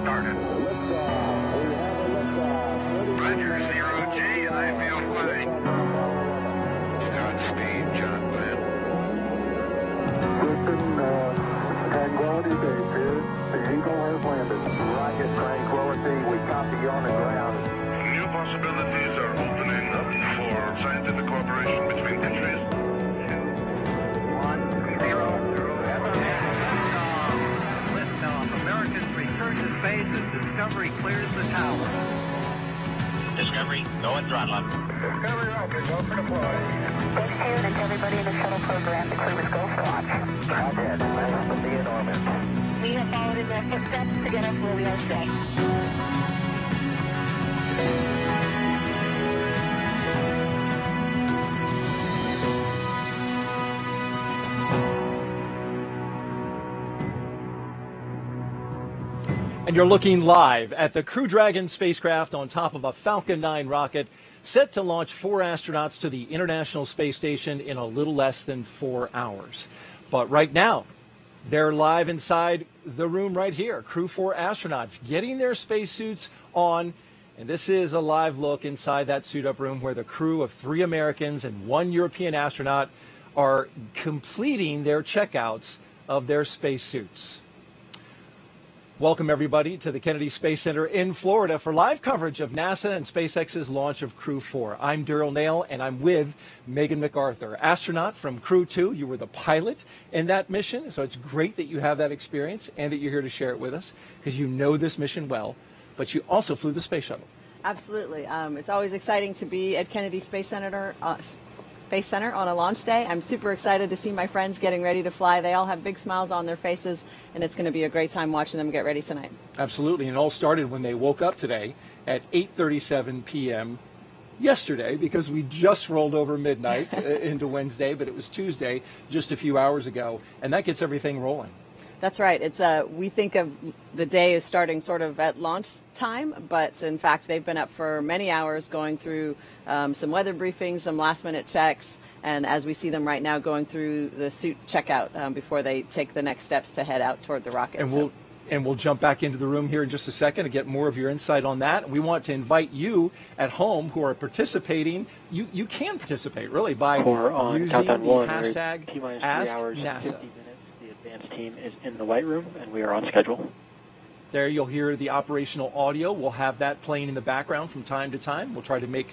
started. Roger, 0G, and I feel fine. Godspeed, John Glenn. Tranquility Base here. The Eagle has landed. Rocket Tranquility, we copy you on the ground. New possibilities are opening up for scientific cooperation between countries. 1, 0, 0, Liftoff. Americans return to space as Discovery clears the tower. Discovery, go and throttle up. Discovery rocket, go for deploy. Stay tuned and everybody in the shuttle program, the crew is go for launch. Roger, nice to be in orbit. We have followed in their footsteps to get us where we are today. And you're looking live at the Crew Dragon spacecraft on top of a Falcon 9 rocket set to launch 4 astronauts to the International Space Station in a little less than 4 hours. But right now, they're live inside the room right here. Crew-4 astronauts getting their spacesuits on. And this is a live look inside that suit-up room where the crew of 3 Americans and 1 European astronaut are completing their checkouts of their spacesuits. Welcome, everybody, to the Kennedy Space Center in Florida for live coverage of NASA and SpaceX's launch of Crew-4. I'm Daryl Nail, and I'm with Megan MacArthur, astronaut from Crew-2. You were the pilot in that mission, so it's great that you have that experience and that you're here to share it with us because you know this mission well, but you also flew the space shuttle. Absolutely. It's always exciting to be at Kennedy Space Center on a launch day. I'm super excited to see my friends getting ready to fly. They all have big smiles on their faces, and it's going to be a great time watching them get ready tonight. Absolutely, and it all started when they woke up today at 8:37 p.m. yesterday, because we just rolled over midnight into Wednesday, but it was Tuesday just a few hours ago, and that gets everything rolling. That's right. It's we think of the day as starting sort of at launch time, but in fact they've been up for many hours going through some weather briefings, some last-minute checks, and as we see them right now, going through the suit checkout before they take the next steps to head out toward the rocket. And we'll jump back into the room here in just a second to get more of your insight on that. We want to invite you at home who are participating. You can participate really by using the hashtag AskNASA. The advanced team is in the White Room, and we are on schedule. There you'll hear the operational audio. We'll have that playing in the background from time to time. We'll try to make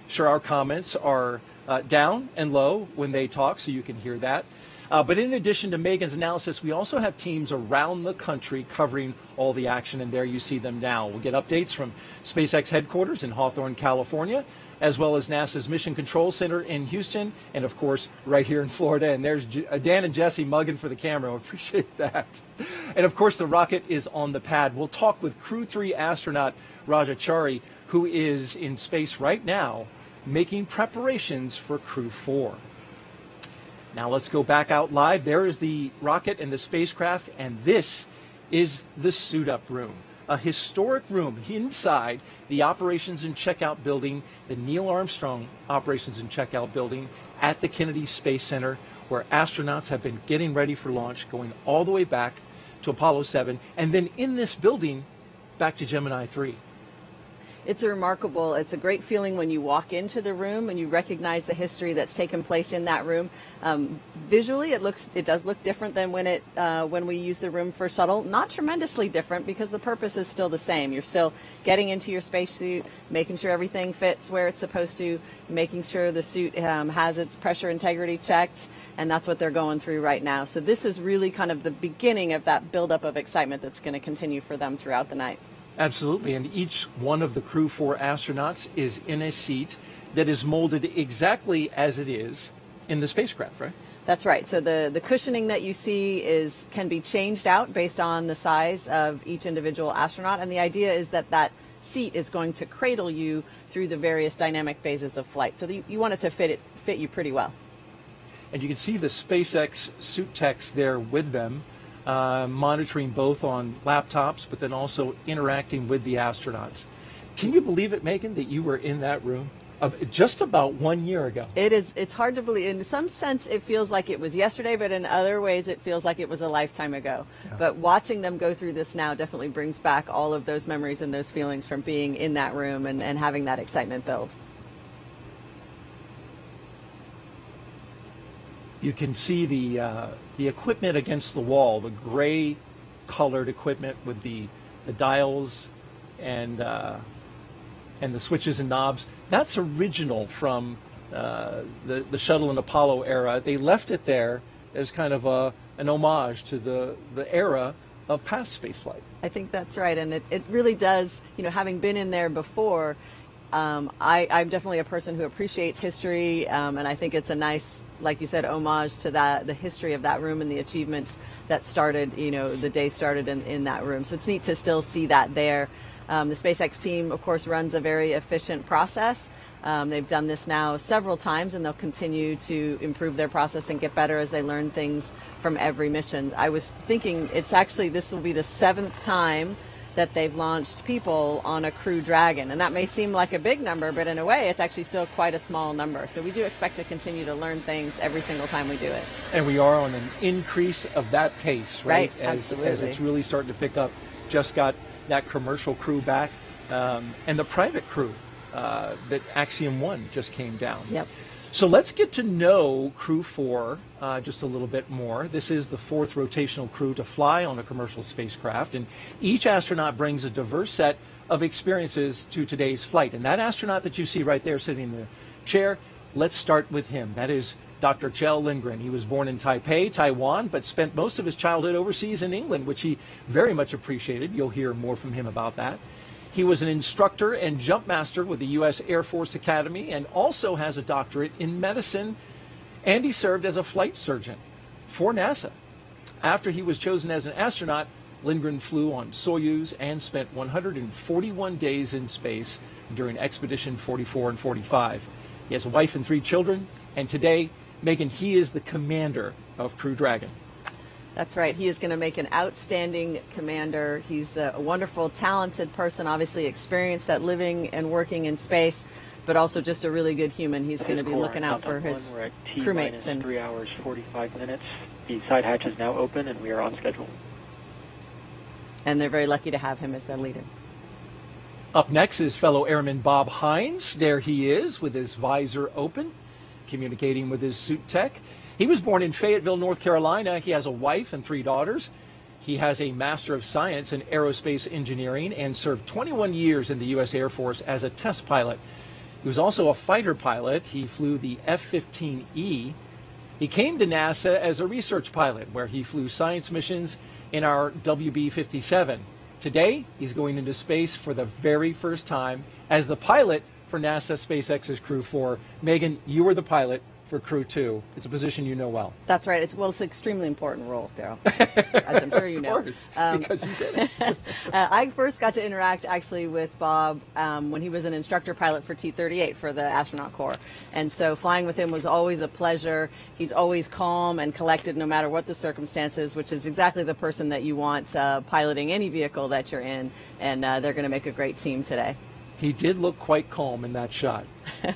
sure our comments are down and low when they talk so you can hear that. But in addition to Megan's analysis, we also have teams around the country covering all the action, and there you see them now. We'll get updates from SpaceX headquarters in Hawthorne, California, as well as NASA's Mission Control Center in Houston, and of course, right here in Florida. And there's Dan and Jesse mugging for the camera. I appreciate that. And of course, the rocket is on the pad. We'll talk with Crew-3 astronaut Starry, who is in space right now, making preparations for Crew-4. Now let's go back out live. There is the rocket and the spacecraft, and this is the suit-up room, a historic room inside the Operations and Checkout Building, the Neil Armstrong Operations and Checkout Building at the Kennedy Space Center, where astronauts have been getting ready for launch, going all the way back to Apollo 7, and then in this building, back to Gemini 3. It's it's a great feeling when you walk into the room and you recognize the history that's taken place in that room. Visually, it does look different than when we use the room for shuttle. Not tremendously different because the purpose is still the same. You're still getting into your spacesuit, making sure everything fits where it's supposed to, making sure the suit has its pressure integrity checked, and that's what they're going through right now. So this is really kind of the beginning of that buildup of excitement that's going to continue for them throughout the night. Absolutely, and each one of the Crew-4 astronauts is in a seat that is molded exactly as it is in the spacecraft, right? That's right. So the cushioning that you see can be changed out based on the size of each individual astronaut, and the idea is that seat is going to cradle you through the various dynamic phases of flight. So you want it to fit you pretty well. And you can see the SpaceX suit techs there with them, monitoring both on laptops, but then also interacting with the astronauts. Can you believe it, Megan, that you were in that room? Just about 1 year ago. It's hard to believe. In some sense, it feels like it was yesterday, but in other ways, it feels like it was a lifetime ago. Yeah. But watching them go through this now definitely brings back all of those memories and those feelings from being in that room and having that excitement build. You can see the equipment against the wall, the gray colored equipment with the dials and the switches and knobs. That's original from the Shuttle and Apollo era. They left it there as kind of an homage to the era of past spaceflight. I think that's right, and it really does, having been in there before, I'm definitely a person who appreciates history, and I think it's a nice, like you said, homage to the history of that room and the achievements that started, the day started in that room. So it's neat to still see that there. The SpaceX team, of course, runs a very efficient process. They've done this now several times, and they'll continue to improve their process and get better as they learn things from every mission. I was thinking this will be the 7th time that they've launched people on a Crew Dragon. And that may seem like a big number, but in a way, it's actually still quite a small number. So we do expect to continue to learn things every single time we do it. And we are on an increase of that pace, right? Absolutely. As it's really starting to pick up. Just got that commercial crew back, and the private crew that Axiom 1 just came down. Yep. So let's get to know Crew-4 just a little bit more. This is the 4th rotational crew to fly on a commercial spacecraft, and each astronaut brings a diverse set of experiences to today's flight. And that astronaut that you see right there sitting in the chair, let's start with him. That is Dr. Kjell Lindgren. He was born in Taipei, Taiwan, but spent most of his childhood overseas in England, which he very much appreciated. You'll hear more from him about that. He was an instructor and jump master with the U.S. Air Force Academy and also has a doctorate in medicine, and he served as a flight surgeon for NASA. After he was chosen as an astronaut, Lindgren flew on Soyuz and spent 141 days in space during Expedition 44 and 45. He has a wife and 3 children, and today, Megan, he is the commander of Crew Dragon. That's right. He is going to make an outstanding commander. He's a wonderful, talented person, obviously experienced at living and working in space, but also just a really good human. He's going to be looking out for his We're at crewmates. T-minus 3 hours, 45 minutes. The side hatch is now open, and we are on schedule. And they're very lucky to have him as their leader. Up next is fellow airman Bob Hines. There he is with his visor open, communicating with his suit tech. He was born in Fayetteville, North Carolina. He has a wife and 3 daughters. He has a Master of Science in Aerospace Engineering and served 21 years in the U.S. Air Force as a test pilot. He was also a fighter pilot. He flew the F-15E. He came to NASA as a research pilot, where he flew science missions in our WB-57. Today, he's going into space for the very first time as the pilot for NASA SpaceX's Crew-4. Megan, you were the pilot for Crew-2. It's a position you know well. That's right. It's an extremely important role, Daryl, as I'm sure you know. Of course, because you did it. I first got to interact actually with Bob when he was an instructor pilot for T-38 for the Astronaut Corps. And so flying with him was always a pleasure. He's always calm and collected no matter what the circumstances, which is exactly the person that you want piloting any vehicle that you're in. And they're going to make a great team today. He did look quite calm in that shot,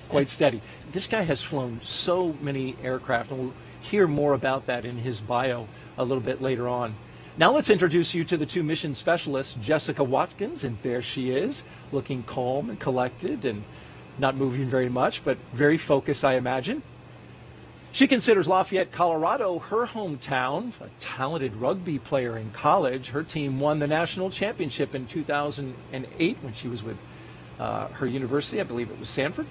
quite steady. This guy has flown so many aircraft, and we'll hear more about that in his bio a little bit later on. Now let's introduce you to the 2 mission specialists, Jessica Watkins, and there she is, looking calm and collected and not moving very much, but very focused, I imagine. She considers Lafayette, Colorado, her hometown. A talented rugby player in college. Her team won the national championship in 2008 when she was with her university. I believe it was Sanford.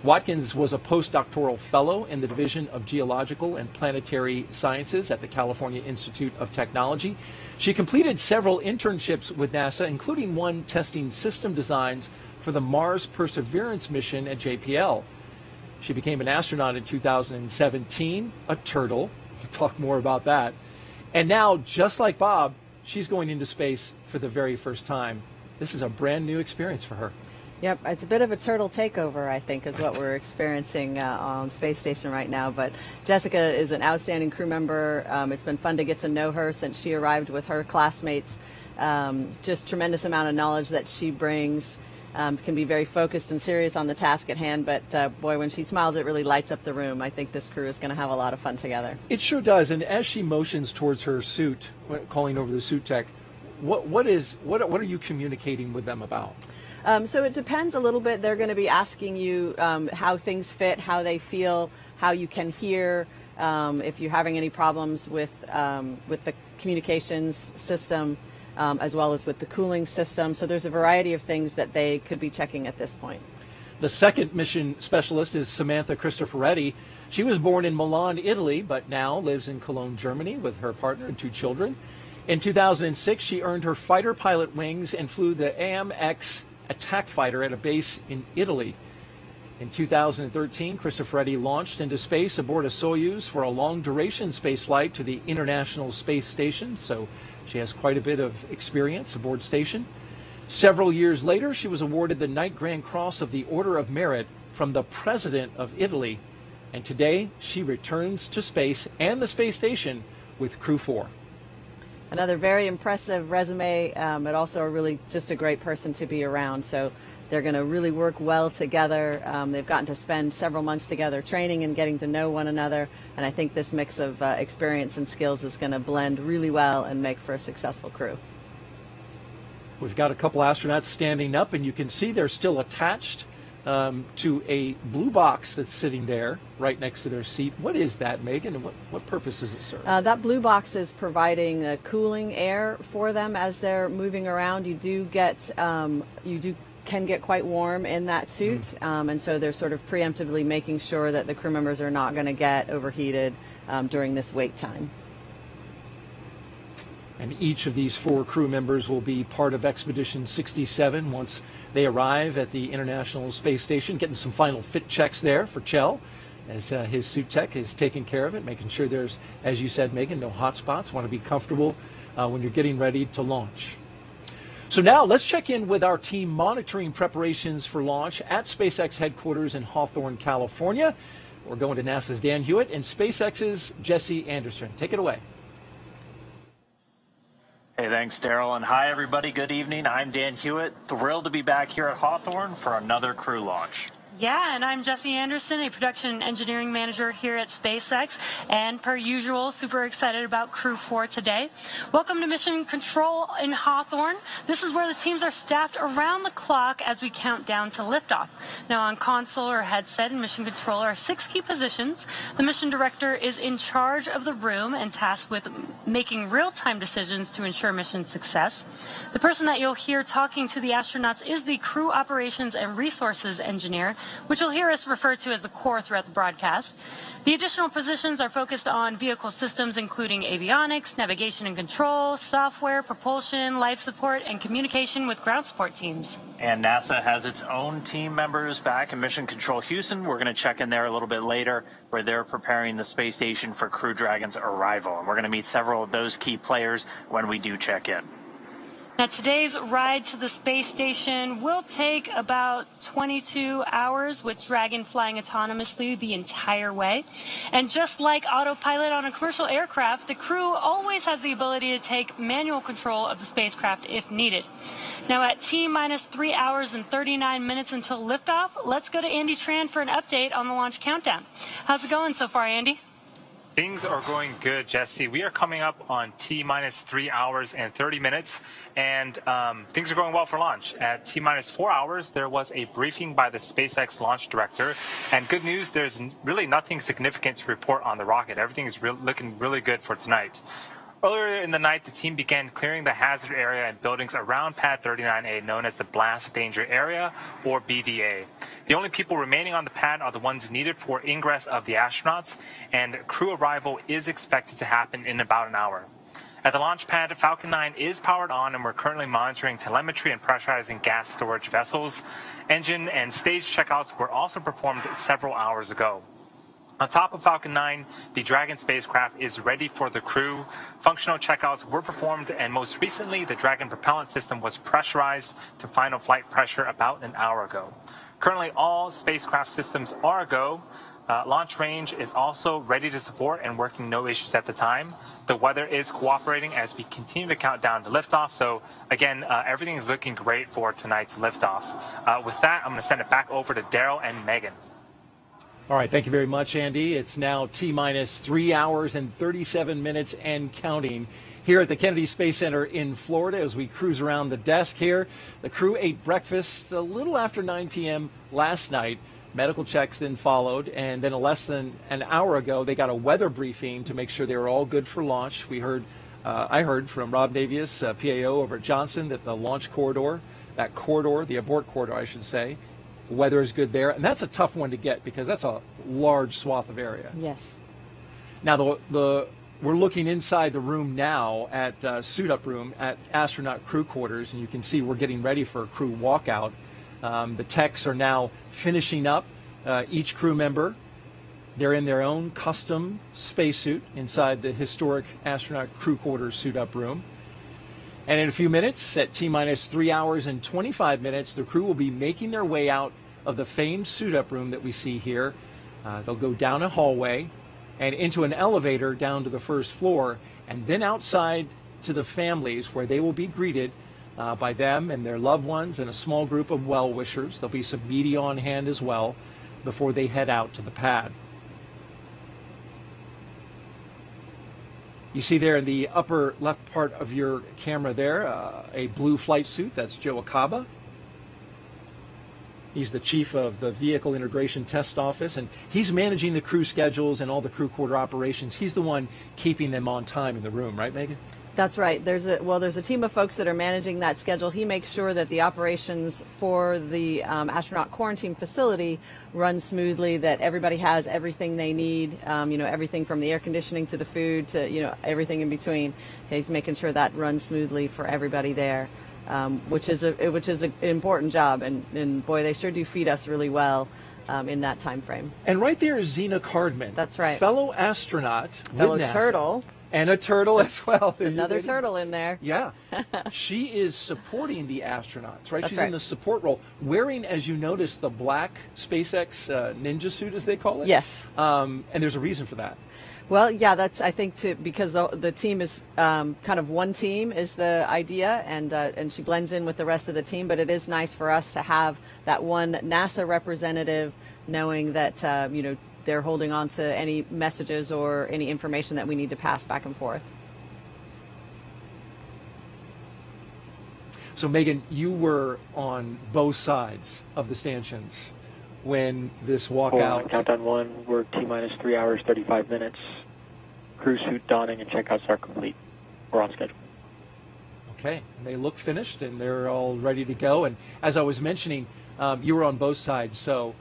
Watkins was a postdoctoral fellow in the Division of Geological and Planetary Sciences at the California Institute of Technology. She completed several internships with NASA, including one testing system designs for the Mars Perseverance mission at JPL. She became an astronaut in 2017, a turtle. We'll talk more about that. And now, just like Bob, she's going into space for the very first time. This is a brand new experience for her. Yep, it's a bit of a turtle takeover, I think, is what we're experiencing on Space Station right now. But Jessica is an outstanding crew member. It's been fun to get to know her since she arrived with her classmates. Just tremendous amount of knowledge that she brings. can be very focused and serious on the task at hand, but boy, when she smiles, it really lights up the room. I think this crew is going to have a lot of fun together. It sure does. And as she motions towards her suit, calling over the suit tech, what are you communicating with them about? So it depends a little bit. They're going to be asking you how things fit, how they feel, how you can hear, if you're having any problems with the communications system, as well as with the cooling system. So there's a variety of things that they could be checking at this point. The second mission specialist is Samantha Cristoforetti. She was born in Milan, Italy, but now lives in Cologne, Germany with her partner and 2 children. In 2006, she earned her fighter pilot wings and flew the AMX attack fighter at a base in Italy. In 2013, Cristoforetti launched into space aboard a Soyuz for a long-duration space flight to the International Space Station, so she has quite a bit of experience aboard station. Several years later, she was awarded the Knight Grand Cross of the Order of Merit from the President of Italy, and today she returns to space and the space station with Crew-4. Another very impressive resume, but also really just a great person to be around. So they're going to really work well together. They've gotten to spend several months together training and getting to know one another. And I think this mix of experience and skills is going to blend really well and make for a successful crew. We've got a couple astronauts standing up, and you can see they're still attached to a blue box that's sitting there right next to their seat. What is that, Megan, and what purpose does it serve? That blue box is providing cooling air for them as they're moving around. You can get quite warm in that suit, and so they're sort of preemptively making sure that the crew members are not going to get overheated during this wait time. And each of these 4 crew members will be part of Expedition 67 once they arrive at the International Space Station, getting some final fit checks there for Chell, as his suit tech is taking care of it, making sure there's, as you said, Megan, no hot spots. Want to be comfortable when you're getting ready to launch. So now let's check in with our team monitoring preparations for launch at SpaceX headquarters in Hawthorne, California. We're going to NASA's Dan Hewitt and SpaceX's Jesse Anderson. Take it away. Hey, thanks, Daryl, and hi, everybody. Good evening. I'm Dan Hewitt. Thrilled to be back here at Hawthorne for another crew launch. Yeah, and I'm Jesse Anderson, a production engineering manager here at SpaceX, and per usual, super excited about Crew-4 today. Welcome to Mission Control in Hawthorne. This is where the teams are staffed around the clock as we count down to liftoff. Now, on console or headset and Mission Control are 6 key positions. The mission director is in charge of the room and tasked with making real-time decisions to ensure mission success. The person that you'll hear talking to the astronauts is the Crew Operations and Resources Engineer, which you'll hear us refer to as the core throughout the broadcast. The additional positions are focused on vehicle systems, including avionics, navigation and control, software, propulsion, life support, and communication with ground support teams. And NASA has its own team members back in Mission Control Houston. We're going to check in there a little bit later, where they're preparing the space station for Crew Dragon's arrival. And we're going to meet several of those key players when we do check in. Now, today's ride to the space station will take about 22 hours, with Dragon flying autonomously the entire way. And just like autopilot on a commercial aircraft, the crew always has the ability to take manual control of the spacecraft if needed. Now, at T-minus 3 hours and 39 minutes until liftoff, let's go to Andy Tran for an update on the launch countdown. How's it going so far, Andy? Things are going good, Jesse. We are coming up on T-minus 3 hours and 30 minutes, and things are going well for launch. At T-minus 4 hours, there was a briefing by the SpaceX launch director, and good news, there's really nothing significant to report on the rocket. Everything is looking really good for tonight. Earlier in the night, the team began clearing the hazard area and buildings around Pad 39A, known as the Blast Danger Area, or BDA. The only people remaining on the pad are the ones needed for ingress of the astronauts, and crew arrival is expected to happen in about an hour. At the launch pad, Falcon 9 is powered on, and we're currently monitoring telemetry and pressurizing gas storage vessels. Engine and stage checkouts were also performed several hours ago. On top of Falcon 9, the Dragon spacecraft is ready for the crew. Functional checkouts were performed, and most recently, the Dragon propellant system was pressurized to final flight pressure about an hour ago. Currently, all spacecraft systems are a go. Launch range is also ready to support and working no issues at the time. The weather is cooperating as we continue to count down to liftoff. So again, everything is looking great for tonight's liftoff. With that, I'm going to send it back over to Daryl and Megan. All right, thank you very much, Andy. It's now T-minus 3 hours and 37 minutes and counting here at the Kennedy Space Center in Florida as we cruise around the desk here. The crew ate breakfast a little after 9 p.m. last night. Medical checks then followed, and then less than an hour ago, they got a weather briefing to make sure they were all good for launch. I heard from Rob Navius, PAO over at Johnson, that the launch corridor, the abort corridor, I should say, weather is good there, and that's a tough one to get because that's a large swath of area. Yes. Now, we're looking inside the room now at suit up room at astronaut crew quarters, and you can see we're getting ready for a crew walkout. The techs are now finishing up each crew member. They're in their own custom spacesuit inside the historic astronaut crew quarters suit up room. And in a few minutes, at T-minus 3 hours and 25 minutes, the crew will be making their way out of the famed suit up room that we see here. They'll go down a hallway and into an elevator down to the first floor, and then outside to the families where they will be greeted by them and their loved ones and a small group of well-wishers. There'll be some media on hand as well before they head out to the pad. You see there in the upper left part of your camera there, a blue flight suit. That's Joe Acaba. He's the chief of the Vehicle Integration Test Office, and he's managing the crew schedules and all the crew quarter operations. He's the one keeping them on time in the room, right, Megan? That's right. There's a team of folks that are managing that schedule. He makes sure that the operations for the astronaut quarantine facility run smoothly, that everybody has everything they need, everything from the air conditioning to the food to, everything in between. He's making sure that runs smoothly for everybody there, which is an important job. And boy, they sure do feed us really well in that time frame. And right there is Zena Cardman. That's right. Fellow astronaut. Fellow with NASA. turtle. And a turtle as well. There's another turtle in there. Yeah. She is supporting the astronauts, right? That's She's right. in the support role, wearing, as you notice, the black SpaceX ninja suit, as they call it. Yes. And there's a reason for that. Well, yeah, that's, I think, because the team is kind of one team is the idea, and she blends in with the rest of the team. But it is nice for us to have that one NASA representative, knowing that they're holding on to any messages or any information that we need to pass back and forth. So, Megan, you were on both sides of the stanchions when this walkout. Countdown 1, we're T-minus 3 hours, 35 minutes. Crew suit donning and checkouts are complete. We're on schedule. Okay, they look finished and they're all ready to go. And as I was mentioning, you were on both sides, so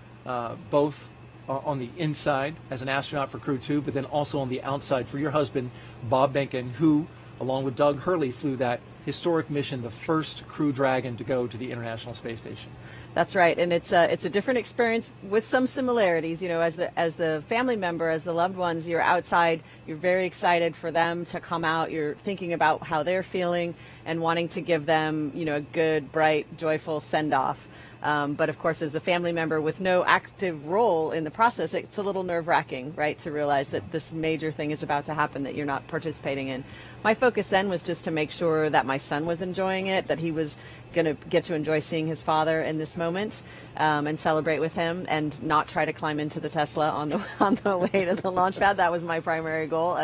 both on the inside as an astronaut for Crew 2, but then also on the outside for your husband, Bob Behnken, who, along with Doug Hurley, flew that historic mission, the first Crew Dragon to go to the International Space Station. That's right, and it's a different experience with some similarities. As the family member, as the loved ones, you're outside. You're very excited for them to come out. You're thinking about how they're feeling and wanting to give them, a good, bright, joyful send-off. But of course, as the family member with no active role in the process, it's a little nerve-wracking, right, to realize that this major thing is about to happen that you're not participating in. My focus then was just to make sure that my son was enjoying it, that he was going to get to enjoy seeing his father in this moment and celebrate with him, and not try to climb into the Tesla on the way to the launch pad. That was my primary goal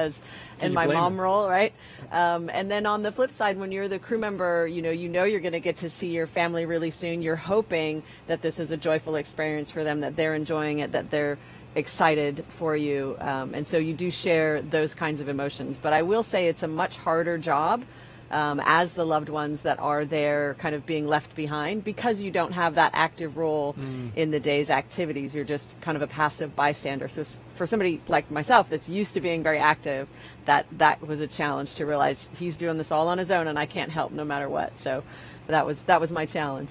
in my mom role, right? And then on the flip side, when you're the crew member, you're going to get to see your family really soon. You're hoping that this is a joyful experience for them, that they're enjoying it, that they're excited for you, and so you do share those kinds of emotions. But I will say it's a much harder job as the loved ones that are there kind of being left behind, because you don't have that active role in the day's activities. You're just kind of a passive bystander. So for somebody like myself that's used to being very active, that was a challenge to realize he's doing this all on his own and I can't help no matter what. So that was my challenge.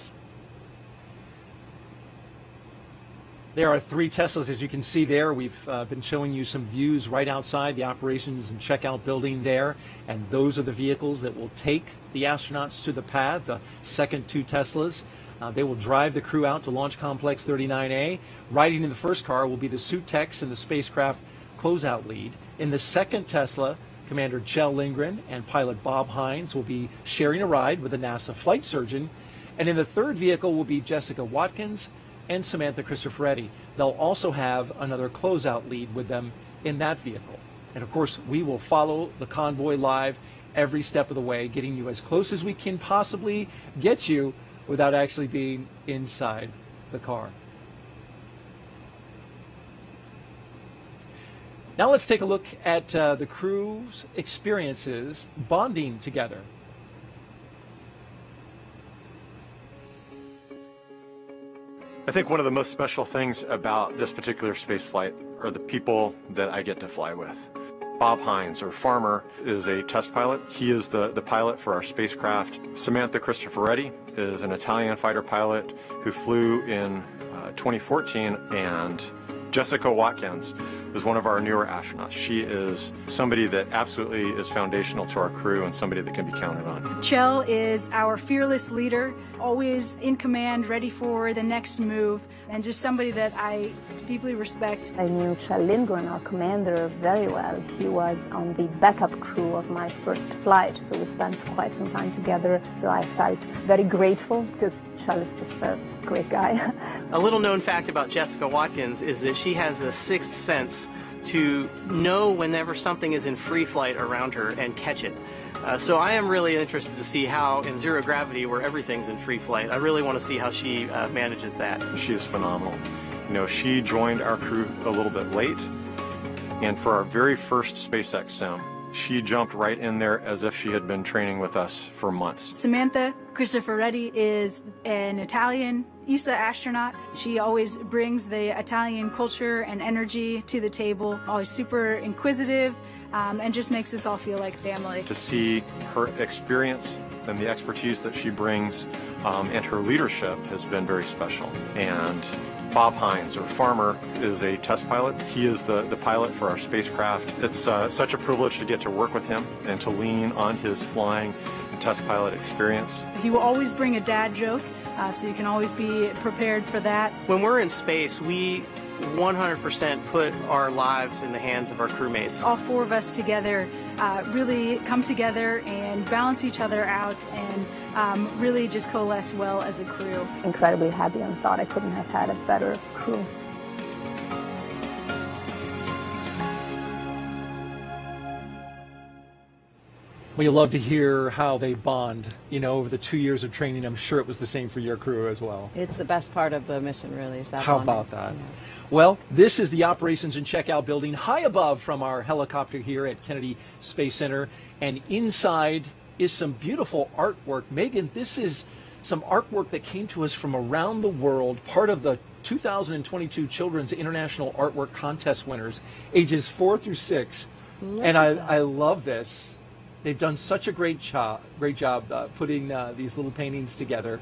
There are 3 Teslas, as you can see there. We've been showing you some views right outside the operations and checkout building there. And those are the vehicles that will take the astronauts to the pad, the second 2 Teslas. They will drive the crew out to Launch Complex 39A. Riding in the first car will be the suit techs and the spacecraft closeout lead. In the second Tesla, Commander Kjell Lindgren and pilot Bob Hines will be sharing a ride with a NASA flight surgeon. And in the third vehicle will be Jessica Watkins and Samantha Cristoforetti. They'll also have another closeout lead with them in that vehicle. And of course, we will follow the convoy live every step of the way, getting you as close as we can possibly get you without actually being inside the car. Now let's take a look at the crew's experiences bonding together. I think one of the most special things about this particular space flight are the people that I get to fly with. Bob Hines, or Farmer, is a test pilot. He is the pilot for our spacecraft. Samantha Cristoforetti is an Italian fighter pilot who flew in 2014, and Jessica Watkins is one of our newer astronauts. She is somebody that absolutely is foundational to our crew and somebody that can be counted on. Kjell is our fearless leader, always in command, ready for the next move, and just somebody that I deeply respect. I knew Kjell Lindgren, our commander, very well. He was on the backup crew of my first flight, so we spent quite some time together. So I felt very grateful because Kjell is just a great guy. A little known fact about Jessica Watkins is that she has the sixth sense to know whenever something is in free flight around her and catch it. So I am really interested to see how in zero gravity, where everything's in free flight, I really want to see how she manages that. She is phenomenal. You know, she joined our crew a little bit late, and for our very first SpaceX sim, she jumped right in there as if she had been training with us for months. Samantha Cristoforetti is an Italian ESA astronaut. She always brings the Italian culture and energy to the table, always super inquisitive, and just makes us all feel like family. To see her experience and the expertise that she brings and her leadership has been very special. And Bob Hines, or Farmer, is a test pilot. He is the pilot for our spacecraft. It's such a privilege to get to work with him and to lean on his flying and test pilot experience. He will always bring a dad joke, so you can always be prepared for that. When we're in space, we 100% put our lives in the hands of our crewmates. All four of us together really come together and balance each other out and really just coalesce well as a crew. Incredibly happy and thought I couldn't have had a better crew. Well, you love to hear how they bond, you know, over the 2 years of training. I'm sure it was the same for your crew as well. It's the best part of the mission, really, is that How bonding. about that? Yeah. Well, this is the operations and checkout building high above from our helicopter here at Kennedy Space Center. And inside is some beautiful artwork. Megan, this is some artwork that came to us from around the world, part of the 2022 Children's International Artwork Contest winners, ages 4 through 6. And I love this. They've done such a great job putting these little paintings together.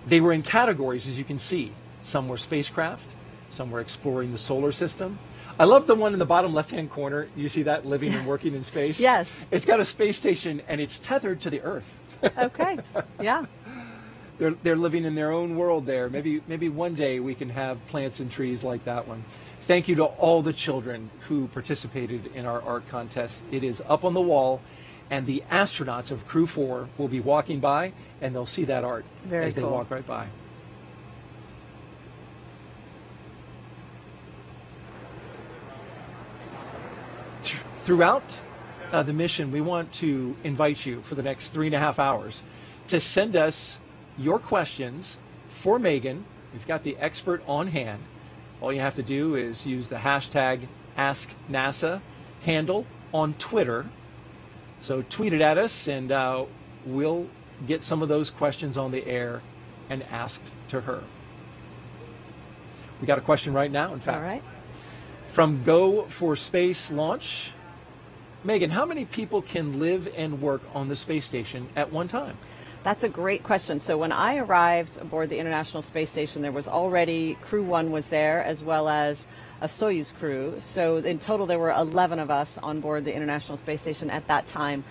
They were in categories, as you can see. Some were spacecraft, some were exploring the solar system. I love the one in the bottom left-hand corner. You see that, living and working in space? Yes. It's got a space station, and it's tethered to the Earth. Okay, yeah. They're living in their own world there. Maybe one day we can have plants and trees like that one. Thank you to all the children who participated in our art contest. It is up on the wall, and the astronauts of Crew-4 will be walking by, and they'll see that art as they walk right by. Throughout the mission, we want to invite you for the next 3.5 hours to send us your questions for Megan. We've got the expert on hand. All you have to do is use the hashtag AskNASA handle on Twitter. So tweet it at us, and we'll get some of those questions on the air and asked to her. We got a question right now, in fact. All right. From Go for Space Launch. Megan, how many people can live and work on the space station at one time? That's a great question. So when I arrived aboard the International Space Station, there was already Crew 1 was there, as well as a Soyuz crew. So in total, there were 11 of us on board the International Space Station at that time.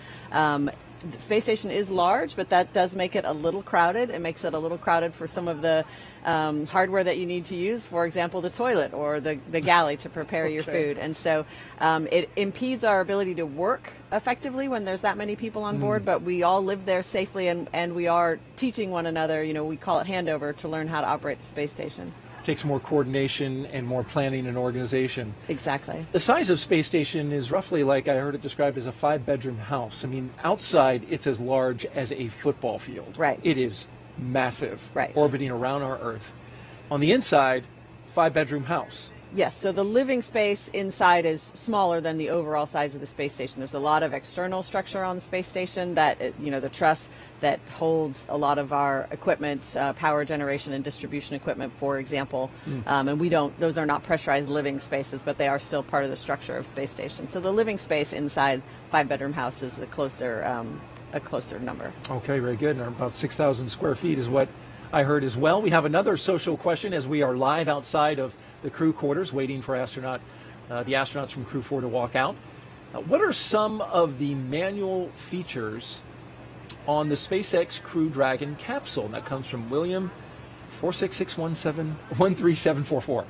the space station is large, but that does make it a little crowded. It makes it a little crowded for some of the hardware that you need to use, for example, the toilet or the galley to prepare your food. And so it impedes our ability to work effectively when there's that many people on board, but we all live there safely, and we are teaching one another, we call it handover, to learn how to operate the space station. Takes more coordination and more planning and organization. Exactly. The size of space station is roughly, like I heard it described, as a 5-bedroom house. I mean, outside it's as large as a football field. Right. It is massive. Right. Orbiting around our Earth. On the inside, 5-bedroom house. Yes, so the living space inside is smaller than the overall size of the space station. There's a lot of external structure on the space station that, the truss that holds a lot of our equipment, power generation and distribution equipment, for example. And those are not pressurized living spaces, but they are still part of the structure of space station. So the living space inside 5-bedroom house is a closer number. Okay, very good. And about 6,000 square feet is what I heard as well. We have another social question as we are live outside of the crew quarters waiting for the astronauts from Crew-4 to walk out. What are some of the manual features on the SpaceX Crew Dragon capsule? That comes from William 46617-13744.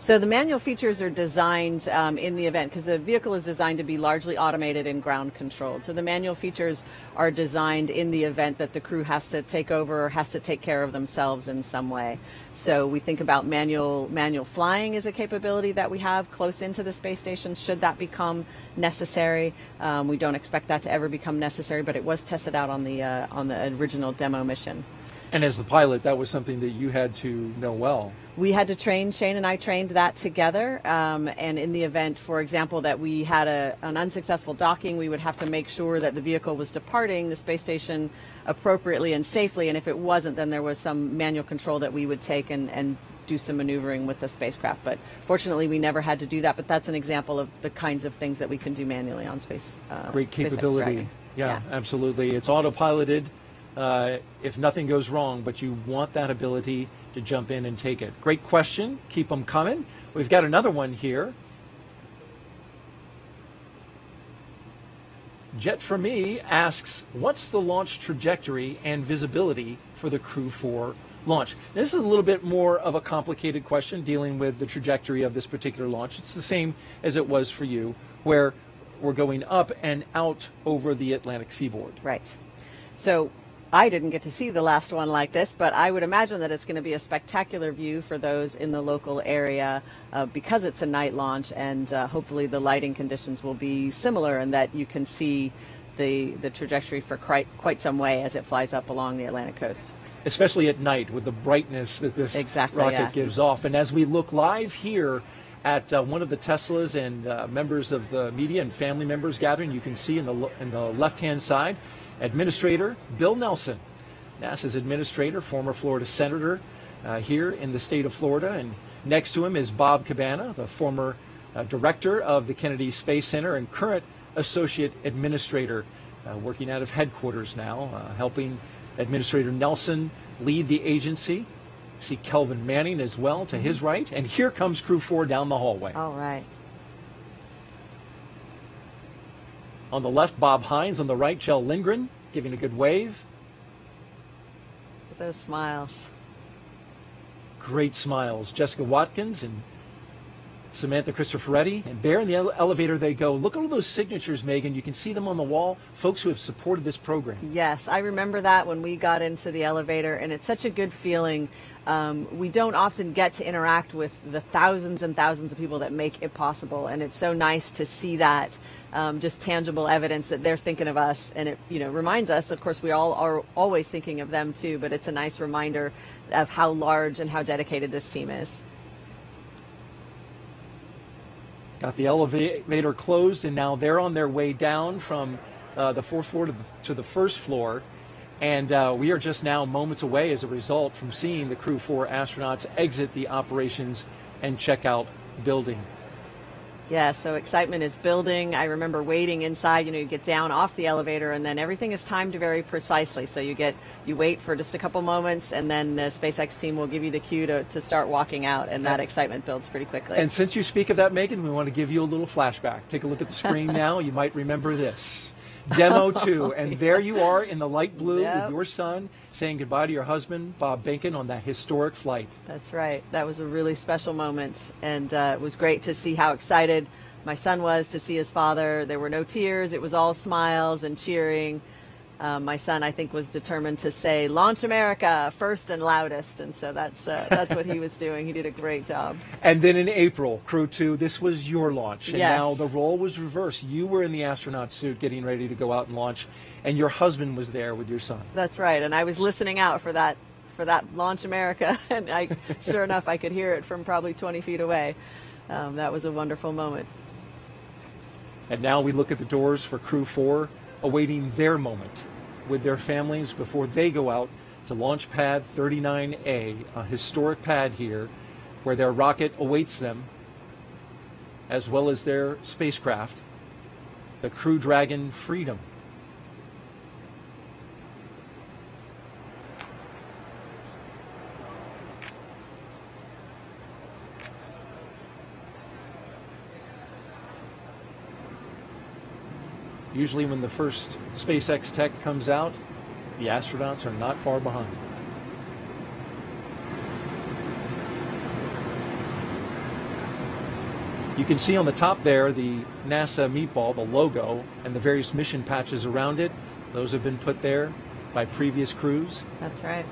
So the manual features are designed in the event, because the vehicle is designed to be largely automated and ground controlled. So the manual features are designed in the event that the crew has to take over or has to take care of themselves in some way. So we think about manual flying as a capability that we have close into the space station should that become necessary. We don't expect that to ever become necessary, but it was tested out on the original demo mission. And as the pilot, that was something that you had to know well. We had to train, Shane and I trained that together, and in the event, for example, that we had an unsuccessful docking, we would have to make sure that the vehicle was departing the space station appropriately and safely, and if it wasn't, then there was some manual control that we would take and do some maneuvering with the spacecraft. But fortunately, we never had to do that, but that's an example of the kinds of things that we can do manually on space. Great capability. Yeah, absolutely. It's autopiloted if nothing goes wrong, but you want that ability to jump in and take it. Great question. Keep them coming. We've got another one here. Jet for Me asks, what's the launch trajectory and visibility for the Crew-4 launch? Now, this is a little bit more of a complicated question dealing with the trajectory of this particular launch. It's the same as it was for you, where we're going up and out over the Atlantic seaboard. Right. So I didn't get to see the last one like this, but I would imagine that it's going to be a spectacular view for those in the local area because it's a night launch, and hopefully the lighting conditions will be similar and that you can see the trajectory for quite some way as it flies up along the Atlantic coast. Especially at night with the brightness that this rocket gives off. And as we look live here at one of the Teslas and members of the media and family members gathering, you can see in the left-hand side, Administrator Bill Nelson, NASA's administrator, former Florida senator here in the state of Florida. And next to him is Bob Cabana, the former director of the Kennedy Space Center and current associate administrator, working out of headquarters now, helping Administrator Nelson lead the agency. See Kelvin Manning as well to his right. And here comes Crew-4 down the hallway. All right. On the left, Bob Hines. On the right, Kjell Lindgren, giving a good wave. With those smiles. Great smiles. Jessica Watkins and Samantha Cristoforetti. And there in the elevator they go. Look at all those signatures, Megan. You can see them on the wall. Folks who have supported this program. Yes, I remember that when we got into the elevator, and it's such a good feeling. We don't often get to interact with the thousands and thousands of people that make it possible, and it's so nice to see that just tangible evidence that they're thinking of us, and it reminds us, of course, we all are always thinking of them too, but it's a nice reminder of how large and how dedicated this team is. Got the elevator closed, and now they're on their way down from the fourth floor to the first floor. And we are just now moments away as a result from seeing the Crew-4 astronauts exit the operations and checkout building. Yeah, so excitement is building. I remember waiting inside, you get down off the elevator, and then everything is timed very precisely. So you wait for just a couple moments, and then the SpaceX team will give you the cue to start walking out, and that excitement builds pretty quickly. And since you speak of that, Megan, we want to give you a little flashback. Take a look at the screen now. You might remember this. Demo 2. And there you are in the light blue Yep. with your son saying goodbye to your husband, Bob Bacon, on that historic flight. That's right. That was a really special moment, and it was great to see how excited my son was to see his father. There were no tears. It was all smiles and cheering. My son, I think, was determined to say, "Launch America," first and loudest, and so that's what he was doing. He did a great job. And then in April, Crew 2, this was your launch. And Yes. now the role was reversed. You were in the astronaut suit getting ready to go out and launch, and your husband was there with your son. That's right, and I was listening out for that Launch America, and sure enough, I could hear it from probably 20 feet away. That was a wonderful moment. And now we look at the doors for Crew 4, awaiting their moment with their families before they go out to launch pad 39A, a historic pad here, where their rocket awaits them, as well as their spacecraft, the Crew Dragon Freedom. Usually when the first SpaceX tech comes out, the astronauts are not far behind. You can see on the top there the NASA meatball, the logo, and the various mission patches around it. Those have been put there by previous crews. That's right.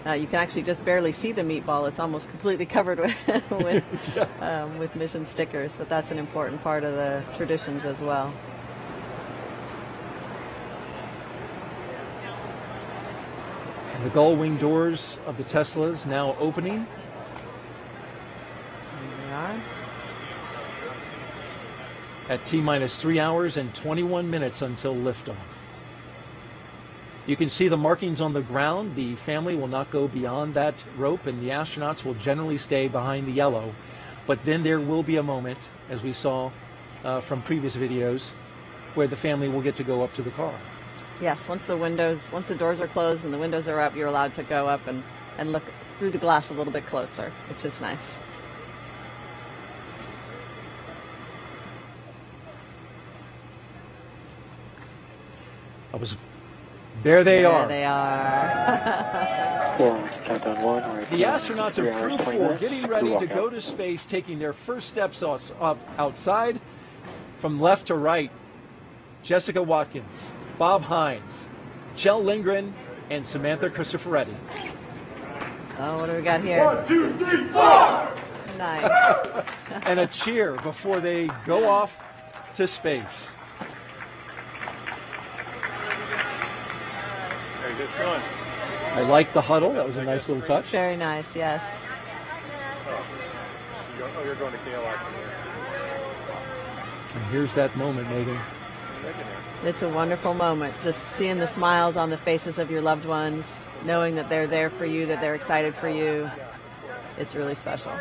You can actually just barely see the meatball. It's almost completely covered with mission stickers, but that's an important part of the traditions as well. The gull wing doors of the Teslas now opening. There they are. At T-minus 3 hours and 21 minutes until liftoff. You can see the markings on the ground. The family will not go beyond that rope, and the astronauts will generally stay behind the yellow. But then there will be a moment, as we saw from previous videos, where the family will get to go up to the car. Yes, once the doors are closed and the windows are up, you're allowed to go up and look through the glass a little bit closer, which is nice. There they are. There they are. Countdown 1. The astronauts of Crew 4 getting ready to go to space, taking their first steps outside from left to right. Jessica Watkins, Bob Hines, Kjell Lindgren, and Samantha Cristoforetti. Oh, what do we got here? 1, 2, 3, 4! Nice. And a cheer before they go off to space. Very good going. I like the huddle. That was a nice little touch. Very nice, yes. You're going to KLI. And here's that moment, Megan. It's a wonderful moment. Just seeing the smiles on the faces of your loved ones, knowing that they're there for you, that they're excited for you. It's really special.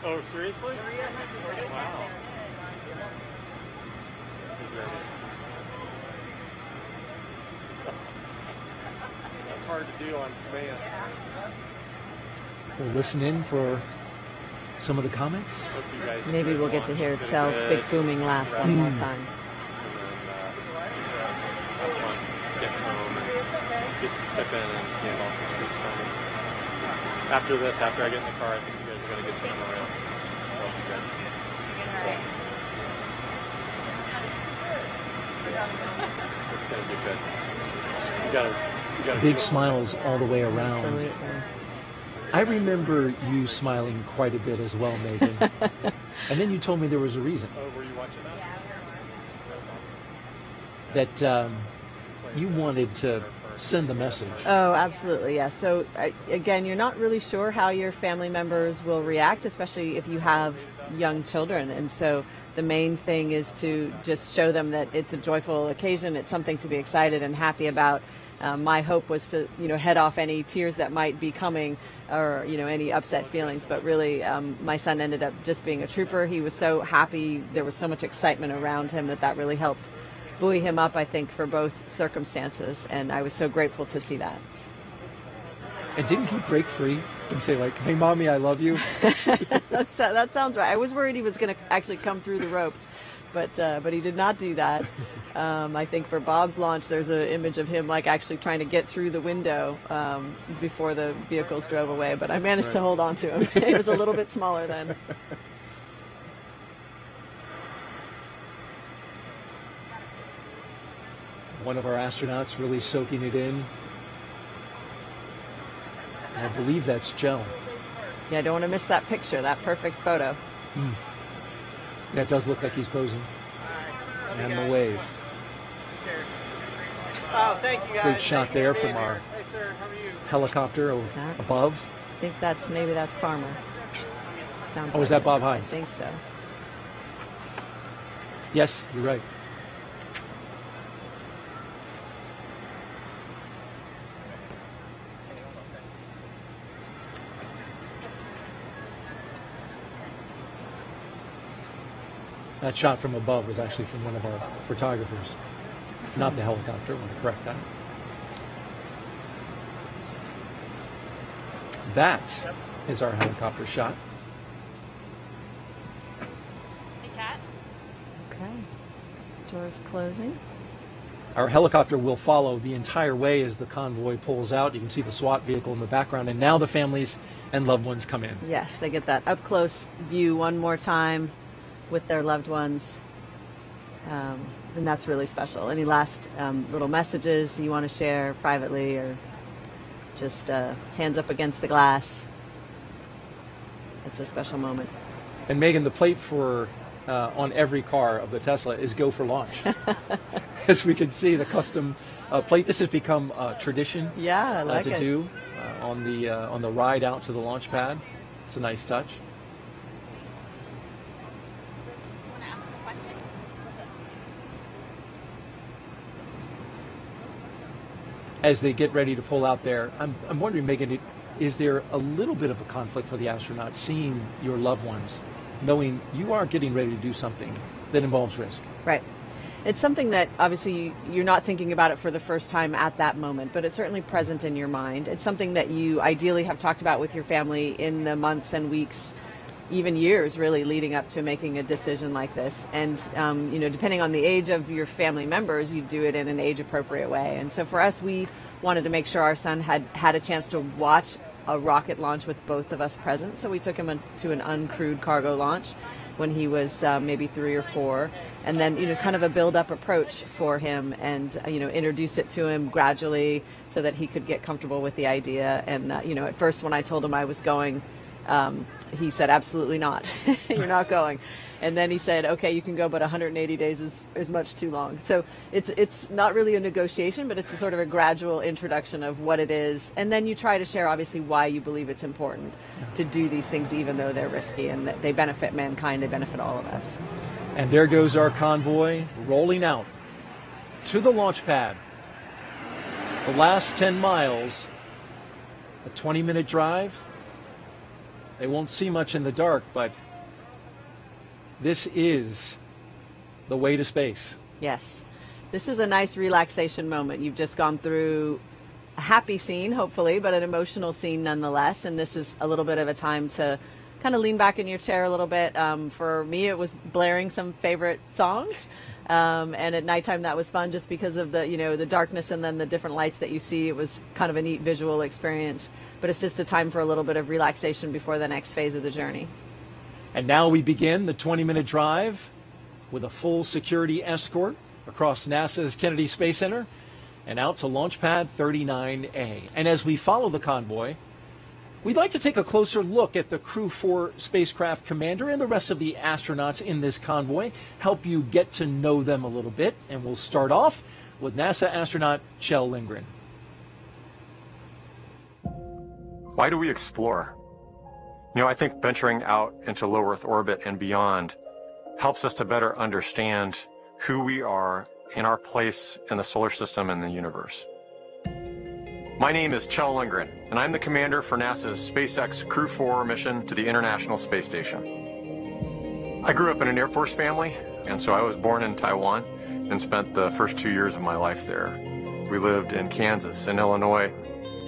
Oh, seriously? Wow. That's hard to do on command. We'll listen in for some of the comments. Maybe we'll get to hear Kjell's big booming laugh one more time. Get home and get Pippin and Gandalf and Space Farming. After this, after I get in the car, I think you guys are going to get to memorial. It's going to be good. You gotta Big smiles all the way around. Absolutely. I remember you smiling quite a bit as well, Megan. And then you told me there was a reason. Oh, were you watching that you wanted to send the message. Oh, absolutely, yes. So, again, you're not really sure how your family members will react, especially if you have young children. And so the main thing is to just show them that it's a joyful occasion. It's something to be excited and happy about. My hope was to, head off any tears that might be coming or, any upset feelings. But really, my son ended up just being a trooper. He was so happy. There was so much excitement around him that really helped buoy him up, I think, for both circumstances. And I was so grateful to see that. And didn't he break free and say, like, hey, Mommy, I love you? That sounds right. I was worried he was going to actually come through the ropes, but he did not do that. I think for Bob's launch, there's an image of him like actually trying to get through the window before the vehicles drove away, but I managed to hold on to him. It was a little bit smaller then. One of our astronauts really soaking it in. I believe that's Joe. Yeah, I don't want to miss that picture, that perfect photo. That does look like he's posing. And the wave. Oh, thank you guys. Great shot there from our helicopter above. I think maybe that's Farmer. Sounds is that Bob Hines? I think so. Yes, you're right. That shot from above was actually from one of our photographers, not the helicopter. I want to correct that. That is our helicopter shot. Hey, Kat. Okay. Doors closing. Our helicopter will follow the entire way as the convoy pulls out. You can see the SWAT vehicle in the background, and now the families and loved ones come in. Yes, they get that up-close view one more time with their loved ones, and that's really special. Any last little messages you want to share privately, or just hands up against the glass? It's a special moment. And Megan, the plate for on every car of the Tesla is "Go for launch." As we can see, the custom plate. This has become a tradition. Yeah, I like to do on the ride out to the launch pad. It's a nice touch. As they get ready to pull out there, I'm wondering, Megan, is there a little bit of a conflict for the astronauts seeing your loved ones, knowing you are getting ready to do something that involves risk? Right. It's something that obviously you're not thinking about it for the first time at that moment, but it's certainly present in your mind. It's something that you ideally have talked about with your family in the months and weeks, even years really, leading up to making a decision like this. And depending on the age of your family members, you do it in an age appropriate way. And so for us, we wanted to make sure our son had a chance to watch a rocket launch with both of us present. So we took him to an uncrewed cargo launch when he was maybe 3 or 4, and then kind of a build-up approach for him, and introduced it to him gradually so that he could get comfortable with the idea. And at first when I told him I was going, he said, absolutely not. You're not going. And then he said, okay, you can go, but 180 days is much too long. So it's not really a negotiation, but it's a sort of a gradual introduction of what it is. And then you try to share, obviously, why you believe it's important to do these things, even though they're risky, and that they benefit mankind, they benefit all of us. And there goes our convoy rolling out to the launch pad. The last 10 miles, a 20-minute drive. They won't see much in the dark, but this is the way to space. Yes. This is a nice relaxation moment. You've just gone through a happy scene, hopefully, but an emotional scene nonetheless. And this is a little bit of a time to kind of lean back in your chair a little bit. For me, it was blaring some favorite songs. And at nighttime, that was fun just because of the darkness and then the different lights that you see. It was kind of a neat visual experience. But it's just a time for a little bit of relaxation before the next phase of the journey. And now we begin the 20-minute drive with a full security escort across NASA's Kennedy Space Center and out to Launch Pad 39A. And as we follow the convoy, we'd like to take a closer look at the Crew-4 spacecraft commander and the rest of the astronauts in this convoy, help you get to know them a little bit. And we'll start off with NASA astronaut Kjell Lindgren. Why do we explore? I think venturing out into low Earth orbit and beyond helps us to better understand who we are and our place in the solar system and the universe. My name is Kjell Lindgren, and I'm the commander for NASA's SpaceX Crew-4 mission to the International Space Station. I grew up in an Air Force family, and so I was born in Taiwan and spent the first 2 years of my life there. We lived in Kansas and Illinois,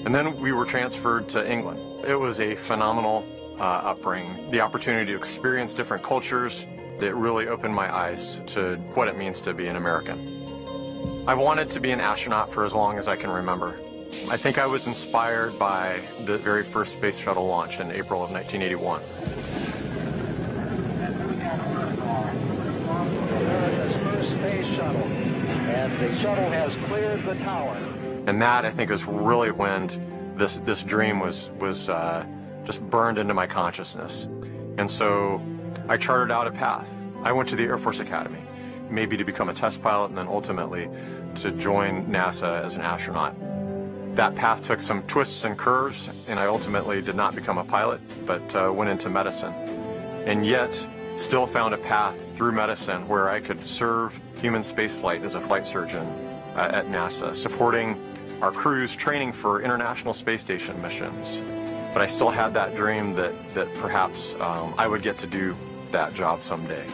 And then we were transferred to England. It was a phenomenal upbringing. The opportunity to experience different cultures, it really opened my eyes to what it means to be an American. I've wanted to be an astronaut for as long as I can remember. I think I was inspired by the very first space shuttle launch in April of 1981. Space shuttle, and the shuttle has cleared the tower. And that, I think, is really when this dream was just burned into my consciousness. And so I charted out a path. I went to the Air Force Academy, maybe to become a test pilot and then ultimately to join NASA as an astronaut. That path took some twists and curves, and I ultimately did not become a pilot, but went into medicine. And yet, still found a path through medicine where I could serve human spaceflight as a flight surgeon at NASA, supporting our crews training for International Space Station missions. But I still had that dream that perhaps I would get to do that job someday.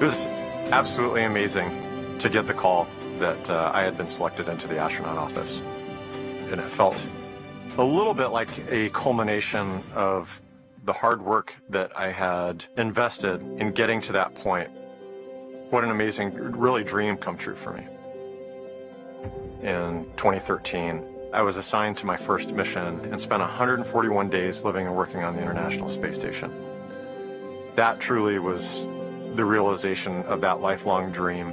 It was absolutely amazing to get the call that I had been selected into the astronaut office. And it felt a little bit like a culmination of the hard work that I had invested in getting to that point. What an amazing, really dream come true for me. In 2013, I was assigned to my first mission and spent 141 days living and working on the International Space Station. That truly was the realization of that lifelong dream,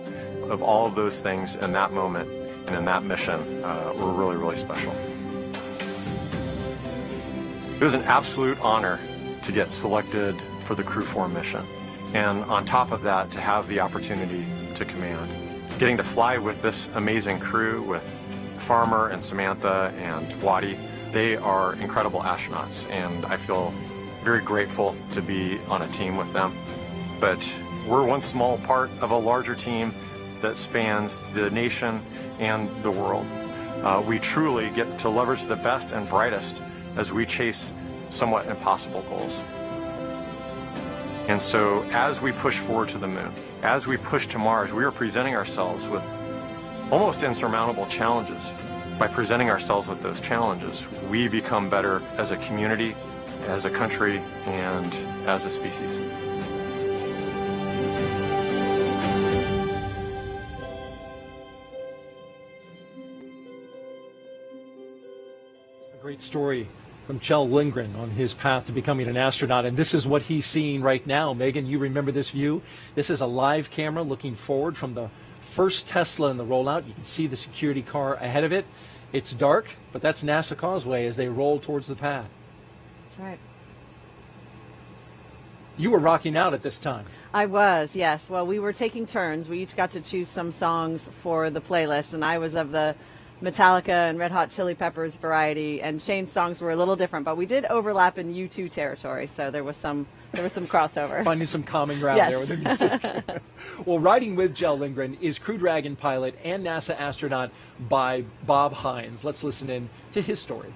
of all of those things in that moment and in that mission were really, really special. It was an absolute honor to get selected for the Crew-4 mission. And on top of that, to have the opportunity to command. Getting to fly with this amazing crew, with Farmer and Samantha and Waddy, they are incredible astronauts, and I feel very grateful to be on a team with them. But we're one small part of a larger team that spans the nation and the world. We truly get to leverage the best and brightest as we chase somewhat impossible goals. And so as we push forward to the moon, as we push to Mars, we are presenting ourselves with almost insurmountable challenges. By presenting ourselves with those challenges, we become better as a community, as a country, and as a species. A great story from Kjell Lindgren on his path to becoming an astronaut, and this is what he's seeing right now. Megan, you remember this view? This is a live camera looking forward from the first Tesla in the rollout. You can see the security car ahead of it. It's dark, but that's NASA Causeway as they roll towards the pad. That's right. You were rocking out at this time. I was, yes. Well, we were taking turns. We each got to choose some songs for the playlist, and I was of the Metallica and Red Hot Chili Peppers variety, and Shane's songs were a little different, but we did overlap in U2 territory, so there was some crossover. Finding some common ground there with the music. Well, riding with Kjell Lindgren is Crew Dragon pilot and NASA astronaut by Bob Hines. Let's listen in to his story.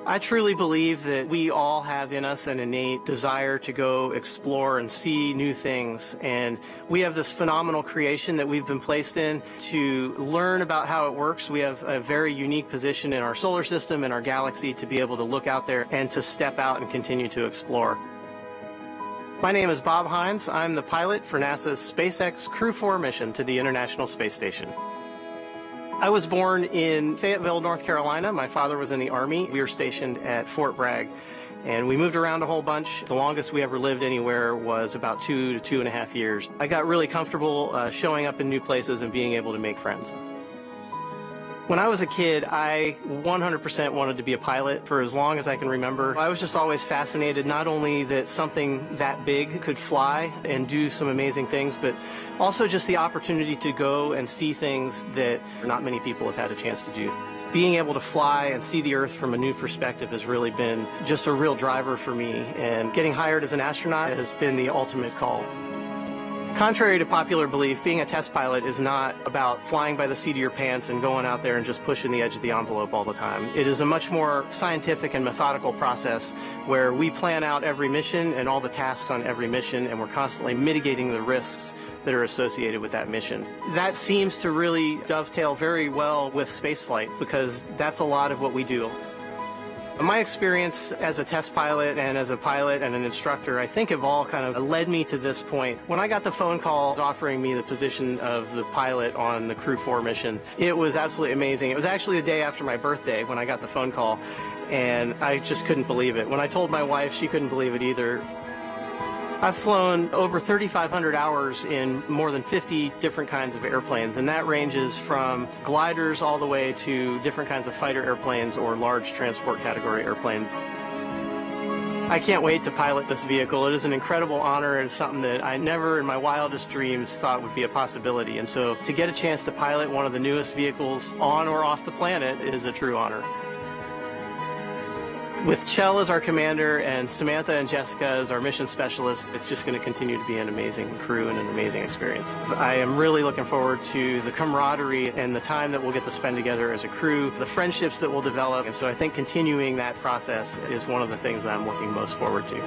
I truly believe that we all have in us an innate desire to go explore and see new things. And we have this phenomenal creation that we've been placed in to learn about how it works. We have a very unique position in our solar system and our galaxy to be able to look out there and to step out and continue to explore. My name is Bob Hines. I'm the pilot for NASA's SpaceX Crew-4 mission to the International Space Station. I was born in Fayetteville, North Carolina. My father was in the Army. We were stationed at Fort Bragg, and we moved around a whole bunch. The longest we ever lived anywhere was about 2 to 2.5 years. I got really comfortable showing up in new places and being able to make friends. When I was a kid, I 100% wanted to be a pilot for as long as I can remember. I was just always fascinated, not only that something that big could fly and do some amazing things, but also just the opportunity to go and see things that not many people have had a chance to do. Being able to fly and see the Earth from a new perspective has really been just a real driver for me, and getting hired as an astronaut has been the ultimate call. Contrary to popular belief, being a test pilot is not about flying by the seat of your pants and going out there and just pushing the edge of the envelope all the time. It is a much more scientific and methodical process where we plan out every mission and all the tasks on every mission, and we're constantly mitigating the risks that are associated with that mission. That seems to really dovetail very well with spaceflight, because that's a lot of what we do. My experience as a test pilot and as a pilot and an instructor, I think, have all kind of led me to this point. When I got the phone call offering me the position of the pilot on the Crew-4 mission, it was absolutely amazing. It was actually the day after my birthday when I got the phone call, and I just couldn't believe it. When I told my wife, she couldn't believe it either. I've flown over 3,500 hours in more than 50 different kinds of airplanes, and that ranges from gliders all the way to different kinds of fighter airplanes or large transport category airplanes. I can't wait to pilot this vehicle. It is an incredible honor. It's something that I never in my wildest dreams thought would be a possibility. And so to get a chance to pilot one of the newest vehicles on or off the planet is a true honor. With Chell as our commander and Samantha and Jessica as our mission specialists, it's just going to continue to be an amazing crew and an amazing experience. I am really looking forward to the camaraderie and the time that we'll get to spend together as a crew, the friendships that we'll develop, and so I think continuing that process is one of the things that I'm looking most forward to.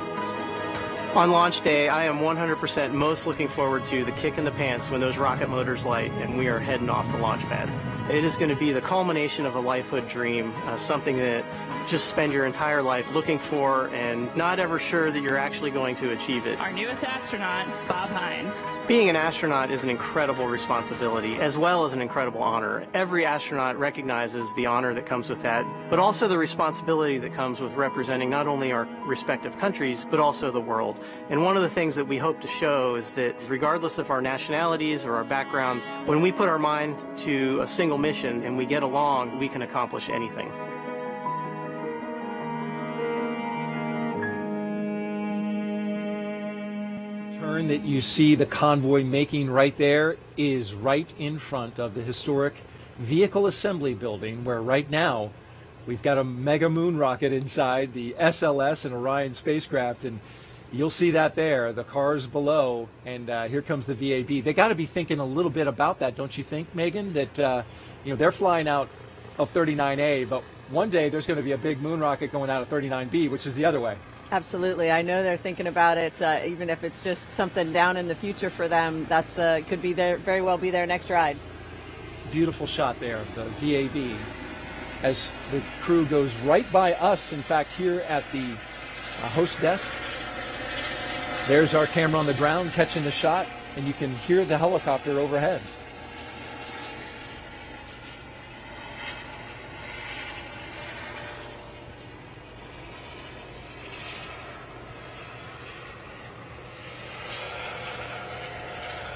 On launch day, I am 100% most looking forward to the kick in the pants when those rocket motors light and we are heading off the launch pad. It is going to be the culmination of a lifehood dream, something that just spend your entire life looking for and not ever sure that you're actually going to achieve it. Our newest astronaut, Bob Hines. Being an astronaut is an incredible responsibility as well as an incredible honor. Every astronaut recognizes the honor that comes with that, but also the responsibility that comes with representing not only our respective countries, but also the world. And one of the things that we hope to show is that regardless of our nationalities or our backgrounds, when we put our mind to a single mission and we get along, we can accomplish anything. Turn that you see the convoy making right there is right in front of the historic Vehicle Assembly Building, where right now we've got a mega moon rocket inside the SLS and Orion spacecraft, and you'll see that there, the cars below, and here comes the VAB. They got to be thinking a little bit about that, don't you think, Megan? That you know, they're flying out of 39A, but one day there's going to be a big moon rocket going out of 39B, which is the other way. Absolutely. I know they're thinking about it, even if it's just something down in the future for them. That's could be their, very well be their next ride. Beautiful shot there of the VAB as the crew goes right by us, in fact, here at the host desk. There's our camera on the ground catching the shot, and you can hear the helicopter overhead.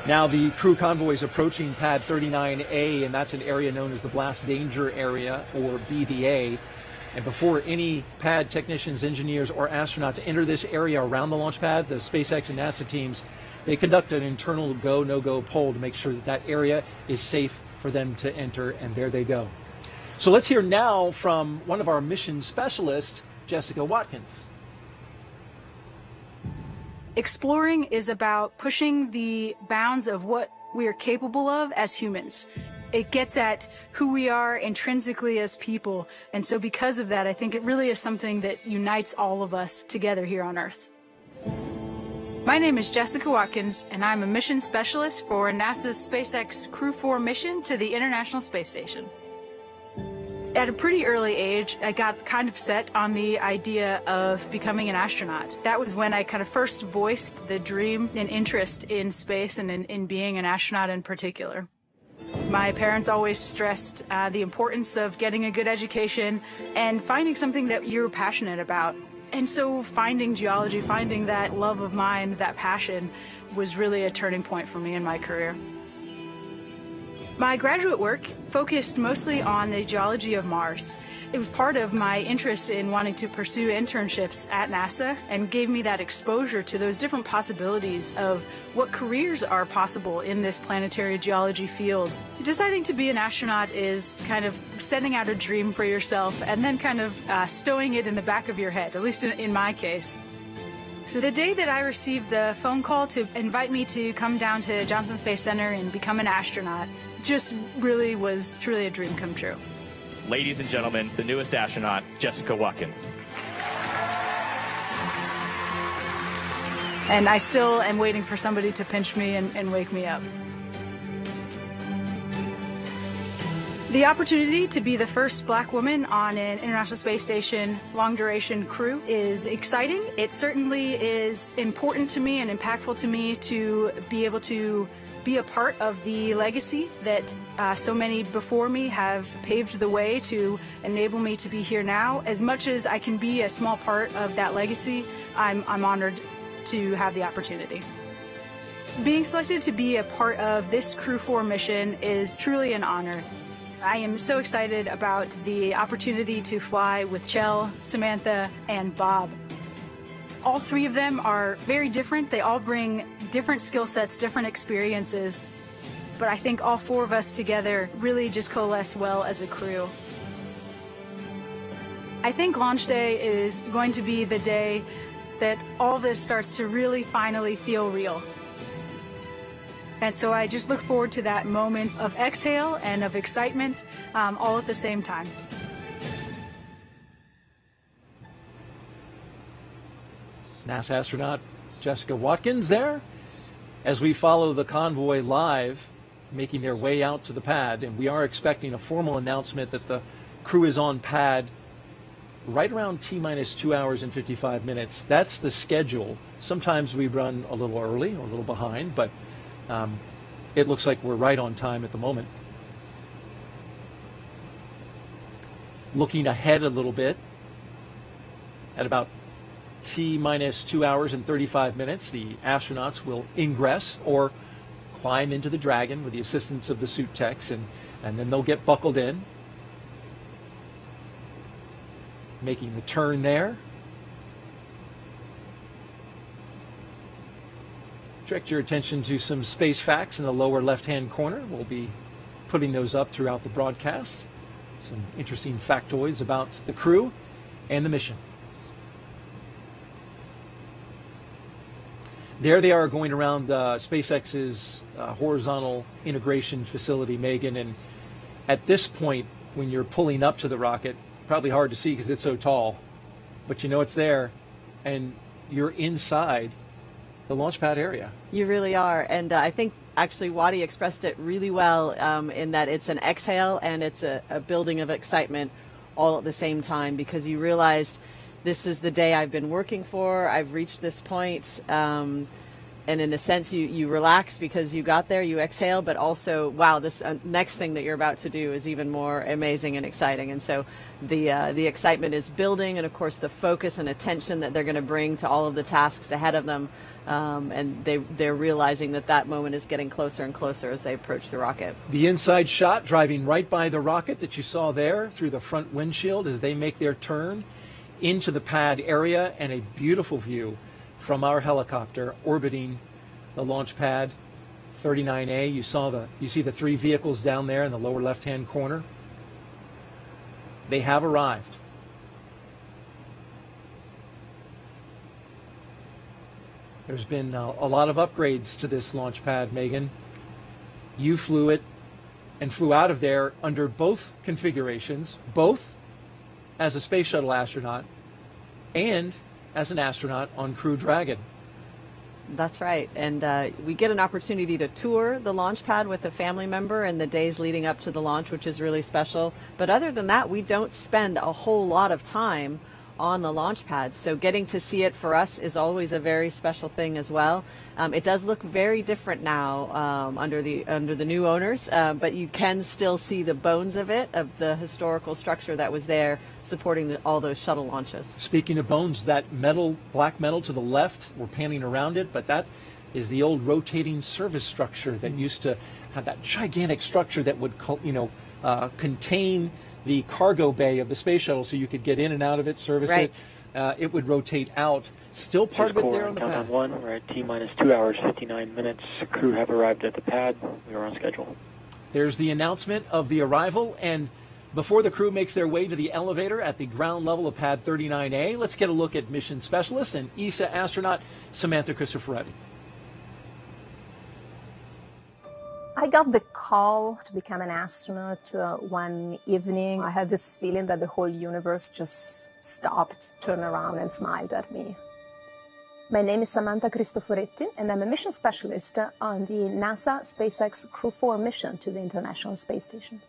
Now the crew convoy is approaching pad 39A, and that's an area known as the Blast Danger Area, or BDA. And before any pad technicians, engineers, or astronauts enter this area around the launch pad, the SpaceX and NASA teams, they conduct an internal go, no-go poll to make sure that that area is safe for them to enter, and there they go. So let's hear now from one of our mission specialists, Jessica Watkins. Exploring is about pushing the bounds of what we are capable of as humans. It gets at who we are intrinsically as people. And so because of that, I think it really is something that unites all of us together here on Earth. My name is Jessica Watkins, and I'm a mission specialist for NASA's SpaceX Crew-4 mission to the International Space Station. At a pretty early age, I got kind of set on the idea of becoming an astronaut. That was when I kind of first voiced the dream and interest in space and in being an astronaut in particular. My parents always stressed the importance of getting a good education and finding something that you're passionate about. And so finding geology, finding that love of mine, that passion, was really a turning point for me in my career. My graduate work focused mostly on the geology of Mars. It was part of my interest in wanting to pursue internships at NASA and gave me that exposure to those different possibilities of what careers are possible in this planetary geology field. Deciding to be an astronaut is kind of setting out a dream for yourself and then kind of stowing it in the back of your head, at least in my case. So the day that I received the phone call to invite me to come down to Johnson Space Center and become an astronaut just really was truly a dream come true. Ladies and gentlemen, the newest astronaut, Jessica Watkins. And I still am waiting for somebody to pinch me and wake me up. The opportunity to be the first black woman on an International Space Station long-duration crew is exciting. It certainly is important to me and impactful to me to be able to be a part of the legacy that so many before me have paved the way to enable me to be here now. As much as I can be a small part of that legacy, I'm honored to have the opportunity. Being selected to be a part of this Crew-4 mission is truly an honor. I am so excited about the opportunity to fly with Chell, Samantha, and Bob. All three of them are very different. They all bring different skill sets, different experiences. But I think all four of us together really just coalesce well as a crew. I think launch day is going to be the day that all this starts to really finally feel real. And so I just look forward to that moment of exhale and of excitement all at the same time. NASA astronaut Jessica Watkins there as we follow the convoy live making their way out to the pad, and we are expecting a formal announcement that the crew is on pad right around T-minus 2 hours and 55 minutes. That's the schedule. Sometimes we run a little early or a little behind, but it looks like we're right on time at the moment. Looking ahead a little bit, at about T-minus 2 hours and 35 minutes, the astronauts will ingress or climb into the Dragon with the assistance of the suit techs, and then they'll get buckled in. Making the turn there. Direct your attention to some space facts in the lower left-hand corner. We'll be putting those up throughout the broadcast. Some interesting factoids about the crew and the mission. There they are going around SpaceX's horizontal integration facility, Megan, and at this point, when you're pulling up to the rocket, probably hard to see because it's so tall, but you know it's there, and you're inside the launch pad area. You really are, and I think actually Wadi expressed it really well in that it's an exhale and it's a building of excitement all at the same time, because you realized this is the day I've been working for, I've reached this point, and in a sense you relax because you got there, you exhale, but also, wow, this next thing that you're about to do is even more amazing and exciting. And so the excitement is building, and of course the focus and attention that they're going to bring to all of the tasks ahead of them, and they're realizing that moment is getting closer and closer as they approach the rocket. The inside shot driving right by the rocket that you saw there through the front windshield as they make their turn into the pad area, and a beautiful view from our helicopter orbiting the launch pad 39A. You see the three vehicles down there in the lower left-hand corner. They have arrived. There's been a lot of upgrades to this launch pad, Megan. You flew it and flew out of there under both configurations, both as a space shuttle astronaut and as an astronaut on Crew Dragon. That's right, and we get an opportunity to tour the launch pad with a family member in the days leading up to the launch, which is really special. But other than that, we don't spend a whole lot of time on the launch pad, so getting to see it for us is always a very special thing as well. It does look very different now under the new owners, but you can still see the bones of it, of the historical structure that was there supporting all those shuttle launches. Speaking of bones, that black metal to the left, we're panning around it, but that is the old rotating service structure that used to have that gigantic structure that would contain the cargo bay of the space shuttle, so you could get in and out of it, service it. It would rotate out. Still part of it there on the pad. Countdown 1, we're at T-minus 2 hours, 59 minutes. Crew have arrived at the pad. We are on schedule. There's the announcement of the arrival, and Before the crew makes their way to the elevator at the ground level of pad 39A, let's get a look at mission specialist and ESA astronaut Samantha Cristoforetti. I got the call to become an astronaut one evening. I had this feeling that the whole universe just stopped, turned around, and smiled at me. My name is Samantha Cristoforetti, and I'm a mission specialist on the NASA SpaceX Crew-4 mission to the International Space Station.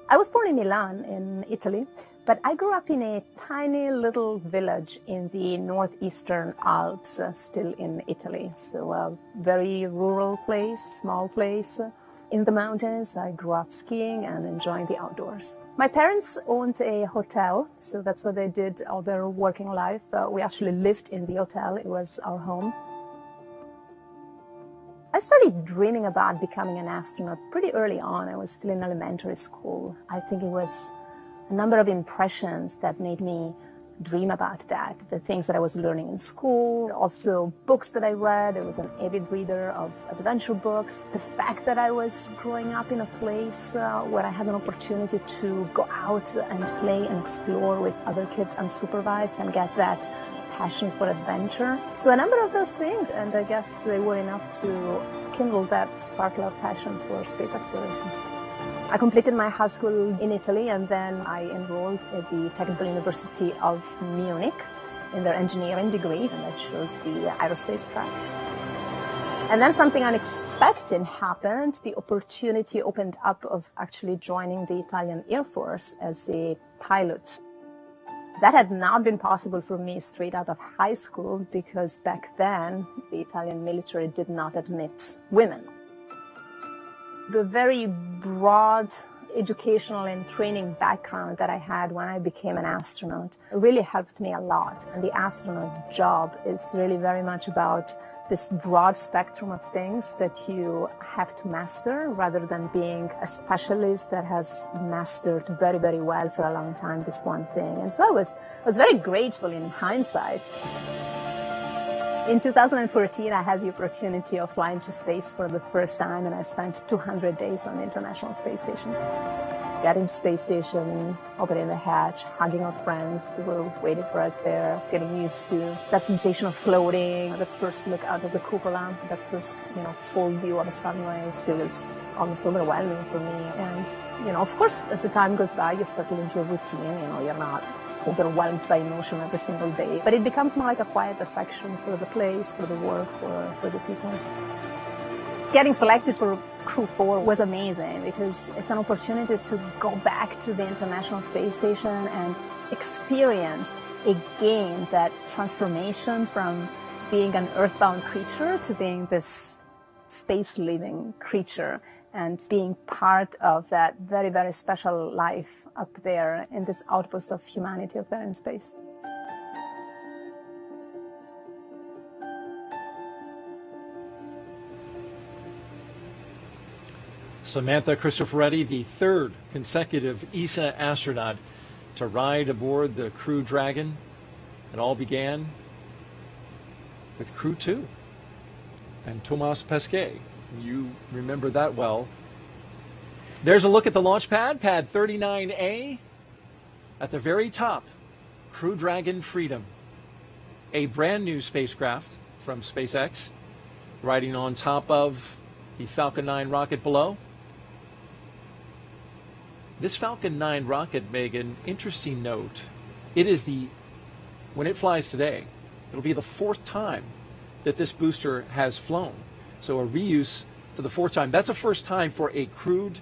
I was born in Milan, in Italy, but I grew up in a tiny little village in the northeastern Alps, still in Italy. So a very rural place, small place. In the mountains, I grew up skiing and enjoying the outdoors. My parents owned a hotel, so that's what they did all their working life. We actually lived in the hotel. It was our home. I started dreaming about becoming an astronaut pretty early on. I was still in elementary school. I think it was a number of impressions that made me dream about that. The things that I was learning in school, also books that I read. I was an avid reader of adventure books. The fact that I was growing up in a place where I had an opportunity to go out and play and explore with other kids unsupervised and get that passion for adventure. So a number of those things, and I guess they were enough to kindle that sparkle of passion for space exploration. I completed my high school in Italy, and then I enrolled at the Technical University of Munich in their engineering degree, and I chose the aerospace track. And then something unexpected happened. The opportunity opened up of actually joining the Italian Air Force as a pilot. That had not been possible for me straight out of high school because back then the Italian military did not admit women. The very broad educational and training background that I had when I became an astronaut really helped me a lot. And the astronaut job is really very much about this broad spectrum of things that you have to master rather than being a specialist that has mastered very, very well for a long time this one thing. And so I was very grateful in hindsight. In 2014, I had the opportunity of flying to space for the first time, and I spent 200 days on the International Space Station. Getting to space station, opening the hatch, hugging our friends who were waiting for us there, getting used to that sensation of floating, the first look out of the cupola, that first, full view of the sunrise. It was almost overwhelming for me. And, of course, as the time goes by, you settle into a routine. You're not overwhelmed by emotion every single day. But it becomes more like a quiet affection for the place, for the work, for the people. Getting selected for Crew-4 was amazing because it's an opportunity to go back to the International Space Station and experience again that transformation from being an earthbound creature to being this space-living creature and being part of that very, very special life up there in this outpost of humanity up there in space. Samantha Cristoforetti, the third consecutive ESA astronaut to ride aboard the Crew Dragon. It all began with Crew 2 and Thomas Pesquet. You remember that well. There's a look at the launch pad, pad 39A. At the very top, Crew Dragon Freedom, a brand new spacecraft from SpaceX, riding on top of the Falcon 9 rocket below. This Falcon 9 rocket, Megan, interesting note. It is when it flies today, it'll be the fourth time that this booster has flown. So a reuse to the fourth time. That's the first time for a crewed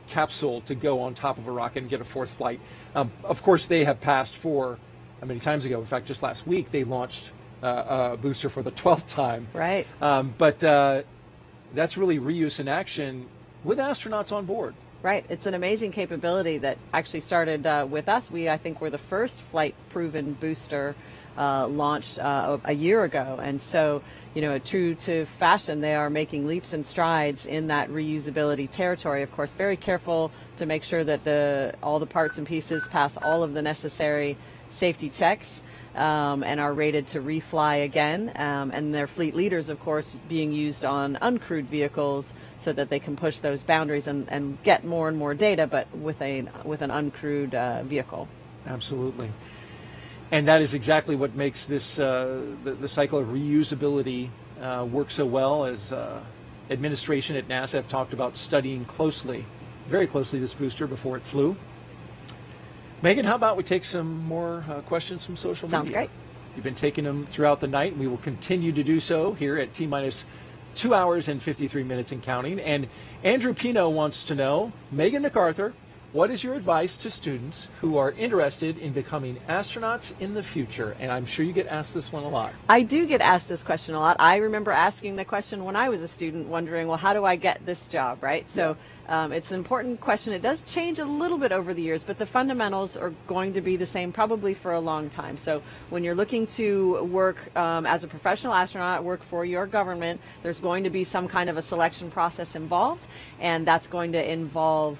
capsule to go on top of a rocket and get a fourth flight. Of course, they have passed for many times ago. In fact, just last week they launched a booster for the 12th time. Right. But that's really reuse in action with astronauts on board. Right. It's an amazing capability that actually started with us. I think we're the first flight-proven booster launched a year ago. And so, you know, true to fashion, they are making leaps and strides in that reusability territory. Of course, very careful to make sure that all the parts and pieces pass all of the necessary safety checks and are rated to refly again. And their fleet leaders, of course, being used on uncrewed vehicles so that they can push those boundaries and get more and more data, but with an uncrewed vehicle. Absolutely. And that is exactly what makes this the cycle of reusability work so well, as administration at NASA have talked about studying closely, very closely, this booster before it flew. Megan, how about we take some more questions from social media? Sounds great. You've been taking them throughout the night, and we will continue to do so here at T-minus 2 hours and 53 minutes and counting. And Andrew Pino wants to know, Megan MacArthur, what is your advice to students who are interested in becoming astronauts in the future? And I'm sure you get asked this one a lot. I do get asked this question a lot. I remember asking the question when I was a student, wondering, well, how do I get this job, right? So it's an important question. It does change a little bit over the years, but the fundamentals are going to be the same probably for a long time. So when you're looking to work as a professional astronaut, work for your government, there's going to be some kind of a selection process involved, and that's going to involve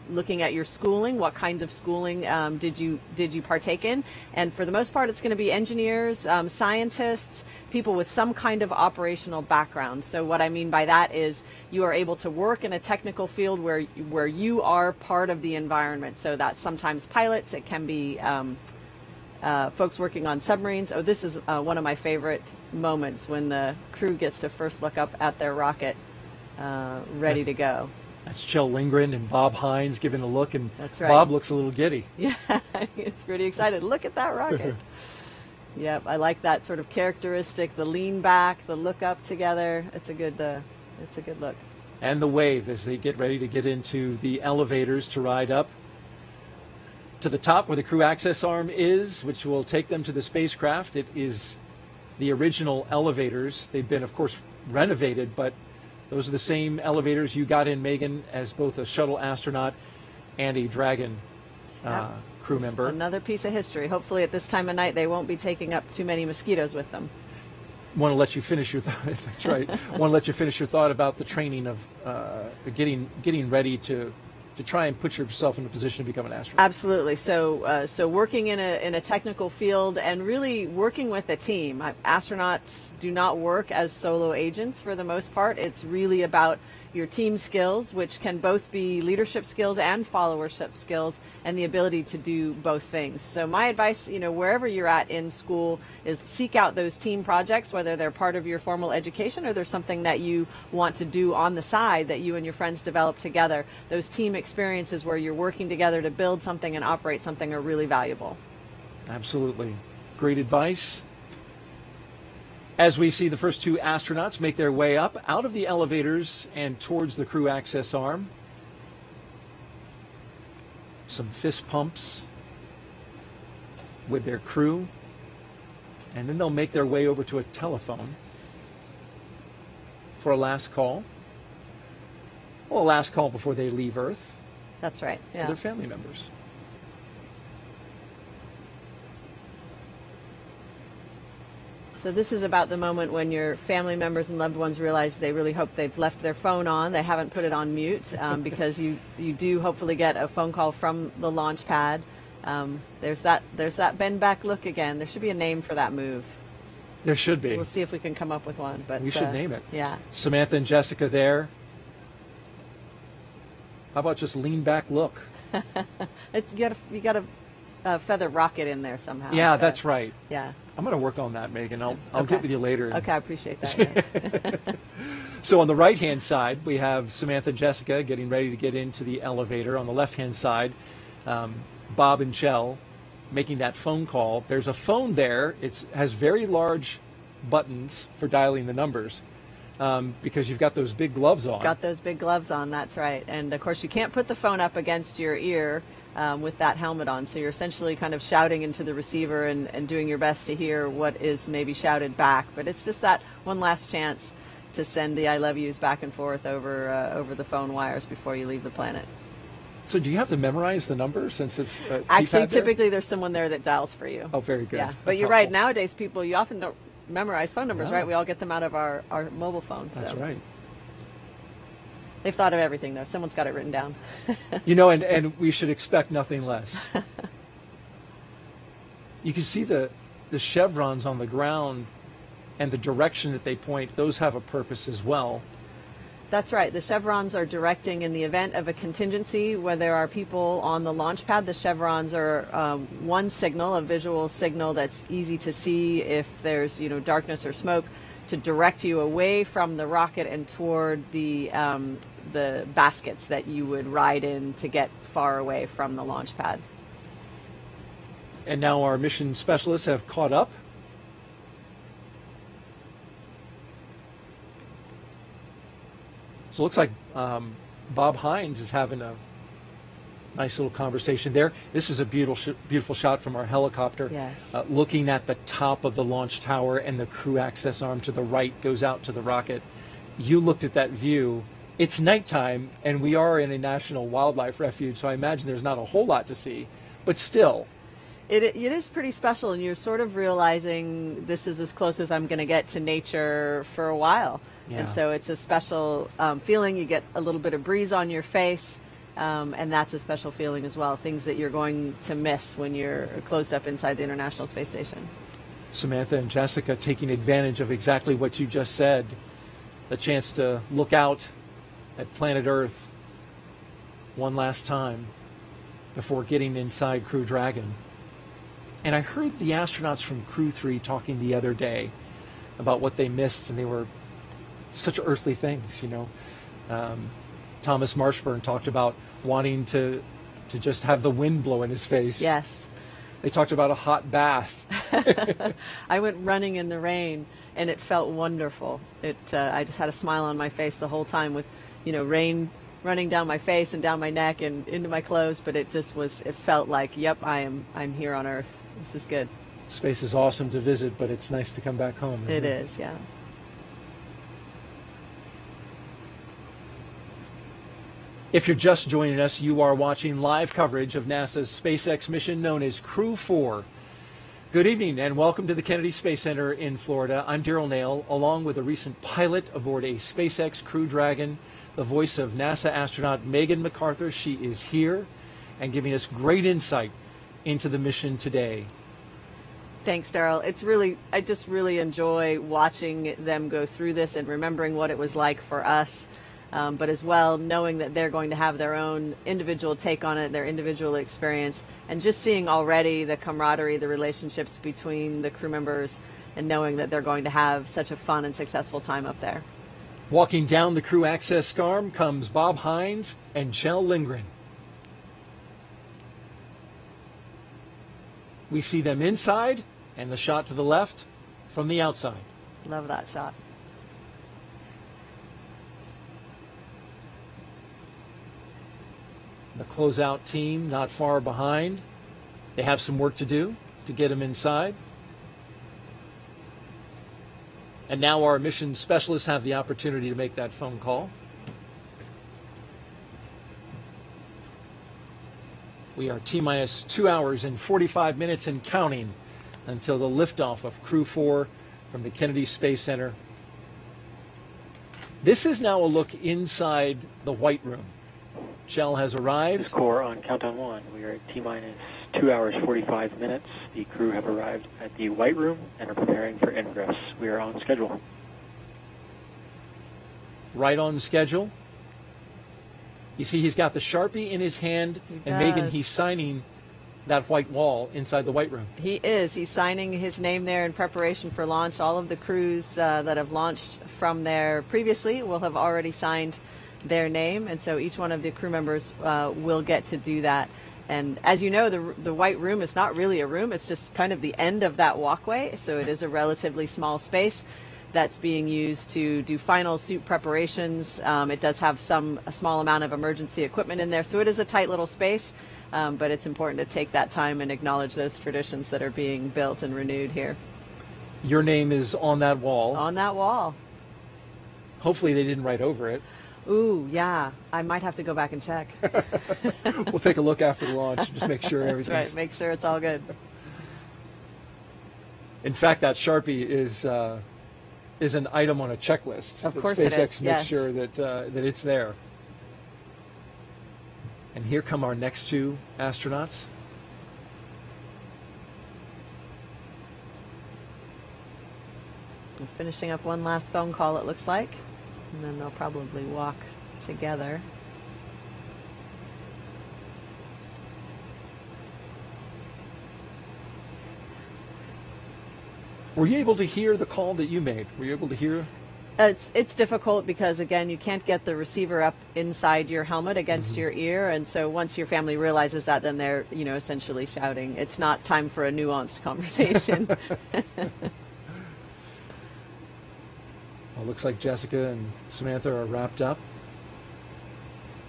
looking at your schooling. What kinds of schooling did you partake in? And for the most part, it's going to be engineers, scientists, people with some kind of operational background. So what I mean by that is you are able to work in a technical field where you are part of the environment. So that's sometimes pilots. It can be folks working on submarines. Oh, this is one of my favorite moments, when the crew gets to first look up at their rocket ready to go. That's Kjell Lindgren and Bob Hines giving a look, and that's right. Bob looks a little giddy. Yeah, he's pretty excited. Look at that rocket. Yep, I like that sort of characteristic, the lean back, the look up together. It's a good look. And the wave as they get ready to get into the elevators to ride up to the top where the crew access arm is, which will take them to the spacecraft. It is the original elevators. They've been, of course, renovated, but those are the same elevators you got in, Megan, as both a shuttle astronaut and a Dragon crew member. Another piece of history. Hopefully at this time of night they won't be taking up too many mosquitoes with them. Want to let you finish your thought. That's right. Want to let you finish your thought about the training of getting ready to try and put yourself in a position to become an astronaut. Absolutely. So working in a technical field and really working with a team. Astronauts do not work as solo agents for the most part. It's really about your team skills, which can both be leadership skills and followership skills, and the ability to do both things. So my advice, wherever you're at in school, is seek out those team projects, whether they're part of your formal education or there's something that you want to do on the side that you and your friends develop together. Those team experiences where you're working together to build something and operate something are really valuable. Absolutely. Great advice. As we see the first two astronauts make their way up out of the elevators and towards the crew access arm. Some fist pumps with their crew. And then they'll make their way over to a telephone for a last call. Well, a last call before they leave Earth. That's right. Yeah. To their family members. So this is about the moment when your family members and loved ones realize they really hope they've left their phone on. They haven't put it on mute because you do hopefully get a phone call from the launch pad. There's that bend back look again. There should be a name for that move. There should be. We'll see if we can come up with one. But we should name it. Yeah. Samantha and Jessica there. How about just lean back look? You got a feather rocket in there somehow. Yeah, that's right. Yeah. I'm going to work on that, Megan. I'll get with you later. Okay, I appreciate that. Yeah. So on the right-hand side, we have Samantha and Jessica getting ready to get into the elevator. On the left-hand side, Bob and Kjell making that phone call. There's a phone there. It has very large buttons for dialing the numbers because you've got those big gloves on. Got those big gloves on, that's right. And, of course, you can't put the phone up against your ear with that helmet on. So you're essentially kind of shouting into the receiver and doing your best to hear what is maybe shouted back. But it's just that one last chance to send the I love yous back and forth over the phone wires before you leave the planet. So do you have to memorize the numbers since it's Actually, typically there's someone there that dials for you. Oh, very good. Yeah, but you're right. Nowadays, you often don't memorize phone numbers, right? We all get them out of our mobile phones. That's right. They've thought of everything, though. Someone's got it written down. And we should expect nothing less. You can see the chevrons on the ground and the direction that they point. Those have a purpose as well. That's right. The chevrons are directing in the event of a contingency where there are people on the launch pad. The chevrons are one signal, a visual signal that's easy to see if there's darkness or smoke, to direct you away from the rocket and toward the baskets that you would ride in to get far away from the launch pad. And now our mission specialists have caught up. So it looks like Bob Hines is having a nice little conversation there. This is a beautiful shot from our helicopter. Yes. Looking at the top of the launch tower, and the crew access arm to the right goes out to the rocket. You looked at that view. It's nighttime, and we are in a national wildlife refuge, so I imagine there's not a whole lot to see, but still. It is pretty special, and you're sort of realizing this is as close as I'm going to get to nature for a while. Yeah. And so it's a special feeling. You get a little bit of breeze on your face, and that's a special feeling as well, things that you're going to miss when you're closed up inside the International Space Station. Samantha and Jessica taking advantage of exactly what you just said, the chance to look out at planet Earth one last time before getting inside Crew Dragon. And I heard the astronauts from Crew-3 talking the other day about what they missed, and they were such earthly things, Thomas Marshburn talked about wanting to just have the wind blow in his face. Yes. They talked about a hot bath. I went running in the rain, and it felt wonderful. I just had a smile on my face the whole time with, rain running down my face and down my neck and into my clothes, but it felt like, yep, I'm here on Earth. This is good. Space is awesome to visit, but it's nice to come back home, isn't it? It is, yeah. If you're just joining us, you are watching live coverage of NASA's SpaceX mission known as Crew-4. Good evening and welcome to the Kennedy Space Center in Florida. I'm Daryl Nail, along with a recent pilot aboard a SpaceX Crew Dragon, the voice of NASA astronaut Megan MacArthur. She is here and giving us great insight into the mission today. Thanks, Daryl. I just really enjoy watching them go through this and remembering what it was like for us, but as well knowing that they're going to have their own individual take on it, their individual experience, and just seeing already the camaraderie, the relationships between the crew members, and knowing that they're going to have such a fun and successful time up there. Walking down the crew access arm comes Bob Hines and Kjell Lindgren. We see them inside, and the shot to the left from the outside. Love that shot. The closeout team not far behind. They have some work to do to get them inside. And now our mission specialists have the opportunity to make that phone call. We are T-minus 2 hours and 45 minutes and counting until the liftoff of Crew-4 from the Kennedy Space Center. This is now a look inside the White Room. Kjell has arrived. Core on countdown 1. We are at T-minus 2 hours 45 minutes. The crew have arrived at the White Room and are preparing for ingress. We are on schedule. Right on schedule. You see he's got the Sharpie in his hand, and Megan, he's signing that white wall inside the White Room. He is. He's signing his name there in preparation for launch. All of the crews that have launched from there previously will have already signed their name, and so each one of the crew members will get to do that. And as you know, the White Room is not really a room. It's just kind of the end of that walkway, so it is a relatively small space that's being used to do final suit preparations. It does have a small amount of emergency equipment in there, so it is a tight little space, but it's important to take that time and acknowledge those traditions that are being built and renewed here. Your name is on that wall. On that wall. Hopefully they didn't write over it. Ooh, yeah. I might have to go back and check. We'll take a look after the launch, just make sure everything's... That's right, make sure it's all good. In fact, that Sharpie is an item on a checklist. Of course SpaceX it is, makes yes. sure that it's there. And here come our next two astronauts. I'm finishing up one last phone call, it looks like, and then they'll probably walk together. Were you able to hear the call that you made? Were you able to hear? It's difficult because, again, you can't get the receiver up inside your helmet against your ear, and so once your family realizes that, then they're, essentially shouting. It's not time for a nuanced conversation. Well, looks like Jessica and Samantha are wrapped up.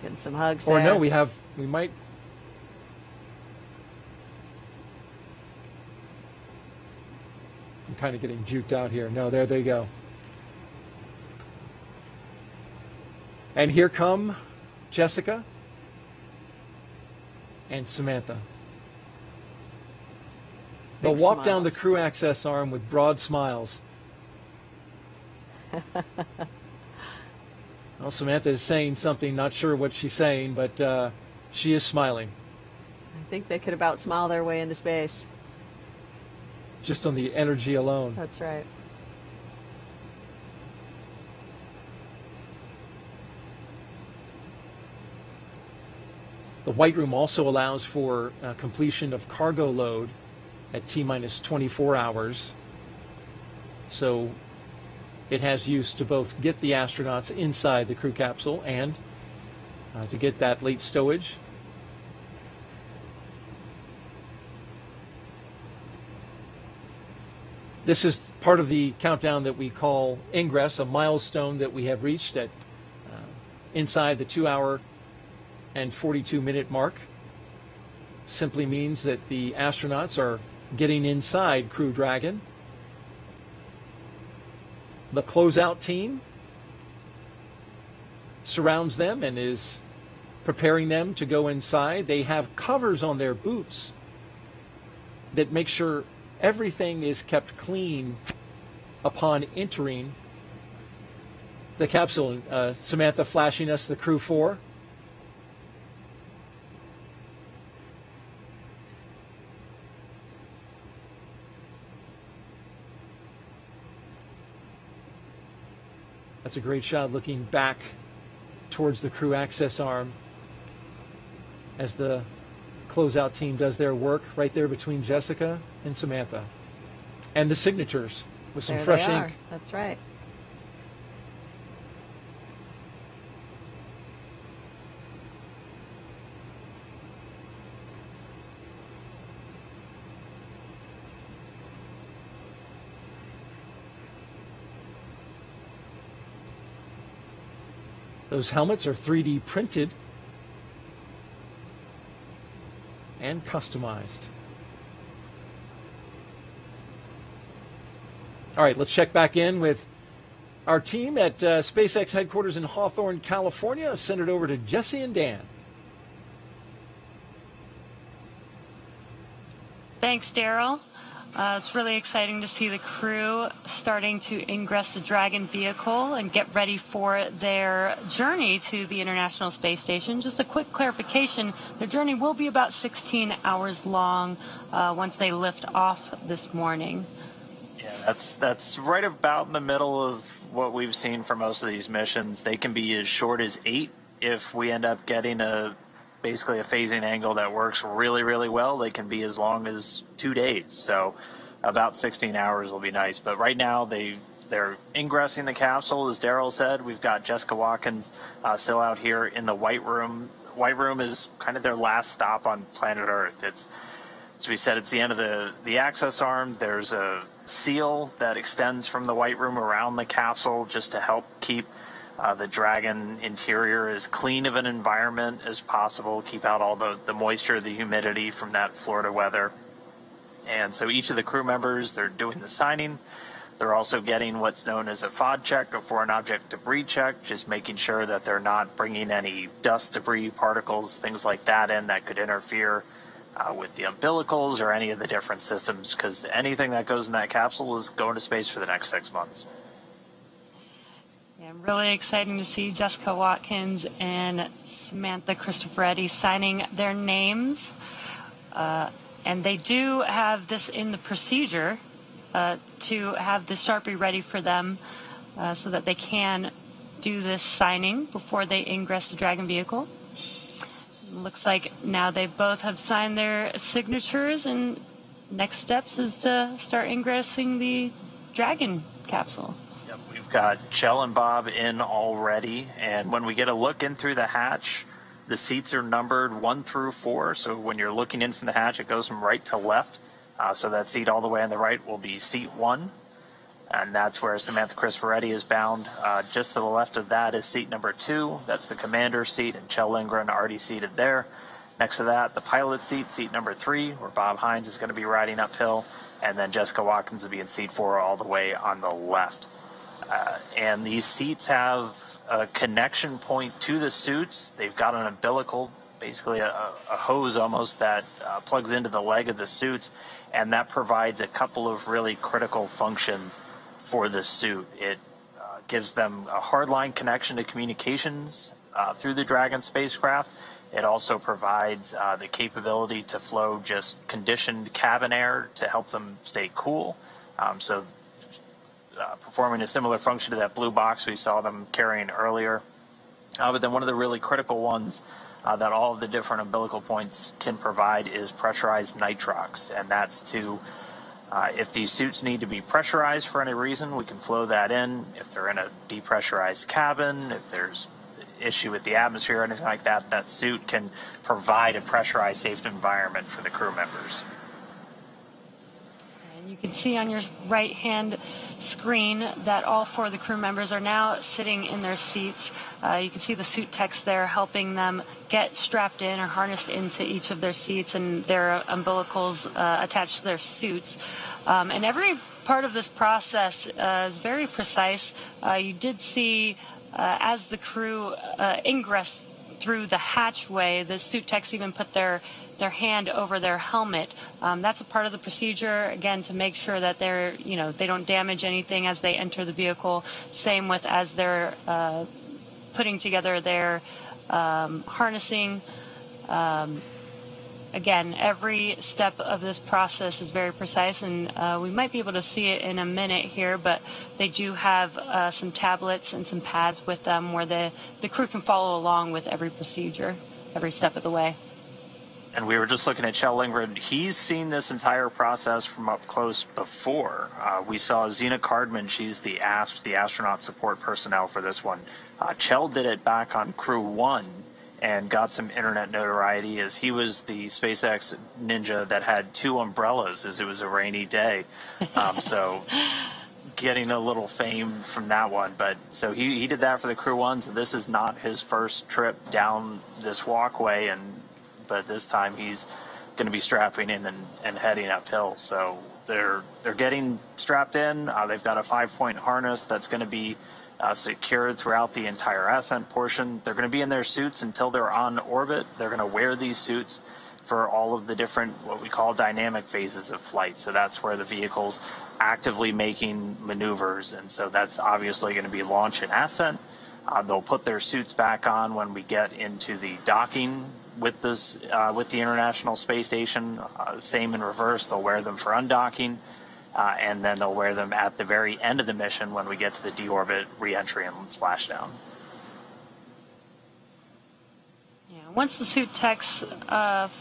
Getting some hugs Or there. no, we might... I'm kind of getting juked out here. No, there they go. And here come Jessica and Samantha. They'll Big walk down the smiles. crew access arm with broad smiles. Well, Samantha is saying something, not sure what she's saying, but she is smiling. I think they could about smile their way into space. Just on the energy alone. That's right. The White Room also allows for completion of cargo load at T-minus 24 hours. So it has use to both get the astronauts inside the crew capsule and to get that late stowage. This is part of the countdown that we call ingress, a milestone that we have reached at inside the 2-hour and 42-minute mark. Simply means that the astronauts are getting inside Crew Dragon. The closeout team surrounds them and is preparing them to go inside. They have covers on their boots that make sure everything is kept clean upon entering the capsule. Samantha flashing us the Crew-4. That's a great shot looking back towards the crew access arm as the closeout team does their work right there between Jessica and Samantha. And the signatures with some There fresh they are. ink. That's right. Those helmets are 3D printed and customized. All right, let's check back in with our team at SpaceX headquarters in Hawthorne, California. Send it over to Jesse and Dan. Thanks, Daryl. It's really exciting to see the crew starting to ingress the Dragon vehicle and get ready for their journey to the International Space Station. Just a quick clarification, their journey will be about 16 hours long once they lift off this morning. Yeah, that's right about in the middle of what we've seen for most of these missions. They can be as short as 8 if we end up getting basically a phasing angle that works really, really well. They can be as long as 2 days. So about 16 hours will be nice. But right now they're ingressing the capsule, as Daryl said. We've got Jessica Watkins still out here in the White Room. White Room is kind of their last stop on planet Earth. It's, as we said, it's the end of the access arm. There's a seal that extends from the White Room around the capsule just to help keep the Dragon interior as clean of an environment as possible, keep out all the moisture, the humidity from that Florida weather. And so each of the crew members, they're doing the signing They're also getting what's known as a FOD check, a foreign object debris check, just making sure that they're not bringing any dust, debris, particles, things like that in that could interfere with the umbilicals or any of the different systems, because anything that goes in that capsule is going to space for the next 6 months. Yeah, really exciting to see Jessica Watkins and Samantha Cristoforetti signing their names. And they do have this in the procedure to have the Sharpie ready for them so that they can do this signing before they ingress the Dragon vehicle. Looks like now they both have signed their signatures, and next steps is to start ingressing the Dragon capsule. Yep, we've got Chell and Bob in already, and when we get a look in through the hatch, the seats are numbered 1 through 4, so when you're looking in from the hatch, it goes from right to left. So that seat all the way on the right will be seat 1, and that's where Samantha Cristoforetti is bound. Just to the left of that is seat number 2. That's the commander's seat, and Chell Lindgren already seated there. Next to that, the pilot's seat, seat number 3, where Bob Hines is going to be riding uphill, and then Jessica Watkins will be in seat 4 all the way on the left. And these seats have a connection point to the suits. They've got an umbilical, basically a hose almost, that plugs into the leg of the suits, and that provides a couple of really critical functions for the suit. It gives them a hardline connection to communications through the Dragon spacecraft. It also provides the capability to flow just conditioned cabin air to help them stay cool. Performing a similar function to that blue box we saw them carrying earlier. But then one of the really critical ones that all of the different umbilical points can provide is pressurized nitrox, and that's to, if these suits need to be pressurized for any reason, we can flow that in. If they're in a depressurized cabin, if there's issue with the atmosphere or anything like that, that suit can provide a pressurized, safe environment for the crew members. You can see on your right-hand screen that all 4 of the crew members are now sitting in their seats. You can see the suit techs there helping them get strapped in or harnessed into each of their seats, and their umbilicals attached to their suits. And every part of this process is very precise. You did see as the crew ingress through the hatchway, the suit techs even put their hand over their helmet. That's a part of the procedure, again, to make sure that they don't damage anything as they enter the vehicle. Same with as they're putting together their harnessing. Again, every step of this process is very precise, and we might be able to see it in a minute here, but they do have some tablets and some pads with them where the crew can follow along with every procedure, every step of the way. And we were just looking at Chell Lindgren. He's seen this entire process from up close before. We saw Zena Cardman. She's the ASP, the astronaut support personnel for this one. Chell did it back on Crew 1 and got some internet notoriety as he was the SpaceX ninja that had 2 umbrellas as it was a rainy day. So getting a little fame from that one. But so he did that for the Crew 1. So this is not his first trip down this walkway, but this time he's going to be strapping in and heading uphill. So they're getting strapped in. They've got a 5-point harness that's going to be secured throughout the entire ascent portion. They're going to be in their suits until they're on orbit. They're going to wear these suits for all of the different, what we call dynamic phases of flight. So that's where the vehicle's actively making maneuvers. And so that's obviously going to be launch and ascent. They'll put their suits back on when we get into the docking with this, with the International Space Station. Same in reverse. They'll wear them for undocking. And then they'll wear them at the very end of the mission when we get to the deorbit, re-entry, and splashdown. Yeah, once the suit techs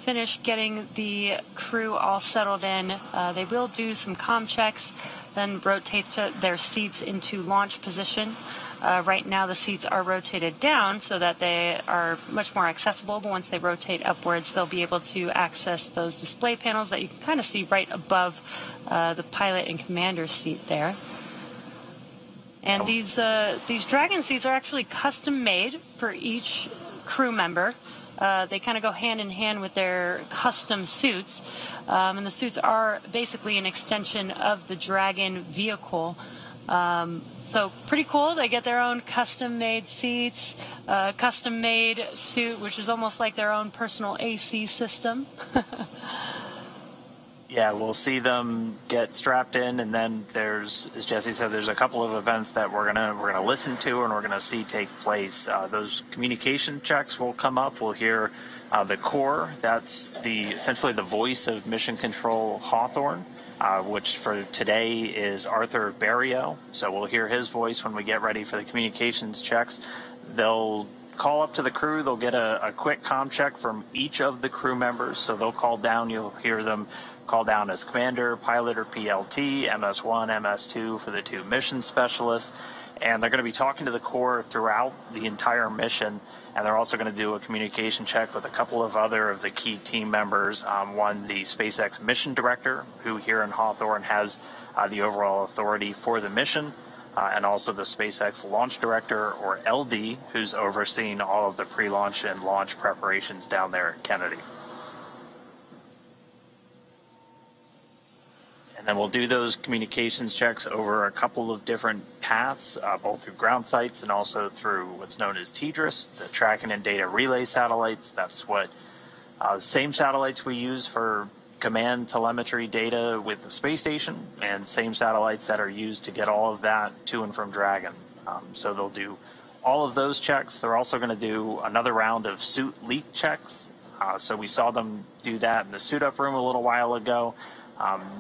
finish getting the crew all settled in, they will do some comm checks, then rotate their seats into launch position. Right now the seats are rotated down so that they are much more accessible, but once they rotate upwards, they'll be able to access those display panels that you can kind of see right above the pilot and commander seat there. And these Dragon seats are actually custom made for each crew member. They kind of go hand in hand with their custom suits, and the suits are basically an extension of the Dragon vehicle. So pretty cool. They get their own custom-made seats, custom-made suit, which is almost like their own personal AC system. Yeah, we'll see them get strapped in, and then there's, as Jesse said, there's a couple of events that we're gonna listen to and we're gonna see take place. Those communication checks will come up. We'll hear the core. That's essentially the voice of Mission Control Hawthorne, which for today is Arthur Barrio. So we'll hear his voice when we get ready for the communications checks. They'll call up to the crew. They'll get a quick comm check from each of the crew members. So they'll call down. You'll hear them call down as commander, pilot, or PLT, MS1, MS2 for the 2 mission specialists. And they're going to be talking to the core throughout the entire mission. And they're also going to do a communication check with a couple of other of the key team members. One, the SpaceX mission director, who here in Hawthorne has the overall authority for the mission. And also the SpaceX launch director, or LD, who's overseeing all of the pre-launch and launch preparations down there at Kennedy. And then we'll do those communications checks over a couple of different paths, both through ground sites and also through what's known as TDRS, the tracking and data relay satellites. That's what same satellites we use for command telemetry data with the space station, and same satellites that are used to get all of that to and from Dragon. So they'll do all of those checks. They're also going to do another round of suit leak checks. So we saw them do that in the suit up room a little while ago.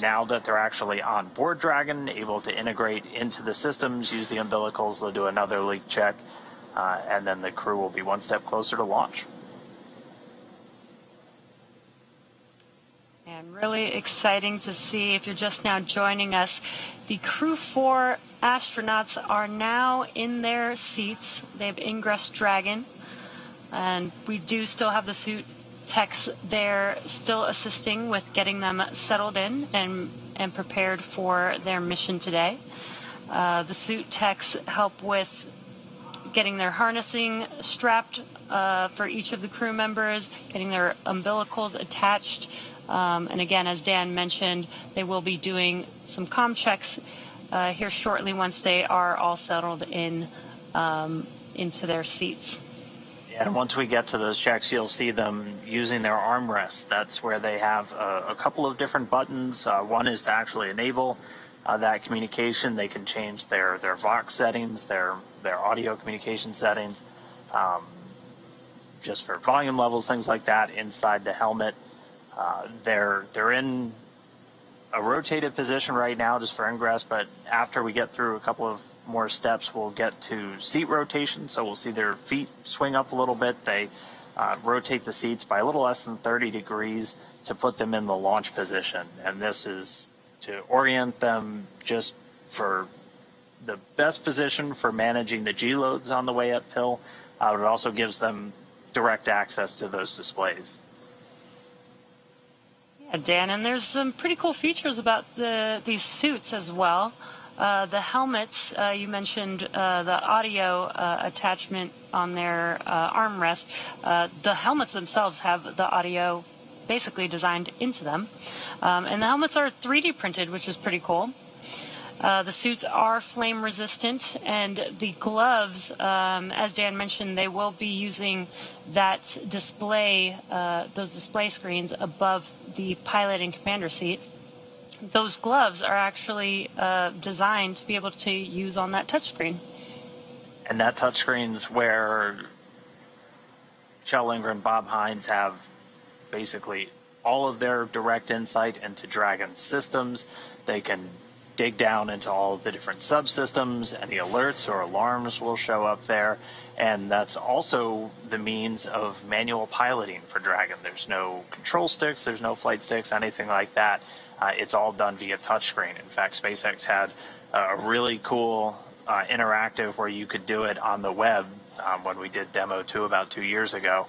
Now that they're actually on board Dragon, able to integrate into the systems, use the umbilicals, they'll do another leak check, and then the crew will be one step closer to launch. And really exciting to see, if you're just now joining us, the Crew-4 astronauts are now in their seats. They've ingressed Dragon, and we do still have the suit techs there still assisting with getting them settled in and prepared for their mission today. The suit techs help with getting their harnessing strapped for each of the crew members, getting their umbilicals attached. And again, as Dan mentioned, they will be doing some comm checks here shortly once they are all settled in into their seats. And once we get to those checks, you'll see them using their armrests. That's where they have a couple of different buttons. One is to actually enable that communication. They can change their Vox settings, their audio communication settings, just for volume levels, things like that inside the helmet. They're in a rotated position right now just for ingress, but after we get through a couple of more steps, we'll get to seat rotation. So we'll see their feet swing up a little bit. They rotate the seats by a little less than 30 degrees to put them in the launch position. And this is to orient them just for the best position for managing the G loads on the way uphill. It also gives them direct access to those displays. Yeah, Dan, and there's some pretty cool features about these suits as well. The helmets, you mentioned the audio attachment on their armrest. The helmets themselves have the audio basically designed into them. And the helmets are 3D printed, which is pretty cool. The suits are flame resistant, and the gloves, as Dan mentioned, they will be using that display, those display screens above the pilot and commander seat. Those gloves are actually designed to be able to use on that touchscreen. And that touchscreen's where Kjell Linger and Bob Hines have basically all of their direct insight into Dragon's systems. They can dig down into all of the different subsystems, and the alerts or alarms will show up there. And that's also the means of manual piloting for Dragon. There's no control sticks, there's no flight sticks, anything like that. It's all done via touchscreen. In fact, SpaceX had a really cool interactive where you could do it on the web when we did Demo 2 about 2 years ago.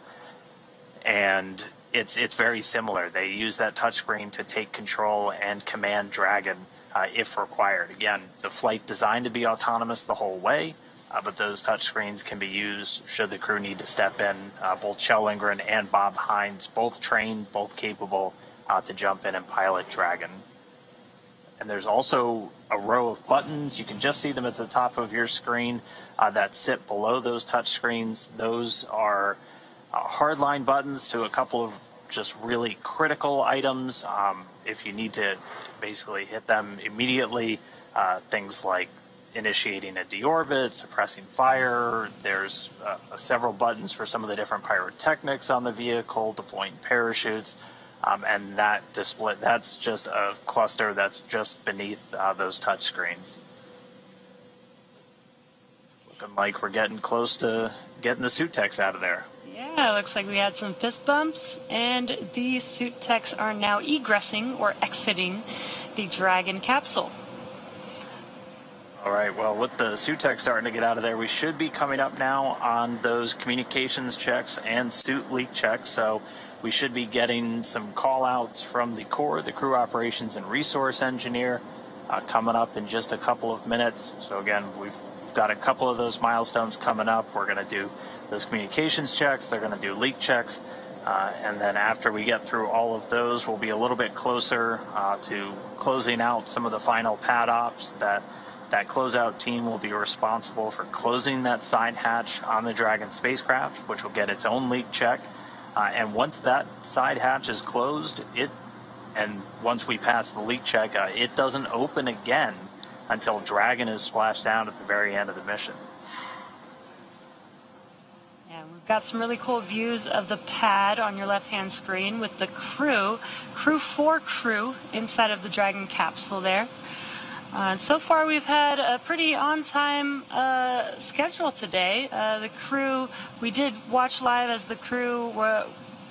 And it's very similar. They use that touchscreen to take control and command Dragon if required. Again, the flight designed to be autonomous the whole way, but those touchscreens can be used should the crew need to step in. Both Kjell Lindgren and Bob Hines, both trained, both capable to jump in and pilot Dragon. And there's also a row of buttons. You can just see them at the top of your screen that sit below those touchscreens. Those are hardline buttons to a couple of just really critical items. If you need to basically hit them immediately, things like initiating a deorbit, suppressing fire. There's several buttons for some of the different pyrotechnics on the vehicle, deploying parachutes, and that display, that's just a cluster that's just beneath those touch screens. Looking like we're getting close to getting the suit techs out of there. Yeah, looks like we had some fist bumps, and the suit techs are now egressing or exiting the Dragon capsule. All right, well, with the suit tech starting to get out of there, we should be coming up now on those communications checks and suit leak checks. So we should be getting some call outs from the core, the crew operations and resource engineer, coming up in just a couple of minutes. So again, we've got a couple of those milestones coming up. We're going to do those communications checks. They're going to do leak checks. And then after we get through all of those, we'll be a little bit closer to closing out some of the final pad ops. That closeout team will be responsible for closing that side hatch on the Dragon spacecraft, which will get its own leak check. And once that side hatch is closed, and once we pass the leak check, it doesn't open again until Dragon is splashed down at the very end of the mission. Yeah, we've got some really cool views of the pad on your left-hand screen with the Crew-4 crew inside of the Dragon capsule there. So far, we've had a pretty on-time schedule today. The crew, we did watch live as the crew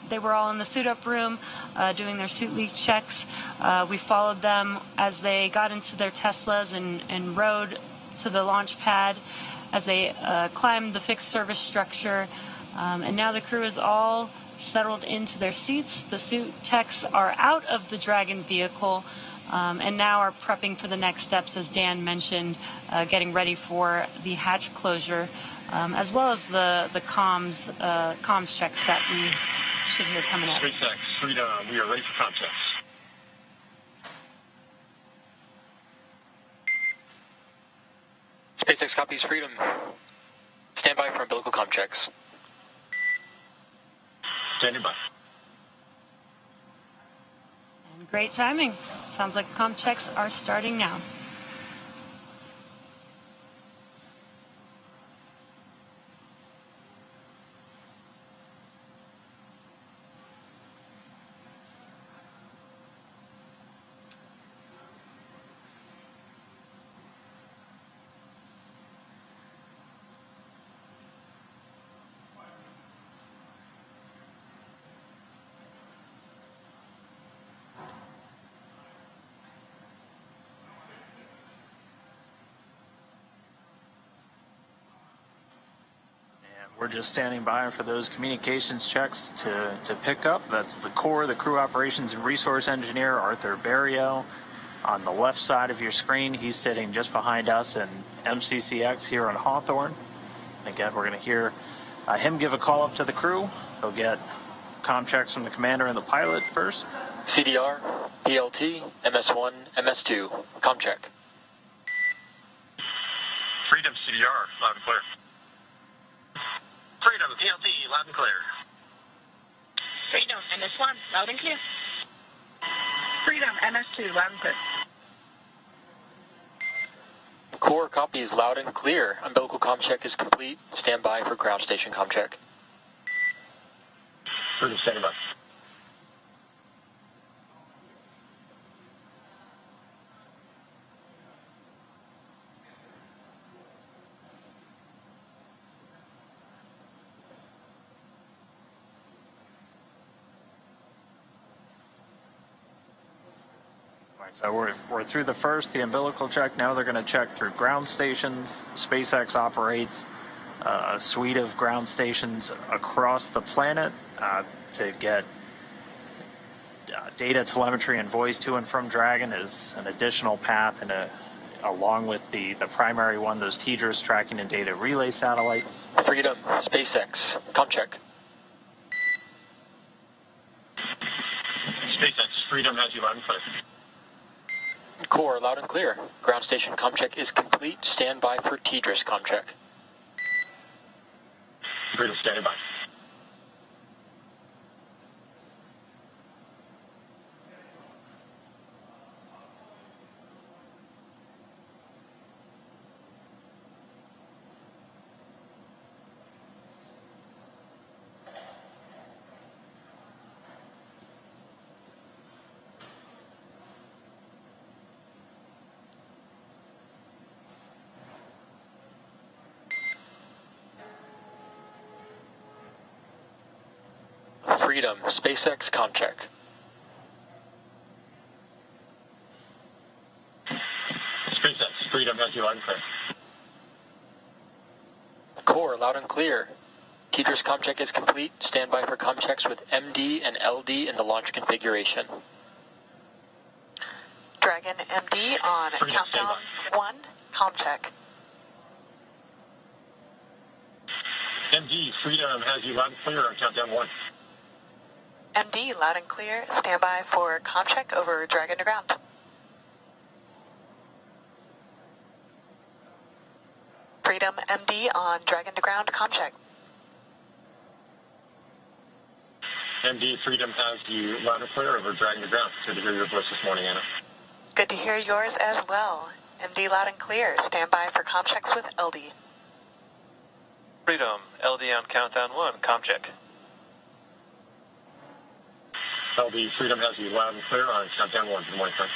they were all in the suit-up room doing their suit leak checks. We followed them as they got into their Teslas and rode to the launch pad as they climbed the fixed service structure. And now the crew is all settled into their seats. The suit techs are out of the Dragon vehicle. And now are prepping for the next steps, as Dan mentioned, getting ready for the hatch closure, as well as the comms checks that we should hear coming up. SpaceX, Freedom, we are ready for comm checks. SpaceX copies Freedom. Stand by for umbilical comm checks. Standing by. Great timing. Sounds like comm checks are starting now. We're just standing by for those communications checks to pick up. That's the core, the crew operations and resource engineer, Arthur Barrio. On the left side of your screen, he's sitting just behind us in MCCX here on Hawthorne. Again, we're going to hear him give a call up to the crew. He'll get comm checks from the commander and the pilot first. CDR, PLT, MS1, MS2, comm check. Freedom, CDR, loud and clear. Freedom, PLT, loud and clear. Freedom, MS1, loud and clear. Freedom, MS2, loud and clear. Core copies loud and clear. Umbilical comm check is complete. Stand by for ground station comm check. Freedom, standing by. So we're through the first, the umbilical check. Now they're going to check through ground stations. SpaceX operates a suite of ground stations across the planet to get data, telemetry, and voice to and from Dragon is an additional path and along with the primary one, those TDRS tracking and data relay satellites. Freedom, SpaceX, com check. SpaceX, Freedom has you loud and clear. Core, loud and clear. Ground station com check is complete. Stand by for TDRS com check. Freedom, standing by. Freedom, SpaceX com check. SpaceX, Freedom has you loud and clear. Core, loud and clear. TDRS com check is complete. Stand by for com checks with MD and LD in the launch configuration. Dragon MD on Freedom, countdown 1, com check. MD, Freedom has you loud and clear on countdown 1. MD, loud and clear. Stand by for com check over Dragon to ground. Freedom MD on Dragon to ground, com check. MD, Freedom has you loud and clear over Dragon to ground. Good to hear your voice this morning, Anna. Good to hear yours as well. MD, loud and clear. Stand by for com checks with LD. Freedom, LD on countdown 1, com check. LD, Freedom has you loud and clear on countdown 1. Good morning, sir.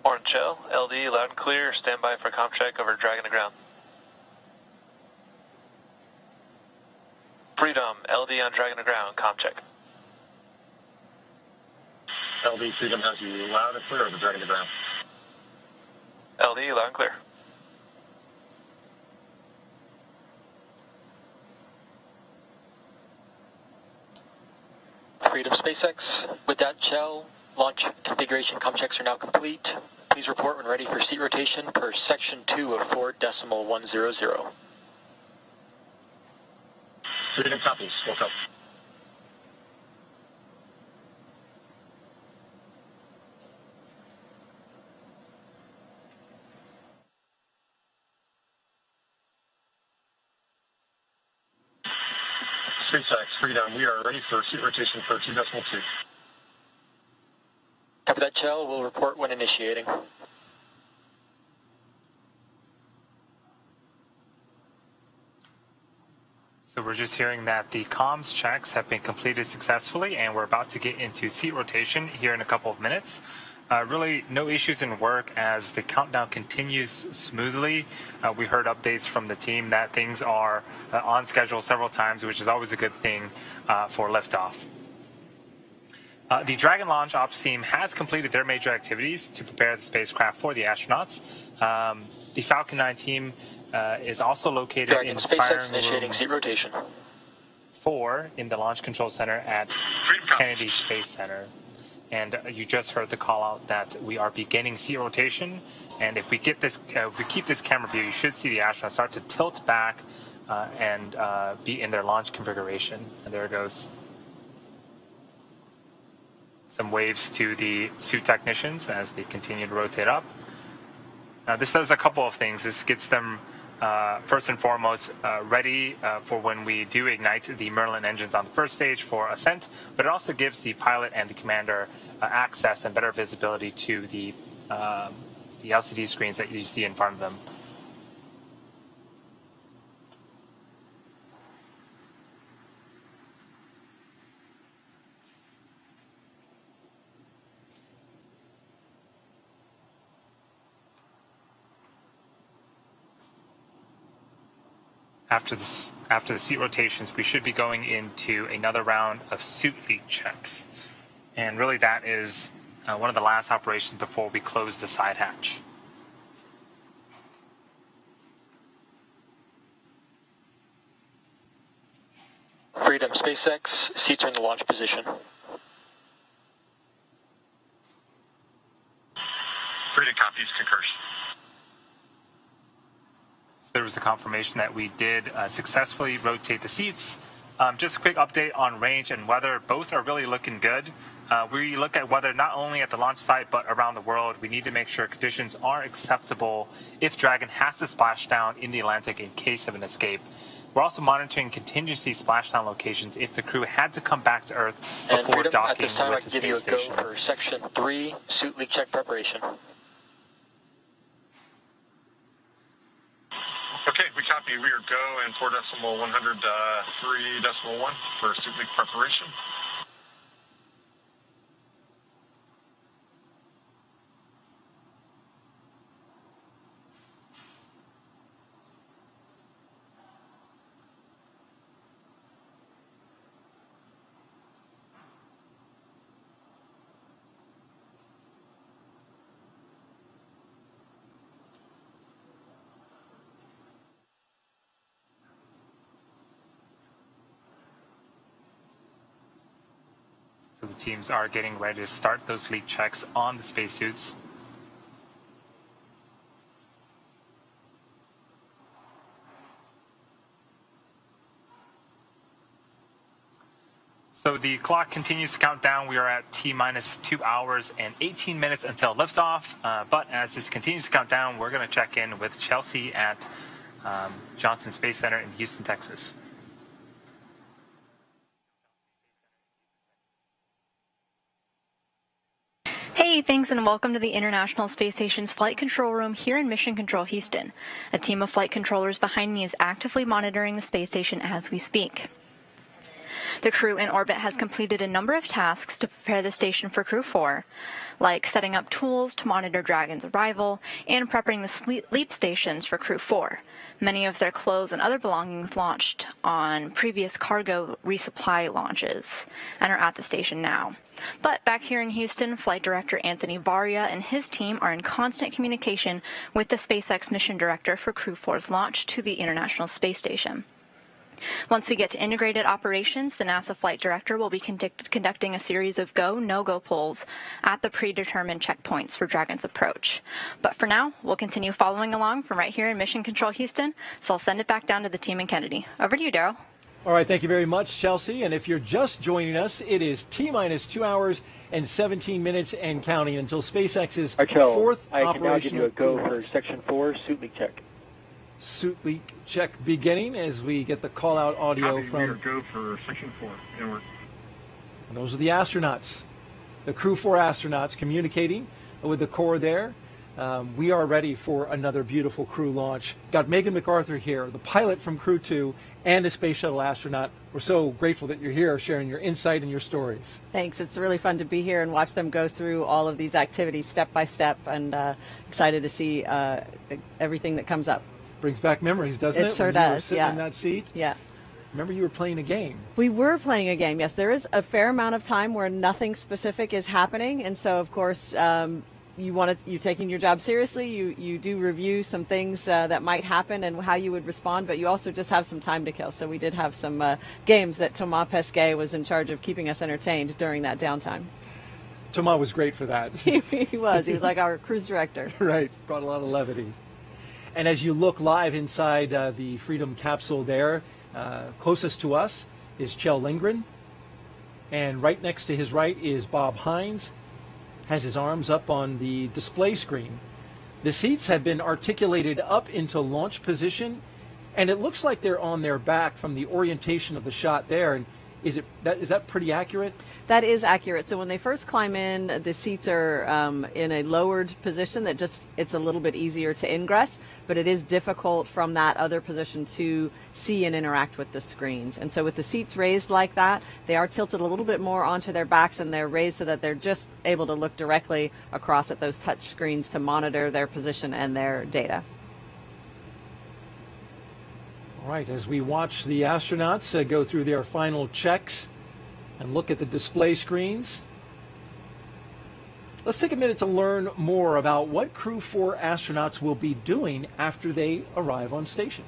Orange Shell, LD, loud and clear. Stand by for com check over Dragon to ground. Freedom, LD on Dragon to ground, com check. LD, Freedom has you loud and clear over Dragon to ground. LD, loud and clear. Freedom, SpaceX. With that shell, launch configuration com checks are now complete. Please report when ready for seat rotation per section 2 of 4.100. Freedom copies. Woke up. SpaceX, Freedom, we are ready for seat rotation for 2.2. Copy that, shell. We'll report when initiating. So we're just hearing that the comms checks have been completed successfully, and we're about to get into seat rotation here in a couple of minutes. Really no issues in work as the countdown continues smoothly. We heard updates from the team that things are on schedule several times, which is always a good thing for liftoff. The Dragon launch ops team has completed their major activities to prepare the spacecraft for the astronauts. The Falcon 9 team is also located Dragon, in SpaceX firing initiating room seat rotation. 4 in the Launch Control Center at Kennedy Space Center. And you just heard the call out that we are beginning seat rotation. And if we get this, if we keep this camera view, you should see the astronauts start to tilt back and be in their launch configuration. And there it goes. Some waves to the suit technicians as they continue to rotate up. Now this does a couple of things. This gets them first and foremost ready for when we do ignite the Merlin engines on the first stage for ascent, but it also gives the pilot and the commander access and better visibility to the LCD screens that you see in front of them. After the seat rotations, we should be going into another round of suit leak checks. And really that is one of the last operations before we close the side hatch. Freedom, SpaceX, seats are in the launch position. Freedom copies, concurs. So there was a confirmation that we did successfully rotate the seats. Just a quick update on range and weather. Both are really looking good. We look at weather not only at the launch site, but around the world. We need to make sure conditions are acceptable if Dragon has to splash down in the Atlantic in case of an escape. We're also monitoring contingency splashdown locations if the crew had to come back to Earth before docking with the space station. Go for Section 3, suit leak check preparation. Okay, we copy. We are go and 4.103.1 for suit leak preparation. So the teams are getting ready to start those leak checks on the spacesuits. So the clock continues to count down. We are at T-minus 2 hours and 18 minutes until liftoff. But as this continues to count down, we're going to check in with Chelsea at Johnson Space Center in Houston, Texas. Hey, thanks and welcome to the International Space Station's Flight Control Room here in Mission Control Houston. A team of flight controllers behind me is actively monitoring the space station as we speak. The crew in orbit has completed a number of tasks to prepare the station for Crew-4, like setting up tools to monitor Dragon's arrival and prepping the leap stations for Crew-4. Many of their clothes and other belongings launched on previous cargo resupply launches and are at the station now. But back here in Houston, Flight Director Anthony Varia and his team are in constant communication with the SpaceX mission director for Crew-4's launch to the International Space Station. Once we get to integrated operations, the NASA flight director will be conducting a series of go, no-go polls at the predetermined checkpoints for Dragon's approach. But for now, we'll continue following along from right here in Mission Control Houston, so I'll send it back down to the team in Kennedy. Over to you, Daryl. All right, thank you very much, Chelsea. And if you're just joining us, it is T-minus 2 hours and 17 minutes and counting until SpaceX's fourth I can operational now give you a go for Section 4, suit leak check. Suit leak check beginning as we get the call-out audio Copy. from... We are go for Section 4. Inward. And those are the astronauts, the Crew-4 astronauts communicating with the core there. We are ready for another beautiful crew launch. Got Megan MacArthur here, the pilot from Crew-2 and a space shuttle astronaut. We're so grateful that you're here sharing your insight and your stories. Thanks. It's really fun to be here and watch them go through all of these activities step by step, and excited to see everything that comes up. Brings back memories, doesn't it? It sure when you were does, sitting yeah. in that seat? Yeah. Remember you were playing a game. We were playing a game, yes. There is a fair amount of time where nothing specific is happening, and so, of course, you're taking your job seriously. You do review some things that might happen and how you would respond, but you also just have some time to kill. So we did have some games that Thomas Pesquet was in charge of keeping us entertained during that downtime. Thomas was great for that. He was. He was like our cruise director. Right. Brought a lot of levity. And as you look live inside the Freedom capsule there, closest to us is Kjell Lindgren. And right next to his right is Bob Hines, has his arms up on the display screen. The seats have been articulated up into launch position, and it looks like they're on their back from the orientation of the shot there. And is that pretty accurate? That is accurate. So when they first climb in, the seats are in a lowered position that it's a little bit easier to ingress, but it is difficult from that other position to see and interact with the screens. And so with the seats raised like that, they are tilted a little bit more onto their backs, and they're raised so that they're just able to look directly across at those touch screens to monitor their position and their data. All right, as we watch the astronauts go through their final checks and look at the display screens, let's take a minute to learn more about what Crew-4 astronauts will be doing after they arrive on station.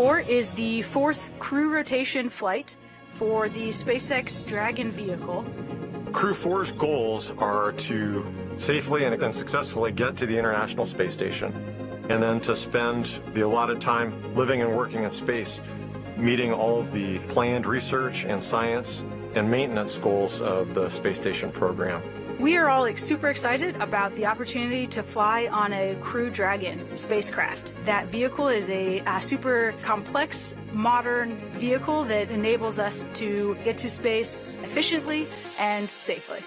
Crew-4 is the 4th crew rotation flight for the SpaceX Dragon vehicle. Crew-4's goals are to safely and successfully get to the International Space Station, and then to spend the allotted time living and working in space, meeting all of the planned research and science and maintenance goals of the space station program. We are all super excited about the opportunity to fly on a Crew Dragon spacecraft. That vehicle is a super complex, modern vehicle that enables us to get to space efficiently and safely.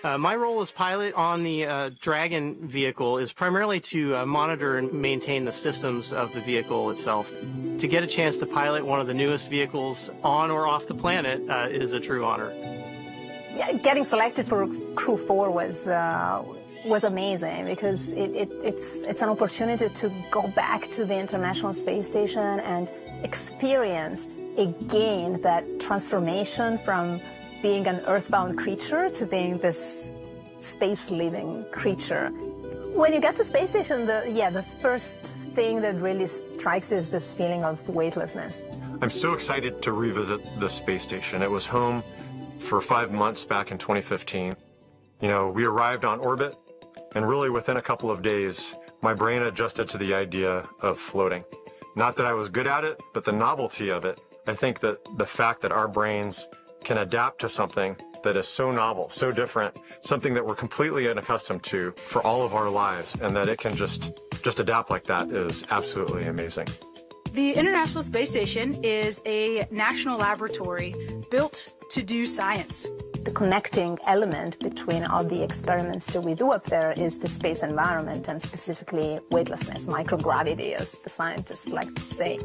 My role as pilot on the Dragon vehicle is primarily to monitor and maintain the systems of the vehicle itself. To get a chance to pilot one of the newest vehicles on or off the planet is a true honor. Yeah, getting selected for Crew-4 was amazing because it's an opportunity to go back to the International Space Station and experience again that transformation from being an earthbound creature to being this space-living creature. When you get to space station, the first thing that really strikes you is this feeling of weightlessness. I'm so excited to revisit the space station. It was home for 5 months back in 2015. You know, we arrived on orbit, and really within a couple of days, my brain adjusted to the idea of floating. Not that I was good at it, but the novelty of it. I think that the fact that our brains can adapt to something that is so novel, so different, something that we're completely unaccustomed to for all of our lives, and that it can just adapt like that is absolutely amazing. The International Space Station is a national laboratory built to do science. The connecting element between all the experiments that we do up there is the space environment, and specifically weightlessness, microgravity, as the scientists like to say.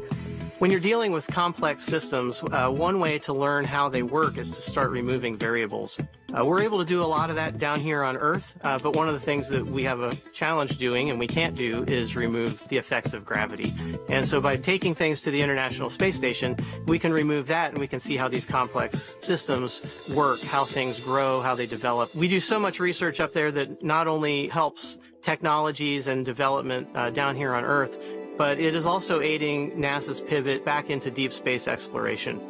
When you're dealing with complex systems, one way to learn how they work is to start removing variables. We're able to do a lot of that down here on Earth, but one of the things that we have a challenge doing and we can't do is remove the effects of gravity. And so by taking things to the International Space Station, we can remove that and we can see how these complex systems work, how things grow, how they develop. We do so much research up there that not only helps technologies and development down here on Earth, but it is also aiding NASA's pivot back into deep space exploration.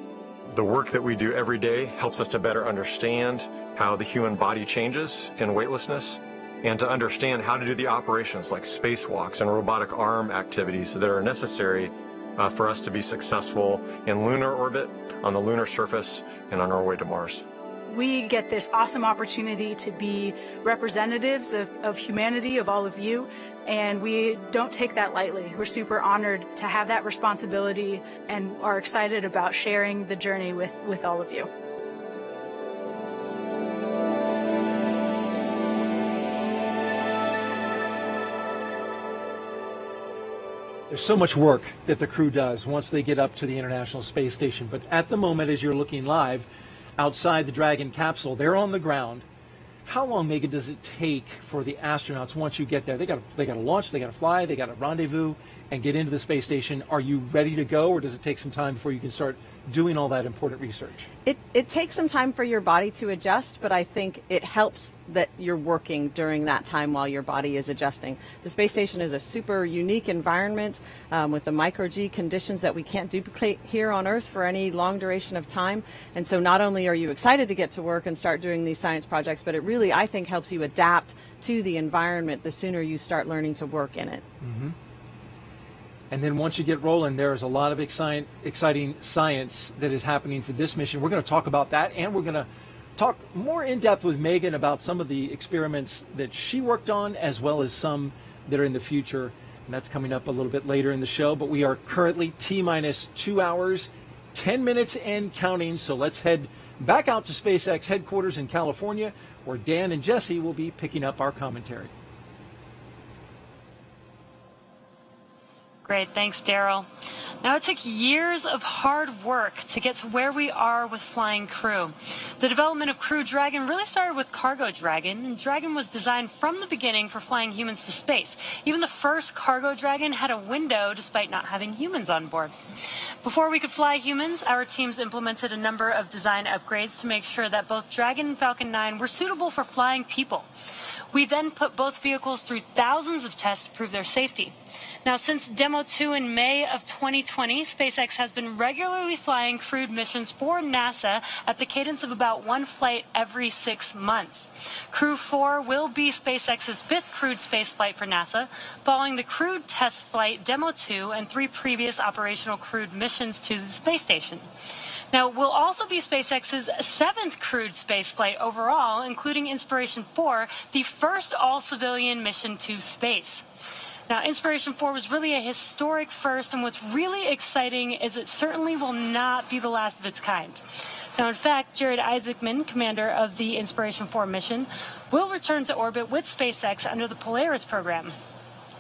The work that we do every day helps us to better understand how the human body changes in weightlessness, and to understand how to do the operations like spacewalks and robotic arm activities that are necessary for us to be successful in lunar orbit, on the lunar surface, and on our way to Mars. We get this awesome opportunity to be representatives of humanity, of all of you, and we don't take that lightly. We're super honored to have that responsibility and are excited about sharing the journey with all of you. There's so much work that the crew does once they get up to the International Space Station, but at the moment, as you're looking live, outside the Dragon capsule, they're on the ground. How long, Megan, does it take for the astronauts once you get there? They got to launch, they got to fly, they got to rendezvous and get into the space station. Are you ready to go, or does it take some time before you can start doing all that important research? It takes some time for your body to adjust, but I think it helps that you're working during that time while your body is adjusting. The space station is a super unique environment with the micro-G conditions that we can't duplicate here on Earth for any long duration of time. And so not only are you excited to get to work and start doing these science projects, but it really, I think, helps you adapt to the environment the sooner you start learning to work in it. Mm-hmm. And then once you get rolling, there's a lot of exciting science that is happening for this mission. We're going to talk about that, and we're going to talk more in depth with Megan about some of the experiments that she worked on, as well as some that are in the future. And that's coming up a little bit later in the show. But we are currently T-minus 2 hours, 10 minutes and counting. So let's head back out to SpaceX headquarters in California, where Dan and Jesse will be picking up our commentary. Great, thanks, Daryl. Now, it took years of hard work to get to where we are with Flying Crew. The development of Crew Dragon really started with Cargo Dragon, and Dragon was designed from the beginning for flying humans to space. Even the first Cargo Dragon had a window despite not having humans on board. Before we could fly humans, our teams implemented a number of design upgrades to make sure that both Dragon and Falcon 9 were suitable for flying people. We then put both vehicles through thousands of tests to prove their safety. Now, since Demo 2 in May of 2020, SpaceX has been regularly flying crewed missions for NASA at the cadence of about one flight every 6 months. Crew-4 will be SpaceX's 5th crewed spaceflight for NASA, following the crewed test flight Demo 2 and 3 previous operational crewed missions to the space station. Now, it will also be SpaceX's 7th crewed spaceflight overall, including Inspiration 4, the first all-civilian mission to space. Now, Inspiration 4 was really a historic first, and what's really exciting is it certainly will not be the last of its kind. Now, in fact, Jared Isaacman, commander of the Inspiration 4 mission, will return to orbit with SpaceX under the Polaris program,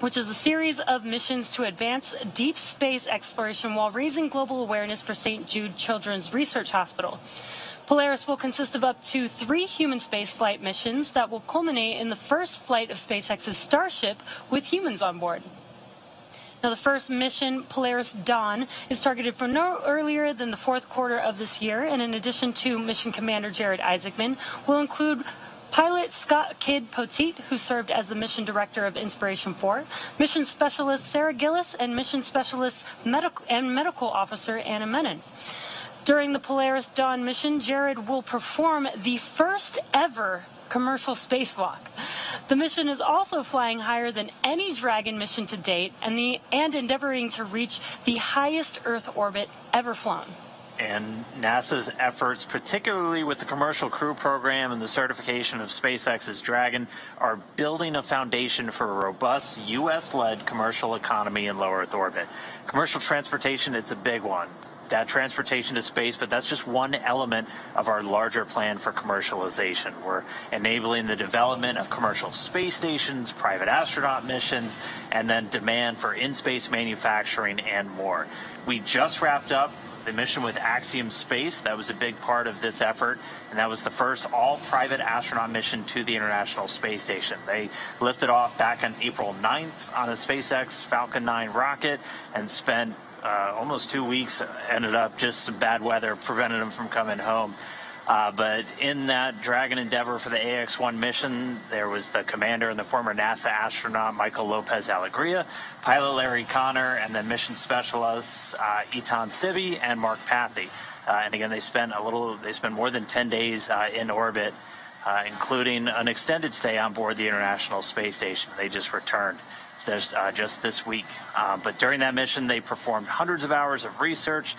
which is a series of missions to advance deep space exploration while raising global awareness for St. Jude Children's Research Hospital. Polaris will consist of up to 3 human spaceflight missions that will culminate in the first flight of SpaceX's Starship with humans on board. Now, the first mission, Polaris Dawn, is targeted for no earlier than the 4th quarter of this year, and in addition to Mission Commander Jared Isaacman, will include pilot Scott Kidd Poteet, who served as the mission director of Inspiration 4, mission specialist Sarah Gillis, and mission specialist medical officer Anna Menon. During the Polaris Dawn mission, Jared will perform the first ever commercial spacewalk. The mission is also flying higher than any Dragon mission to date and endeavoring to reach the highest Earth orbit ever flown. And NASA's efforts, particularly with the Commercial Crew Program and the certification of SpaceX's Dragon, are building a foundation for a robust U.S.-led commercial economy in low Earth orbit. Commercial transportation, it's a big one. That transportation to space, but that's just one element of our larger plan for commercialization. We're enabling the development of commercial space stations, private astronaut missions, and then demand for in-space manufacturing and more. We just wrapped up the mission with Axiom Space. That was a big part of this effort, and that was the first all-private astronaut mission to the International Space Station. They lifted off back on April 9th on a SpaceX Falcon 9 rocket and spent almost 2 weeks. Ended up just some bad weather prevented them from coming home. But in that Dragon endeavor for the AX-1 mission, there was the commander and the former NASA astronaut Michael Lopez Alegria, pilot Larry Connor, and then mission specialists Etan Stibbe and Mark Pathy. And again, they spent more than 10 days in orbit, including an extended stay on board the International Space Station. They just returned just this week. But during that mission, they performed hundreds of hours of research,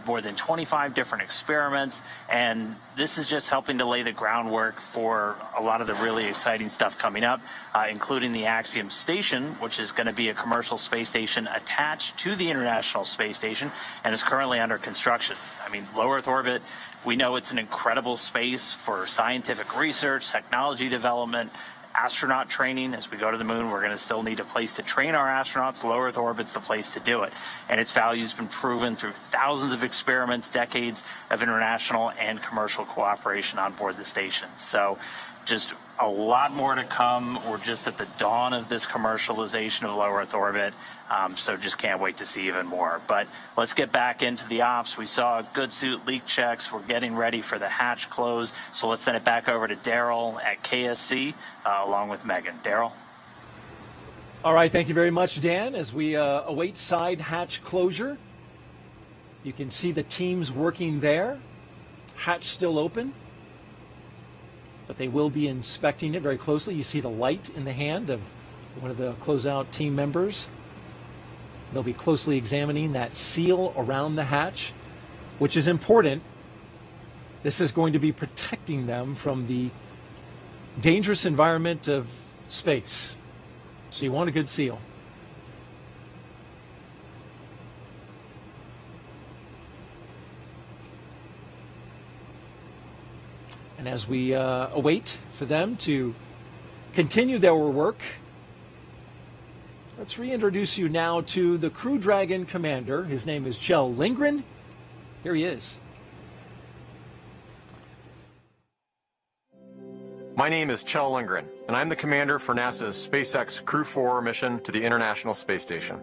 more than 25 different experiments, and this is just helping to lay the groundwork for a lot of the really exciting stuff coming up, including the Axiom Station, which is going to be a commercial space station attached to the International Space Station and is currently under construction. I mean, low Earth orbit, we know it's an incredible space for scientific research, technology development, astronaut training. As we go to the moon, we're going to still need a place to train our astronauts. Low Earth orbit's the place to do it. And its value has been proven through thousands of experiments, decades of international and commercial cooperation on board the station. So just a lot more to come. We're just at the dawn of this commercialization of low Earth orbit. So just can't wait to see even more. But let's get back into the ops. We saw good suit leak checks. We're getting ready for the hatch close. So let's send it back over to Daryl at KSC along with Megan. Daryl? All right, thank you very much, Dan. As we await side hatch closure, you can see the teams working there. Hatch still open, but they will be inspecting it very closely. You see the light in the hand of one of the closeout team members. They'll be closely examining that seal around the hatch, which is important. This is going to be protecting them from the dangerous environment of space. So you want a good seal. And as we await for them to continue their work, let's reintroduce you now to the Crew Dragon commander. His name is Kjell Lindgren. Here he is. My name is Kjell Lindgren, and I'm the commander for NASA's SpaceX Crew-4 mission to the International Space Station.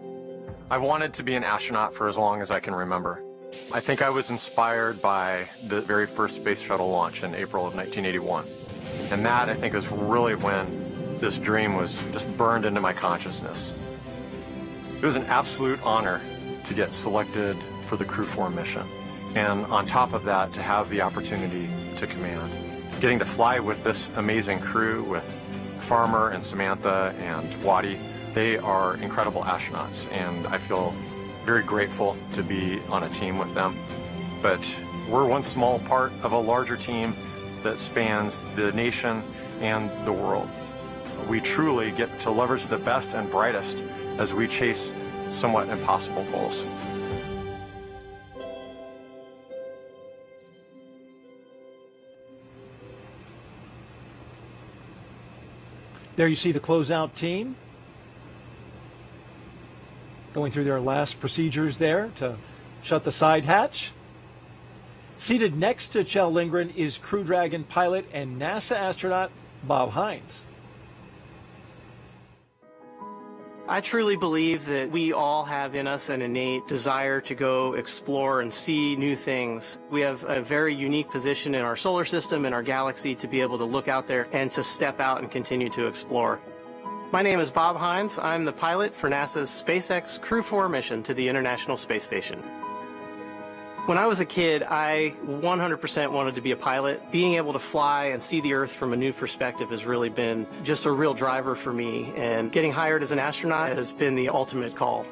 I've wanted to be an astronaut for as long as I can remember. I think I was inspired by the very first space shuttle launch in April of 1981. And that, I think, is really when this dream was just burned into my consciousness. It was an absolute honor to get selected for the Crew-4 mission. And on top of that, to have the opportunity to command. Getting to fly with this amazing crew, with Farmer and Samantha and Waddy, they are incredible astronauts, and I feel very grateful to be on a team with them. But we're one small part of a larger team that spans the nation and the world. We truly get to leverage the best and brightest as we chase somewhat impossible goals. There you see the closeout team going through their last procedures there to shut the side hatch. Seated next to Kjell Lindgren is Crew Dragon pilot and NASA astronaut Bob Hines. I truly believe that we all have in us an innate desire to go explore and see new things. We have a very unique position in our solar system, in our galaxy, to be able to look out there and to step out and continue to explore. My name is Bob Hines. I'm the pilot for NASA's SpaceX Crew-4 mission to the International Space Station. When I was a kid, I 100% wanted to be a pilot. Being able to fly and see the Earth from a new perspective has really been just a real driver for me, and getting hired as an astronaut has been the ultimate call.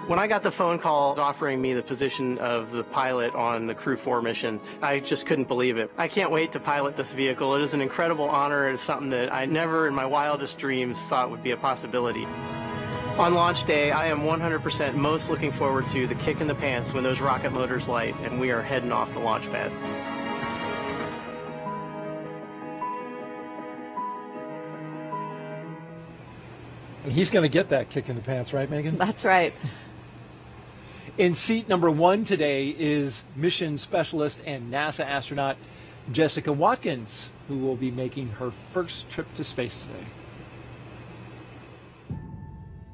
When I got the phone call offering me the position of the pilot on the Crew-4 mission, I just couldn't believe it. I can't wait to pilot this vehicle. It is an incredible honor. It is something that I never in my wildest dreams thought would be a possibility. On launch day, I am 100% most looking forward to the kick in the pants when those rocket motors light and we are heading off the launch pad. And he's going to get that kick in the pants, right, Megan? That's right. In seat number 1 today is mission specialist and NASA astronaut Jessica Watkins, who will be making her first trip to space today.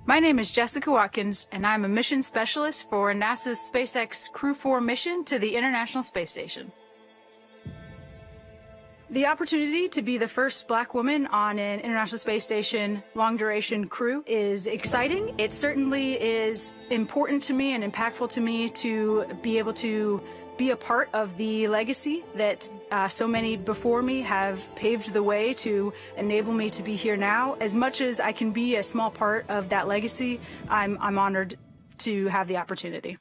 My name is Jessica Watkins, and I'm a mission specialist for NASA's SpaceX Crew-4 mission to the International Space Station. The opportunity to be the first Black woman on an International Space Station long-duration crew is exciting. It certainly is important to me and impactful to me to be able to be a part of the legacy that so many before me have paved the way to enable me to be here now. As much as I can be a small part of that legacy, I'm honored to have the opportunity.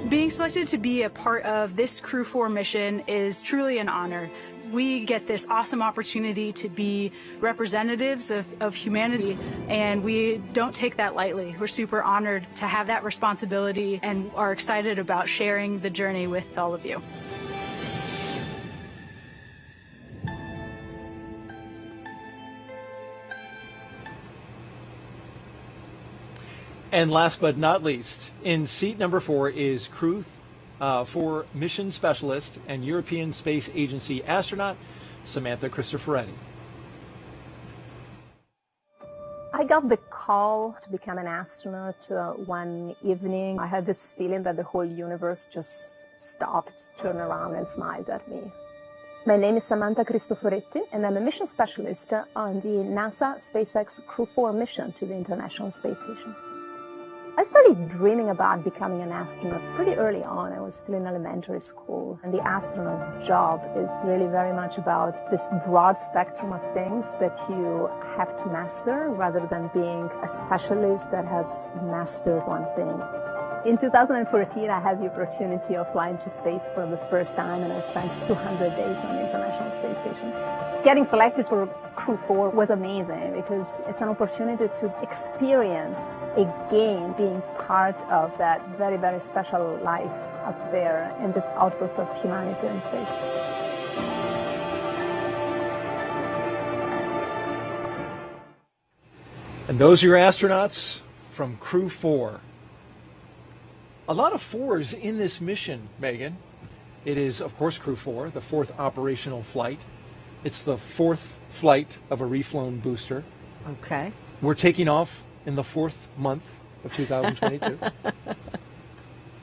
Being selected to be a part of this Crew-4 mission is truly an honor. We get this awesome opportunity to be representatives of humanity, and we don't take that lightly. We're super honored to have that responsibility and are excited about sharing the journey with all of you. And last but not least, in seat number 4 is Crew-4 mission specialist and European Space Agency astronaut Samantha Cristoforetti. I got the call to become an astronaut one evening. I had this feeling that the whole universe just stopped, turned around and smiled at me. My name is Samantha Cristoforetti, and I'm a mission specialist on the NASA SpaceX Crew-4 mission to the International Space Station. I started dreaming about becoming an astronaut pretty early on. I was still in elementary school, and the astronaut job is really very much about this broad spectrum of things that you have to master rather than being a specialist that has mastered one thing. In 2014, I had the opportunity of flying to space for the first time, and I spent 200 days on the International Space Station. Getting selected for Crew-4 was amazing because it's an opportunity to experience again being part of that very, very special life up there in this outpost of humanity in space. And those are your astronauts from Crew-4. A lot of 4s in this mission, Megan. It is, of course, Crew-4, the 4th operational flight. It's the 4th flight of a reflown booster. Okay. We're taking off in the 4th month of 2022.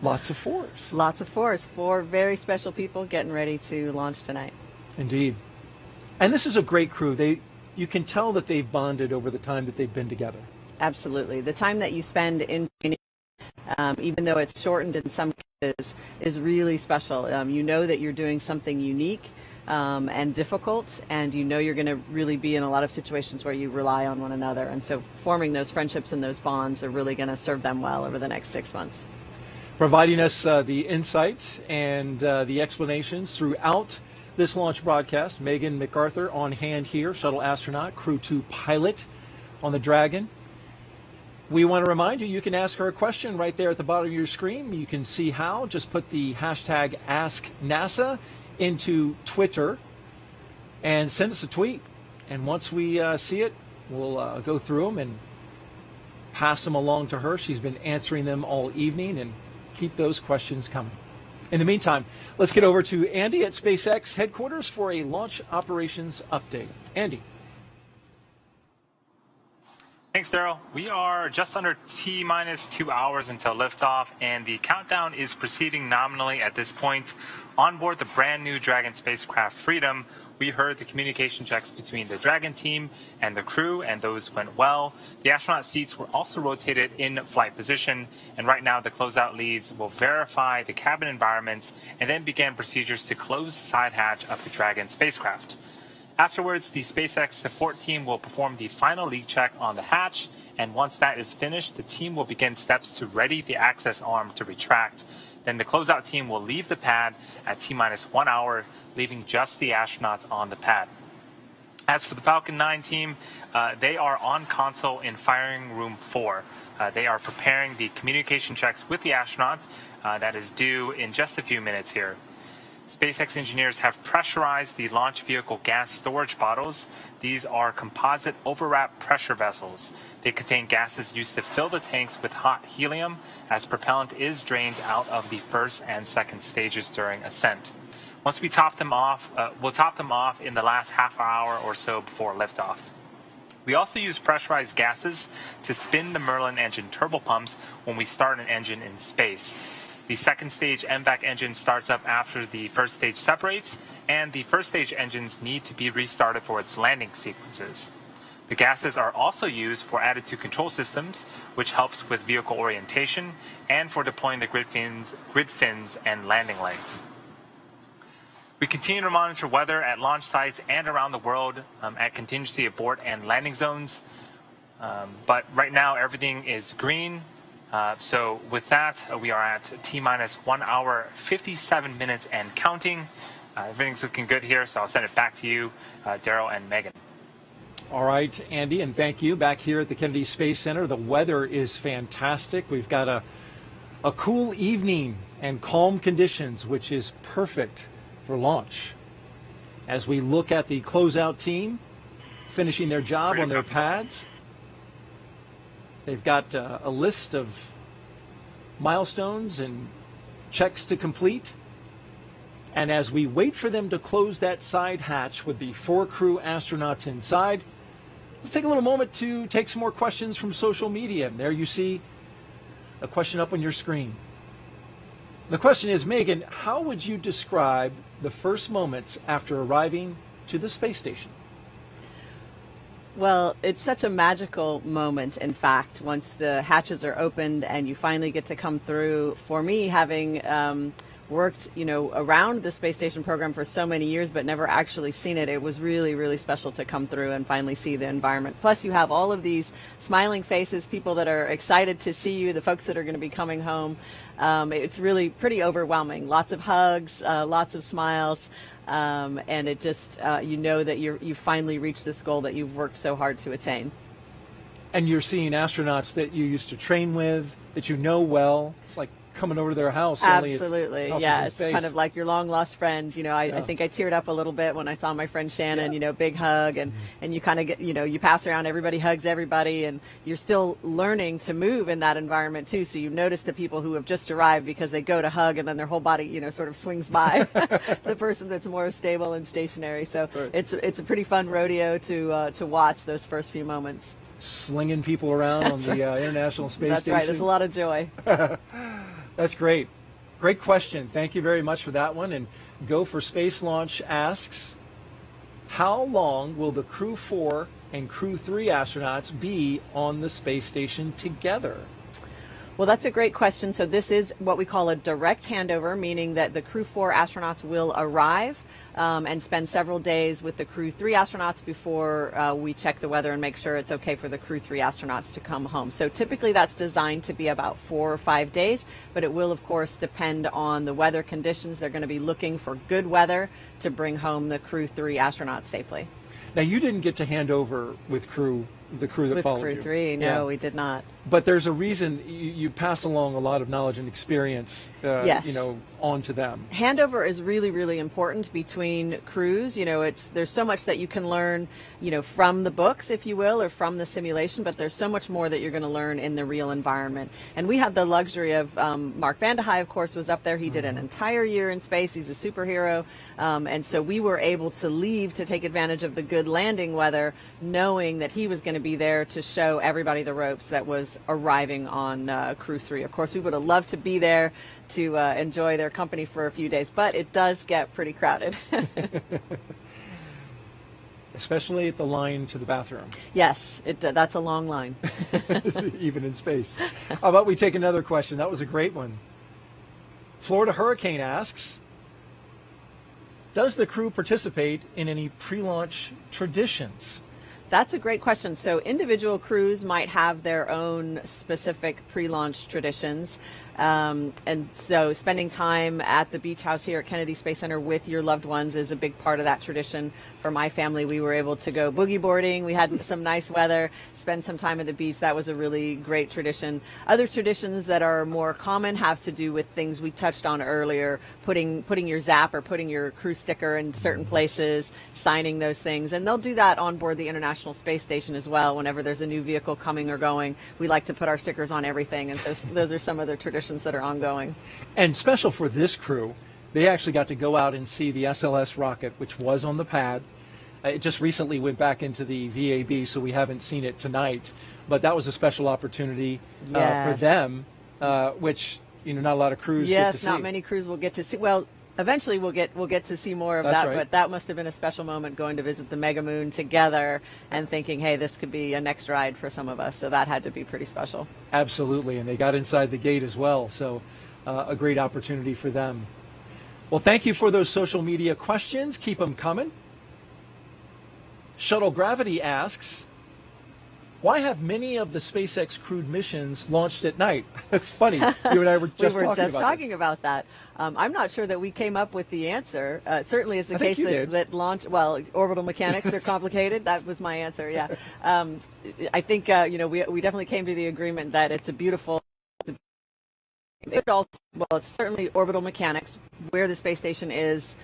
Lots of 4s. Lots of 4s. 4 very special people getting ready to launch tonight. Indeed. And this is a great crew. They you can tell that they've bonded over the time that they've been together. Absolutely. The time that you spend in training, even though it's shortened in some cases, is really special. You know that you're doing something unique and difficult, and you know you're going to really be in a lot of situations where you rely on one another. And so forming those friendships and those bonds are really going to serve them well over the next 6 months. Providing us the insight and the explanations throughout this launch broadcast, Megan MacArthur on hand here, shuttle astronaut, Crew 2 pilot on the Dragon. We want to remind you, you can ask her a question right there at the bottom of your screen. You can see how. Just put the hashtag AskNASA into Twitter and send us a tweet. And once we see it, we'll go through them and pass them along to her. She's been answering them all evening, and keep those questions coming. In the meantime, let's get over to Andy at SpaceX headquarters for a launch operations update. Andy. Thanks, Daryl. We are just under T-minus 2 hours until liftoff, and the countdown is proceeding nominally at this point. On board the brand new Dragon spacecraft Freedom, we heard the communication checks between the Dragon team and the crew, and those went well. The astronaut seats were also rotated in flight position, and right now the closeout leads will verify the cabin environment and then begin procedures to close the side hatch of the Dragon spacecraft. Afterwards, the SpaceX support team will perform the final leak check on the hatch, and once that is finished, the team will begin steps to ready the access arm to retract. Then the closeout team will leave the pad at T-minus 1 hour, leaving just the astronauts on the pad. As for the Falcon 9 team, they are on console in firing room 4. They are preparing the communication checks with the astronauts that is due in just a few minutes here. SpaceX engineers have pressurized the launch vehicle gas storage bottles. These are composite overwrap pressure vessels. They contain gases used to fill the tanks with hot helium, as propellant is drained out of the first and second stages during ascent. Once we top them off, we'll top them off in the last half hour or so before liftoff. We also use pressurized gases to spin the Merlin engine turbopumps when we start an engine in space. The second stage embark engine starts up after the first stage separates, and the first stage engines need to be restarted for its landing sequences. The gases are also used for attitude control systems, which helps with vehicle orientation, and for deploying the grid fins and landing legs. We continue to monitor weather at launch sites and around the world at contingency abort and landing zones. But right now, everything is green. So with that, we are at T-minus 1 hour, 57 minutes and counting. Everything's looking good here, so I'll send it back to you, Daryl and Megan. All right, Andy, and thank you. Back here at the Kennedy Space Center, the weather is fantastic. We've got a cool evening and calm conditions, which is perfect for launch. As we look at the closeout team finishing their job on their pads, they've got a list of milestones and checks to complete. And as we wait for them to close that side hatch with the 4 crew astronauts inside, let's take a little moment to take some more questions from social media. There you see a question up on your screen. The question is, Megan, how would you describe the first moments after arriving to the space station? Well, it's such a magical moment, in fact, once the hatches are opened and you finally get to come through. For me, having worked, around the space station program for so many years, but never actually seen it, it was really, really special to come through and finally see the environment. Plus, you have all of these smiling faces, people that are excited to see you, the folks that are going to be coming home. It's really pretty overwhelming. Lots of hugs, lots of smiles. And it just, you know that you finally reached this goal that you've worked so hard to attain. And you're seeing astronauts that you used to train with, that you know well. It's like coming over to their house. Absolutely. Yeah, it's space. kind of like your long lost friends. I think I teared up a little bit when I saw my friend Shannon, big hug, and you kind of get, you pass around, everybody hugs everybody, and you're still learning to move in that environment too. So you notice the people who have just arrived because they go to hug and then their whole body, sort of swings by the person that's more stable and stationary. So it's a pretty fun rodeo to watch those first few moments. Slinging people around on the International Space Station. That's right. There's a lot of joy. That's great. Great question. Thank you very much for that one. And Go for Space Launch asks, How long will the Crew-4 and Crew-3 astronauts be on the space station together? Well, that's a great question. So this is what we call a direct handover, meaning that the Crew-4 astronauts will arrive and spend several days with the Crew-3 astronauts before we check the weather and make sure it's okay for the Crew-3 astronauts to come home. So typically that's designed to be about 4 or 5 days, but it will, of course, depend on the weather conditions. They're going to be looking for good weather to bring home the Crew-3 astronauts safely. Now, you didn't get to hand over with the crew that followed you. With Crew-3, no, we did not. But there's a reason you pass along a lot of knowledge and experience, Yes. on to them. Handover is really, really important between crews. There's so much that you can learn, from the books, if you will, or from the simulation, but there's so much more that you're going to learn in the real environment. And we have the luxury of, Mark Vande Hei, of course, was up there. He did an entire year in space. He's a superhero. And so we were able to leave to take advantage of the good landing weather, knowing that he was going to be there to show everybody the ropes that was arriving on Crew-3. Of course, we would have loved to be there to enjoy their company for a few days, but it does get pretty crowded. Especially at the line to the bathroom. Yes, that's a long line. Even in space. How about we take another question? That was a great one. Florida Hurricane asks, does the crew participate in any pre-launch traditions? That's a great question. So individual crews might have their own specific pre-launch traditions. And so spending time at the beach house here at Kennedy Space Center with your loved ones is a big part of that tradition. For my family, we were able to go boogie boarding. We had some nice weather, spend some time at the beach. That was a really great tradition. Other traditions that are more common have to do with things we touched on earlier, putting your zap or putting your crew sticker in certain places, signing those things. And they'll do that on board the International Space Station as well. Whenever there's a new vehicle coming or going, we like to put our stickers on everything. And so those are some other traditions that are ongoing. And special for this crew, they actually got to go out and see the SLS rocket, which was on the pad. It just recently went back into the VAB, so we haven't seen it tonight. But that was a special opportunity for them, which not a lot of crews get to see. Yes, not many crews will get to see. Well, eventually we'll get to see more of That's that, right. But that must have been a special moment going to visit the Mega Moon together and thinking, hey, this could be a next ride for some of us. So that had to be pretty special. Absolutely, and they got inside the gate as well, so a great opportunity for them. Well, thank you for those social media questions. Keep them coming. Shuttle Gravity asks, why have many of the SpaceX crewed missions launched at night? That's funny. You and I were just talking about that. I'm not sure that we came up with the answer. It certainly is the case that launch. Well, orbital mechanics are complicated. That was my answer. Yeah. I think we definitely came to the agreement that it's a beautiful. It's certainly orbital mechanics. Where the space station is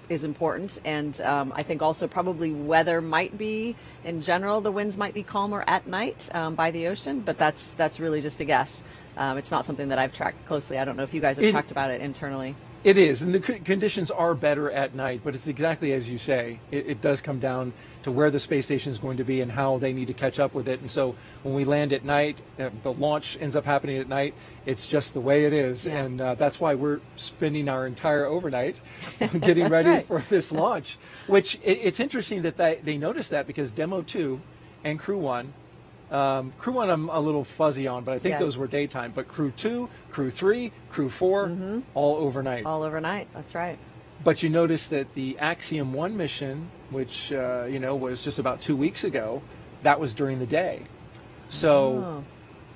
important, and I think also probably weather might be, in general, the winds might be calmer at night by the ocean, but that's really just a guess. It's not something that I've tracked closely. I don't know if you guys have talked about it internally. It is, and the conditions are better at night, but it's exactly as you say. It does come down to where the space station is going to be and how they need to catch up with it. And so when we land at night, the launch ends up happening at night. It's just the way it is, and that's why we're spending our entire overnight getting ready for this launch. Which it's interesting that they noticed that, because Demo 2 and Crew 1, Crew 1 I'm a little fuzzy on, but I think those were daytime. But Crew 2, Crew 3, Crew 4, all overnight. All overnight, that's right. But you notice that the Axiom 1 mission, which was just about 2 weeks ago, that was during the day. So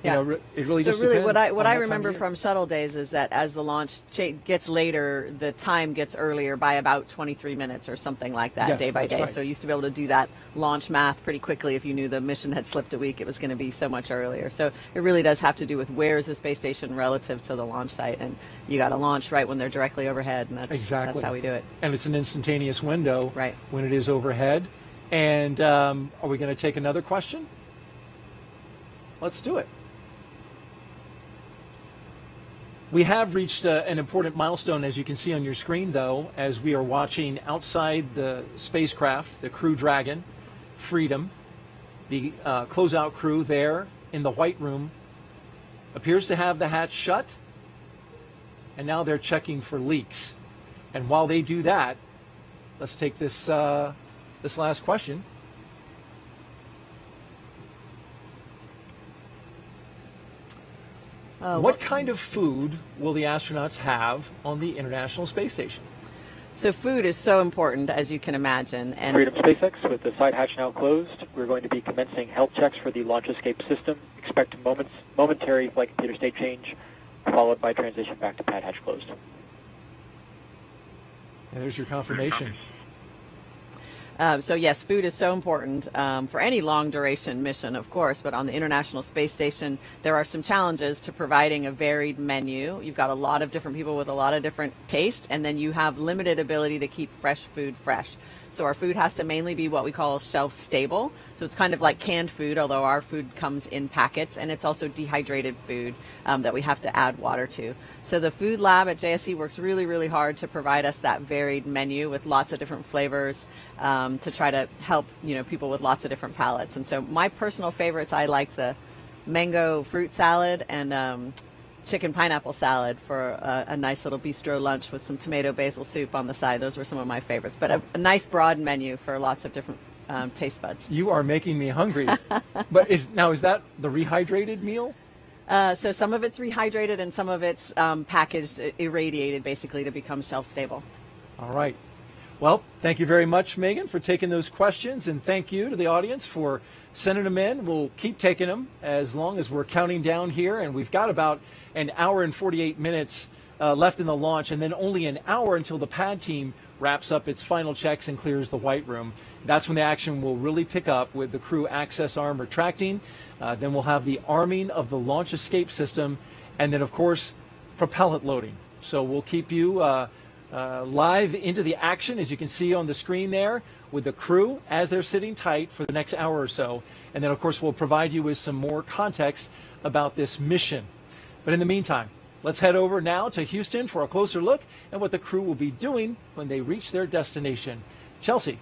it really just depends. What I remember from shuttle days is that as the launch gets later, the time gets earlier by about 23 minutes or something like that, day by day. Right. So you used to be able to do that launch math pretty quickly. If you knew the mission had slipped a week, it was going to be so much earlier. So it really does have to do with where is the space station relative to the launch site, and you got to launch right when they're directly overhead, and that's how we do it. And it's an instantaneous window when it is overhead. And are we going to take another question? Let's do it. We have reached an important milestone, as you can see on your screen, though, as we are watching outside the spacecraft, the Crew Dragon, Freedom. The closeout crew there in the white room appears to have the hatch shut, and now they're checking for leaks. And while they do that, let's take this this last question. What kind of food will the astronauts have on the International Space Station? So food is so important, as you can imagine. And Freedom SpaceX, with the side hatch now closed, we're going to be commencing health checks for the launch escape system. Expect momentary flight computer state change, followed by transition back to pad hatch closed. And there's your confirmation. So yes, food is so important for any long duration mission, of course, but on the International Space Station, there are some challenges to providing a varied menu. You've got a lot of different people with a lot of different tastes, and then you have limited ability to keep fresh food fresh. So our food has to mainly be what we call shelf stable. So it's kind of like canned food, although our food comes in packets, and it's also dehydrated food that we have to add water to. So the food lab at JSC works really, really hard to provide us that varied menu with lots of different flavors to try to help, you know, people with lots of different palates. And so my personal favorites, I like the mango fruit salad and chicken pineapple salad for a nice little bistro lunch with some tomato basil soup on the side. Those were some of my favorites, but a nice broad menu for lots of different taste buds. You are making me hungry. But is that the rehydrated meal? So some of it's rehydrated and some of it's packaged, irradiated basically to become shelf stable. All right. Well, thank you very much, Megan, for taking those questions, and thank you to the audience for sending them in. We'll keep taking them as long as we're counting down here, and we've got about an hour and 48 minutes left in the launch, and then only an hour until the pad team wraps up its final checks and clears the white room. That's when the action will really pick up with the crew access arm retracting. Then we'll have the arming of the launch escape system, and then, of course, propellant loading. So we'll keep you live into the action, as you can see on the screen there, with the crew as they're sitting tight for the next hour or so. And then, of course, we'll provide you with some more context about this mission. But in the meantime, let's head over now to Houston for a closer look at what the crew will be doing when they reach their destination. Chelsea.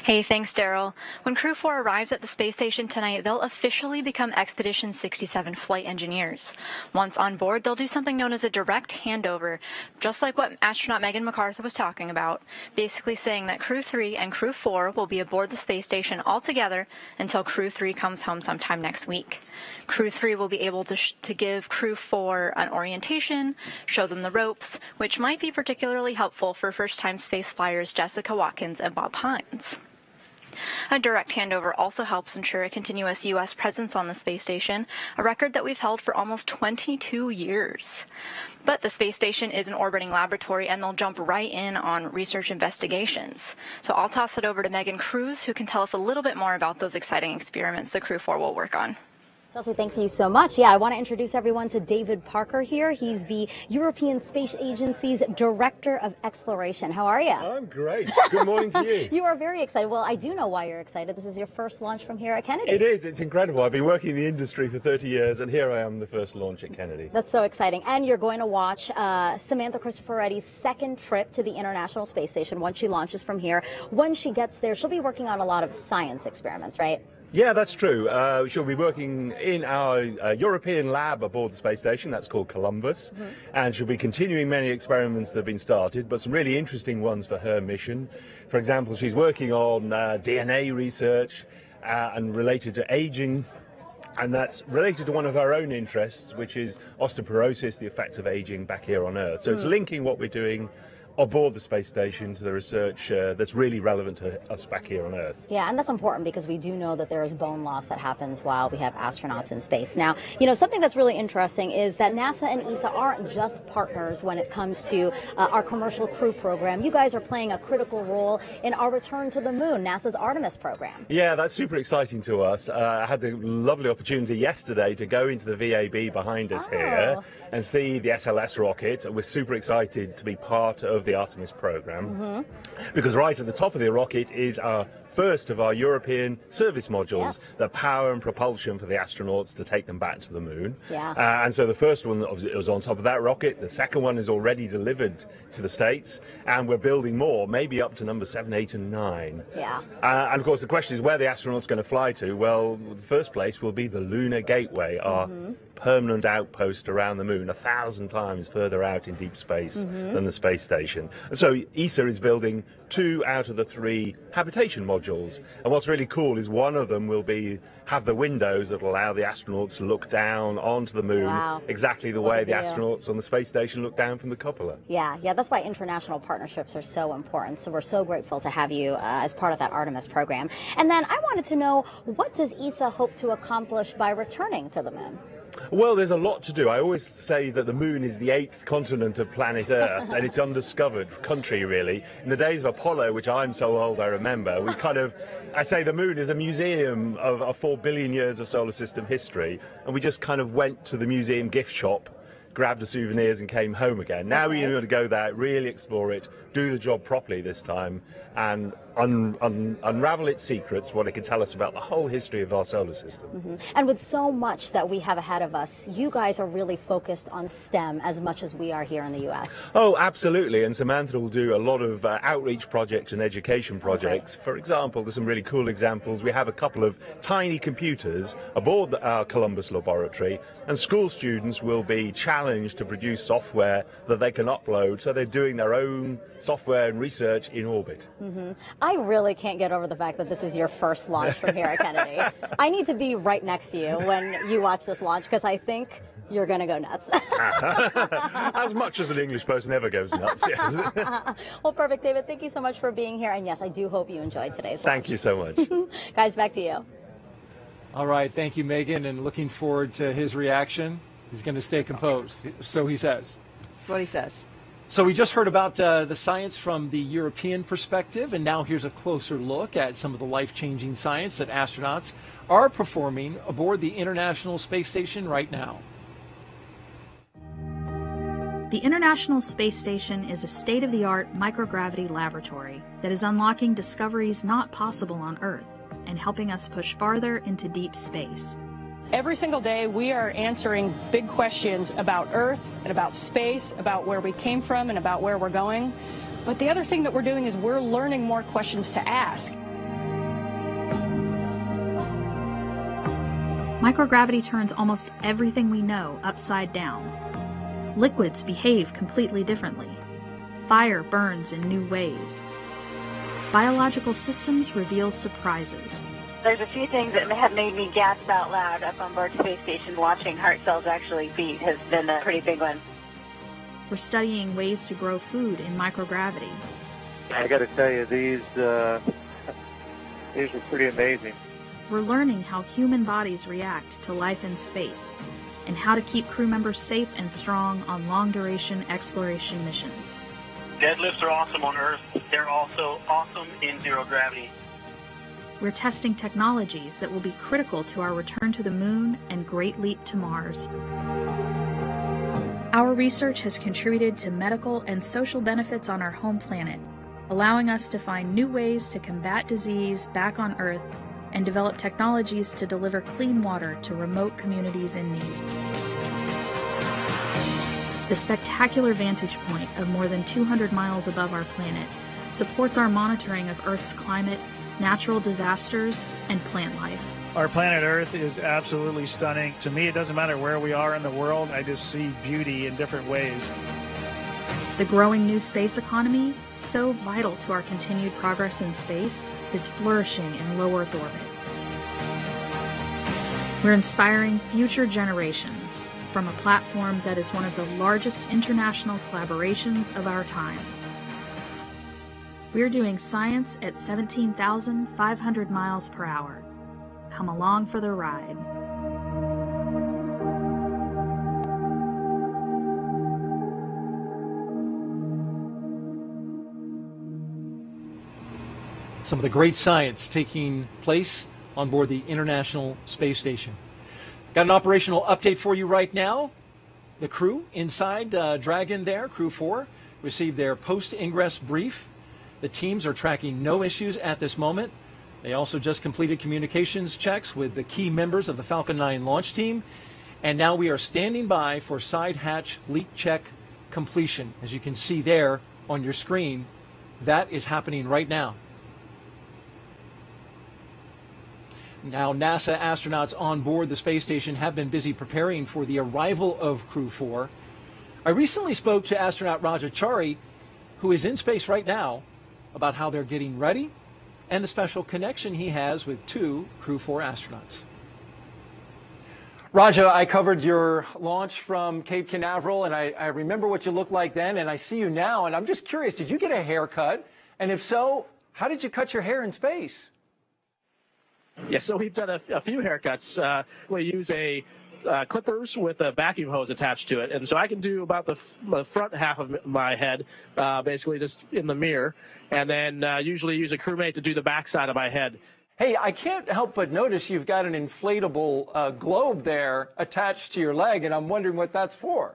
Hey, thanks, Daryl. When Crew-4 arrives at the space station tonight, they'll officially become Expedition 67 flight engineers. Once on board, they'll do something known as a direct handover, just like what astronaut Megan MacArthur was talking about, basically saying that Crew-3 and Crew-4 will be aboard the space station all together until Crew-3 comes home sometime next week. Crew-3 will be able to give Crew-4 an orientation, show them the ropes, which might be particularly helpful for first-time space flyers Jessica Watkins and Bob Hines. A direct handover also helps ensure a continuous U.S. presence on the space station, a record that we've held for almost 22 years. But the space station is an orbiting laboratory, and they'll jump right in on research investigations. So I'll toss it over to Megan Cruz, who can tell us a little bit more about those exciting experiments the Crew-4 will work on. Chelsea, thank you so much. Yeah, I want to introduce everyone to David Parker here. He's the European Space Agency's Director of Exploration. How are you? I'm great. Good morning to you. You are very excited. Well, I do know why you're excited. This is your first launch from here at Kennedy. It is. It's incredible. I've been working in the industry for 30 years, and here I am, the first launch at Kennedy. That's so exciting. And you're going to watch Samantha Cristoforetti's second trip to the International Space Station once she launches from here. When she gets there, she'll be working on a lot of science experiments, right? Yeah, that's true. She'll be working in our European lab aboard the space station. That's called Columbus. Mm-hmm. And she'll be continuing many experiments that have been started, but some really interesting ones for her mission. For example, she's working on DNA research and related to aging. And that's related to one of our own interests, which is osteoporosis, the effects of aging back here on Earth. So it's linking what we're doing aboard the space station to the research that's really relevant to us back here on Earth. Yeah, and that's important because we do know that there is bone loss that happens while we have astronauts in space. Now, you know, something that's really interesting is that NASA and ESA aren't just partners when it comes to our commercial crew program. You guys are playing a critical role in our return to the moon, NASA's Artemis program. Yeah, that's super exciting to us. I had the lovely opportunity yesterday to go into the VAB behind us here and see the SLS rocket. We're super excited to be part of the Artemis program, because right at the top of the rocket is our first of our European service modules, the power and propulsion for the astronauts to take them back to the moon. And so the first one obviously was on top of that rocket. The second one is already delivered to the States, and we're building more, maybe up to number 7, 8, and 9. And of course, the question is where the astronauts going to fly to. Well, the first place will be the Lunar Gateway, our permanent outpost around the moon, 1,000 times further out in deep space than the space station. And so ESA is building 2 out of the 3 habitation modules. And what's really cool is one of them will have the windows that allow the astronauts to look down onto the moon exactly the way the astronauts on the space station look down from the cupola. Yeah, that's why international partnerships are so important. So we're so grateful to have you as part of that Artemis program. And then I wanted to know, what does ESA hope to accomplish by returning to the moon? Well, there's a lot to do. I always say that the moon is the 8th continent of planet Earth, and it's undiscovered country, really. In the days of Apollo, which I'm so old I remember, I say the moon is a museum of 4 billion years of solar system history, and we just kind of went to the museum gift shop, grabbed the souvenirs and came home again. Now we're going to go there, really explore it, do the job properly this time, and unravel its secrets, what it can tell us about the whole history of our solar system. And with so much that we have ahead of us, you guys are really focused on STEM as much as we are here in the U.S. Oh, absolutely. And Samantha will do a lot of outreach projects and education projects. For example, there's some really cool examples. We have a couple of tiny computers aboard our Columbus laboratory, and school students will be challenged to produce software that they can upload, so they're doing their own software and research in orbit. I really can't get over the fact that this is your first launch from here at Kennedy. I need to be right next to you when you watch this launch, because I think you're going to go nuts. As much as an English person ever goes nuts, yes. Well, perfect, David. Thank you so much for being here. And yes, I do hope you enjoyed today's launch. Thank you so much. Guys, back to you. All right. Thank you, Megan, and looking forward to his reaction. He's going to stay composed, so he says. That's what he says. So we just heard about the science from the European perspective, and now here's a closer look at some of the life-changing science that astronauts are performing aboard the International Space Station right now. The International Space Station is a state-of-the-art microgravity laboratory that is unlocking discoveries not possible on Earth and helping us push farther into deep space. Every single day, we are answering big questions about Earth and about space, about where we came from and about where we're going. But the other thing that we're doing is we're learning more questions to ask. Microgravity turns almost everything we know upside down. Liquids behave completely differently. Fire burns in new ways. Biological systems reveal surprises. There's a few things that have made me gasp out loud up on board space station. Watching heart cells actually beat has been a pretty big one. We're studying ways to grow food in microgravity. I got to tell you, these are pretty amazing. We're learning how human bodies react to life in space and how to keep crew members safe and strong on long-duration exploration missions. Deadlifts are awesome on Earth. They're also awesome in zero gravity. We're testing technologies that will be critical to our return to the moon and great leap to Mars. Our research has contributed to medical and social benefits on our home planet, allowing us to find new ways to combat disease back on Earth and develop technologies to deliver clean water to remote communities in need. The spectacular vantage point of more than 200 miles above our planet supports our monitoring of Earth's climate, natural disasters, and plant life. Our planet Earth is absolutely stunning. To me, it doesn't matter where we are in the world, I just see beauty in different ways. The growing new space economy, so vital to our continued progress in space, is flourishing in low Earth orbit. We're inspiring future generations from a platform that is one of the largest international collaborations of our time. We're doing science at 17,500 miles per hour. Come along for the ride. Some of the great science taking place on board the International Space Station. Got an operational update for you right now. The crew inside Dragon there, Crew-4, received their post-ingress brief. The teams are tracking no issues at this moment. They also just completed communications checks with the key members of the Falcon 9 launch team. And now we are standing by for side hatch leak check completion. As you can see there on your screen, that is happening right now. Now, NASA astronauts on board the space station have been busy preparing for the arrival of Crew-4. I recently spoke to astronaut Rajachari, who is in space right now, about how they're getting ready and the special connection he has with 2 Crew-4 astronauts. Raja, I covered your launch from Cape Canaveral, and I remember what you looked like then, and I see you now, and I'm just curious, did you get a haircut? And if so, how did you cut your hair in space? Yeah, so we've done a few haircuts. We use clippers with a vacuum hose attached to it. And so I can do about the front half of my head, basically just in the mirror, and then usually use a crewmate to do the back side of my head. Hey, I can't help but notice you've got an inflatable globe there attached to your leg, and I'm wondering what that's for.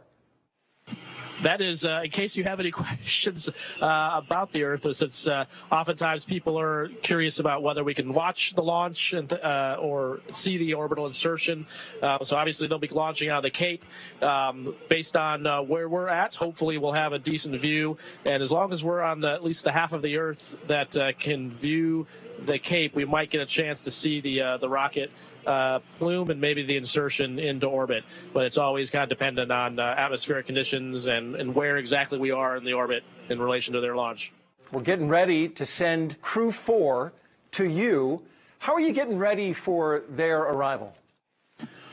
That is, in case you have any questions about the Earth, since oftentimes people are curious about whether we can watch the launch and, or see the orbital insertion. So obviously they'll be launching out of the Cape. Based on where we're at, hopefully we'll have a decent view. And as long as we're on at least the half of the Earth that can view the Cape, we might get a chance to see the rocket plume and maybe the insertion into orbit. But it's always kind of dependent on atmospheric conditions and where exactly we are in the orbit in relation to their launch. We're getting ready to send Crew-4 to you. How are you getting ready for their arrival?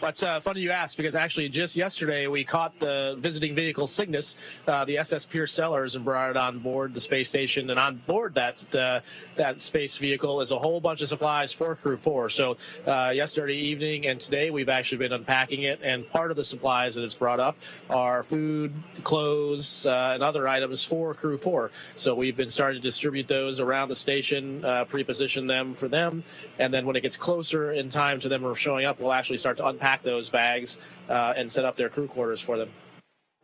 Well, it's funny you ask, because actually just yesterday we caught the visiting vehicle Cygnus, the SS Pierce Sellers, and brought it on board the space station. And on board that space vehicle is a whole bunch of supplies for Crew-4. So yesterday evening and today we've actually been unpacking it, and part of the supplies that it's brought up are food, clothes, and other items for Crew-4. So we've been starting to distribute those around the station, pre-position them for them, and then when it gets closer in time to them showing up, we'll actually start to unpack those bags and set up their crew quarters for them.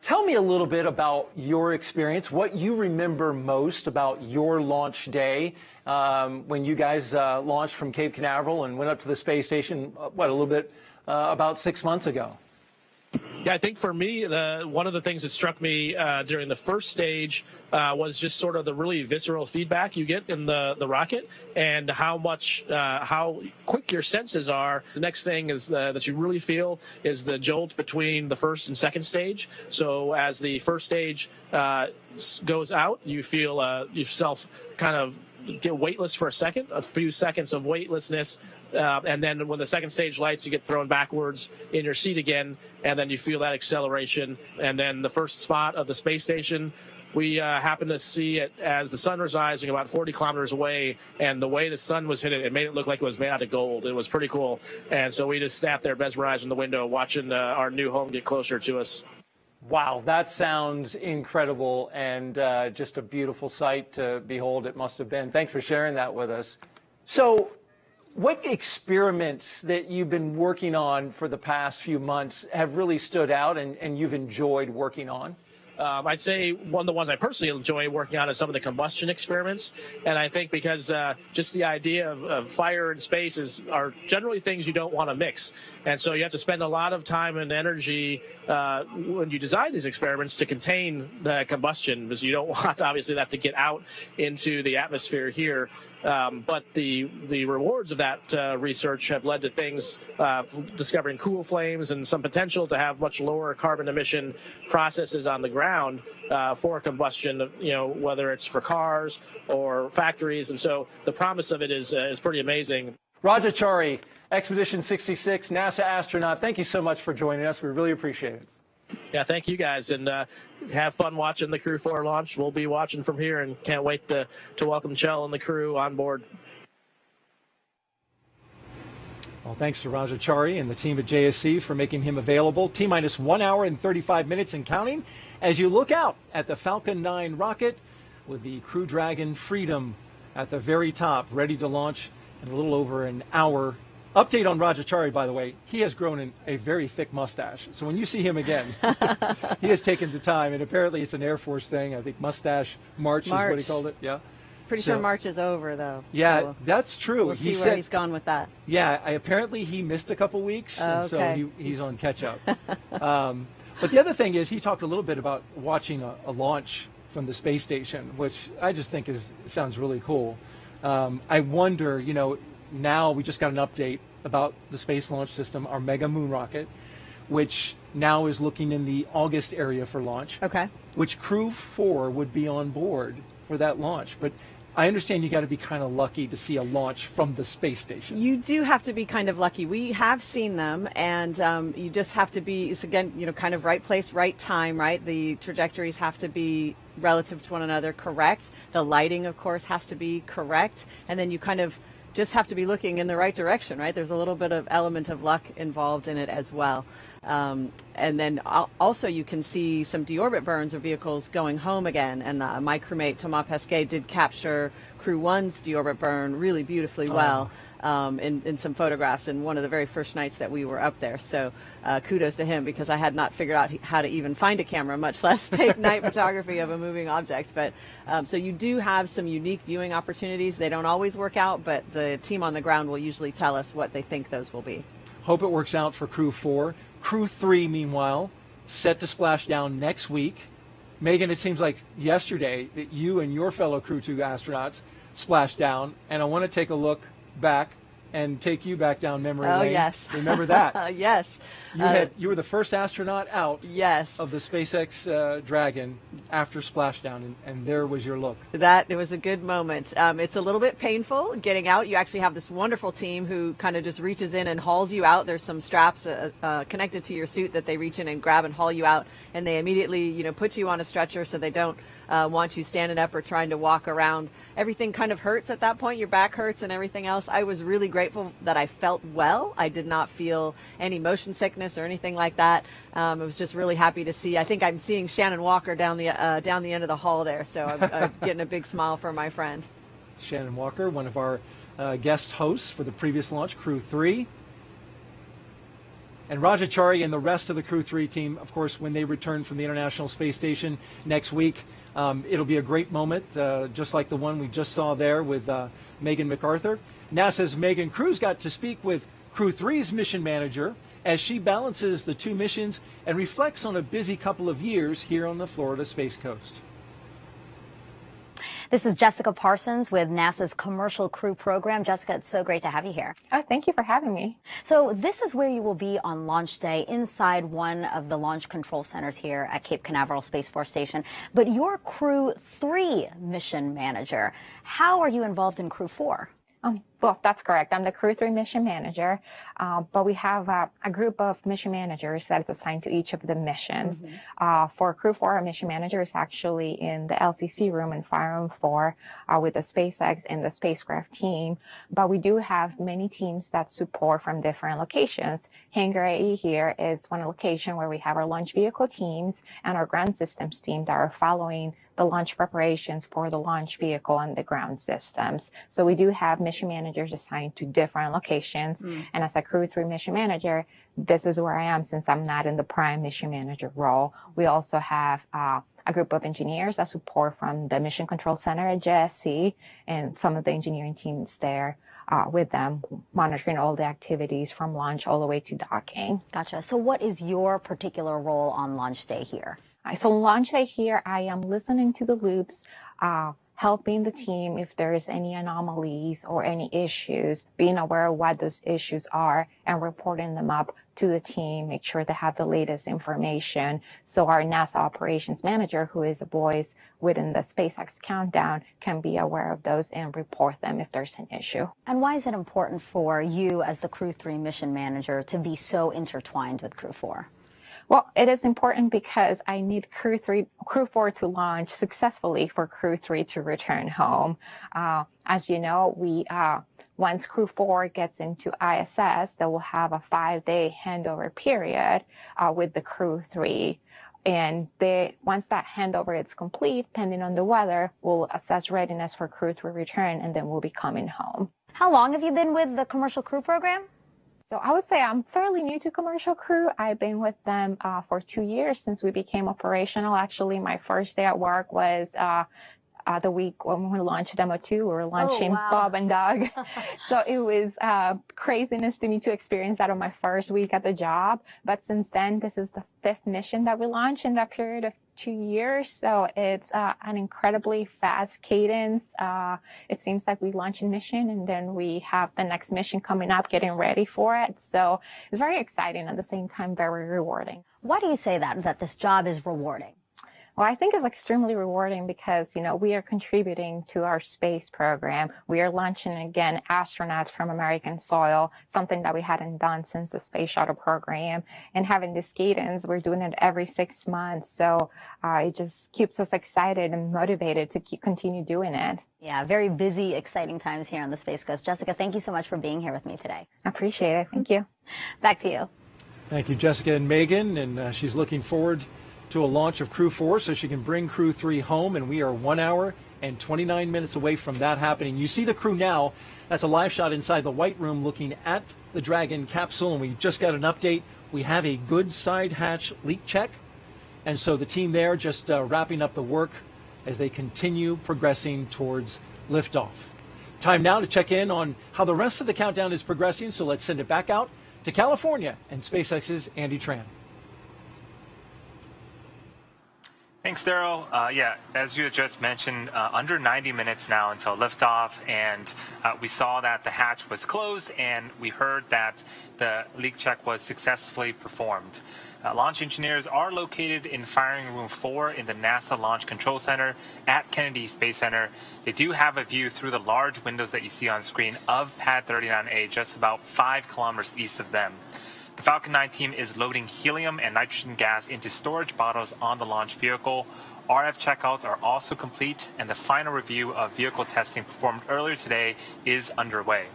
Tell me a little bit about your experience, what you remember most about your launch day when you guys launched from Cape Canaveral and went up to the space station, a little bit about 6 months ago. Yeah, I think for me, one of the things that struck me during the first stage was just sort of the really visceral feedback you get in the rocket, and how quick your senses are. The next thing is that you really feel is the jolt between the first and second stage. So as the first stage goes out, you feel yourself kind of get weightless for a few seconds of weightlessness. And then when the second stage lights, you get thrown backwards in your seat again, and then you feel that acceleration. And then the first spot of the space station, we happened to see it as the sun was rising about 40 kilometers away, and the way the sun was hitting it made it look like it was made out of gold. It was pretty cool. And so we just sat there mesmerized in the window watching our new home get closer to us. Wow, that sounds incredible, and just a beautiful sight to behold it must have been. Thanks for sharing that with us. So, what experiments that you've been working on for the past few months have really stood out and you've enjoyed working on? I'd say one of the ones I personally enjoy working on is some of the combustion experiments. And I think because just the idea of fire in space are generally things you don't want to mix. And so you have to spend a lot of time and energy when you design these experiments to contain the combustion, because you don't want, obviously, that to get out into the atmosphere here. But the rewards of that research have led to things discovering cool flames and some potential to have much lower carbon emission processes on the ground for combustion, whether it's for cars or factories. And so the promise of it is pretty amazing. Rajachari, Expedition 66, NASA astronaut, thank you so much for joining us. We really appreciate it. Yeah, thank you guys, and have fun watching the Crew-4 launch. We'll be watching from here and can't wait to welcome Chell and the crew on board. Well, thanks to Rajachari and the team at JSC for making him available. T-minus 1 hour and 35 minutes and counting as you look out at the Falcon 9 rocket with the Crew Dragon Freedom at the very top, ready to launch in a little over an hour Update on Rajachari, by the way, he has grown a very thick mustache. So when you see him again, he has taken the time, and apparently it's an Air Force thing. I think mustache March is what he called it. Yeah. Pretty sure March is over, though. Yeah, so that's true. We'll see where he's gone with that. Yeah, apparently he missed a couple weeks, and okay. so he's on catch-up. But the other thing is he talked a little bit about watching a launch from the space station, which I just think sounds really cool. I wonder, now we just got an update about the Space Launch System, our Mega Moon rocket, which now is looking in the August area for launch. Okay. Which Crew-4 would be on board for that launch. But I understand you got to be kind of lucky to see a launch from the space station. You do have to be kind of lucky. We have seen them, and you just have to be, again, kind of right place, right time, right? The trajectories have to be relative to one another correct. The lighting, of course, has to be correct. And then you kind of just have to be looking in the right direction, right? There's a little bit of element of luck involved in it as well. And then also you can see some deorbit burns of vehicles going home again. And my crewmate, Thomas Pesquet, did capture Crew 1's deorbit burn really beautifully well in some photographs in one of the very first nights that we were up there. So kudos to him, because I had not figured out how to even find a camera, much less take night photography of a moving object. But so you do have some unique viewing opportunities. They don't always work out, but the team on the ground will usually tell us what they think those will be. Hope it works out for Crew-4. Crew-3, meanwhile, set to splash down next week. Megan, it seems like yesterday that you and your fellow Crew-2 astronauts splashed down, and I want to take a look back and take you back down memory lane. Oh, yes. Remember that? Yes. You were the first astronaut out yes. of the SpaceX Dragon after splashdown, and there was your look. It was a good moment. It's a little bit painful getting out. You actually have this wonderful team who kind of just reaches in and hauls you out. There's some straps connected to your suit that they reach in and grab and haul you out, and they immediately, put you on a stretcher so they don't want you standing up or trying to walk around. Everything kind of hurts at that point. Your back hurts and everything else. I was really grateful that I felt well. I did not feel any motion sickness or anything like that. I was just really happy to see. I think I'm seeing Shannon Walker down the end of the hall there, so I'm getting a big smile from my friend. Shannon Walker, one of our guest hosts for the previous launch, Crew-3. And Rajachari and the rest of the Crew-3 team, of course, when they return from the International Space Station next week, it'll be a great moment, just like the one we just saw there with Megan MacArthur. NASA's Megan Cruz got to speak with Crew-3's mission manager as she balances the two missions and reflects on a busy couple of years here on the Florida Space Coast. This is Jessica Parsons with NASA's Commercial Crew program. Jessica, it's so great to have you here. Oh, thank you for having me. So this is where you will be on launch day inside one of the launch control centers here at Cape Canaveral Space Force Station. But you're Crew 3 mission manager. How are you involved in Crew 4? Well, that's correct. I'm the Crew 3 mission manager, but we have a group of mission managers that is assigned to each of the missions. For Crew 4, our mission manager is actually in the LCC room in Fire Room 4 with the SpaceX and the spacecraft team, but we do have many teams that support from different locations. Hangar AE here is one location where we have our launch vehicle teams and our ground systems team that are following the launch preparations for the launch vehicle and the ground systems. So we do have mission managers assigned to different locations. And as a Crew 3 mission manager, this is where I am since I'm not in the prime mission manager role. We also have a group of engineers that support from the Mission Control Center at JSC and some of the engineering teams there with them, monitoring all the activities from launch all the way to docking. Gotcha. So what is your particular role on launch day here? So launch day here, I am listening to the loops, helping the team if there is any anomalies or any issues, being aware of what those issues are and reporting them up to the team, make sure they have the latest information. So our NASA operations manager, who is a voice within the SpaceX countdown, can be aware of those and report them if there's an issue. And why is it important for you as the Crew 3 mission manager to be so intertwined with Crew 4? Well, it is important because I need Crew 4 to launch successfully for Crew 3 to return home. As you know, once Crew 4 gets into ISS, they will have a 5-day handover period with the Crew 3. And once that handover is complete, depending on the weather, we'll assess readiness for Crew 3 return, and then we'll be coming home. How long have you been with the Commercial Crew program? So I would say I'm fairly new to Commercial Crew. I've been with them for 2 years since we became operational. Actually, my first day at work was the week when we launched Demo 2. We were launching Bob and Doug. So it was craziness to me to experience that on my first week at the job. But since then, this is the 5th mission that we launched in that period of 2 years. So it's an incredibly fast cadence. It seems like we launch a mission and then we have the next mission coming up, getting ready for it. So it's very exciting, at the same time very rewarding. Why do you say that this job is rewarding? Well, I think it's extremely rewarding because, you know, we are contributing to our space program. We are launching, again, astronauts from American soil, something that we hadn't done since the space shuttle program. And having this cadence, we're doing it every 6 months. So it just keeps us excited and motivated to continue doing it. Yeah, very busy, exciting times here on the Space Coast. Jessica, thank you so much for being here with me today. I appreciate it. Thank you. Back to you. Thank you, Jessica and Megan. And she's looking forward to a launch of Crew-4 so she can bring Crew-3 home, and we are 1 hour and 29 minutes away from that happening. You see the crew now. That's a live shot inside the White Room looking at the Dragon capsule, and we just got an update. We have a good side hatch leak check, and so the team there just wrapping up the work as they continue progressing towards liftoff. Time now to check in on how the rest of the countdown is progressing, so let's send it back out to California and SpaceX's Andy Tran. Thanks, Daryl. Yeah, as you had just mentioned, under 90 minutes now until liftoff, and we saw that the hatch was closed, and we heard that the leak check was successfully performed. Launch engineers are located in Firing Room 4 in the NASA Launch Control Center at Kennedy Space Center. They do have a view through the large windows that you see on screen of Pad 39A, just about 5 kilometers east of them. The Falcon 9 team is loading helium and nitrogen gas into storage bottles on the launch vehicle. RF checkouts are also complete, and the final review of vehicle testing performed earlier today is underway.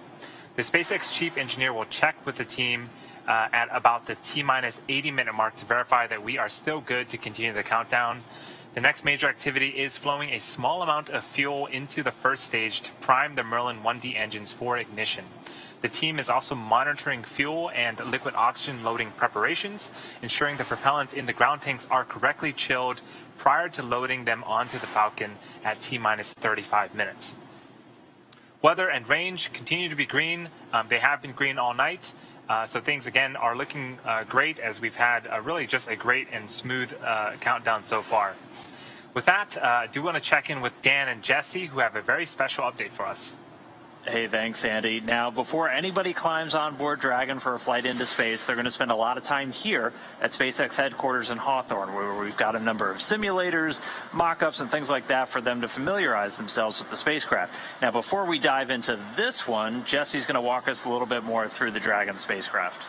The SpaceX chief engineer will check with the team at about the T-minus 80-minute mark to verify that we are still good to continue the countdown. The next major activity is flowing a small amount of fuel into the first stage to prime the Merlin 1D engines for ignition. The team is also monitoring fuel and liquid oxygen loading preparations, ensuring the propellants in the ground tanks are correctly chilled prior to loading them onto the Falcon at T-minus 35 minutes. Weather and range continue to be green. They have been green all night. So things, again, are looking great, as we've had really just a great and smooth countdown so far. With that, I do want to check in with Dan and Jesse, who have a very special update for us. Hey, thanks, Andy. Now, before anybody climbs on board Dragon for a flight into space, they're going to spend a lot of time here at SpaceX headquarters in Hawthorne, where we've got a number of simulators, mock-ups, and things like that for them to familiarize themselves with the spacecraft. Now, before we dive into this one, Jesse's going to walk us a little bit more through the Dragon spacecraft.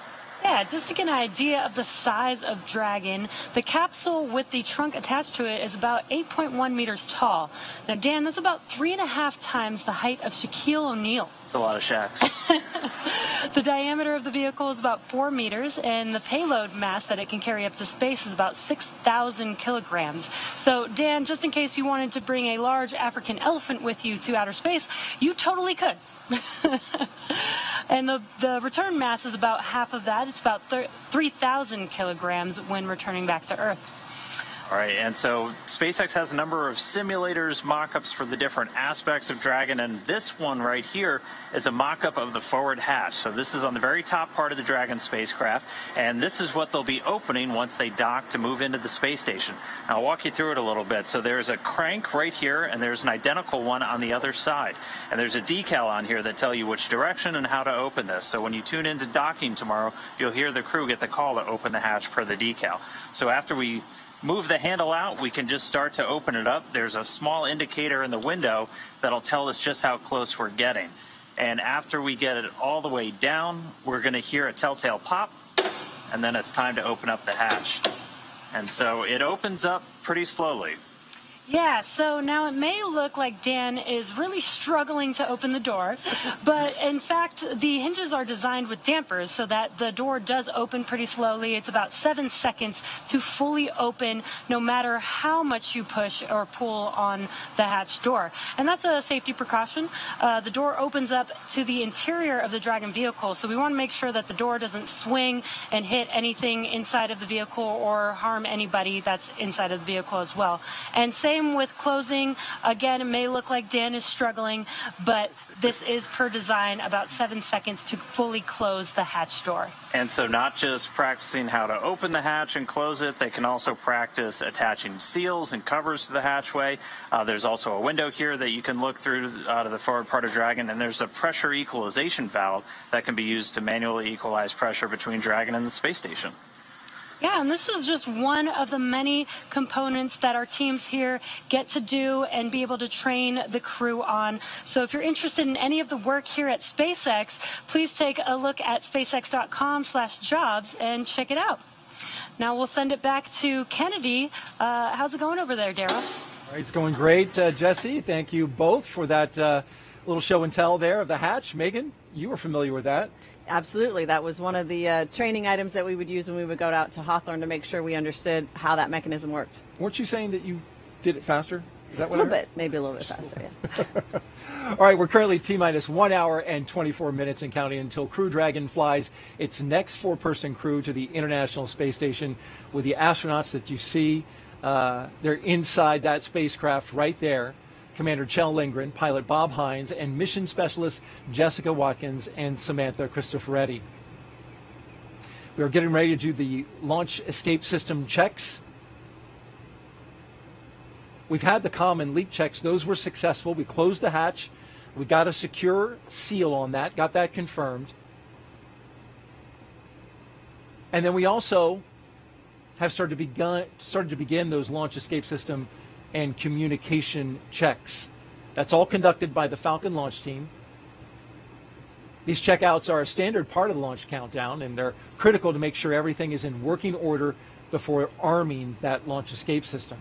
Yeah, just to get an idea of the size of Dragon, the capsule with the trunk attached to it is about 8.1 meters tall. Now, Dan, that's about 3.5 times the height of Shaquille O'Neal. It's a lot of shacks. The diameter of the vehicle is about 4 meters, and the payload mass that it can carry up to space is about 6,000 kilograms. So, Dan, just in case you wanted to bring a large African elephant with you to outer space, you totally could. And the return mass is about half of that. It's about 3,000 kilograms when returning back to Earth. All right, and so SpaceX has a number of simulators, mock-ups for the different aspects of Dragon, and this one right here is a mock-up of the forward hatch. So this is on the very top part of the Dragon spacecraft, and this is what they'll be opening once they dock to move into the space station. I'll walk you through it a little bit. So there's a crank right here, and there's an identical one on the other side. And there's a decal on here that tell you which direction and how to open this. So when you tune into docking tomorrow, you'll hear the crew get the call to open the hatch per the decal. So after we move the handle out, we can just start to open it up. There's a small indicator in the window that'll tell us just how close we're getting. And after we get it all the way down, we're going to hear a telltale pop, and then it's time to open up the hatch. And so it opens up pretty slowly. Yeah, so now it may look like Dan is really struggling to open the door, but in fact, the hinges are designed with dampers so that the door does open pretty slowly. It's about 7 seconds to fully open, no matter how much you push or pull on the hatch door. And that's a safety precaution. The door opens up to the interior of the Dragon vehicle, so we want to make sure that the door doesn't swing and hit anything inside of the vehicle or harm anybody that's inside of the vehicle as well. And same with closing. Again, it may look like Dan is struggling, but this is per design about 7 seconds to fully close the hatch door. And so not just practicing how to open the hatch and close it, they can also practice attaching seals and covers to the hatchway. There's also a window here that you can look through to the forward part of Dragon, and there's a pressure equalization valve that can be used to manually equalize pressure between Dragon and the space station. Yeah, and this is just one of the many components that our teams here get to do and be able to train the crew on. So if you're interested in any of the work here at SpaceX, please take a look at spacex.com/jobs and check it out. Now we'll send it back to Kennedy. How's it going over there, Daryl? All right, it's going great, Jesse. Thank you both for that little show and tell there of the hatch. Megan, you were familiar with that. Absolutely. That was one of the training items that we would use when we would go out to Hawthorne to make sure we understood how that mechanism worked. Weren't you saying that you did it faster? Is that what a little bit, maybe a little bit faster, yeah. All right, we're currently T-minus 1 hour and 24 minutes and counting until Crew Dragon flies its next 4-person crew to the International Space Station with the astronauts that you see. They're inside that spacecraft right there. Commander Chell Lindgren, pilot Bob Hines, and mission specialist Jessica Watkins and Samantha Cristoforetti. We are getting ready to do the launch escape system checks. We've had the common leak checks. Those were successful. We closed the hatch. We got a secure seal on that, got that confirmed. And then we also have started to begin those launch escape system and communication checks. That's all conducted by the Falcon launch team. These checkouts are a standard part of the launch countdown, and they're critical to make sure everything is in working order before arming that launch escape system.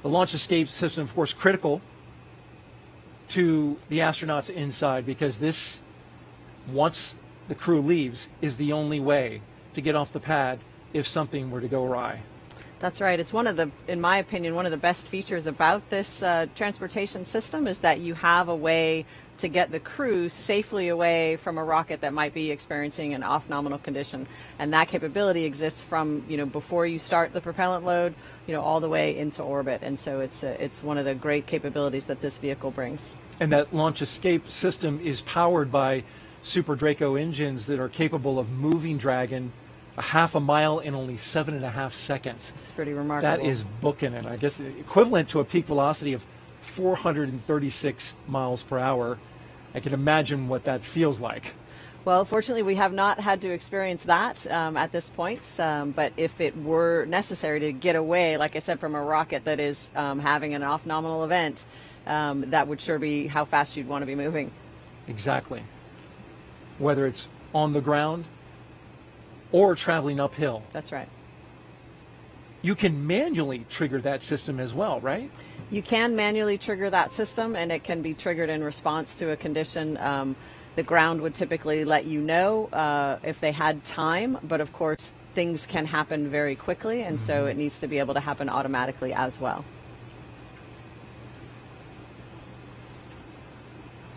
The launch escape system, of course, critical to the astronauts inside, because this, once the crew leaves, is the only way to get off the pad if something were to go awry. That's right. It's one of the, in my opinion, one of the best features about this transportation system is that you have a way to get the crew safely away from a rocket that might be experiencing an off-nominal condition. And that capability exists from, before you start the propellant load, all the way into orbit. And so it's one of the great capabilities that this vehicle brings. And that launch escape system is powered by Super Draco engines that are capable of moving Dragon a half a mile in only 7.5 seconds. It's pretty remarkable. That is booking it. I guess equivalent to a peak velocity of 436 miles per hour. I can imagine what that feels like. Well, fortunately, we have not had to experience that at this point. But if it were necessary to get away, like I said, from a rocket that is having an off-nominal event, that would sure be how fast you'd want to be moving. Exactly. Whether it's on the ground or traveling uphill. That's right. You can manually trigger that system as well, right? You can manually trigger that system, and it can be triggered in response to a condition. The ground would typically let you know if they had time, but of course things can happen very quickly, and so it needs to be able to happen automatically as well.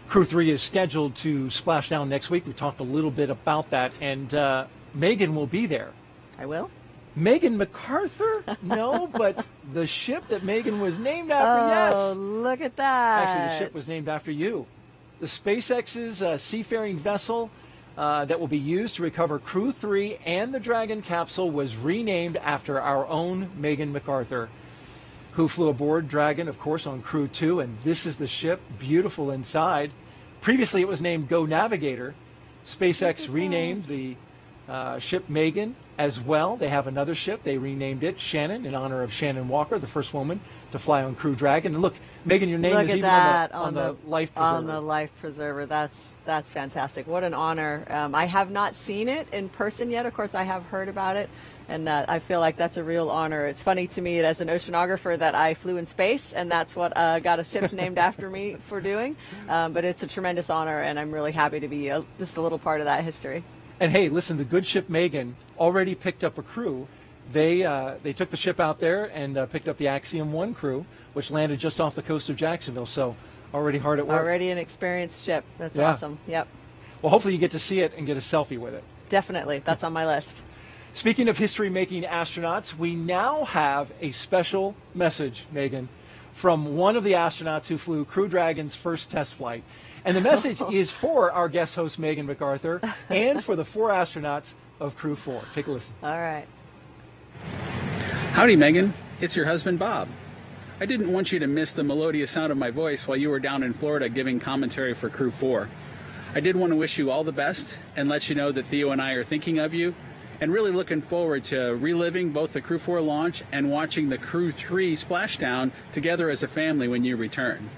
Crew 3 is scheduled to splash down next week. We talked a little bit about that, and Megan will be there. I will? Megan MacArthur? No, but the ship that Megan was named after, yes. Oh, look at that. Actually, the ship was named after you. The SpaceX's seafaring vessel that will be used to recover Crew 3 and the Dragon capsule was renamed after our own Megan MacArthur, who flew aboard Dragon, of course, on Crew 2, and this is the ship, beautiful inside. Previously, it was named Go Navigator. SpaceX renamed the ship Megan as well. They have another ship. They renamed it Shannon in honor of Shannon Walker, the first woman to fly on Crew Dragon. And look, Megan, your name is even on the life preserver. On the life preserver. That's fantastic. What an honor. I have not seen it in person yet. Of course, I have heard about it, and I feel like that's a real honor. It's funny to me as an oceanographer that I flew in space, and that's what got a ship named after me for doing. But it's a tremendous honor, and I'm really happy to be just a little part of that history. And hey, listen, the good ship Megan already picked up a crew. They took the ship out there and picked up the Axiom 1 crew, which landed just off the coast of Jacksonville. So already hard at work. Already an experienced ship. That's awesome. Yep. Well, hopefully you get to see it and get a selfie with it. Definitely. That's on my list. Speaking of history-making astronauts, we now have a special message, Megan, from one of the astronauts who flew Crew Dragon's first test flight. And the message is for our guest host, Megan MacArthur, and for the 4 astronauts of Crew-4. Take a listen. All right. Howdy, Megan. It's your husband, Bob. I didn't want you to miss the melodious sound of my voice while you were down in Florida giving commentary for Crew-4. I did want to wish you all the best and let you know that Theo and I are thinking of you and really looking forward to reliving both the Crew-4 launch and watching the Crew-3 splashdown together as a family when you return.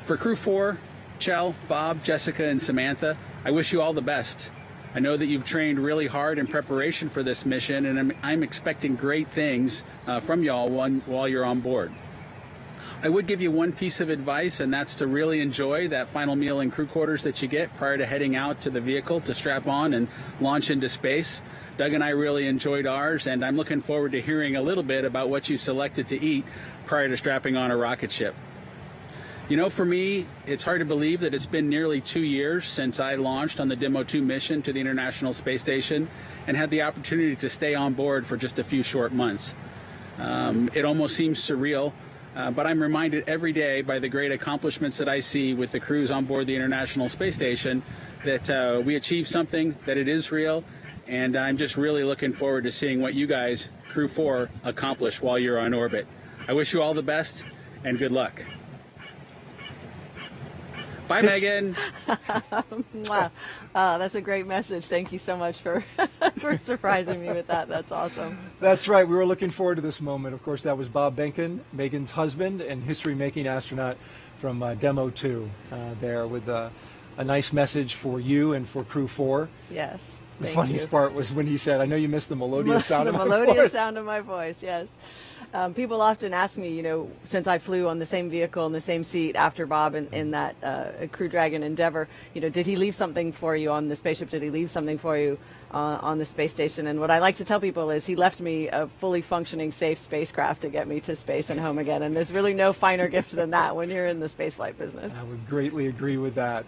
For Crew-4, Chell, Bob, Jessica, and Samantha, I wish you all the best. I know that you've trained really hard in preparation for this mission, and I'm expecting great things from y'all while you're on board. I would give you one piece of advice, and that's to really enjoy that final meal in crew quarters that you get prior to heading out to the vehicle to strap on and launch into space. Doug and I really enjoyed ours, and I'm looking forward to hearing a little bit about what you selected to eat prior to strapping on a rocket ship. You know, for me, it's hard to believe that it's been nearly 2 years since I launched on the Demo 2 mission to the International Space Station and had the opportunity to stay on board for just a few short months. It almost seems surreal, but I'm reminded every day by the great accomplishments that I see with the crews on board the International Space Station that we achieved something, that it is real, and I'm just really looking forward to seeing what you guys, Crew-4, accomplish while you're on orbit. I wish you all the best and good luck. Bye, Megan. Wow. That's a great message. Thank you so much for surprising me with that. That's awesome. That's right. We were looking forward to this moment. Of course, that was Bob Benken, Megan's husband and history-making astronaut from Demo 2 there with a nice message for you and for Crew-4. Yes. The funniest part was when he said, I know you missed the melodious sound of my voice. The melodious sound of my voice, yes. People often ask me, you know, since I flew on the same vehicle in the same seat after Bob in that Crew Dragon Endeavor, you know, did he leave something for you on the spaceship? Did he leave something for you on the space station? And what I like to tell people is he left me a fully functioning, safe spacecraft to get me to space and home again. And there's really no finer gift than that when you're in the spaceflight business. I would greatly agree with that.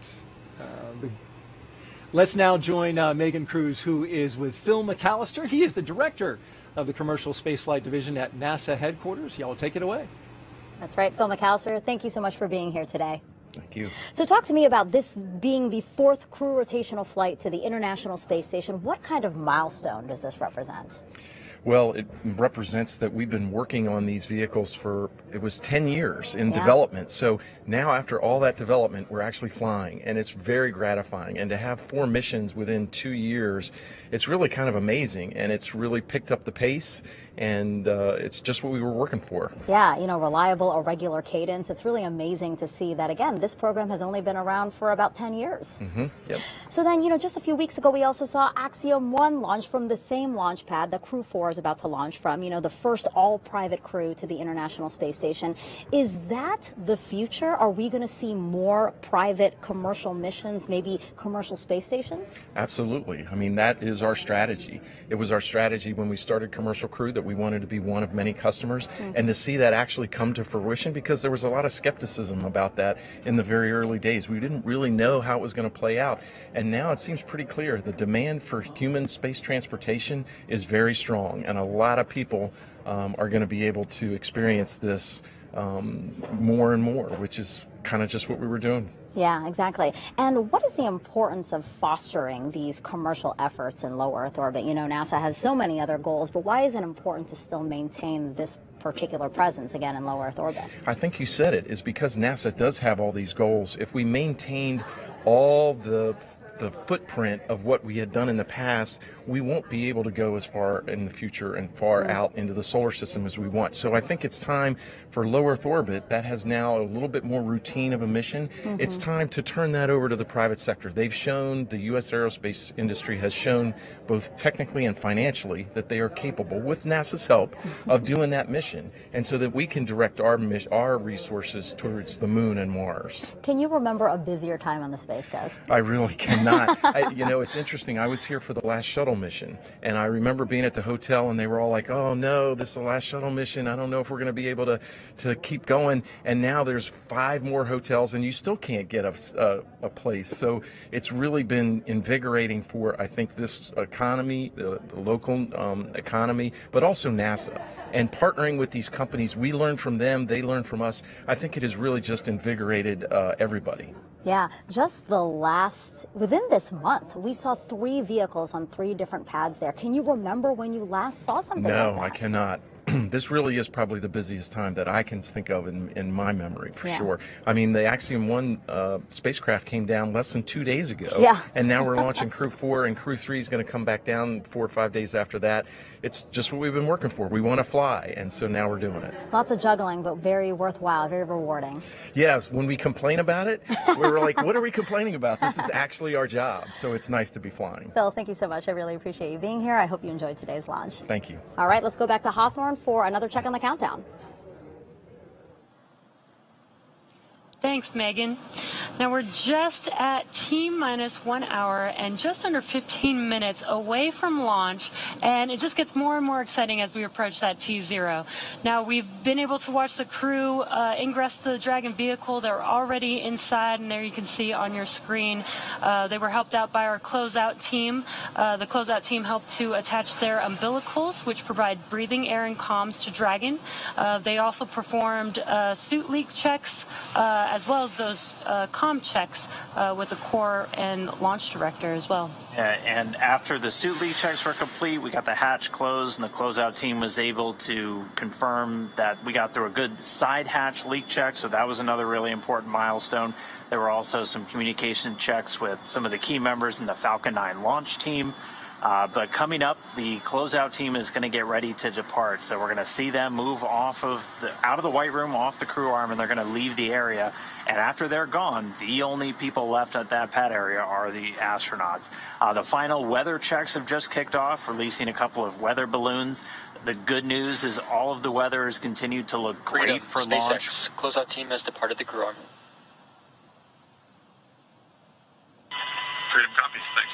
Let's now join Megan Cruz, who is with Phil McAllister. He is the director of the Commercial Spaceflight Division at NASA headquarters. Y'all take it away. That's right, Phil McAllister. Thank you so much for being here today. Thank you. So talk to me about this being the 4th crew rotational flight to the International Space Station. What kind of milestone does this represent? Well, it represents that we've been working on these vehicles for, it was 10 years in development. So now after all that development, we're actually flying, and it's very gratifying. And to have 4 missions within 2 years, it's really kind of amazing, and it's really picked up the pace, and it's just what we were working for. Yeah, you know, reliable, a regular cadence. It's really amazing to see that, again, this program has only been around for about 10 years. Yep. So then, you know, just a few weeks ago, we also saw Axiom 1 launch from the same launch pad that Crew-4 is about to launch from, you know, the first all-private crew to the International Space Station. Is that the future? Are we going to see more private commercial missions, maybe commercial space stations? Absolutely. I mean, that is our strategy. It was our strategy when we started Commercial Crew that we wanted to be one of many customers, and to see that actually come to fruition, because there was a lot of skepticism about that in the very early days. We didn't really know how it was going to play out, and now it seems pretty clear. The demand for human space transportation is very strong, and a lot of people are going to be able to experience this more and more, which is kind of just what we were doing. Yeah, exactly. And what is the importance of fostering these commercial efforts in low Earth orbit? You know, NASA has so many other goals, but why is it important to still maintain this particular presence, again, in low Earth orbit? I think you said it, is because NASA does have all these goals. If we maintained all the the footprint of what we had done in the past, we won't be able to go as far in the future and far out into the solar system as we want. So I think it's time for low Earth orbit that has now a little bit more routine of a mission. It's time to turn that over to the private sector. They've shown, the U.S. aerospace industry has shown both technically and financially that they are capable, with NASA's help, of doing that mission, and so that we can direct our resources towards the moon and Mars. Can you remember a busier time on the Space Coast? I really cannot. You know, it's interesting. I was here for the last shuttle mission, and I remember being at the hotel, and they were all like, "Oh no, this is the last shuttle mission. I don't know if we're going to be able to keep going." And now there's 5 more hotels, and you still can't get a place. So it's really been invigorating for, I think, this economy, the local economy, but also NASA. And partnering with these companies, we learn from them, they learn from us. I think it has really just invigorated everybody. Yeah, just within this month, we saw 3 vehicles on 3 different pads there. Can you remember when you last saw something like that? No, I cannot. This really is probably the busiest time that I can think of in my memory, for sure. I mean, the Axiom 1 spacecraft came down less than 2 days ago, and now we're launching Crew-4, and Crew-3 is going to come back down 4 or 5 days after that. It's just what we've been working for. We want to fly, and so now we're doing it. Lots of juggling, but very worthwhile, very rewarding. Yes, when we complain about it, we were like, what are we complaining about? This is actually our job, so it's nice to be flying. Phil, thank you so much. I really appreciate you being here. I hope you enjoyed today's launch. Thank you. All right, let's go back to Hawthorne for another check on the countdown. Thanks, Megan. Now we're just at T-minus 1 hour and just under 15 minutes away from launch, and it just gets more and more exciting as we approach that T0. Now we've been able to watch the crew ingress the Dragon vehicle. They're already inside, and there you can see on your screen. They were helped out by our closeout team. The closeout team helped to attach their umbilicals, which provide breathing air and comms to Dragon. They also performed suit leak checks, as well as those comm checks with the core and launch director as well. And after the suit leak checks were complete, we got the hatch closed, and the closeout team was able to confirm that we got through a good side hatch leak check, so that was another really important milestone. There were also some communication checks with some of the key members in the Falcon 9 launch team. But coming up, the closeout team is going to get ready to depart. So we're going to see them move out of the White Room, off the crew arm, and they're going to leave the area. And after they're gone, the only people left at that pad area are the astronauts. The final weather checks have just kicked off, releasing a couple of weather balloons. The good news is all of the weather has continued to look great for launch. Closeout team has departed the crew arm. Freedom copies, thanks.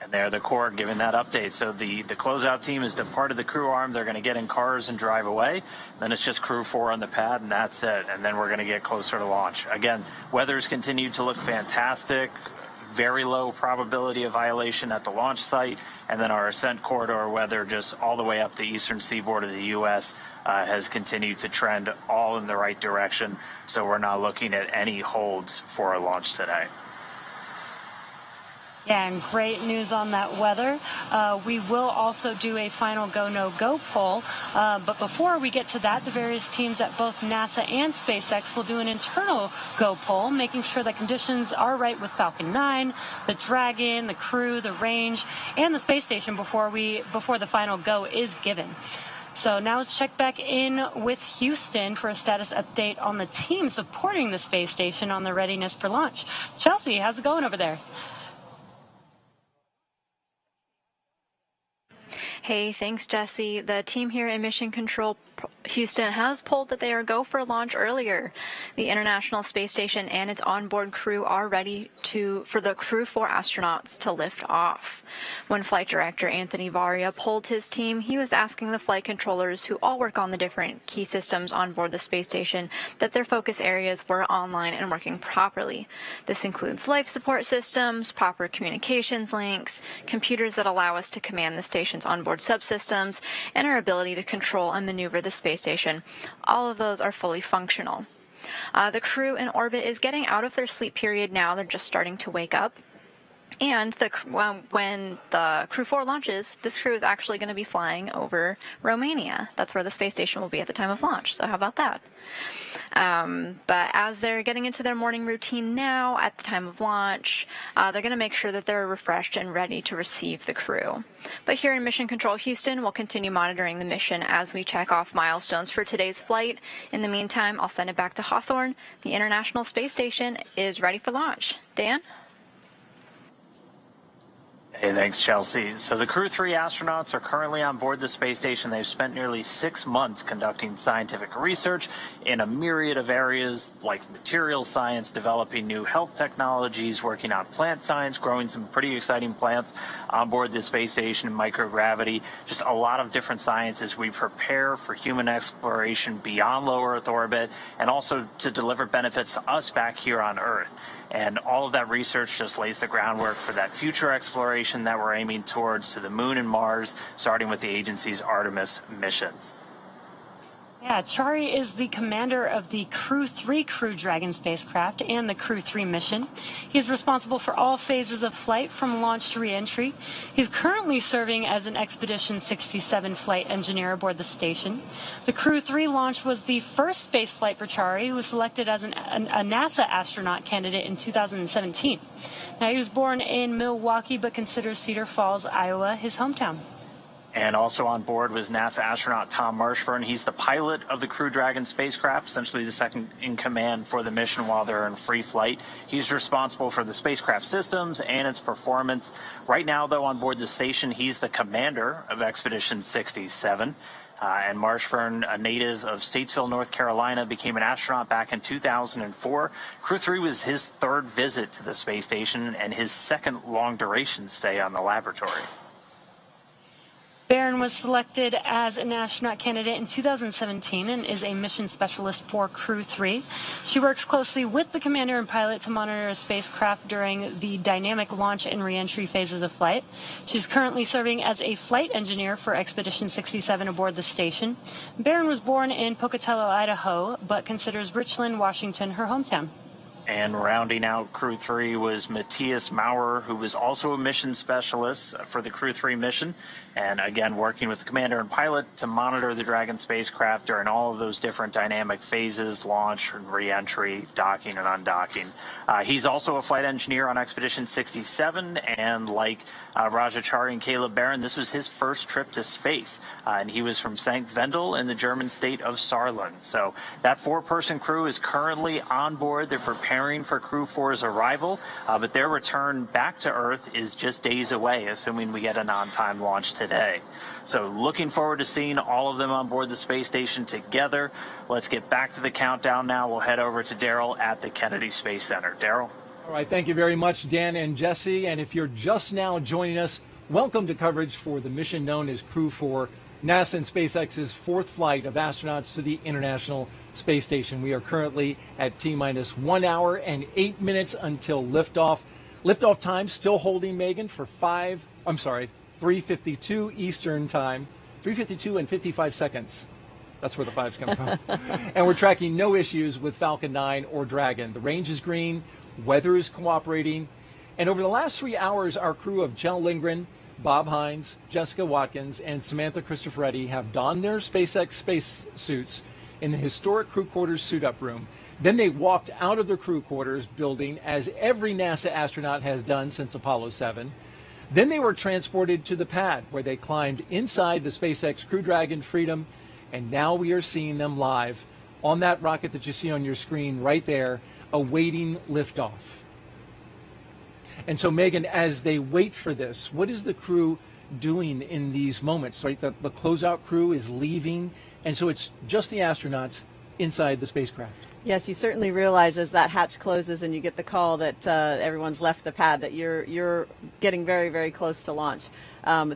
And there, the Corps giving that update. So the closeout team has departed the crew arm. They're going to get in cars and drive away. Then it's just Crew-4 on the pad, and that's it. And then we're going to get closer to launch. Again, weather's continued to look fantastic. Very low probability of violation at the launch site. And then our ascent corridor weather just all the way up the eastern seaboard of the U.S. Has continued to trend all in the right direction. So we're not looking at any holds for a launch today. Yeah, and great news on that weather. We will also do a final go, no go poll. But before we get to that, the various teams at both NASA and SpaceX will do an internal go poll, making sure that conditions are right with Falcon 9, the Dragon, the crew, the range, and the space station before the final go is given. So now let's check back in with Houston for a status update on the team supporting the space station on the readiness for launch. Chelsea, how's it going over there? Hey, thanks, Jesse. The team here in Mission Control Houston has polled that they are go for launch earlier. The International Space Station and its onboard crew are ready for the Crew-4 astronauts to lift off. When Flight Director Anthony Varia polled his team, he was asking the flight controllers, who all work on the different key systems on board the space station, that their focus areas were online and working properly. This includes life support systems, proper communications links, computers that allow us to command the station's onboard subsystems, and our ability to control and maneuver the space station. All of those are fully functional. The crew in orbit is getting out of their sleep period now. They're just starting to wake up. And when the Crew-4 launches, this crew is actually going to be flying over Romania. That's where the space station will be at the time of launch. So how about that? But as they're getting into their morning routine now, at the time of launch, they're going to make sure that they're refreshed and ready to receive the crew. But here in Mission Control Houston, we'll continue monitoring the mission as we check off milestones for today's flight. In the meantime, I'll send it back to Hawthorne. The International Space Station is ready for launch. Dan? Hey, thanks, Chelsea. So the Crew-3 astronauts are currently on board the space station. They've spent nearly 6 months conducting scientific research in a myriad of areas like material science, developing new health technologies, working on plant science, growing some pretty exciting plants on board the space station in microgravity, just a lot of different sciences. We prepare for human exploration beyond low Earth orbit and also to deliver benefits to us back here on Earth. And all of that research just lays the groundwork for that future exploration that we're aiming towards to the moon and Mars, starting with the agency's Artemis missions. Yeah, Starry is the commander of the Crew-3 Crew Dragon spacecraft and the Crew-3 mission. He's responsible for all phases of flight from launch to re-entry. He's currently serving as an Expedition 67 flight engineer aboard the station. The Crew-3 launch was the first space flight for Starry, who was selected as a NASA astronaut candidate in 2017. Now, he was born in Milwaukee, but considers Cedar Falls, Iowa, his hometown. And also on board was NASA astronaut Tom Marshburn. He's the pilot of the Crew Dragon spacecraft, essentially the second in command for the mission while they're in free flight. He's responsible for the spacecraft systems and its performance. Right now, though, on board the station, he's the commander of Expedition 67. And Marshburn, a native of Statesville, North Carolina, became an astronaut back in 2004. Crew-3 was his third visit to the space station and his second long-duration stay on the laboratory. Barron was selected as an astronaut candidate in 2017 and is a mission specialist for Crew-3. She works closely with the commander and pilot to monitor a spacecraft during the dynamic launch and re-entry phases of flight. She's currently serving as a flight engineer for Expedition 67 aboard the station. Barron was born in Pocatello, Idaho, but considers Richland, Washington, her hometown. And rounding out Crew-3 was Matthias Maurer, who was also a mission specialist for the Crew-3 mission. And again, working with the commander and pilot to monitor the Dragon spacecraft during all of those different dynamic phases, launch and re-entry, docking and undocking. He's also a flight engineer on Expedition 67. And like Raja Chari and Caleb Barron, this was his first trip to space. And he was from St. Wendel in the German state of Saarland. So that 4-person crew is currently on board. They're preparing for Crew-4's arrival, but their return back to Earth is just days away, assuming we get an on-time launch today. So looking forward to seeing all of them on board the space station together. Let's get back to the countdown now. We'll head over to Daryl at the Kennedy Space Center. Daryl? All right, thank you very much, Dan and Jesse. And if you're just now joining us, welcome to coverage for the mission known as Crew-4, NASA and SpaceX's 4th flight of astronauts to the International Space Station. We are currently at T-minus 1 hour and 8 minutes until liftoff. Liftoff time still holding, Megan, for 3:52 Eastern time, 3:52 and 55 seconds. That's where the 5's come from. And we're tracking no issues with Falcon 9 or Dragon. The range is green, weather is cooperating, and over the last 3 hours, our crew of Jell Lindgren, Bob Hines, Jessica Watkins, and Samantha Cristoforetti have donned their SpaceX space suits in the historic crew quarters suit-up room. Then they walked out of their crew quarters building, as every NASA astronaut has done since Apollo 7. Then they were transported to the pad, where they climbed inside the SpaceX Crew Dragon Freedom, and now we are seeing them live on that rocket that you see on your screen right there, awaiting liftoff. And so, Megan, as they wait for this, what is the crew doing in these moments? Right, the closeout crew is leaving, and so it's just the astronauts inside the spacecraft. Yes, you certainly realize as that hatch closes and you get the call that everyone's left the pad, that you're getting very, very close to launch.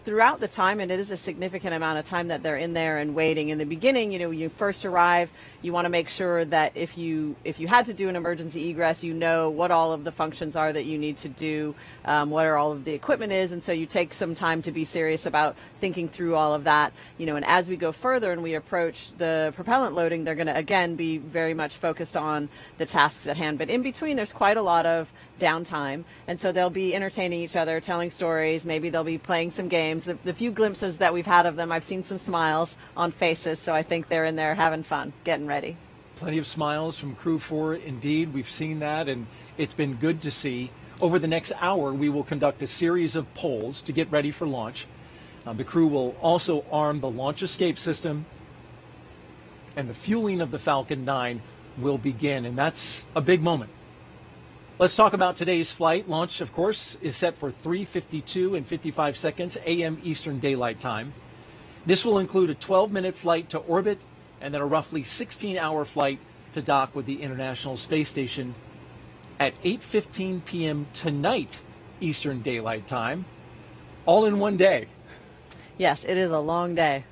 Throughout the time, and it is a significant amount of time that they're in there and waiting. In the beginning, you first arrive, you want to make sure that if you had to do an emergency egress, you know what all of the functions are that you need to do, what are all of the equipment is, and so you take some time to be serious about thinking through all of that. And as we go further and we approach the propellant loading, they're going to again be very much focused focused on the tasks at hand. But in between, there's quite a lot of downtime, and so they'll be entertaining each other, telling stories. Maybe they'll be playing some games. The few glimpses that we've had of them, I've seen some smiles on faces, so I think they're in there having fun, getting ready. Plenty of smiles from Crew-4, indeed. We've seen that, and it's been good to see. Over the next hour, we will conduct a series of polls to get ready for launch. The crew will also arm the launch escape system, and the fueling of the Falcon 9 will begin, and that's a big moment. Let's talk about today's flight. Launch, of course, is set for 3:52 and 55 seconds a.m. Eastern Daylight Time. This will include a 12-minute flight to orbit and then a roughly 16-hour flight to dock with the International Space Station at 8:15 p.m. tonight, Eastern Daylight Time, all in one day. Yes, it is a long day.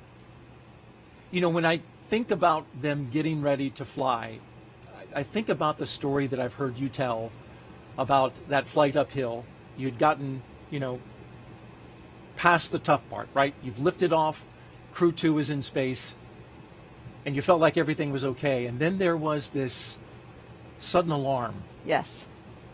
You know, when I think about them getting ready to fly, I think about the story that I've heard you tell about that flight uphill. You'd gotten, past the tough part, right? You've lifted off, Crew 2 is in space, and you felt like everything was okay. And then there was this sudden alarm. Yes.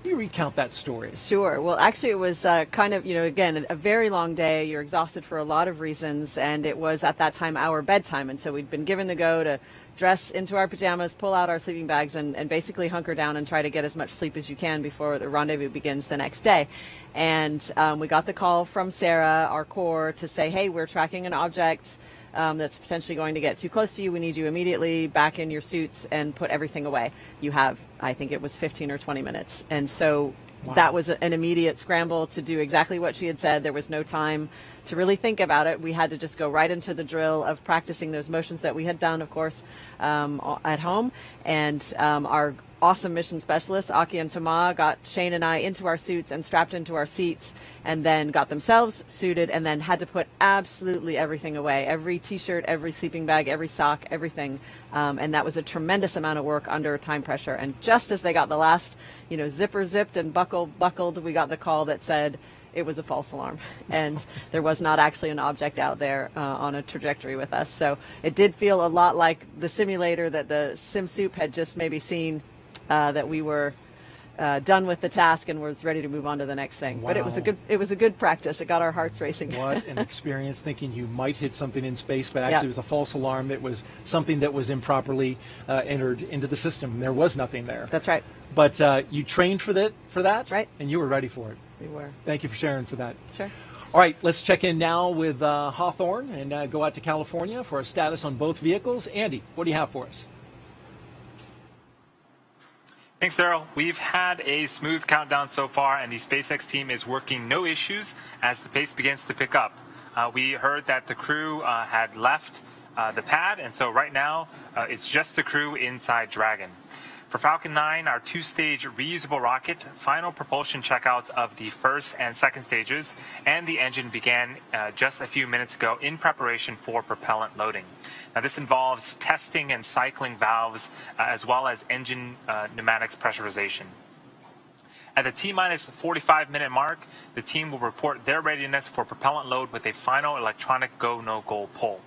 Can you recount that story? Sure. Well, actually, it was kind of, again, a very long day. You're exhausted for a lot of reasons, and it was at that time our bedtime. And so we'd been given the go to dress into our pajamas, pull out our sleeping bags, and basically hunker down and try to get as much sleep as you can before the rendezvous begins the next day. And we got the call from Sarah, our core, to say, hey, we're tracking an object that's potentially going to get too close to you. We need you immediately back in your suits and put everything away. You have, I think it was 15 or 20 minutes. And so that was an immediate scramble to do exactly what she had said. There was no time to really think about it. We had to just go right into the drill of practicing those motions that we had done, of course, at home. And our awesome mission specialists, Aki and Tama, got Shane and I into our suits and strapped into our seats, and then got themselves suited, and then had to put absolutely everything away. Every t-shirt, every sleeping bag, every sock, everything. And that was a tremendous amount of work under time pressure. And just as they got the last, zipper zipped and buckled, we got the call that said it was a false alarm, and there was not actually an object out there on a trajectory with us. So it did feel a lot like the simulator that the SimSoup had just maybe seen, that we were done with the task and was ready to move on to the next thing. Wow. But it was a good practice. It got our hearts racing. What an experience, thinking you might hit something in space, but actually it was a false alarm. It was something that was improperly entered into the system. There was nothing there. That's right. But you trained for that, right? And you were ready for it. We were. Thank you for sharing for that. Sure. All right, let's check in now with Hawthorne and go out to California for a status on both vehicles. Andy, what do you have for us? Thanks, Daryl. We've had a smooth countdown so far, and the SpaceX team is working no issues as the pace begins to pick up. We heard that the crew had left the pad, and so right now it's just the crew inside Dragon. For Falcon 9, our two-stage reusable rocket, final propulsion checkouts of the first and second stages and the engine began just a few minutes ago in preparation for propellant loading. Now, this involves testing and cycling valves as well as engine pneumatics pressurization. At the T-minus 45-minute mark, the team will report their readiness for propellant load with a final electronic go-no-go poll.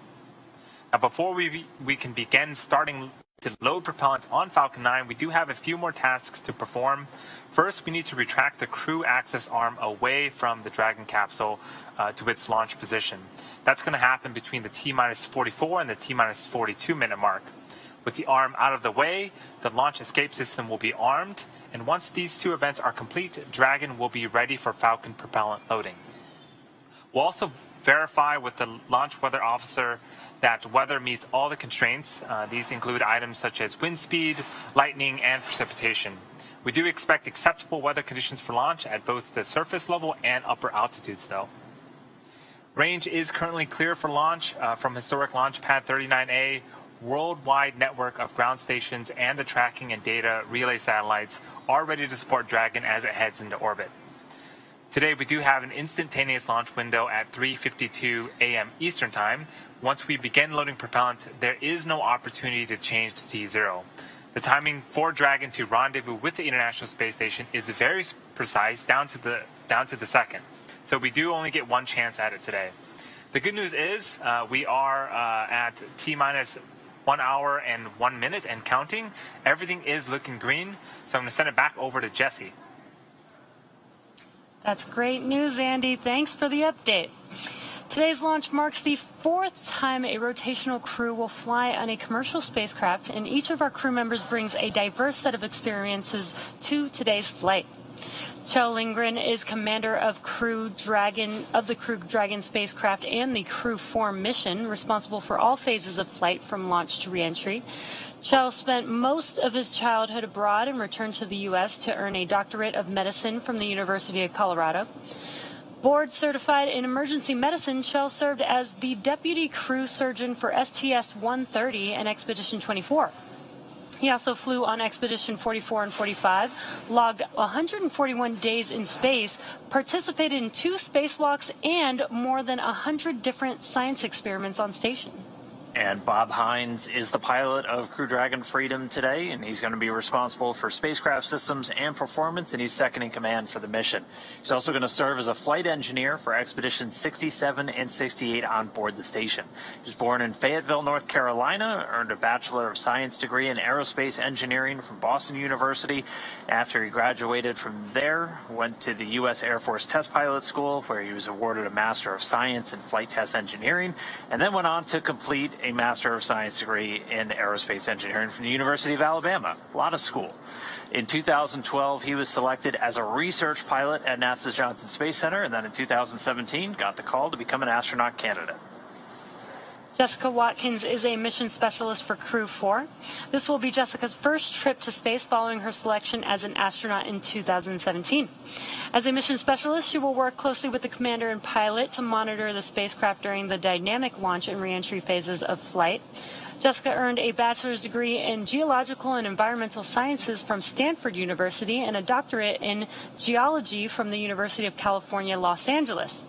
Now, before we can begin starting to load propellants on Falcon 9, we do have a few more tasks to perform. First, we need to retract the crew access arm away from the Dragon capsule to its launch position. That's going to happen between the T-minus 44 and the T-minus 42-minute mark. With the arm out of the way, the launch escape system will be armed, and once these two events are complete, Dragon will be ready for Falcon propellant loading. We'll also verify with the launch weather officer that weather meets all the constraints. These include items such as wind speed, lightning, and precipitation. We do expect acceptable weather conditions for launch at both the surface level and upper altitudes, though. Range is currently clear for launch from historic launch pad 39A. Worldwide network of ground stations and the tracking and data relay satellites are ready to support Dragon as it heads into orbit. Today, we do have an instantaneous launch window at 3:52 a.m. Eastern Time. Once we begin loading propellant, there is no opportunity to change to T0. The timing for Dragon to rendezvous with the International Space Station is very precise, down to the second. So we do only get one chance at it today. The good news is we are at T-minus 1 hour and 1 minute and counting. Everything is looking green, so I'm going to send it back over to Jesse. That's great news, Andy. Thanks for the update. Today's launch marks the 4th time a rotational crew will fly on a commercial spacecraft, and each of our crew members brings a diverse set of experiences to today's flight. Kjell Lindgren is commander of the Crew Dragon spacecraft and the Crew-4 mission, responsible for all phases of flight from launch to reentry. Kjell spent most of his childhood abroad and returned to the U.S. to earn a doctorate of medicine from the University of Colorado. Board certified in emergency medicine, Kjell served as the deputy crew surgeon for STS-130 and Expedition 24. He also flew on Expedition 44 and 45, logged 141 days in space, participated in 2 spacewalks, and more than 100 different science experiments on station. And Bob Hines is the pilot of Crew Dragon Freedom today, and he's going to be responsible for spacecraft systems and performance, and he's second in command for the mission. He's also going to serve as a flight engineer for Expeditions 67 and 68 on board the station. He was born in Fayetteville, North Carolina, earned a Bachelor of Science degree in Aerospace Engineering from Boston University. After he graduated from there, went to the U.S. Air Force Test Pilot School, where he was awarded a Master of Science in Flight Test Engineering, and then went on to complete a Master of Science degree in Aerospace Engineering from the University of Alabama. A lot of school. In 2012, he was selected as a research pilot at NASA's Johnson Space Center, and then in 2017, got the call to become an astronaut candidate. Jessica Watkins is a mission specialist for Crew-4. This will be Jessica's first trip to space following her selection as an astronaut in 2017. As a mission specialist, she will work closely with the commander and pilot to monitor the spacecraft during the dynamic launch and reentry phases of flight. Jessica earned a bachelor's degree in geological and environmental sciences from Stanford University and a doctorate in geology from the University of California, Los Angeles.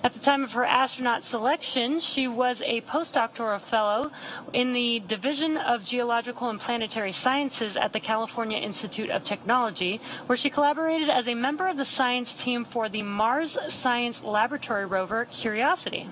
At the time of her astronaut selection, she was a postdoctoral fellow in the Division of Geological and Planetary Sciences at the California Institute of Technology, where she collaborated as a member of the science team for the Mars Science Laboratory rover Curiosity.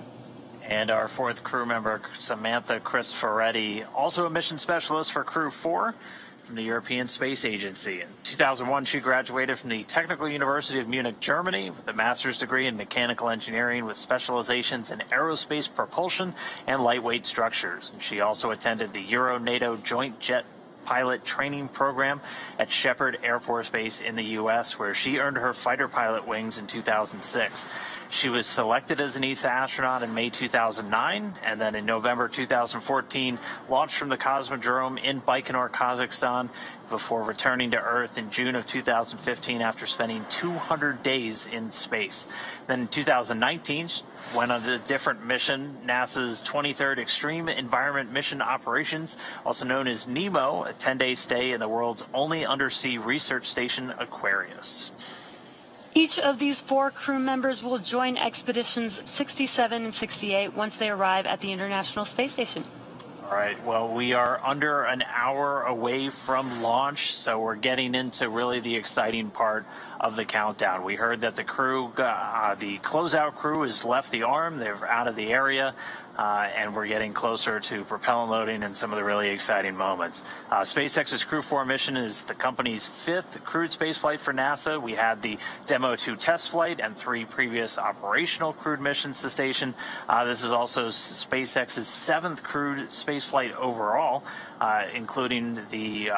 And our 4th crew member, Samantha Cristoforetti, also a mission specialist for Crew-4 from the European Space Agency. In 2001, she graduated from the Technical University of Munich, Germany, with a master's degree in mechanical engineering with specializations in aerospace propulsion and lightweight structures. And she also attended the Euro-NATO Joint Jet Pilot Training Program at Shepherd Air Force Base in the U.S., where she earned her fighter pilot wings in 2006. She was selected as an ESA astronaut in May 2009, and then in November 2014, launched from the Cosmodrome in Baikonur, Kazakhstan, before returning to Earth in June of 2015 after spending 200 days in space. Then in 2019, she went on a different mission, NASA's 23rd Extreme Environment Mission Operations, also known as NEMO, a 10-day stay in the world's only undersea research station, Aquarius. Each of these 4 crew members will join Expeditions 67 and 68 once they arrive at the International Space Station. All right, well, we are under an hour away from launch, so we're getting into really the exciting part of the countdown. We heard that the crew, the closeout crew has left the arm. They're out of the area, and we're getting closer to propellant loading and some of the really exciting moments. SpaceX's Crew-4 mission is the company's 5th crewed spaceflight for NASA. We had the Demo 2 test flight and 3 previous operational crewed missions to station. This is also SpaceX's 7th crewed spaceflight overall, including the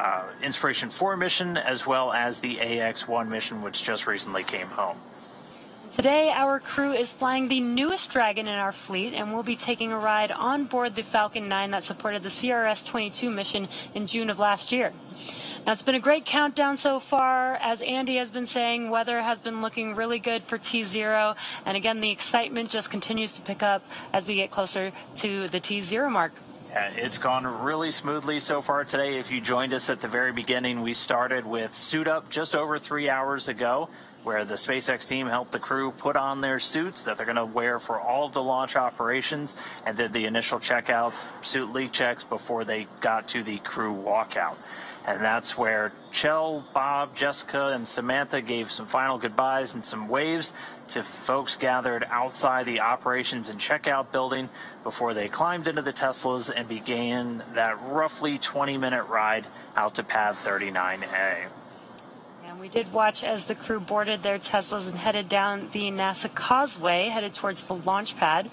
Inspiration 4 mission as well as the AX-1 mission, which just recently came home. Today, our crew is flying the newest Dragon in our fleet, and we'll be taking a ride on board the Falcon 9 that supported the CRS-22 mission in June of last year. Now, it's been a great countdown so far. As Andy has been saying, weather has been looking really good for T0, and again, the excitement just continues to pick up as we get closer to the T0 mark. Yeah, it's gone really smoothly so far today. If you joined us at the very beginning, we started with suit up just over 3 hours ago. where the SpaceX team helped the crew put on their suits that they're going to wear for all of the launch operations and did the initial checkouts, suit leak checks before they got to the crew walkout. And that's where Chell, Bob, Jessica, and Samantha gave some final goodbyes and some waves to folks gathered outside the operations and checkout building before they climbed into the Teslas and began that roughly 20-minute ride out to pad 39A. And we did watch as the crew boarded their Teslas and headed down the NASA Causeway, headed towards the launch pad.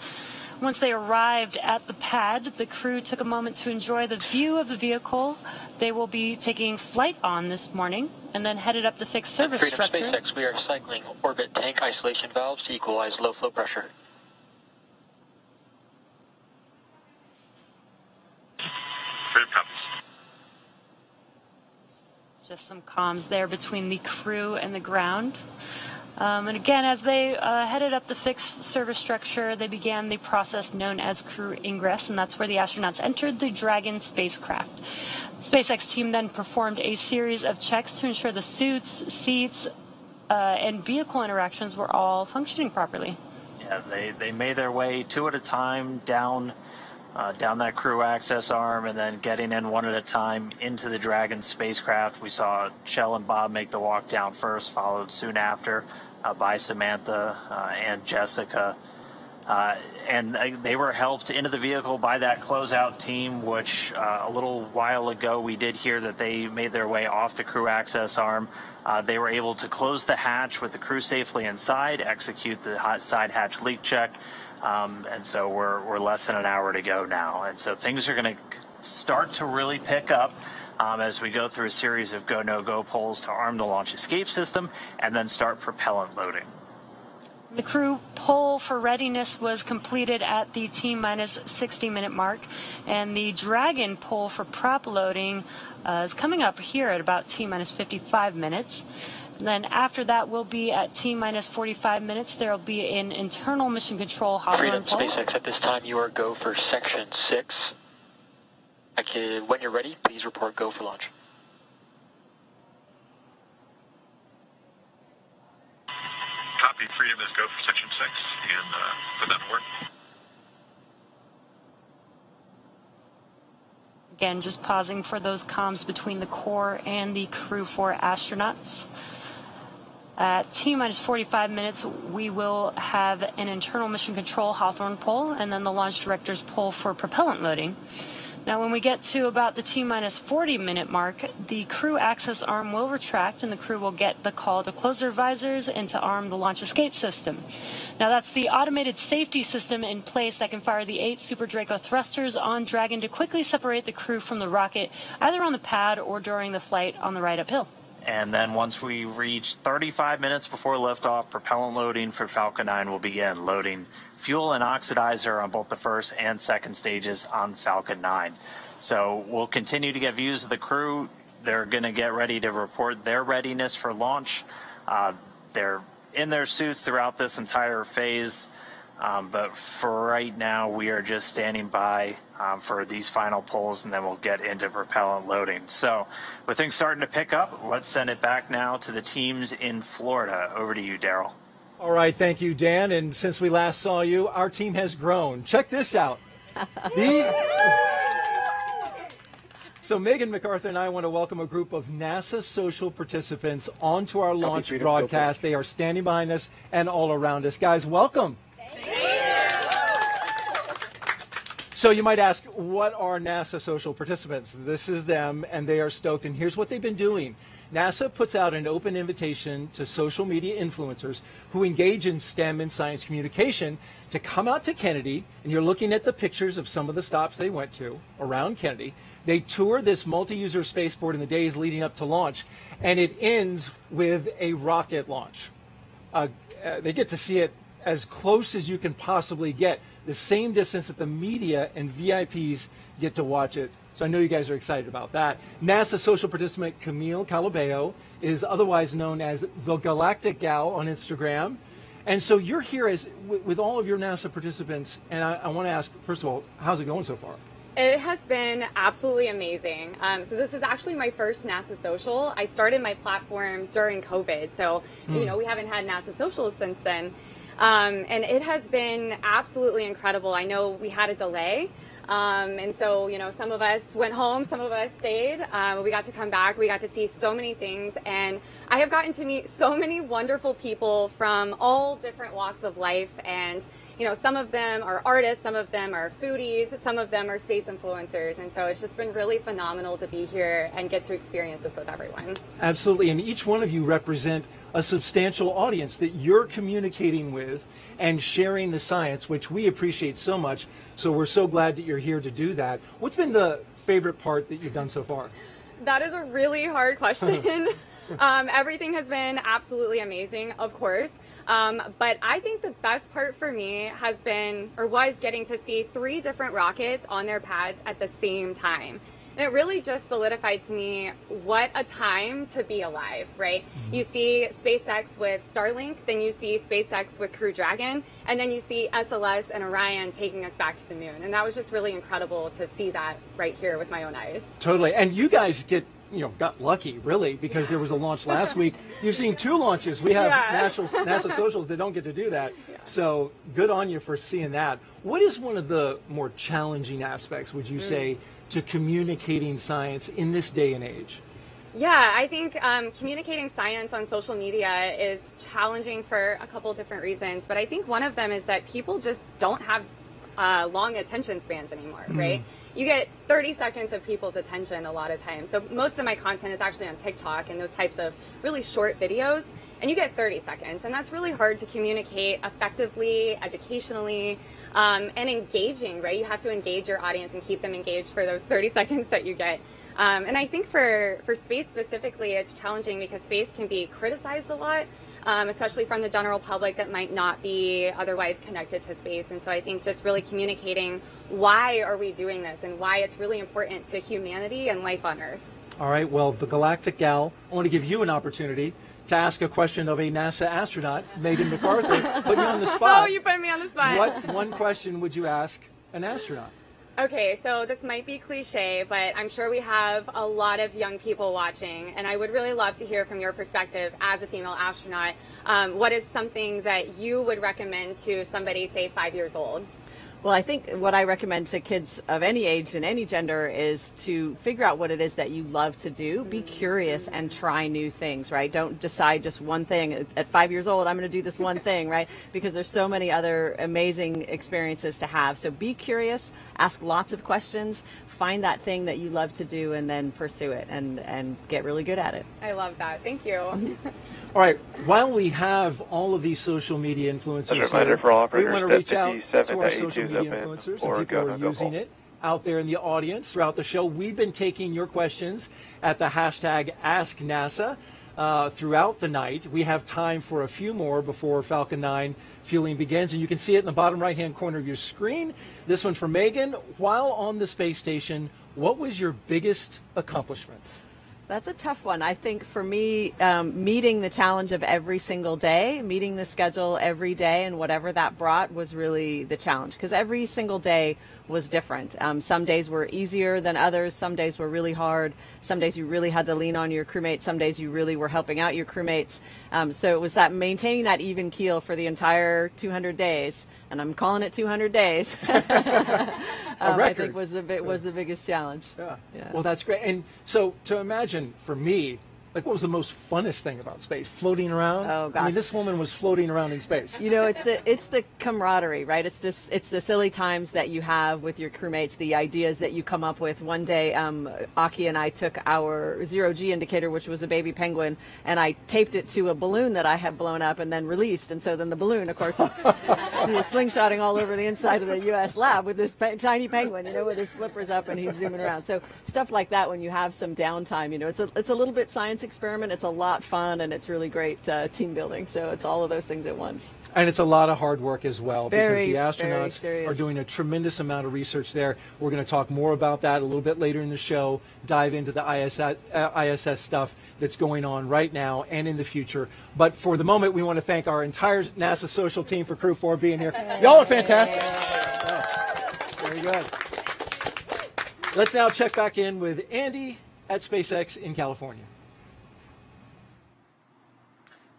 Once they arrived at the pad, the crew took a moment to enjoy the view of the vehicle they will be taking flight on this morning, and then headed up to fix service structure. SpaceX, we are cycling orbit tank isolation valves to equalize low flow pressure. Just some comms there between the crew and the ground. And again, as they headed up the fixed service structure, they began the process known as crew ingress, and that's where the astronauts entered the Dragon spacecraft. The SpaceX team then performed a series of checks to ensure the suits, seats, and vehicle interactions were all functioning properly. Yeah, they made their way two at a time down that crew access arm, and then getting in one at a time into the Dragon spacecraft. We saw Chell and Bob make the walk down first, followed soon after by Samantha and Jessica. And they were helped into the vehicle by that closeout team, which a little while ago we did hear that they made their way off the crew access arm. They were able to close the hatch with the crew safely inside, execute the side hatch leak check, and so we're less than an hour to go now. And so things are going to start to really pick up as we go through a series of go, no-go polls to arm the launch escape system and then start propellant loading. The crew poll for readiness was completed at the T-minus 60-minute mark, and the Dragon poll for prop loading is coming up here at about T-minus 55 minutes. And then after that, we'll be at T-minus 45 minutes. There will be an internal mission control Hawthorne poll. SpaceX, at this time, you are go for Section 6. When you're ready, please report go for launch. Copy. Freedom is go for Section 6 and put that to work. Again, just pausing for those comms between the core and the Crew-4 astronauts. At T-minus 45 minutes, we will have an internal mission control Hawthorne poll and then the launch director's poll for propellant loading. Now, when we get to about the T-minus 40-minute mark, the crew access arm will retract and the crew will get the call to close their visors and to arm the launch escape system. Now, that's the automated safety system in place that can fire the 8 Super Draco thrusters on Dragon to quickly separate the crew from the rocket, either on the pad or during the flight on the ride uphill. And then once we reach 35 minutes before liftoff, propellant loading for Falcon 9 will begin, loading fuel and oxidizer on both the first and second stages on Falcon 9. So we'll continue to get views of the crew. They're going to get ready to report their readiness for launch. They're in their suits throughout this entire phase. But for right now, we are just standing by for these final polls, and then we'll get into propellant loading. So with things starting to pick up, let's send it back now to the teams in Florida. Over to you, Daryl. All right, thank you, Dan. And since we last saw you, our team has grown. Check this out. So Megan MacArthur and I want to welcome a group of NASA social participants onto our launch broadcast. They are standing behind us and all around us. Guys, welcome. So you might ask, what are NASA social participants? This is them, and they are stoked, and here's what they've been doing. NASA puts out an open invitation to social media influencers who engage in STEM and science communication to come out to Kennedy, and you're looking at the pictures of some of the stops they went to around Kennedy. They tour this multi-user spaceport in the days leading up to launch, and it ends with a rocket launch. They get to see it as close as you can possibly get, the same distance that the media and VIPs get to watch it. So I know you guys are excited about that. NASA social participant Camille Calabeo is otherwise known as the Galactic Gal on Instagram. And so you're here with all of your NASA participants, and I want to ask, first of all, how's it going so far? It has been absolutely amazing. So this is actually my first NASA social. I started my platform during COVID, so you know we haven't had NASA socials since then. And it has been absolutely incredible. I know we had a delay, and so you know some of us went home, some of us stayed. We got to come back. We got to see so many things, and I have gotten to meet so many wonderful people from all different walks of life. And you know, some of them are artists, some of them are foodies, some of them are space influencers. And so it's just been really phenomenal to be here and get to experience this with everyone. Absolutely. And each one of you represent a substantial audience that you're communicating with and sharing the science, which we appreciate so much. So we're so glad that you're here to do that. What's been the favorite part that you've done so far? That is a really hard question. Everything has been absolutely amazing, of course. But I think the best part for me has been, or was, getting to see 3 different rockets on their pads at the same time. And it really just solidified to me what a time to be alive, right? You see SpaceX with Starlink, then you see SpaceX with Crew Dragon, and then you see SLS and Orion taking us back to the moon. And that was just really incredible to see that right here with my own eyes. Totally. And you guys got lucky, really, because there was a launch last week. You've seen 2 launches. We have NASA socials that don't get to do that. So good on you for seeing that. What is one of the more challenging aspects, would you say, to communicating science in this day and age? Yeah, I think communicating science on social media is challenging for a couple different reasons. But I think one of them is that people just don't have long attention spans anymore, right? You get 30 seconds of people's attention a lot of times. So most of my content is actually on TikTok and those types of really short videos, and you get 30 seconds. And that's really hard to communicate effectively, educationally, and engaging, right? You have to engage your audience and keep them engaged for those 30 seconds that you get. And I think for space specifically, it's challenging because space can be criticized a lot. Especially from the general public that might not be otherwise connected to space. And so I think just really communicating why are we doing this and why it's really important to humanity and life on Earth. All right, well, the Galactic Gal, I want to give you an opportunity to ask a question of a NASA astronaut, Megan MacArthur. Put me on the spot. Oh, you put me on the spot. What one question would you ask an astronaut? Okay, so this might be cliche, but I'm sure we have a lot of young people watching, and I would really love to hear from your perspective as a female astronaut. What is something that you would recommend to somebody, say, 5 years old? Well, I think what I recommend to kids of any age and any gender is to figure out what it is that you love to do. Be curious and try new things, right? Don't decide just one thing. At 5 years old, I'm going to do this one thing, right? Because there's so many other amazing experiences to have. So be curious, ask lots of questions, find that thing that you love to do, and then pursue it and get really good at it. I love that. Thank you. All right, while we have all of these social media influencers here, for all we want to reach out to our 57 social media influencers and people who are using it out there in the audience throughout the show. We've been taking your questions at the hashtag AskNASA throughout the night. We have time for a few more before Falcon 9 fueling begins, and you can see it in the bottom right-hand corner of your screen. This one from Megan. While on the space station, what was your biggest accomplishment? That's a tough one. I think for me, meeting the challenge of every single day, meeting the schedule every day and whatever that brought was really the challenge, because every single day was different. Some days were easier than others. Some days were really hard. Some days you really had to lean on your crewmates. Some days you really were helping out your crewmates. So it was that maintaining that even keel for the entire 200 days. And I'm calling it 200 days. I think was the biggest challenge. Yeah. Well, that's great. And so to imagine for me, like, what was the most funnest thing about space? Floating around? Oh, gosh. I mean, this woman was floating around in space. You know, it's the camaraderie, right? It's the silly times that you have with your crewmates, the ideas that you come up with. One day, Aki and I took our zero-G indicator, which was a baby penguin, and I taped it to a balloon that I had blown up and then released. And so then the balloon, of course, was slingshotting all over the inside of the U.S. lab with this tiny penguin, you know, with his flippers up and he's zooming around. So stuff like that when you have some downtime, you know, it's a little bit science experiment. It's a lot fun, and it's really great team building. So it's all of those things at once. And it's a lot of hard work as well, because the astronauts very are doing a tremendous amount of research there. We're going to talk more about that a little bit later in the show, dive into the ISS stuff that's going on right now and in the future. But for the moment, we want to thank our entire NASA social team for Crew 4 being here. Y'all are fantastic. Oh, very good. Let's now check back in with Andy at SpaceX in California.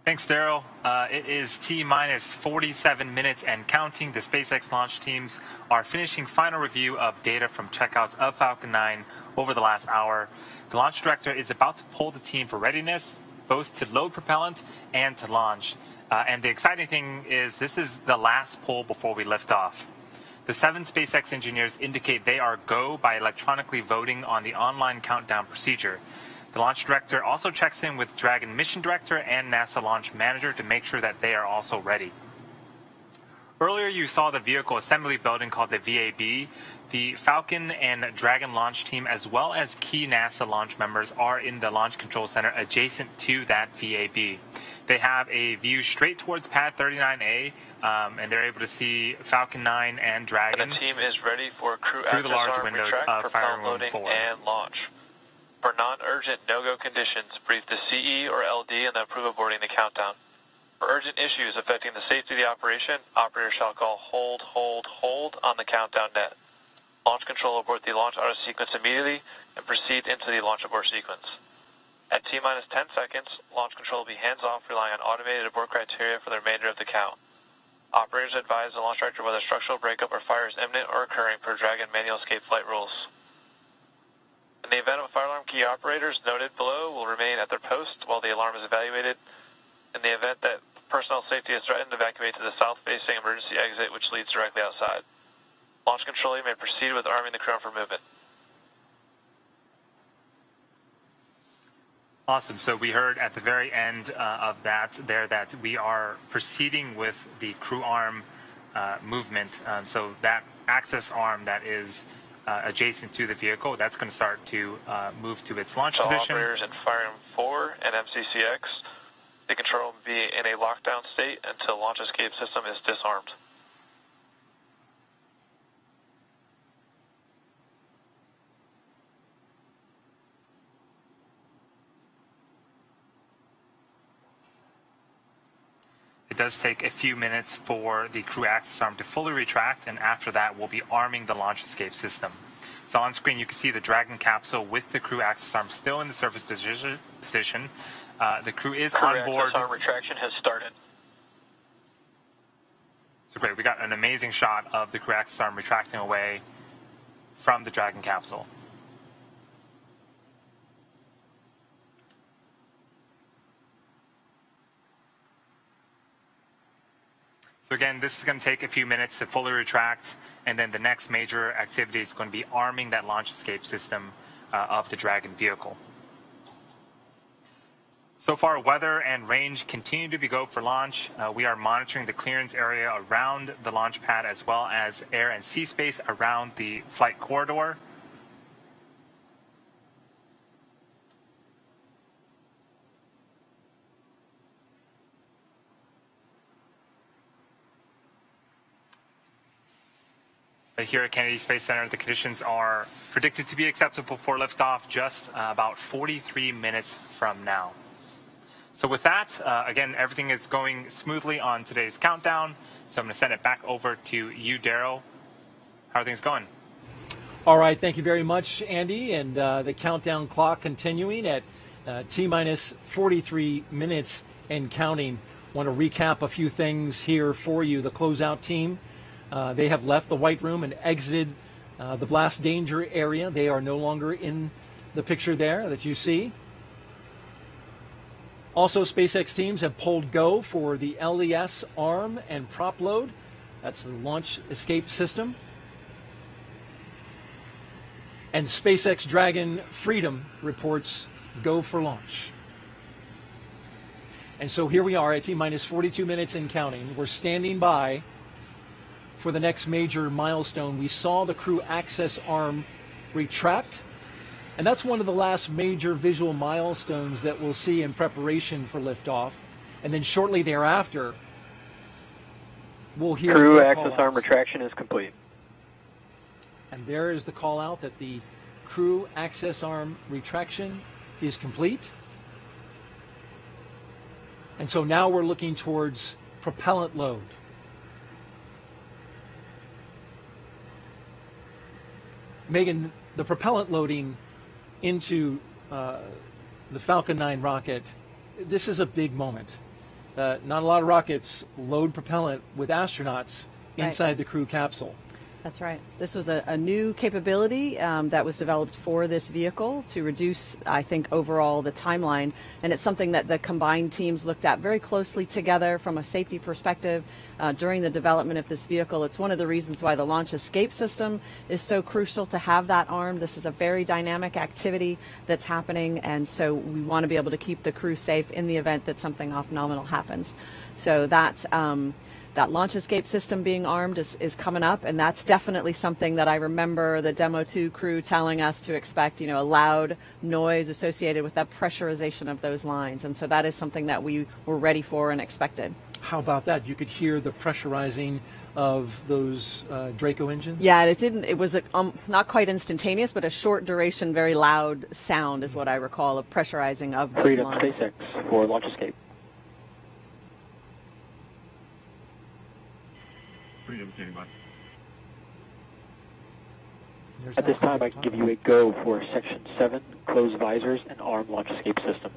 Thanks, Daryl. It is T-minus 47 minutes and counting. The SpaceX launch teams are finishing final review of data from checkouts of Falcon 9 over the last hour. The launch director is about to poll the team for readiness, both to load propellant and to launch. And the exciting thing is this is the last poll before we lift off. The 7 SpaceX engineers indicate they are go by electronically voting on the online countdown procedure. The launch director also checks in with Dragon mission director and NASA launch manager to make sure that they are also ready. Earlier you saw the vehicle assembly building called the VAB. The Falcon and Dragon launch team, as well as key NASA launch members, are in the Launch Control Center adjacent to that VAB. They have a view straight towards Pad 39A, and they're able to see Falcon 9 and Dragon. And the team is ready for crew through the large windows of Firing Room 4. And launch. For non-urgent no-go conditions, brief the CE or LD and then approve aborting the countdown. For urgent issues affecting the safety of the operation, operators shall call hold on the countdown net. Launch control abort the launch auto sequence immediately and proceed into the launch abort sequence. At T-minus 10 seconds, launch control will be hands-off, relying on automated abort criteria for the remainder of the count. Operators advise the launch director whether structural breakup or fire is imminent or occurring per Dragon manual escape flight rules. In the event of a fire alarm, key operators noted below will remain at their post while the alarm is evaluated. In the event that personnel safety is threatened, evacuate to the south-facing emergency exit, which leads directly outside. Launch control may proceed with arming the crew for movement. Awesome. So we heard at the very end of that we are proceeding with the crew arm movement. So that access arm that is adjacent to the vehicle, that's going to start to move to its launch position. Operators in Firing 4 and MCCX, the control will be in a lockdown state until launch escape system is disarmed. It does take a few minutes for the crew access arm to fully retract, and after that we'll be arming the launch escape system. So on screen you can see the Dragon capsule with the crew access arm still in the surface position. The crew is on board. Crew access arm retraction has started. So great, we got an amazing shot of the crew access arm retracting away from the Dragon capsule. So again, this is going to take a few minutes to fully retract, and then the next major activity is going to be arming that launch escape system of the Dragon vehicle. So far, weather and range continue to be go for launch. We are monitoring the clearance area around the launch pad as well as air and sea space around the flight corridor. Here at Kennedy Space Center, the conditions are predicted to be acceptable for liftoff just about 43 minutes from now. So with that, again, everything is going smoothly on today's countdown. So I'm going to send it back over to you, Daryl. How are things going? All right, thank you very much, Andy. And the countdown clock continuing at T-minus 43 minutes and counting. Want to recap a few things here for you. The closeout team. They have left the White Room and exited the blast danger area. They are no longer in the picture there that you see. Also, SpaceX teams have pulled go for the LES arm and prop load. That's the launch escape system. And SpaceX Dragon Freedom reports go for launch. And so here we are at T-minus 42 minutes and counting. We're standing by for the next major milestone. We saw the crew access arm retract, and that's one of the last major visual milestones that we'll see in preparation for liftoff. And then shortly thereafter, we'll hear crew access arm retraction is complete. And there is the call out that the crew access arm retraction is complete. And so now we're looking towards propellant load. Megan, the propellant loading into the Falcon 9 rocket, this is a big moment. Not a lot of rockets load propellant with astronauts inside the crew capsule. That's right. This was a new capability that was developed for this vehicle to reduce, I think, overall the timeline. And it's something that the combined teams looked at very closely together from a safety perspective during the development of this vehicle. It's one of the reasons why the launch escape system is so crucial to have that armed. This is a very dynamic activity that's happening, and so we want to be able to keep the crew safe in the event that something phenomenal happens. So that's that launch escape system being armed is coming up, and that's definitely something that I remember the Demo 2 crew telling us to expect, a loud noise associated with that pressurization of those lines. And so that is something that we were ready for and expected. How about that? You could hear the pressurizing of those Draco engines? Yeah, it was not quite instantaneous, but a short duration, very loud sound is what I recall of pressurizing of those Freedom lines. SpaceX for launch escape. Freedom standing by. At this time, I can give you a go for Section 7, close visors and arm launch escape system.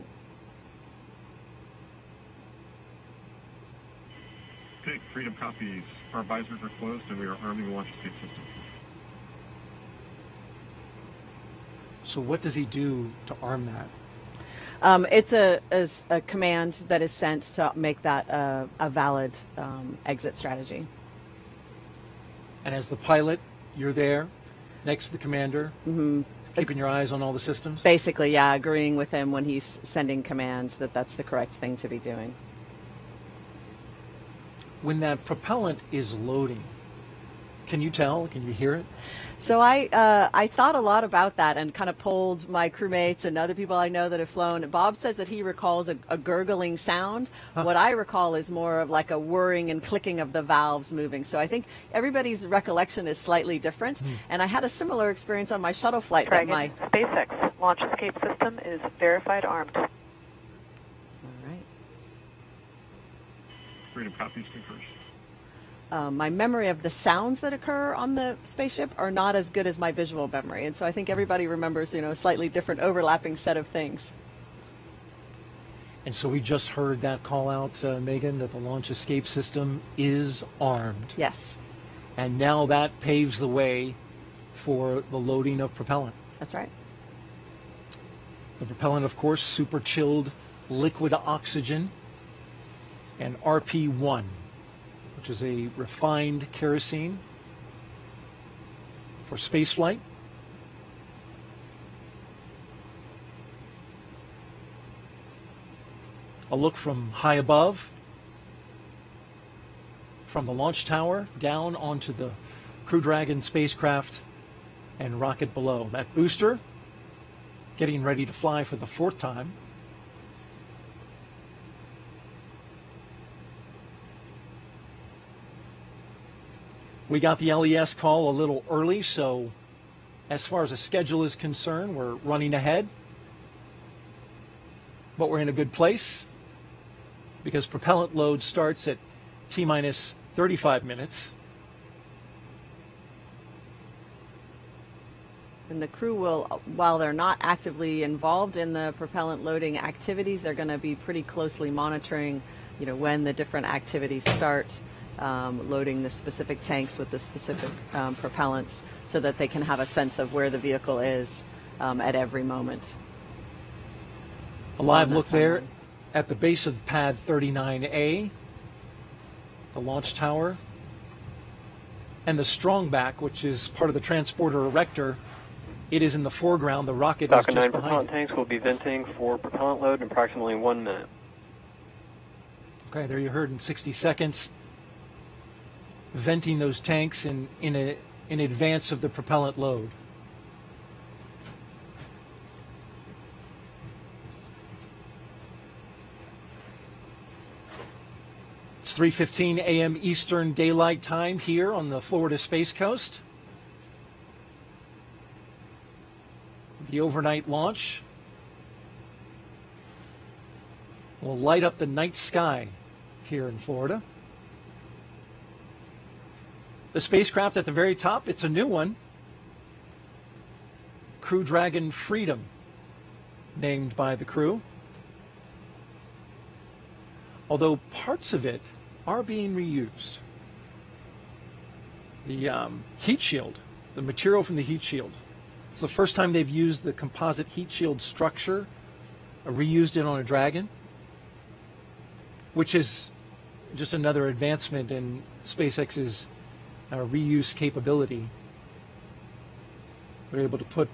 Okay, Freedom copies. Our visors are closed and we are arming the launch escape system. So what does he do to arm that? It's a command that is sent to make that a valid exit strategy. And as the pilot, you're there next to the commander, keeping your eyes on all the systems? Basically, yeah, agreeing with him when he's sending commands that that's the correct thing to be doing. When that propellant is loading, can you tell? Can you hear it? So I thought a lot about that and kind of polled my crewmates and other people I know that have flown. Bob says that he recalls a gurgling sound. What I recall is more of like a whirring and clicking of the valves moving. So I think everybody's recollection is slightly different. And I had a similar experience on my shuttle flight. Dragon, SpaceX launch escape system is verified armed. All right. Freedom copies confirmed. My memory of the sounds that occur on the spaceship are not as good as my visual memory. And so I think everybody remembers, a slightly different overlapping set of things. And so we just heard that call out, Megan, that the launch escape system is armed. Yes. And now that paves the way for the loading of propellant. That's right. The propellant, of course, super chilled liquid oxygen and RP1. Which is a refined kerosene for spaceflight. A look from high above, from the launch tower down onto the Crew Dragon spacecraft and rocket below. That booster getting ready to fly for the 4th time. We got the LES call a little early, so as far as the schedule is concerned, we're running ahead. But we're in a good place because propellant load starts at T-minus 35 minutes. And the crew will, while they're not actively involved in the propellant loading activities, they're going to be pretty closely monitoring, when the different activities start. Loading the specific tanks with the specific propellants so that they can have a sense of where the vehicle is at every moment. A live look there at the base of pad 39A, the launch tower, and the strongback, which is part of the transporter erector. It is in the foreground. The rocket Falcon is 9 just propellant behind. tanks will be venting for propellant load in approximately 1 minute. Okay, there you heard in 60 seconds. Venting those tanks in advance of the propellant load. It's 3:15 a.m. Eastern Daylight Time here on the Florida Space Coast. The overnight launch will light up the night sky here in Florida. The spacecraft at the very top, it's a new one. Crew Dragon Freedom, named by the crew. Although parts of it are being reused. The heat shield, the material from the heat shield, it's the first time they've used the composite heat shield structure, reused it on a Dragon, which is just another advancement in SpaceX's reuse capability. They're able to put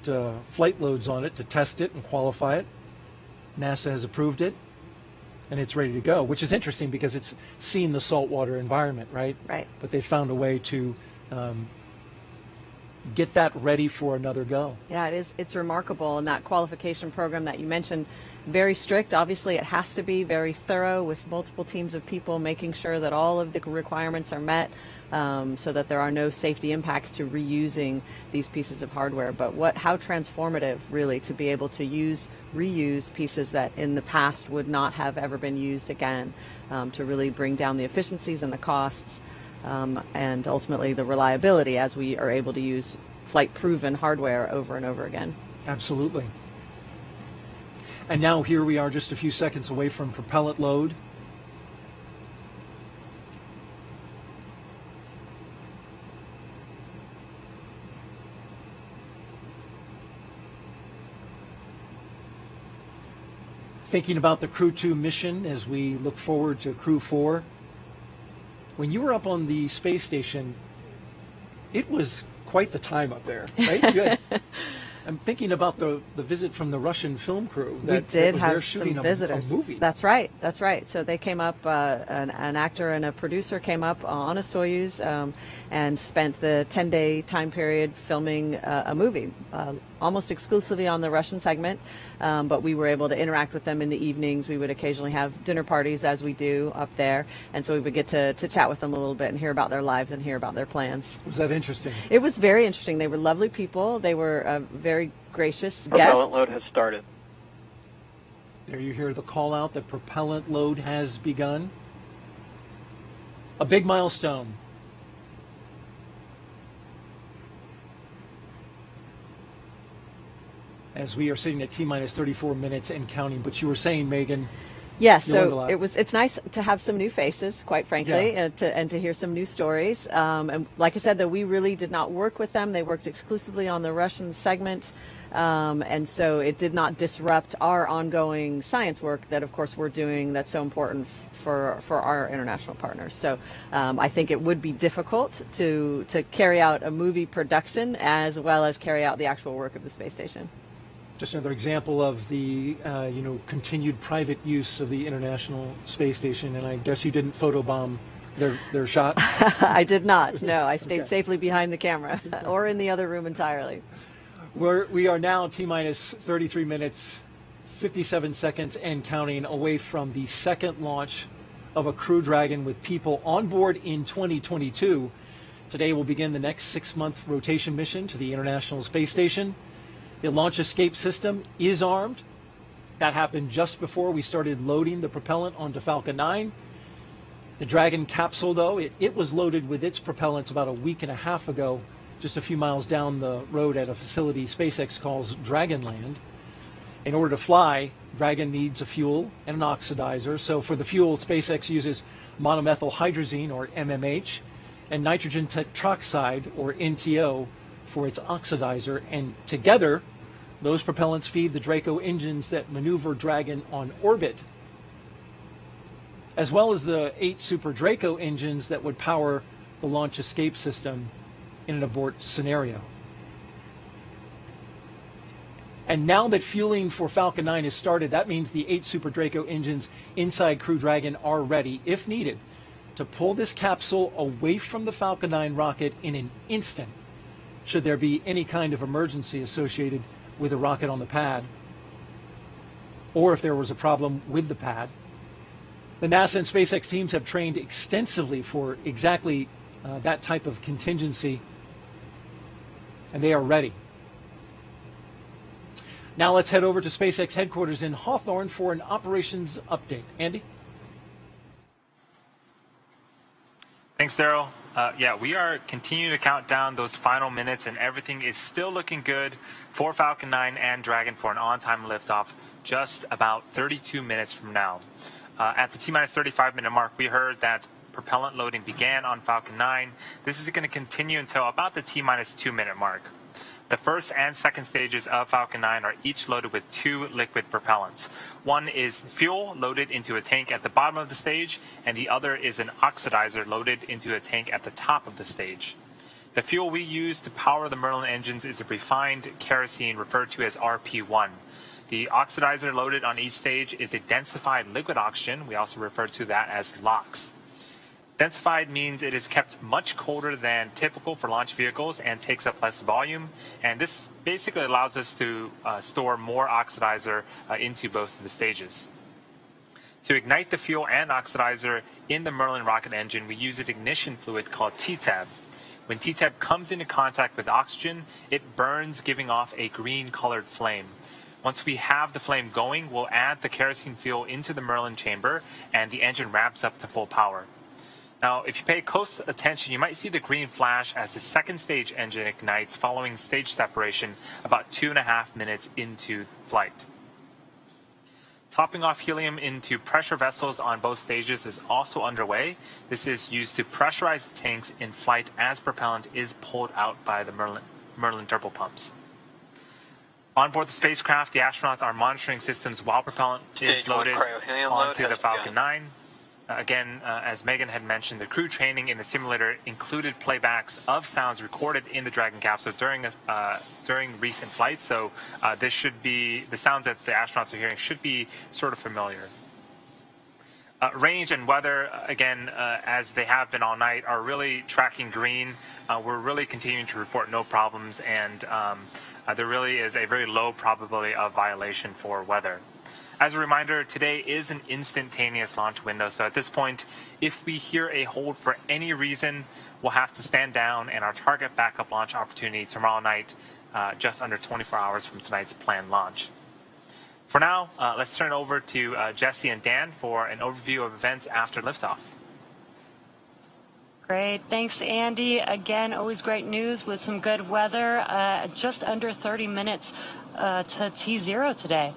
flight loads on it to test it and qualify it. NASA has approved it, and it's ready to go, which is interesting because it's seen the saltwater environment, right? Right. But they found a way to get that ready for another go. Yeah, it is. It's remarkable. And that qualification program that you mentioned, very strict. Obviously, it has to be very thorough with multiple teams of people making sure that all of the requirements are met so that there are no safety impacts to reusing these pieces of hardware. But how transformative, really, to be able to reuse pieces that in the past would not have ever been used again, to really bring down the efficiencies and the costs. And ultimately the reliability as we are able to use flight-proven hardware over and over again. Absolutely. And now here we are just a few seconds away from propellant load. Thinking about the Crew-2 mission as we look forward to Crew-4. When you were up on the space station, it was quite the time up there, right? I'm thinking about the visit from the Russian film crew. We did was have there shooting some visitors. A movie. That's right. That's right. So they came up, an actor and a producer came up on a Soyuz and spent the 10-day time period filming a movie, almost exclusively on the Russian segment. But we were able to interact with them in the evenings. We would occasionally have dinner parties, as we do up there. And so we would get to chat with them a little bit and hear about their lives and hear about their plans. Was that interesting? It was very interesting. They were lovely people. They were very gracious guests. Propellant load has started. There you hear the call out that propellant load has begun. A big milestone. As we are sitting at T-minus 34 minutes and counting, but you were saying, Megan. Yeah, so it's nice to have some new faces, quite frankly, Yeah. and to hear some new stories. And like I said, that we really did not work with them. They worked exclusively on the Russian segment. And so it did not disrupt our ongoing science work that, of course, we're doing that's so important for our international partners. So I think it would be difficult to carry out a movie production as well as carry out the actual work of the space station. Just another example of the continued private use of the International Space Station, and I guess you didn't photobomb their shot? I did not. No, I stayed safely behind the camera or in the other room entirely. We are now T-minus 33 minutes, 57 seconds and counting away from the second launch of a Crew Dragon with people on board in 2022. Today will begin the next 6-month rotation mission to the International Space Station. The launch escape system is armed. That happened just before we started loading the propellant onto Falcon 9. The Dragon capsule, though, it was loaded with its propellants about a week and a half ago, just a few miles down the road at a facility SpaceX calls Dragonland. In order to fly, Dragon needs a fuel and an oxidizer. So for the fuel, SpaceX uses monomethyl hydrazine, or MMH, and nitrogen tetroxide, or NTO, for its oxidizer, and together those propellants feed the Draco engines that maneuver Dragon on orbit, as well as the 8 Super Draco engines that would power the launch escape system in an abort scenario. And now that fueling for Falcon 9 is started, that means the 8 Super Draco engines inside Crew Dragon are ready, if needed, to pull this capsule away from the Falcon 9 rocket in an instant, should there be any kind of emergency associated with a rocket on the pad, or if there was a problem with the pad. The NASA and SpaceX teams have trained extensively for exactly that type of contingency, and they are ready. Now let's head over to SpaceX headquarters in Hawthorne for an operations update. Andy? Thanks Thanks, Daryl. Yeah, we are continuing to count down those final minutes, and everything is still looking good for Falcon 9 and Dragon for an on-time liftoff just about 32 minutes from now. At the T-minus 35-minute mark, we heard that propellant loading began on Falcon 9. This is going to continue until about the T-minus 2-minute mark. The first and second stages of Falcon 9 are each loaded with 2 liquid propellants. One is fuel loaded into a tank at the bottom of the stage, and the other is an oxidizer loaded into a tank at the top of the stage. The fuel we use to power the Merlin engines is a refined kerosene referred to as RP1. The oxidizer loaded on each stage is a densified liquid oxygen. We also refer to that as LOX. Densified means it is kept much colder than typical for launch vehicles and takes up less volume, and this basically allows us to store more oxidizer into both of the stages. To ignite the fuel and oxidizer in the Merlin rocket engine, we use an ignition fluid called TTAB. When TTAB comes into contact with oxygen, it burns, giving off a green-colored flame. Once we have the flame going, we'll add the kerosene fuel into the Merlin chamber, and the engine ramps up to full power. Now, if you pay close attention, you might see the green flash as the second stage engine ignites following stage separation about 2.5 minutes into flight. Topping off helium into pressure vessels on both stages is also underway. This is used to pressurize the tanks in flight as propellant is pulled out by the Merlin turbopumps. On board the spacecraft, the astronauts are monitoring systems while propellant is loaded onto the Falcon 9. Again, as Megan had mentioned, the crew training in the simulator included playbacks of sounds recorded in the Dragon capsule during recent flights. So this should be, the sounds that the astronauts are hearing should be sort of familiar. Range and weather, again, as they have been all night, are really tracking green. We're really continuing to report no problems, and there really is a very low probability of violation for weather. As a reminder, today is an instantaneous launch window, so at this point, if we hear a hold for any reason, we'll have to stand down, and our target backup launch opportunity tomorrow night, just under 24 hours from tonight's planned launch. For now, let's turn it over to Jesse and Dan for an overview of events after liftoff. Great. Thanks, Andy. Again, always great news with some good weather. Just under 30 minutes to T0 today.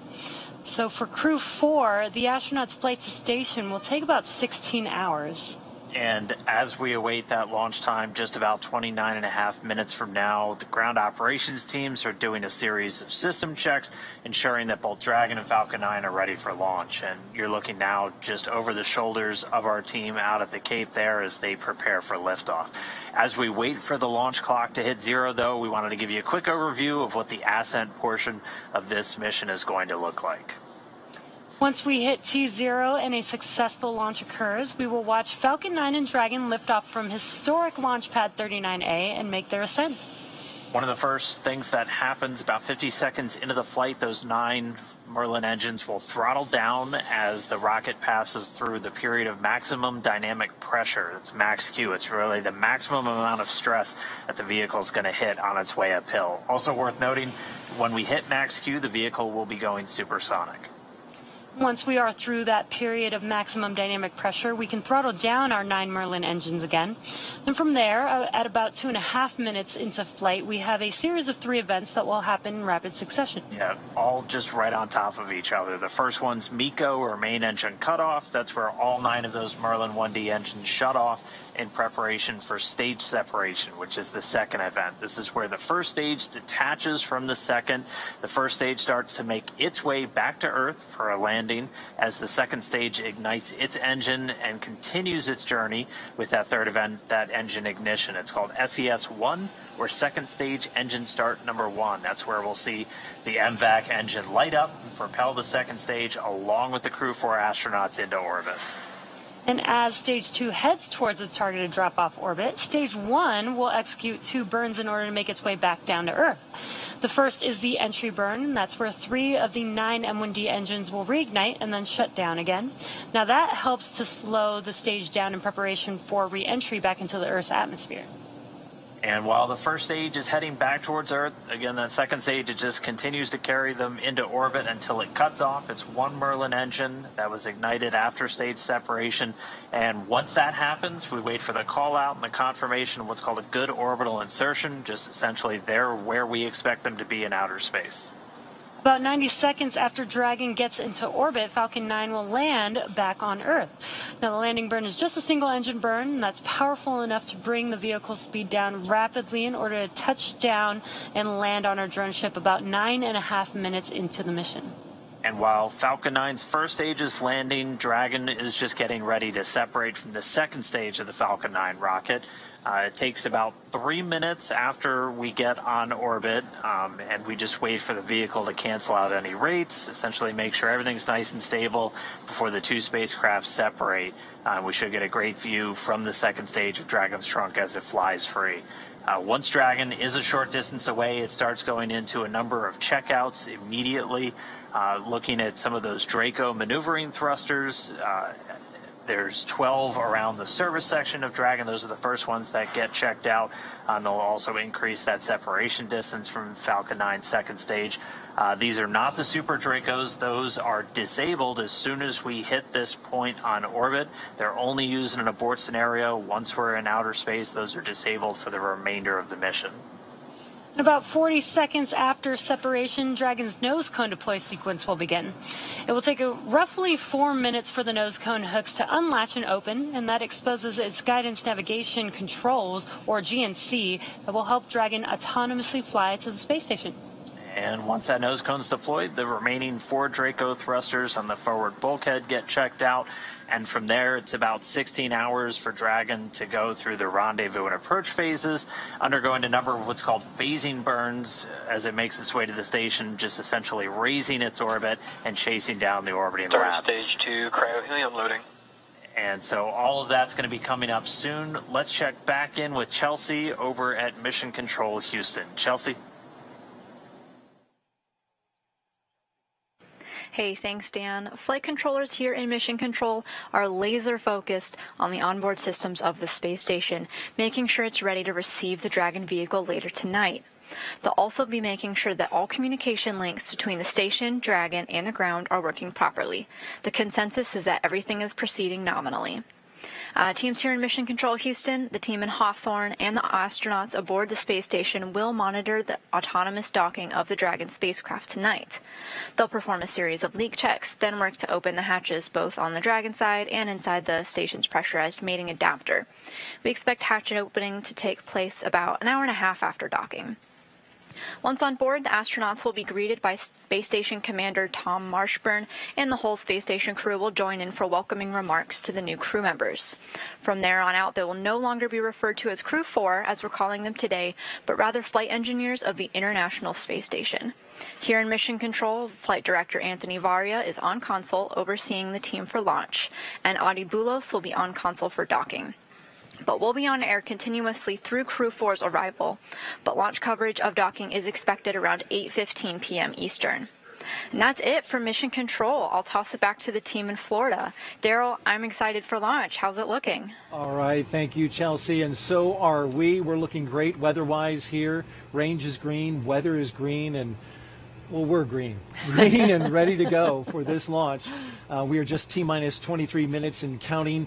So for Crew-4, the astronauts' flight to station will take about 16 hours. And as we await that launch time, just about 29.5 minutes from now, the ground operations teams are doing a series of system checks, ensuring that both Dragon and Falcon 9 are ready for launch. And you're looking now just over the shoulders of our team out at the Cape there as they prepare for liftoff. As we wait for the launch clock to hit 0, though, we wanted to give you a quick overview of what the ascent portion of this mission is going to look like. Once we hit T0 and a successful launch occurs, we will watch Falcon 9 and Dragon lift off from historic Launch Pad 39A and make their ascent. One of the first things that happens about 50 seconds into the flight, those 9 Merlin engines will throttle down as the rocket passes through the period of maximum dynamic pressure. It's max Q. It's really the maximum amount of stress that the vehicle is going to hit on its way uphill. Also worth noting, when we hit max Q, the vehicle will be going supersonic. Once we are through that period of maximum dynamic pressure, we can throttle down our 9 Merlin engines again. And from there, at about 2.5 minutes into flight, we have a series of 3 events that will happen in rapid succession. Yeah, all just right on top of each other. The first one's MECO, or main engine cutoff. That's where all 9 of those Merlin 1D engines shut off in preparation for stage separation, which is the second event. This is where the first stage detaches from the second. The first stage starts to make its way back to Earth for a landing as the second stage ignites its engine and continues its journey with that third event, that engine ignition. It's called SES-1, or second stage engine start number 1. That's where we'll see the MVAC engine light up and propel the second stage along with the Crew-4 astronauts into orbit. And as Stage 2 heads towards its targeted drop-off orbit, Stage 1 will execute 2 burns in order to make its way back down to Earth. The first is the entry burn, and that's where 3 of the 9 M1D engines will reignite and then shut down again. Now that helps to slow the stage down in preparation for re-entry back into the Earth's atmosphere. And while the first stage is heading back towards Earth, again, that second stage, it just continues to carry them into orbit until it cuts off. It's one Merlin engine that was ignited after stage separation. And once that happens, we wait for the call out and the confirmation of what's called a good orbital insertion, just essentially they're where we expect them to be in outer space. About 90 seconds after Dragon gets into orbit, Falcon 9 will land back on Earth. Now, the landing burn is just a single engine burn, and that's powerful enough to bring the vehicle speed down rapidly in order to touch down and land on our drone ship about 9.5 minutes into the mission. And while Falcon 9's first stage is landing, Dragon is just getting ready to separate from the second stage of the Falcon 9 rocket. It takes about 3 minutes after we get on orbit, and we just wait for the vehicle to cancel out any rates, essentially make sure everything's nice and stable before the two spacecraft separate. We should get a great view from the second stage of Dragon's trunk as it flies free. Once Dragon is a short distance away, it starts going into a number of checkouts immediately, looking at some of those Draco maneuvering thrusters. There's 12 around the service section of Dragon. Those are the first ones that get checked out. They'll also increase that separation distance from Falcon 9's second stage. These are not the Super Dracos. Those are disabled as soon as we hit this point on orbit. They're only used in an abort scenario. Once we're in outer space, those are disabled for the remainder of the mission. About 40 seconds after separation, Dragon's nose cone deploy sequence will begin. It will take roughly 4 minutes for the nose cone hooks to unlatch and open, and that exposes its guidance navigation controls, or GNC, that will help Dragon autonomously fly to the space station. And once that nose cone's deployed, the remaining 4 Draco thrusters on the forward bulkhead get checked out. And from there, it's about 16 hours for Dragon to go through the rendezvous and approach phases, undergoing a number of what's called phasing burns as it makes its way to the station, just essentially raising its orbit and chasing down the orbiting lab. Stage 2, cryo-helium loading. And so all of that's going to be coming up soon. Let's check back in with Chelsea over at Mission Control Houston. Chelsea? Hey, thanks, Dan. Flight controllers here in Mission Control are laser focused on the onboard systems of the space station, making sure it's ready to receive the Dragon vehicle later tonight. They'll also be making sure that all communication links between the station, Dragon, and the ground are working properly. The consensus is that everything is proceeding nominally. Teams here in Mission Control Houston, the team in Hawthorne, and the astronauts aboard the space station will monitor the autonomous docking of the Dragon spacecraft tonight. They'll perform a series of leak checks, then work to open the hatches both on the Dragon side and inside the station's pressurized mating adapter. We expect hatch opening to take place about an hour and a half after docking. Once on board, the astronauts will be greeted by Space Station Commander Tom Marshburn, and the whole Space Station crew will join in for welcoming remarks to the new crew members. From there on out, they will no longer be referred to as Crew-4, as we're calling them today, but rather flight engineers of the International Space Station. Here in Mission Control, Flight Director Anthony Varia is on console overseeing the team for launch, and Adi Boulos will be on console for docking. But we'll be on air continuously through Crew-4's arrival, but launch coverage of docking is expected around 8:15 p.m. Eastern. And that's it for Mission Control. I'll toss it back to the team in Florida. Daryl, I'm excited for launch. How's it looking? All right, thank you, Chelsea, and so are we. We're looking great weather-wise here. Range is green, weather is green, and well, we're green and ready to go for this launch. We are just T-minus 23 minutes and counting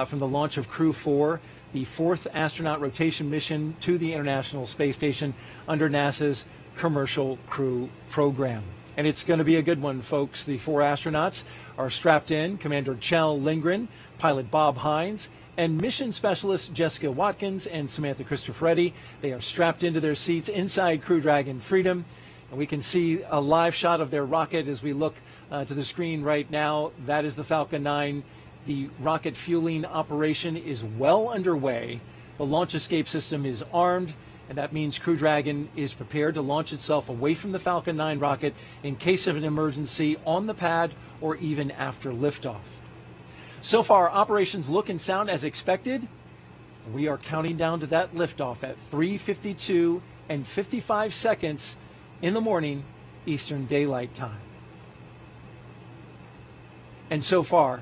from the launch of Crew-4, the 4th astronaut rotation mission to the International Space Station under NASA's Commercial Crew program. And it's going to be a good one, folks. The 4 astronauts are strapped in: Commander Kjell Lindgren, pilot Bob Hines, and mission specialists Jessica Watkins and Samantha Cristoforetti. They are strapped into their seats inside Crew Dragon Freedom. And we can see a live shot of their rocket as we look to the screen right now. That is the Falcon 9. The rocket fueling operation is well underway. The launch escape system is armed, and that means Crew Dragon is prepared to launch itself away from the Falcon 9 rocket in case of an emergency on the pad or even after liftoff. So far, operations look and sound as expected. We are counting down to that liftoff at 3:52 and 55 seconds in the morning, Eastern Daylight Time. And so far,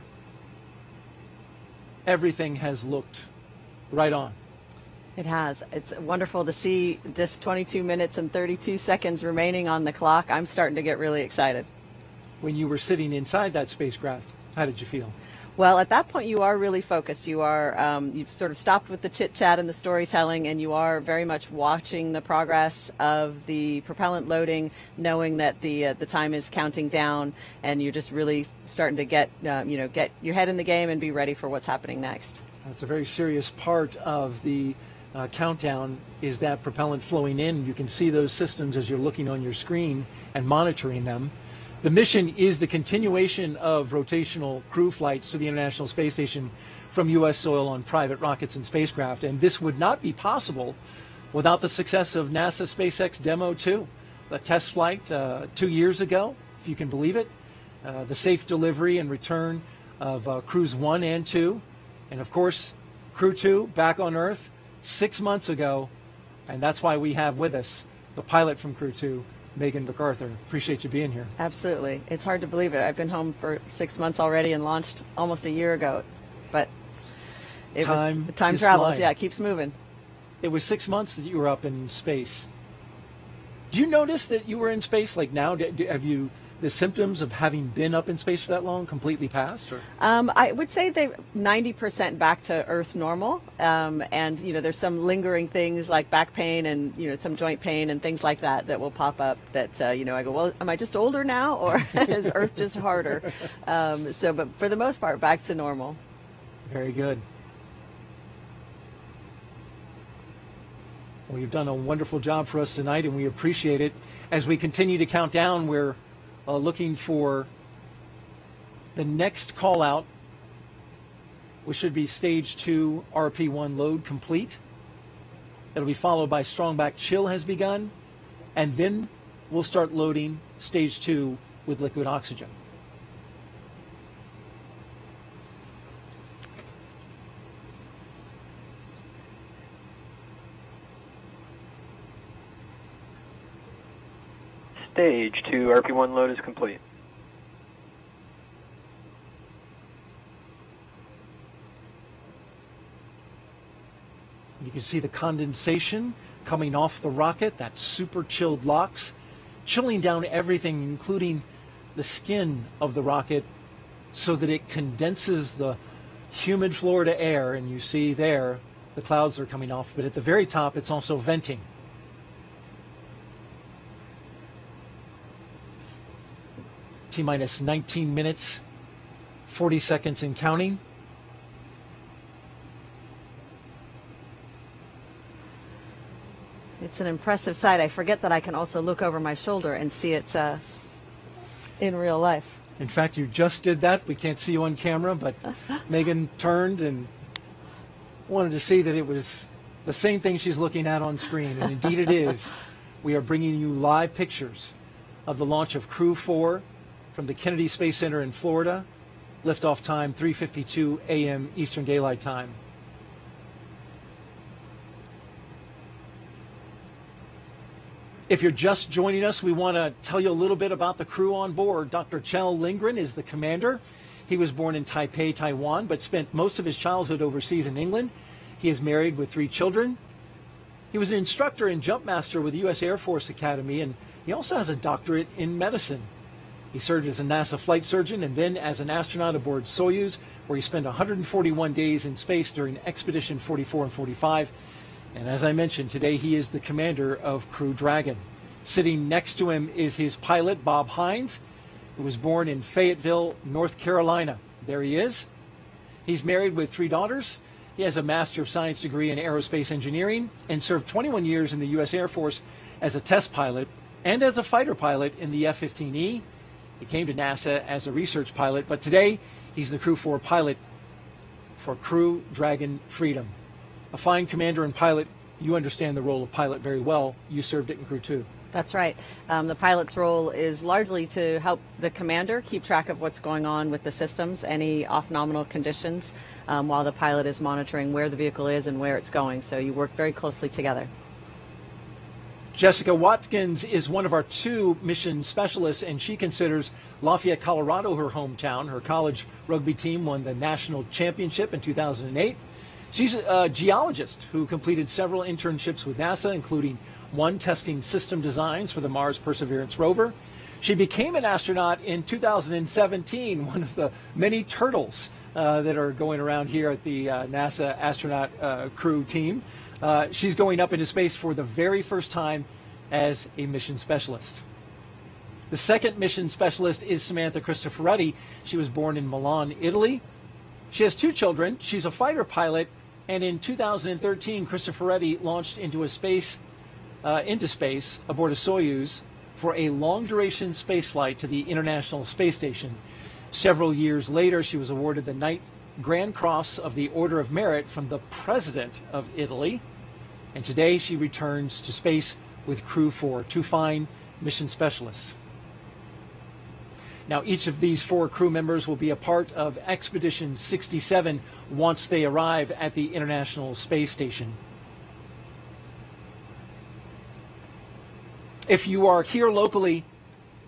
everything has looked right on. It has. It's wonderful to see just 22 minutes and 32 seconds remaining on the clock. I'm starting to get really excited. When you were sitting inside that spacecraft, how did you feel? Well, at that point, you are really focused. You are, you've sort of stopped with the chit chat and the storytelling, and you are very much watching the progress of the propellant loading, knowing that the time is counting down, and you're just really starting to get your head in the game and be ready for what's happening next. That's a very serious part of the countdown, is that propellant flowing in. You can see those systems as you're looking on your screen and monitoring them. The mission is the continuation of rotational crew flights to the International Space Station from U.S. soil on private rockets and spacecraft, and this would not be possible without the success of NASA SpaceX Demo 2, the test flight 2 years ago, if you can believe it, the safe delivery and return of Crews 1 and 2, and of course Crew 2 back on Earth 6 months ago, and that's why we have with us the pilot from Crew 2, Megan MacArthur. Appreciate you being here. Absolutely. It's hard to believe it. I've been home for 6 months already and launched almost a year ago, but time travels. Flying. Yeah, it keeps moving. It was 6 months that you were up in space. Do you notice that you were in space like now? Have you, the symptoms of having been up in space for that long completely passed? Or? I would say they're 90% back to Earth normal. And, there's some lingering things like back pain and, some joint pain and things like that will pop up that, I go, well, am I just older now or is Earth just harder? But for the most part, back to normal. Very good. Well, you've done a wonderful job for us tonight, and we appreciate it. As we continue to count down, we're looking for the next call out, which should be stage 2 RP1 load complete. It'll be followed by strong back chill has begun, and then we'll start loading stage 2 with liquid oxygen. Stage 2 RP1 load is complete. You can see the condensation coming off the rocket, that super chilled LOX, chilling down everything, including the skin of the rocket, so that it condenses the humid Florida air, and you see there the clouds are coming off, but at the very top it's also venting. T-minus 19 minutes, 40 seconds and counting. It's an impressive sight. I forget that I can also look over my shoulder and see it in real life. In fact, you just did that. We can't see you on camera, but Megan turned and wanted to see that it was the same thing she's looking at on screen, and indeed it is. We are bringing you live pictures of the launch of Crew-4 from the Kennedy Space Center in Florida. Liftoff time 3:52 a.m. Eastern Daylight Time. If you're just joining us, we want to tell you a little bit about the crew on board. Dr. Kjell Lindgren is the commander. He was born in Taipei, Taiwan, but spent most of his childhood overseas in England. He is married with 3 children. He was an instructor and jump master with the U.S. Air Force Academy, and he also has a doctorate in medicine. He served as a NASA flight surgeon and then as an astronaut aboard Soyuz, where he spent 141 days in space during Expedition 44 and 45. And as I mentioned, today he is the commander of Crew Dragon. Sitting next to him is his pilot, Bob Hines, who was born in Fayetteville, North Carolina. There he is. He's married with 3 daughters. He has a Master of Science degree in aerospace engineering and served 21 years in the U.S. Air Force as a test pilot and as a fighter pilot in the F-15E. He came to NASA as a research pilot, but today he's the Crew-4 pilot for Crew Dragon Freedom. A fine commander and pilot. You understand the role of pilot very well. You served it in Crew 2. That's right. The pilot's role is largely to help the commander keep track of what's going on with the systems, any off-nominal conditions, while the pilot is monitoring where the vehicle is and where it's going. So you work very closely together. Jessica Watkins is one of our 2 mission specialists, and she considers Lafayette, Colorado her hometown. Her college rugby team won the national championship in 2008. She's a geologist who completed several internships with NASA, including one testing system designs for the Mars Perseverance rover. She became an astronaut in 2017, one of the many turtles that are going around here at the NASA astronaut crew team. She's going up into space for the very first time as a mission specialist. The second mission specialist is Samantha Cristoforetti. She was born in Milan, Italy. She has two children. She's a fighter pilot, and in 2013, Cristoforetti launched into space aboard a Soyuz for a long-duration spaceflight to the International Space Station. Several years later, she was awarded the Knight Grand Cross of the Order of Merit from the President of Italy. And today she returns to space with Crew-4, two fine mission specialists. Now, each of these 4 crew members will be a part of Expedition 67 once they arrive at the International Space Station. If you are here locally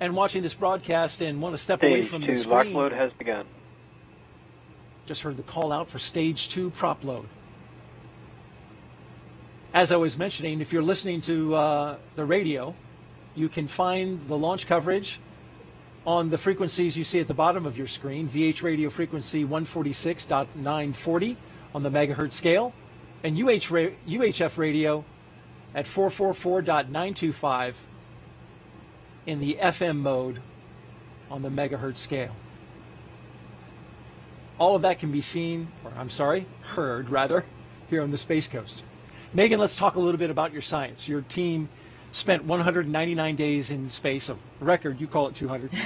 and watching this broadcast and want to step away from the screen, lock load has begun. Just heard the call out for Stage 2 prop load. As I was mentioning, if you're listening to the radio, you can find the launch coverage on the frequencies you see at the bottom of your screen. VH radio frequency 146.940 on the megahertz scale, and UHF radio at 444.925 in the FM mode on the megahertz scale. All of that can be seen, or heard rather, here on the Space Coast. Megan, let's talk a little bit about your science. Your team spent 199 days in space, a record, you call it 200, a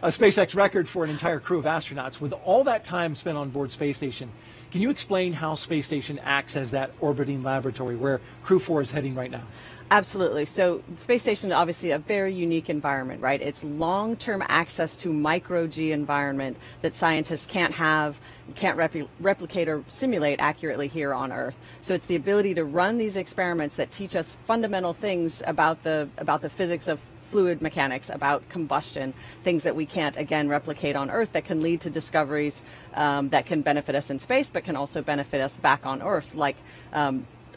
SpaceX record for an entire crew of astronauts. With all that time spent on board Space Station, can you explain how Space Station acts as that orbiting laboratory where Crew-4 is heading right now? Absolutely. So the space station is obviously a very unique environment, right? It's long-term access to micro-G environment that scientists can't replicate or simulate accurately here on Earth. So it's the ability to run these experiments that teach us fundamental things about the physics of fluid mechanics, about combustion, things that we can't, again, replicate on Earth that can lead to discoveries that can benefit us in space, but can also benefit us back on Earth, like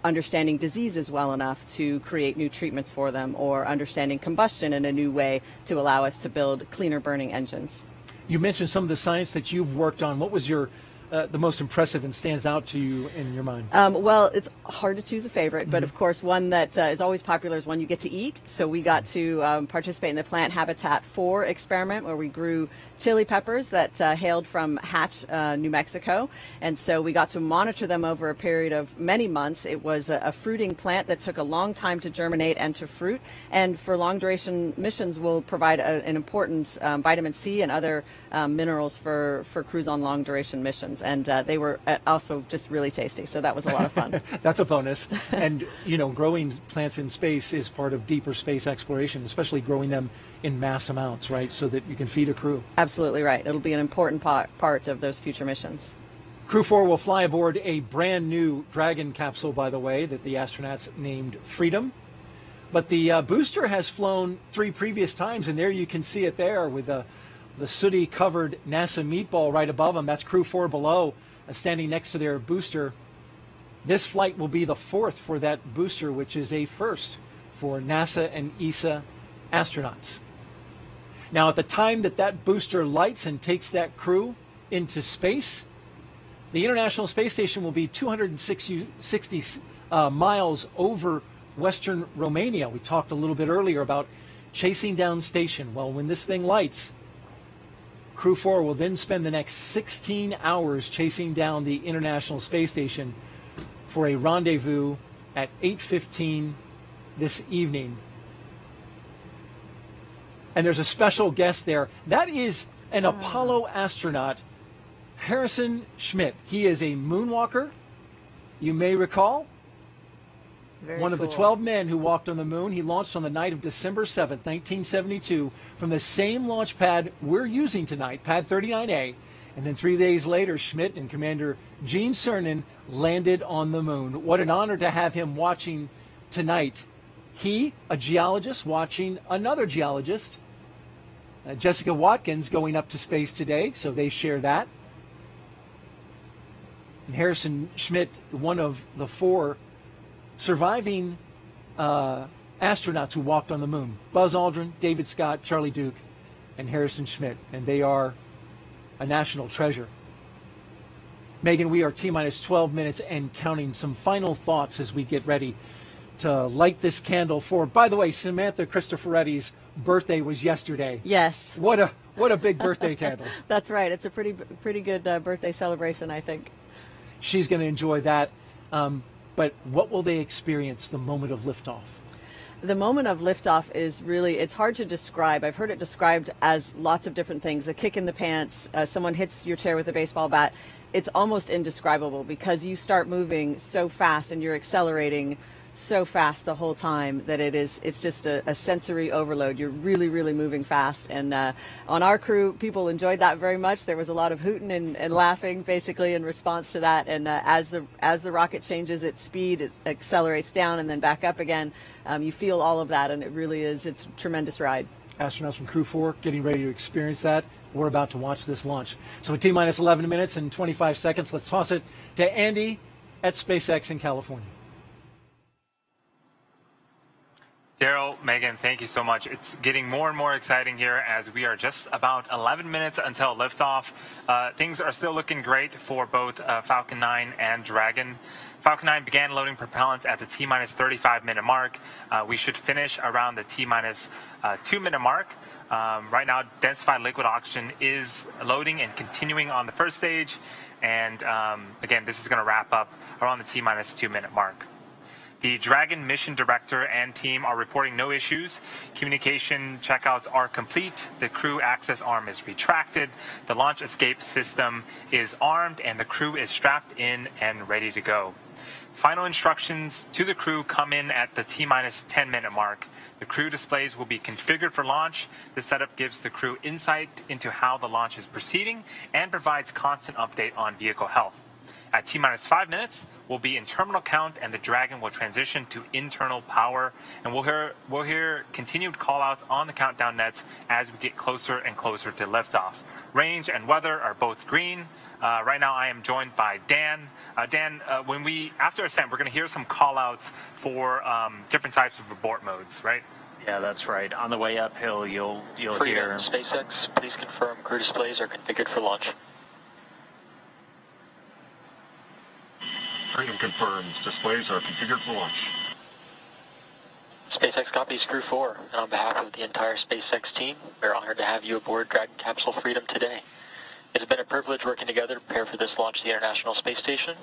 understanding diseases well enough to create new treatments for them, or understanding combustion in a new way to allow us to build cleaner burning engines. You mentioned some of the science that you've worked on. What was your the most impressive and stands out to you in your mind? Well, it's hard to choose a favorite, but of course one that is always popular is one you get to eat. So we got to participate in the Plant Habitat 4 experiment, where we grew chili peppers that hailed from Hatch, New Mexico. And so we got to monitor them over a period of many months. It was a fruiting plant that took a long time to germinate and to fruit. And for long duration missions will provide an important vitamin C and other minerals for crews on long duration missions. And they were also just really tasty. So that was a lot of fun. That's a bonus. And, you know, growing plants in space is part of deeper space exploration, especially growing them in mass amounts, right? So that you can feed a crew. Absolutely right. It'll be an important part of those future missions. Crew-4 will fly aboard a brand new Dragon capsule, by the way, that the astronauts named Freedom. But the booster has flown 3 previous times, and there you can see it there with the sooty-covered NASA meatball right above them. That's Crew-4 below, standing next to their booster. This flight will be the 4th for that booster, which is a first for NASA and ESA astronauts. Now, at the time that booster lights and takes that crew into space, the International Space Station will be 260 miles over western Romania. We talked a little bit earlier about chasing down station. Well, when this thing lights, Crew-4 will then spend the next 16 hours chasing down the International Space Station for a rendezvous at 8:15 this evening. And there's a special guest there. That is an Apollo astronaut, Harrison Schmitt. He is a moonwalker, you may recall. One of the 12 men who walked on the moon. He launched on the night of December 7th, 1972, from the same launch pad we're using tonight, Pad 39A. And then 3 days later, Schmitt and Commander Gene Cernan landed on the moon. What an honor to have him watching tonight. He, a geologist, watching another geologist, Jessica Watkins, going up to space today, so they share that. And Harrison Schmitt, one of the 4 surviving astronauts who walked on the moon. Buzz Aldrin, David Scott, Charlie Duke, and Harrison Schmitt. And they are a national treasure. Megan, we are T-minus 12 minutes and counting. Some final thoughts as we get ready to light this candle for, by the way, Samantha Cristoforetti's birthday was yesterday. Yes. What a big birthday candle. That's right. It's a pretty good birthday celebration, I think. She's going to enjoy that. But what will they experience the moment of liftoff? The moment of liftoff is really, it's hard to describe. I've heard it described as lots of different things. A kick in the pants, someone hits your chair with a baseball bat. It's almost indescribable because you start moving so fast and you're accelerating so fast the whole time that it's just a sensory overload. You're really, really moving fast. And on our crew, people enjoyed that very much. There was a lot of hooting and laughing basically in response to that. And as the rocket changes its speed, it accelerates down and then back up again. You feel all of that, and it's a tremendous ride. Astronauts from Crew-4 getting ready to experience that. We're about to watch this launch. So at T-minus 11 minutes and 25 seconds, let's toss it to Andy at SpaceX in California. Daryl, Megan, thank you so much. It's getting more and more exciting here as we are just about 11 minutes until liftoff. Things are still looking great for both Falcon 9 and Dragon. Falcon 9 began loading propellants at the T-minus 35-minute mark. We should finish around the T-minus 2-minute mark. Right now, densified liquid oxygen is loading and continuing on the first stage. And again, this is going to wrap up around the T-minus 2-minute mark. The Dragon mission director and team are reporting no issues. Communication checkouts are complete. The crew access arm is retracted. The launch escape system is armed, and the crew is strapped in and ready to go. Final instructions to the crew come in at the T-minus 10-minute mark. The crew displays will be configured for launch. This setup gives the crew insight into how the launch is proceeding and provides constant update on vehicle health. At T-minus 5 minutes, we'll be in terminal count, and the Dragon will transition to internal power. And we'll hear continued call-outs on the countdown nets as we get closer and closer to liftoff. Range and weather are both green. Right now, I am joined by Dan. Dan, after ascent, we're going to hear some call-outs for different types of abort modes, right? Yeah, that's right. On the way uphill, you'll hear. SpaceX, please confirm crew displays are configured for launch. Freedom confirms. Displays are configured for launch. SpaceX copies Crew-4, and on behalf of the entire SpaceX team, we're honored to have you aboard Dragon Capsule Freedom today. It has been a privilege working together to prepare for this launch to the International Space Station.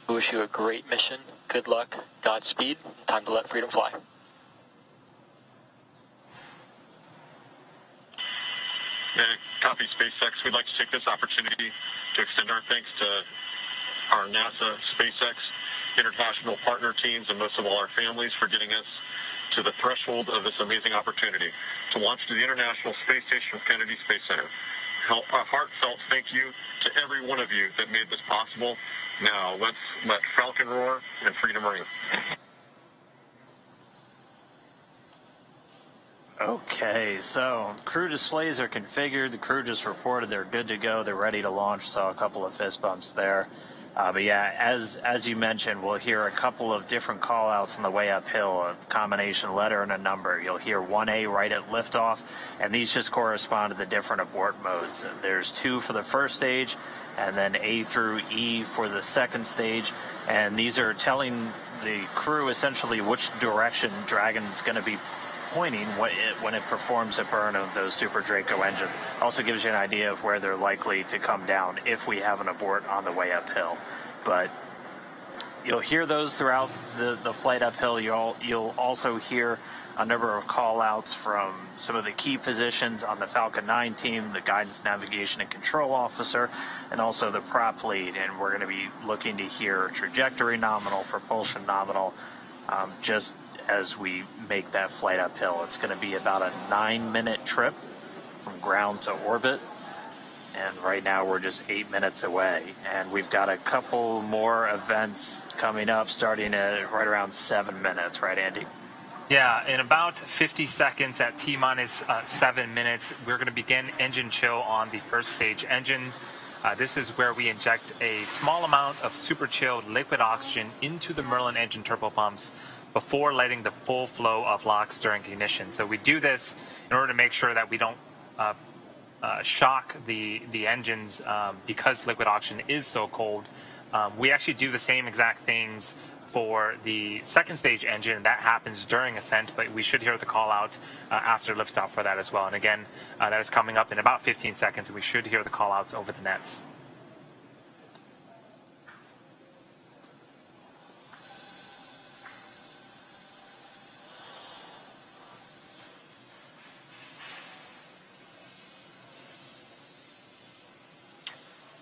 We wish you a great mission, good luck, Godspeed, and time to let freedom fly. Copy SpaceX. We'd like to take this opportunity to extend our thanks to our NASA, SpaceX, international partner teams, and most of all our families for getting us to the threshold of this amazing opportunity to launch to the International Space Station with Kennedy Space Center. A heartfelt thank you to every one of you that made this possible. Now let's let Falcon roar and freedom ring. Okay, so crew displays are configured. The crew just reported they're good to go. They're ready to launch. Saw a couple of fist bumps there. But yeah, as you mentioned, we'll hear a couple of different call-outs on the way uphill, a combination letter and a number. You'll hear 1A right at liftoff, and these just correspond to the different abort modes. There's 2 for the first stage, and then A through E for the second stage. And these are telling the crew essentially which direction Dragon's going to be pointing when it performs a burn of those Super Draco engines. Also gives you an idea of where they're likely to come down if we have an abort on the way uphill. But you'll hear those throughout the flight uphill. You'll also hear a number of call-outs from some of the key positions on the Falcon 9 team, the guidance, navigation, and control officer, and also the prop lead. And we're going to be looking to hear trajectory nominal, propulsion nominal, just as we make that flight uphill. It's going to be about a 9-minute trip from ground to orbit. And right now we're just 8 minutes away. And we've got a couple more events coming up starting at right around 7 minutes. Right, Andy? Yeah, in about 50 seconds at T-minus 7 minutes, we're going to begin engine chill on the first stage engine. This is where we inject a small amount of super chilled liquid oxygen into the Merlin engine turbopumps before letting the full flow of LOX during ignition. So we do this in order to make sure that we don't shock the engines because liquid oxygen is so cold. We actually do the same exact things for the second stage engine. That happens during ascent, but we should hear the call out after liftoff for that as well. And again, that is coming up in about 15 seconds, and we should hear the call outs over the nets.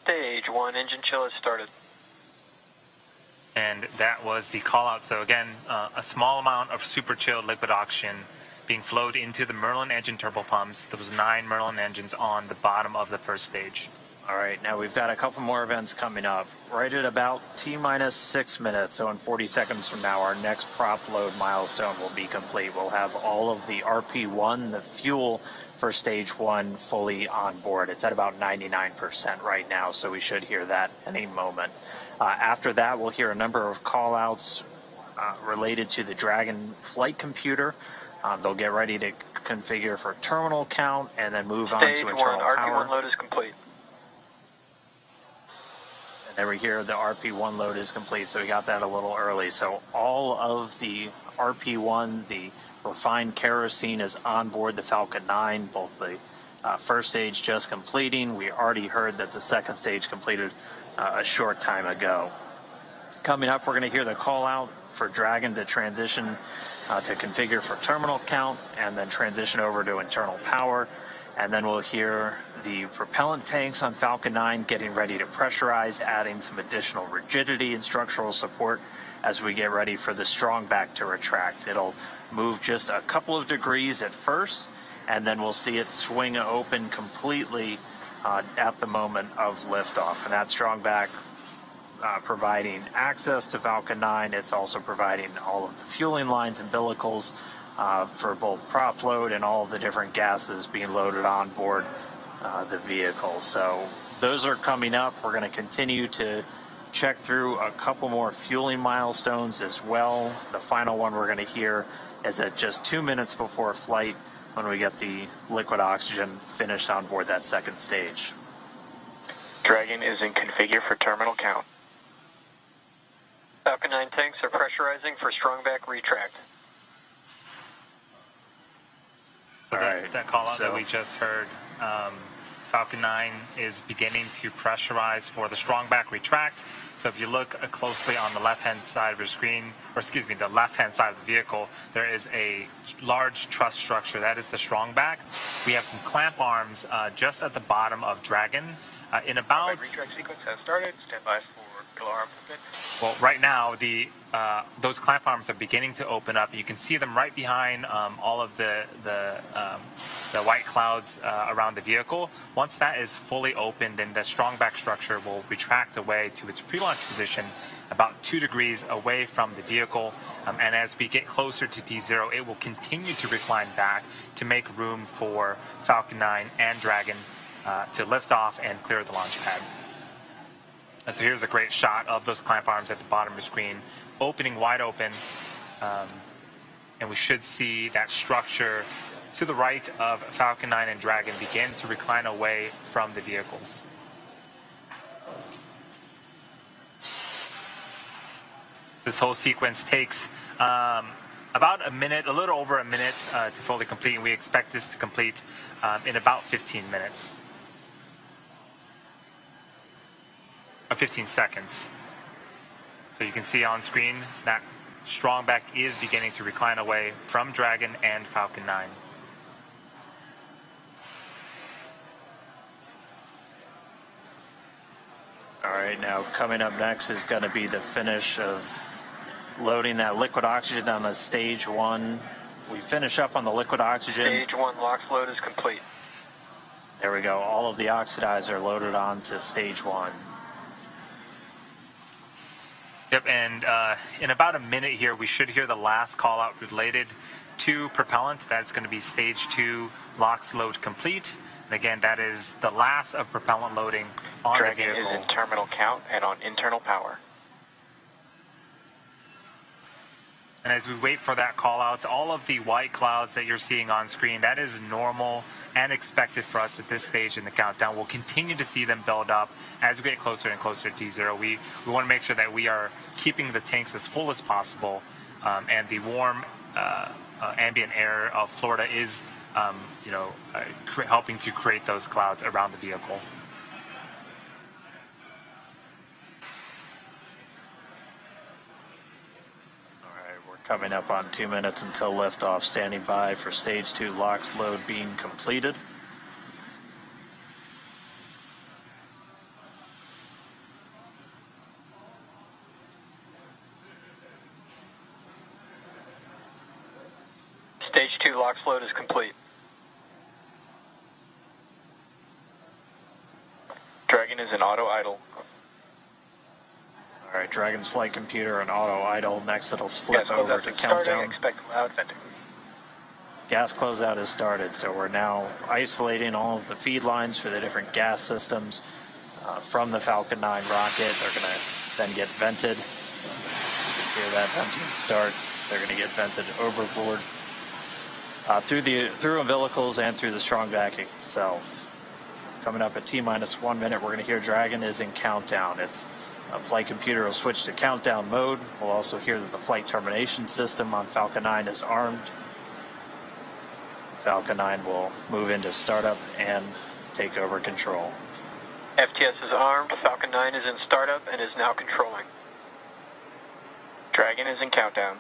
Stage 1 engine chill has started. And that was the call out. So again, a small amount of super chilled liquid oxygen being flowed into the Merlin engine turbopumps. There was 9 Merlin engines on the bottom of the first stage. All right, now we've got a couple more events coming up. Right at about T-minus 6 minutes, so in 40 seconds from now, our next prop load milestone will be complete. We'll have all of the RP1, the fuel for stage 1, fully on board. It's at about 99% right now, so we should hear that any moment. After that, we'll hear a number of call-outs related to the Dragon flight computer. They'll get ready to configure for terminal count and then move on to internal power. RP1 load is complete. And there we hear the RP1 load is complete, so we got that a little early. So all of the RP1, the refined kerosene, is on board the Falcon 9, both the first stage just completing. We already heard that the second stage completed a short time ago. Coming up, we're going to hear the call out for Dragon to transition to configure for terminal count and then transition over to internal power. And then we'll hear the propellant tanks on Falcon 9 getting ready to pressurize, adding some additional rigidity and structural support as we get ready for the strong back to retract. It'll move just a couple of degrees at first, and then we'll see it swing open completely at the moment of liftoff. And that strong back providing access to Falcon 9. It's also providing all of the fueling lines and umbilicals for both prop load and all of the different gases being loaded on board the vehicle. So those are coming up. We're going to continue to check through a couple more fueling milestones as well. The final one we're going to hear is at just 2 minutes before flight when we get the liquid oxygen finished on board that second stage. Dragon is in configure for terminal count. Falcon 9 tanks are pressurizing for strong back retract. So that call out that we just heard, Falcon 9 is beginning to pressurize for the strong back retract. So if you look closely on the left-hand side of your screen, or excuse me, the left-hand side of the vehicle, there is a large truss structure. That is the strong back. We have some clamp arms just at the bottom of Dragon. In about... Retract sequence has started. Stand by for alarm. Well, right now, those clamp arms are beginning to open up. You can see them right behind all of the white clouds around the vehicle. Once that is fully open, then the strong back structure will retract away to its pre-launch position about 2 degrees away from the vehicle. And as we get closer to D0, it will continue to recline back to make room for Falcon 9 and Dragon to lift off and clear the launch pad. So here's a great shot of those clamp arms at the bottom of the screen, opening wide open, and we should see that structure to the right of Falcon 9 and Dragon begin to recline away from the vehicles. This whole sequence takes about a minute, a little over a minute to fully complete, and we expect this to complete in about 15 minutes. 15 seconds. So you can see on screen that strong back is beginning to recline away from Dragon and Falcon 9. All right, now coming up next is going to be the finish of loading that liquid oxygen on the stage 1. We finish up on the liquid oxygen. Stage 1 LOX load is complete. There we go. All of the oxidizer loaded onto stage 1. Yep, and in about a minute here, we should hear the last call out related to propellant. That's going to be stage 2 LOX load complete. And again, that is the last of propellant loading on Dragon the vehicle. is in terminal count and on internal power. And as we wait for that call out, all of the white clouds that you're seeing on screen, that is normal and expected for us at this stage in the countdown. We'll continue to see them build up as we get closer and closer to T0. We want to make sure that we are keeping the tanks as full as possible, and the warm ambient air of Florida is helping to create those clouds around the vehicle. Coming up on 2 minutes until liftoff, standing by for stage 2 LOX load being completed. Stage 2 LOX load is complete. Dragon is in auto idle. All right, Dragon's flight computer and auto idle. Next, it'll flip Gas over to countdown. Expect loud venting. Gas closeout has started, so we're now isolating all of the feed lines for the different gas systems from the Falcon 9 rocket. They're going to then get vented. Hear that venting start. They're going to get vented overboard through umbilicals and through the strong vac itself. Coming up at T-minus 1 minute, we're going to hear Dragon is in countdown. Its flight computer will switch to countdown mode. We'll also hear that the flight termination system on Falcon 9 is armed. Falcon 9 will move into startup and take over control. FTS is armed. Falcon 9 is in startup and is now controlling. Dragon is in countdown.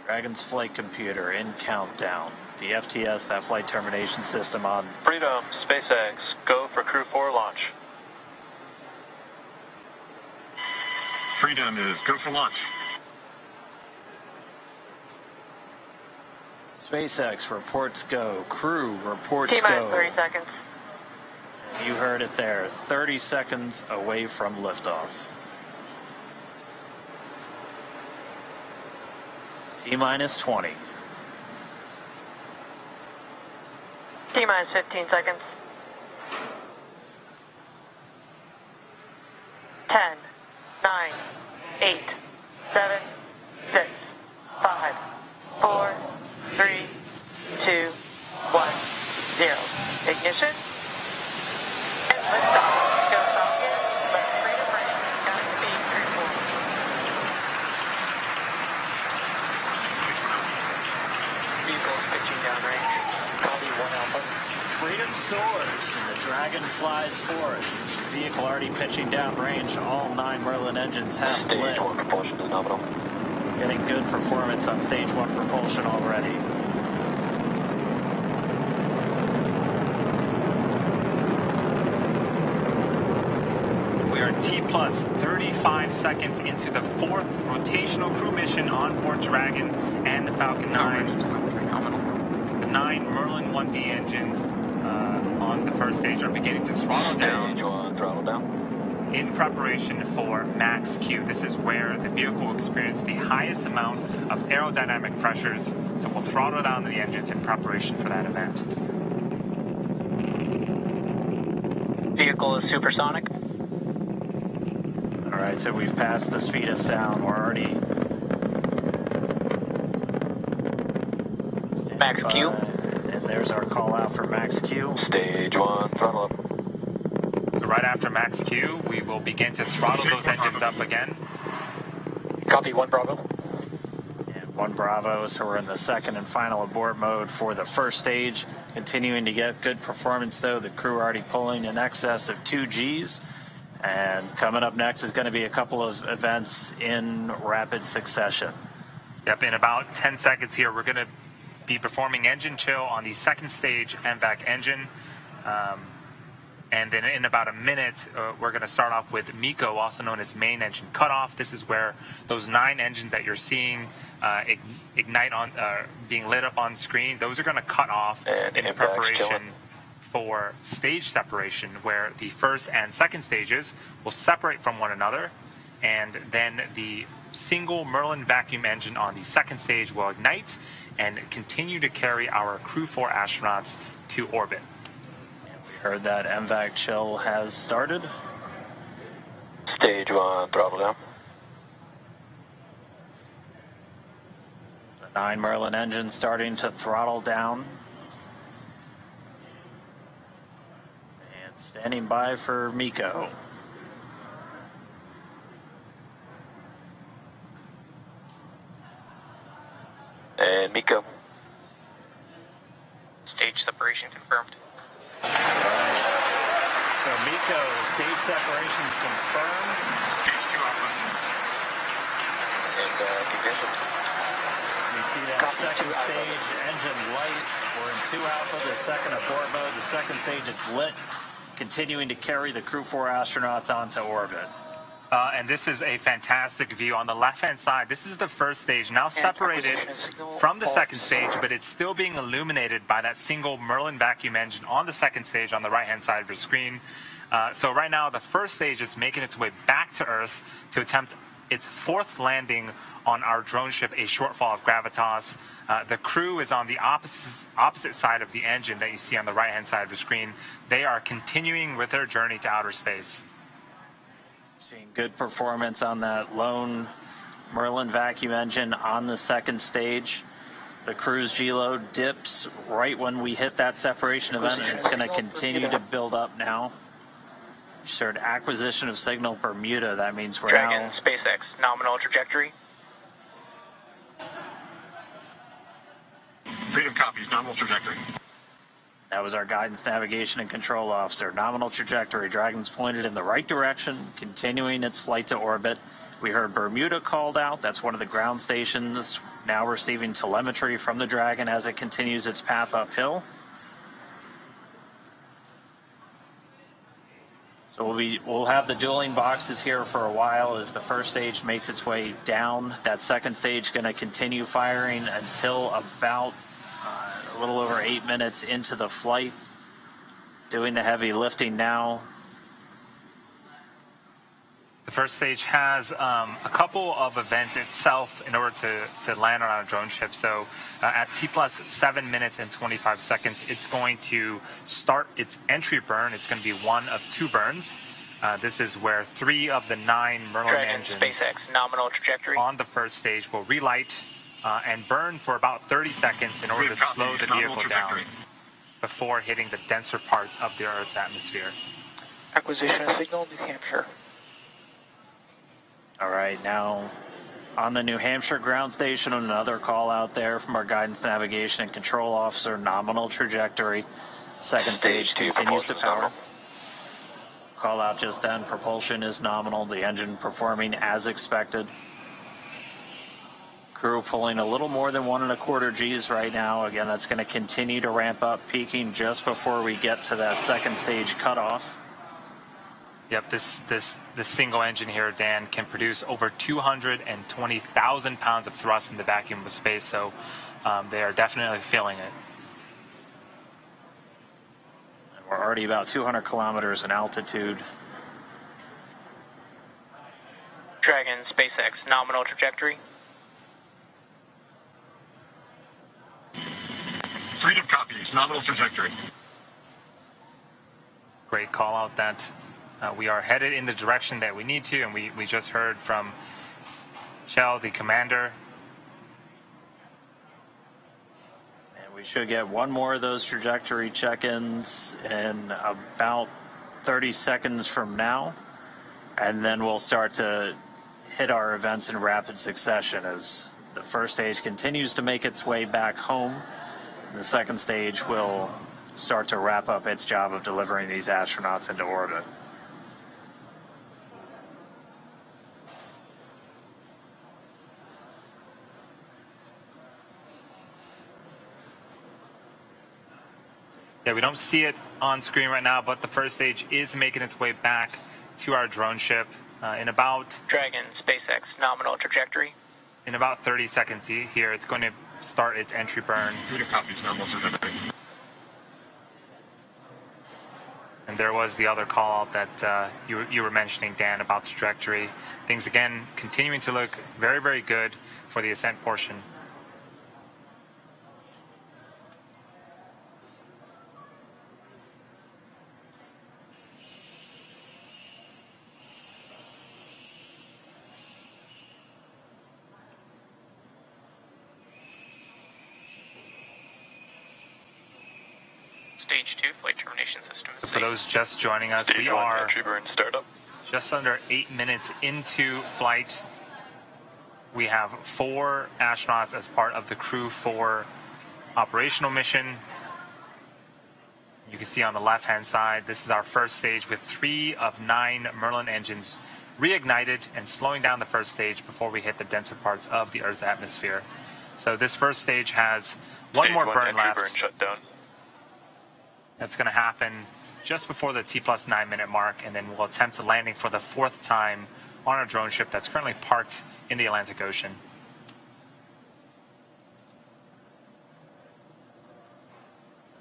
Dragon's flight computer in countdown. The FTS, that flight termination system on. Freedom, SpaceX, go for Crew-4 launch. Freedom is go for launch. SpaceX reports go. Crew reports T-minus go. 30 seconds. You heard it there. 30 seconds away from liftoff. T-minus 20. T-minus 15 seconds. 10, 9, 8, 7, 6, 5, 4, 3, 2, 1, 0. Ignition. And liftoff. Go Falcon. Let freedom reign. Godspeed, Crew-4. Vehicle pitching downrange. Copy 1 Alpha. Freedom soars and the Dragon flies forward. Vehicle already pitching downrange. All 9 Merlin engines have lit. Stage 1 propulsion is nominal. Getting good performance on stage 1 propulsion already. We are T plus 35 seconds into the 4th rotational crew mission on board Dragon and the Falcon 9. The 9 Merlin 1D engines on the first stage are beginning to throttle down. Throttle down. In preparation for max Q. This is where the vehicle will experience the highest amount of aerodynamic pressures, so we'll throttle down the engines in preparation for that event. Vehicle is supersonic. All right, so we've passed the speed of sound. We're already Max Q. And there's our call out for max Q. Stage 1, throttle up. So right after max Q, we will begin to throttle those engines up again. Copy 1 Bravo. And 1 Bravo, so we're in the second and final abort mode for the first stage. Continuing to get good performance though. The crew already pulling in excess of 2 Gs. And coming up next is going to be a couple of events in rapid succession. Yep, in about 10 seconds here, we're going to be performing engine chill on the second stage MVAC engine. And then in about a minute, we're going to start off with MECO, also known as main engine cutoff. This is where those 9 engines that you're seeing ignite on, being lit up on screen, those are going to cut off in preparation for stage separation, where the first and second stages will separate from one another, and then the single Merlin vacuum engine on the second stage will ignite and continue to carry our Crew-4 astronauts to orbit. Heard that MVAC chill has started. Stage 1, throttle down. The 9 Merlin engine starting to throttle down. And standing by for MECO. And MECO. Stage separation confirmed. So MECO, stage separations confirmed. Stage 2 alpha. And ignition. We see that second stage engine light. We're in 2 alpha, the second abort mode. The second stage is lit, continuing to carry the Crew-4 astronauts onto orbit. And this is a fantastic view. On the left-hand side, this is the first stage, now separated from the second stage, but it's still being illuminated by that single Merlin vacuum engine on the second stage on the right-hand side of your screen. So right now, the first stage is making its way back to Earth to attempt its 4th landing on our drone ship, a shortfall of gravitas. The crew is on the opposite side of the engine that you see on the right-hand side of the screen. They are continuing with their journey to outer space. Seeing good performance on that lone Merlin vacuum engine on the second stage. The cruise G-load dips right when we hit that separation event, and it's going to continue to build up now. Shared acquisition of signal Bermuda. That means we're Dragon, now... SpaceX, nominal trajectory. Freedom copies, nominal trajectory. That was our guidance, navigation, and control officer. Nominal trajectory. Dragon's pointed in the right direction, continuing its flight to orbit. We heard Bermuda called out. That's one of the ground stations now receiving telemetry from the Dragon as it continues its path uphill. So we'll have the dueling boxes here for a while as the first stage makes its way down. That second stage going to continue firing until about a little over 8 minutes into the flight. Doing the heavy lifting now. The first stage has a couple of events itself in order to land on our drone ship. So at T plus 7 minutes and 25 seconds, it's going to start its entry burn. It's going to be one of 2 burns. This is where 3 of the 9 Merlin Dragon, engines SpaceX, nominal trajectory. on the first stage will relight and burn for about 30 seconds in order to slow the vehicle down before hitting the denser parts of the Earth's atmosphere. Acquisition of signal, New Hampshire. All right, now on the New Hampshire ground station, another call out there from our guidance, navigation, and control officer, nominal trajectory. Second stage continues to power. Call out just then, propulsion is nominal, the engine performing as expected. Crew pulling a little more than 1.25 Gs right now. Again, that's going to continue to ramp up, peaking just before we get to that second stage cutoff. Yep, this single engine here, Dan, can produce over 220,000 pounds of thrust in the vacuum of space, so they are definitely feeling it. And we're already about 200 kilometers in altitude. Dragon, SpaceX, nominal trajectory. Freedom copies, nominal trajectory. Great call out that we are headed in the direction that we need to, and we just heard from Chell, the commander. And we should get one more of those trajectory check-ins in about 30 seconds from now, and then we'll start to hit our events in rapid succession as the first stage continues to make its way back home. The second stage will start to wrap up its job of delivering these astronauts into orbit. Yeah, we don't see it on screen right now, but the first stage is making its way back to our drone ship in about... Dragon, SpaceX, nominal trajectory. In about 30 seconds here, it's going to start its entry burn. Freedom copies, nominal trajectory. And there was the other call out that you were mentioning, Dan, about the trajectory. Things, again, continuing to look very, very good for the ascent portion. destination system. So for those just joining us, we are just under 8 minutes into flight. We have 4 astronauts as part of the Crew-4 operational mission. You can see on the left-hand side, this is our first stage with 3 of 9 Merlin engines reignited and slowing down the first stage before we hit the denser parts of the Earth's atmosphere. So this first stage has one more burn left. Burn shutdown. That's going to happen just before the T+9 minute mark, and then we'll attempt landing for the 4th time on our drone ship that's currently parked in the Atlantic Ocean.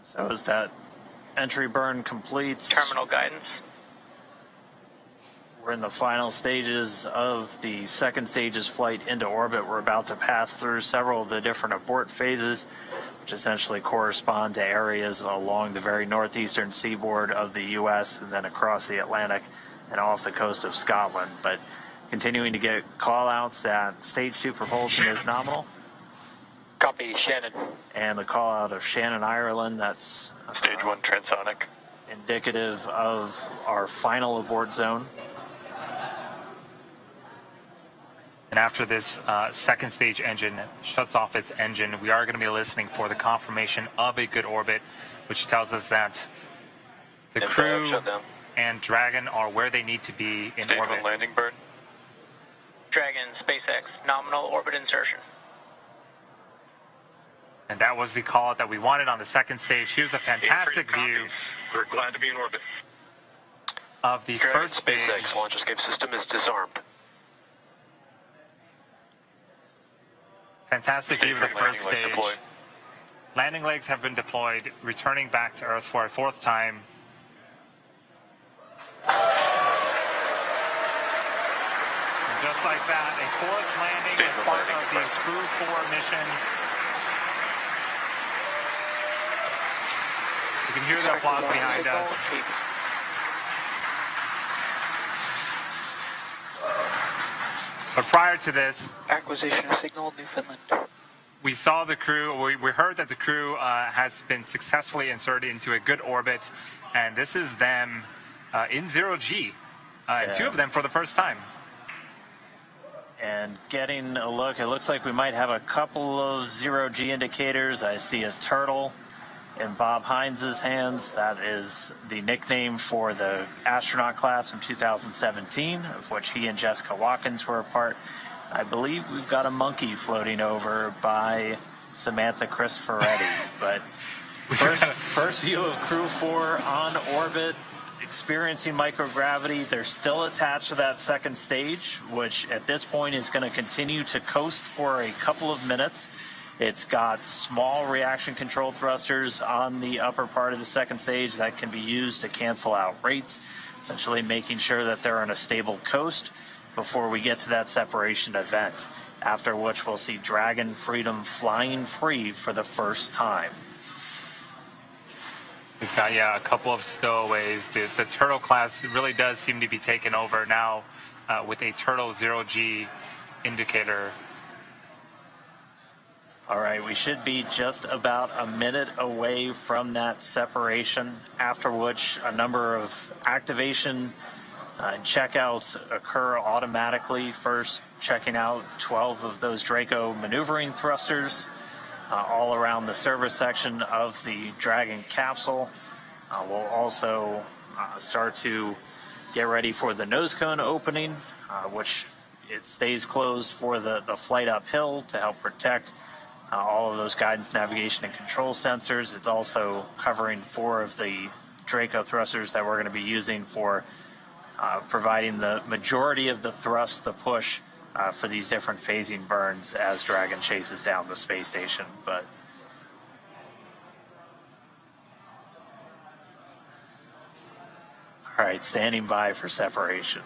So as that entry burn completes, Terminal guidance. we're in the final stages of the second stage's flight into orbit. We're about to pass through several of the different abort phases, which essentially correspond to areas along the very northeastern seaboard of the U.S. and then across the Atlantic and off the coast of Scotland. But continuing to get call-outs that Stage 2 propulsion is nominal. Copy, Shannon. And the call-out of Shannon, Ireland, that's Stage 1 transonic. Indicative of our final abort zone. And after this second stage engine shuts off its engine, we are going to be listening for the confirmation of a good orbit, which tells us that the crew and Dragon are where they need to be in Stage orbit. 1 landing burn. Dragon, SpaceX, nominal orbit insertion. And that was the call out that we wanted on the second stage. Here's a fantastic view. We're glad to be in orbit. Of the Dragon, first stage. SpaceX launch escape system is disarmed. Fantastic view of the first stage. Landing legs have been deployed, returning back to Earth for a 4th time. And just like that, a 4th landing as part of the Crew-4 mission. You can hear the applause behind us. But prior to this, acquisition signal, Newfoundland. we saw the crew, we heard that the crew has been successfully inserted into a good orbit, and this is them in 0G, and 2 of them for the first time. And getting a look, it looks like we might have a couple of 0G indicators. I see a turtle in Bob Hines' hands. That is the nickname for the astronaut class from 2017, of which he and Jessica Watkins were a part. I believe we've got a monkey floating over by Samantha Cristoforetti. But first view of Crew-4 on orbit, experiencing microgravity. They're still attached to that second stage, which at this point is going to continue to coast for a couple of minutes. It's got small reaction control thrusters on the upper part of the second stage that can be used to cancel out rates, essentially making sure that they're on a stable coast before we get to that separation event, after which we'll see Dragon Freedom flying free for the first time. We've got, a couple of stowaways. The Turtle class really does seem to be taken over now with a Turtle 0G indicator. All right, we should be just about a minute away from that separation, after which a number of activation checkouts occur automatically. First, checking out 12 of those Draco maneuvering thrusters all around the service section of the Dragon capsule. We'll also start to get ready for the nose cone opening, which it stays closed for the flight uphill to help protect all of those guidance, navigation, and control sensors. It's also covering 4 of the Draco thrusters that we're going to be using for providing the majority of the thrust, the push for these different phasing burns as Dragon chases down the space station. But all right, standing by for separation.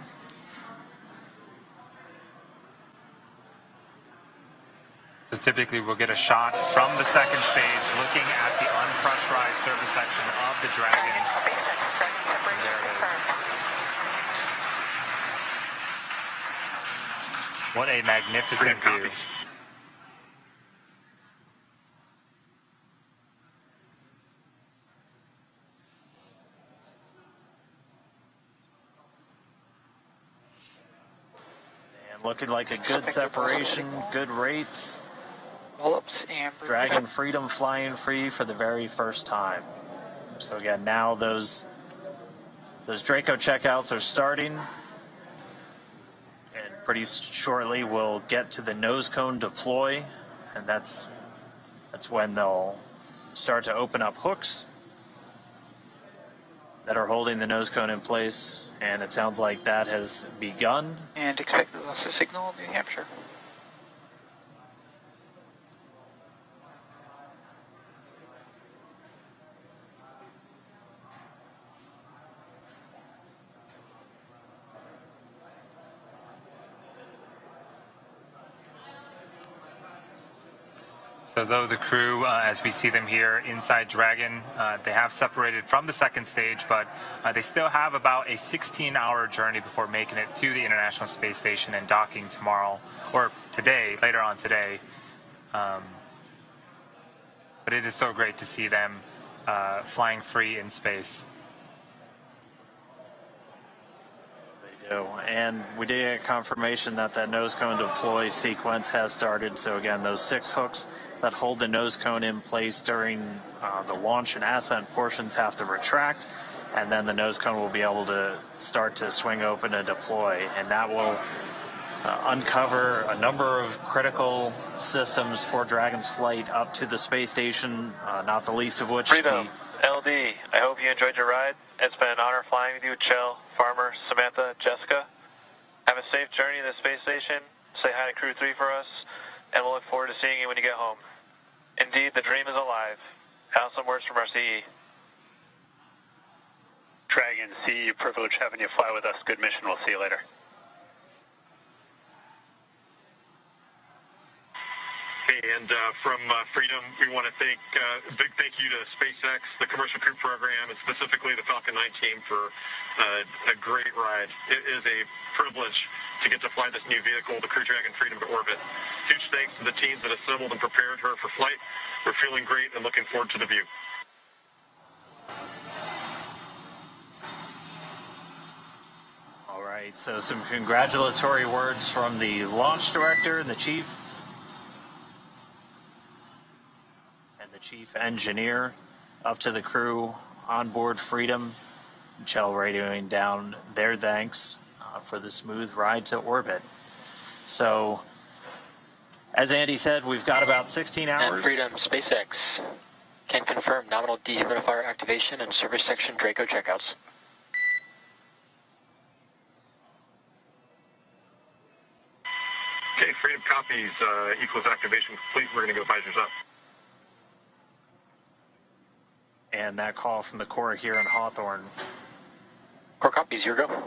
So typically we'll get a shot from the second stage looking at the unpressurized service section of the Dragon. And there it is. What a magnificent view. And looking like a good separation, good rates. Wallops and Dragon Freedom flying free for the very first time. So again, now those Draco checkouts are starting. And pretty shortly we'll get to the nose cone deploy. And that's when they'll start to open up hooks that are holding the nose cone in place, and it sounds like that has begun. And expect the loss of signal, New Hampshire. So though the crew, as we see them here inside Dragon, they have separated from the second stage, but they still have about a 16-hour journey before making it to the International Space Station and docking tomorrow, or today, later on today. But it is so great to see them flying free in space. And we did get confirmation that that nose cone deploy sequence has started. So again, those 6 hooks that hold the nose cone in place during the launch and ascent portions have to retract, and then the nose cone will be able to start to swing open and deploy, and that will uncover a number of critical systems for Dragon's flight up to the space station, not the least of which Freedom, LD, I hope you enjoyed your ride. It's been an honor flying with you, Chell, Farmer, Samantha, Jessica. Have a safe journey to the space station. Say hi to Crew 3 for us, and we'll look forward to seeing you when you get home. Indeed, the dream is alive. Have some words from our CE. Dragon, CE, privilege having you fly with us. Good mission. We'll see you later. Hey, and from Freedom, we want to thank a big thank you to SpaceX, the Commercial Crew Program, and specifically the Falcon 9 team for a great ride. It is a privilege to get to fly this new vehicle, the Crew Dragon Freedom, to orbit. Huge thanks to the teams that assembled and prepared her for flight. We're feeling great and looking forward to the view. All right, so some congratulatory words from the launch director and the chief. Chief engineer up to the crew on board Freedom. Chell radioing down their thanks for the smooth ride to orbit. So, as Andy said, we've got about 16 hours. And Freedom, SpaceX can confirm nominal dehumidifier activation and service section Draco checkouts. Okay, Freedom copies. Equals activation complete. We're going to go visors up. And that call from the Corps here in Hawthorne. Corps copies, here we go.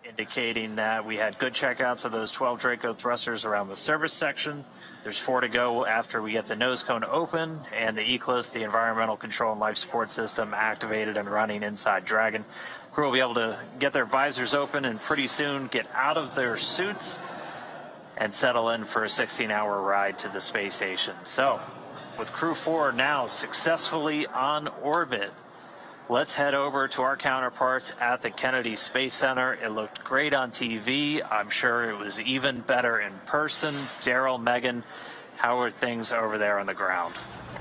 Indicating that we had good checkouts of those 12 Draco thrusters around the service section. There's 4 to go after we get the nose cone open and the ECLIS, the Environmental Control and Life Support System, activated and running inside Dragon. Crew will be able to get their visors open and pretty soon get out of their suits and settle in for a 16-hour ride to the space station. So, with Crew 4 now successfully on orbit, let's head over to our counterparts at the Kennedy Space Center. It looked great on TV. I'm sure it was even better in person. Daryl, Megan, how are things over there on the ground?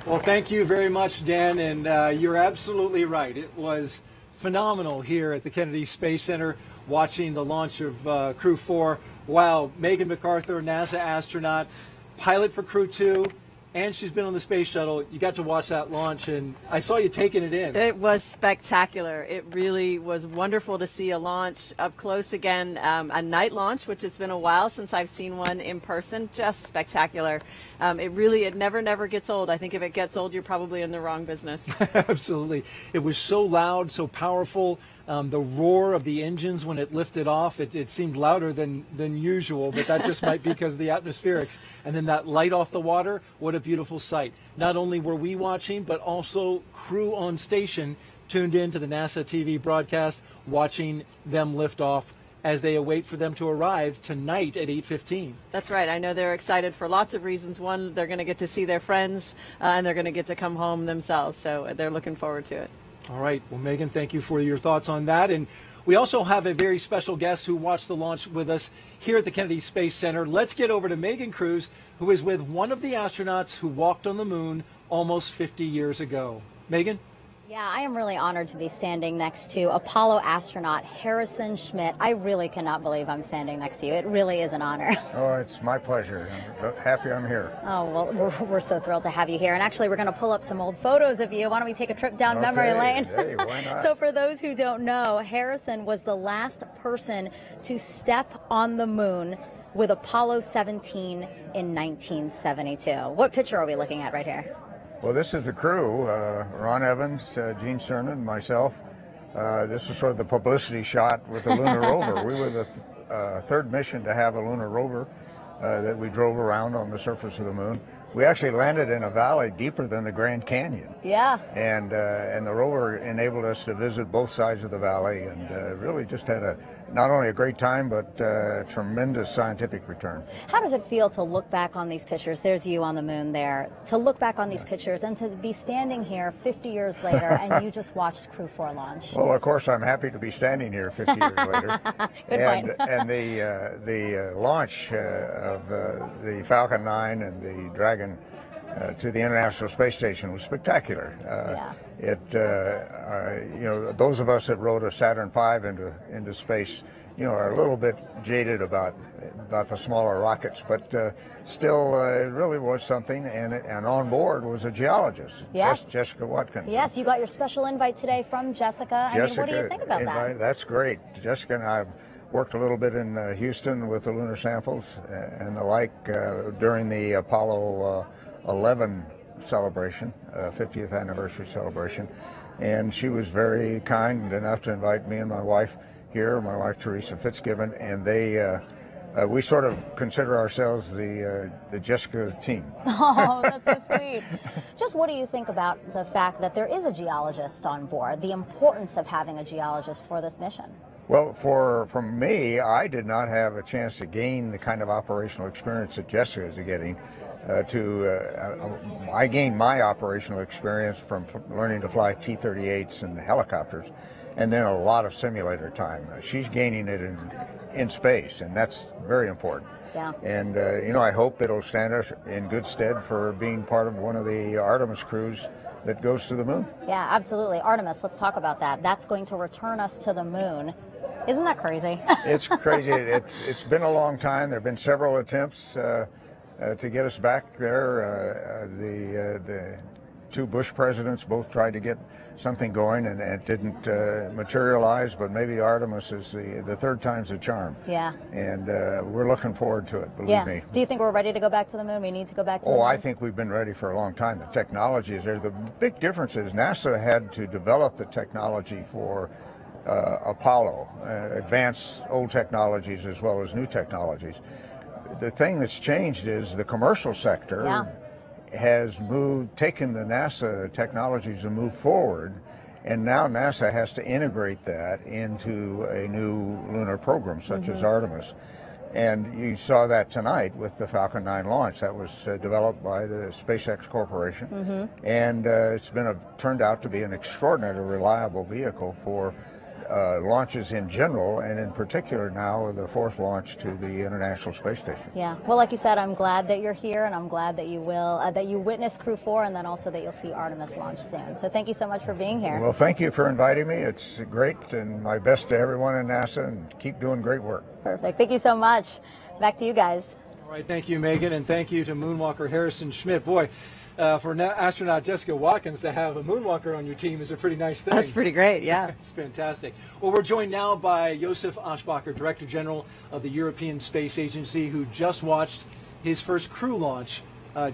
Well, thank you very much, Dan, and you're absolutely right. It was phenomenal here at the Kennedy Space Center watching the launch of Crew 4. Wow, Megan MacArthur, NASA astronaut, pilot for Crew 2. And she's been on the space shuttle. You got to watch that launch, and I saw you taking it in. It was spectacular. It really was wonderful to see a launch up close again, a night launch, which has been a while since I've seen one in person. Just spectacular. It never gets old. I think if it gets old, you're probably in the wrong business. Absolutely. It was so loud, so powerful. The roar of the engines when it lifted off, it seemed louder than usual, but that just might be because of the atmospherics. And then that light off the water, what a beautiful sight. Not only were we watching, but also crew on station tuned in to the NASA TV broadcast, watching them lift off as they await for them to arrive tonight at 8:15. That's right. I know they're excited for lots of reasons. One, they're going to get to see their friends, and they're going to get to come home themselves, so they're looking forward to it. All right. Well, Megan, thank you for your thoughts on that. And We also have a very special guest who watched the launch with us here at the Kennedy Space Center. Let's get over to Megan Cruz, who is with one of the astronauts who walked on the moon almost 50 years ago. Megan? Yeah, I am really honored to be standing next to Apollo astronaut Harrison Schmitt. I really cannot believe I'm standing next to you. It really is an honor. Oh, it's my pleasure. I'm happy I'm here. Oh, well, we're so thrilled to have you here. And actually, we're going to pull up some old photos of you. Why don't we take a trip down memory lane? Hey, why not? So for those who don't know, Harrison was the last person to step on the moon with Apollo 17 in 1972. What picture are we looking at right here? Well, this is the crew, Ron Evans, Gene Cernan, myself. This is sort of the publicity shot with the lunar rover. We were the third mission to have a lunar rover that we drove around on the surface of the moon. We actually landed in a valley deeper than the Grand Canyon. Yeah. And the rover enabled us to visit both sides of the valley and really just had not only a great time, but tremendous scientific return. How does it feel to look back on these pictures? There's you on the moon there. To look back on these pictures and to be standing here 50 years later and you just watched Crew-4 launch. Well, of course, I'm happy to be standing here 50 years later. Good point. And the launch of the Falcon 9 and the Dragon to the International Space Station was spectacular. Those of us that rode a Saturn V into space, are a little bit jaded about the smaller rockets, but still, it really was something. And on board was a geologist, yes. Jessica Watkins. Yes, you got your special invite today from Jessica. What do you think about that? That's great. Jessica and I worked a little bit in Houston with the lunar samples and the like during the Apollo 11 celebration, 50th anniversary celebration, and she was very kind enough to invite me and my wife here, my wife Teresa Fitzgibbon, and we sort of consider ourselves the Jessica team. Oh, that's so sweet. Just what do you think about the fact that there is a geologist on board, the importance of having a geologist for this mission? Well, for me, I did not have a chance to gain the kind of operational experience that Jessica is getting. I gained my operational experience from learning to fly T-38s and helicopters, and then a lot of simulator time. She's gaining it in space, and that's very important. Yeah. And I hope it'll stand us in good stead for being part of one of the Artemis crews that goes to the moon. Yeah, absolutely. Artemis, let's talk about that. That's going to return us to the moon. Isn't that crazy? It's crazy. It's been a long time. There have been several attempts to get us back there. The two Bush presidents both tried to get something going, and it didn't materialize, but maybe Artemis is the third time's a charm. Yeah. And we're looking forward to it, believe me. Do you think we're ready to go back to the moon? We need to go back to the moon? Oh, I think we've been ready for a long time. The technology is there. The big difference is NASA had to develop the technology for Apollo, advance old technologies as well as new technologies. The thing that's changed is the commercial sector has taken the NASA technologies and moved forward, and now NASA has to integrate that into a new lunar program such as Artemis. And you saw that tonight with the Falcon 9 launch. That was developed by the SpaceX Corporation, and it's turned out to be an extraordinarily reliable vehicle for launches in general, and in particular now the fourth launch to the International Space Station. Yeah. Well, like you said, I'm glad that you're here, and I'm glad that you will that you witness Crew-4, and then also that you'll see Artemis launch soon. So thank you so much for being here. Well, thank you for inviting me. It's great, and my best to everyone in NASA, and keep doing great work. Perfect. Thank you so much. Back to you guys. All right. Thank you, Megan, and thank you to Moonwalker Harrison Schmitt. Boy, for astronaut Jessica Watkins to have a moonwalker on your team is a pretty nice thing. That's pretty great, yeah. It's fantastic. Well, we're joined now by Josef Aschbacher, Director General of the European Space Agency, who just watched his first crew launch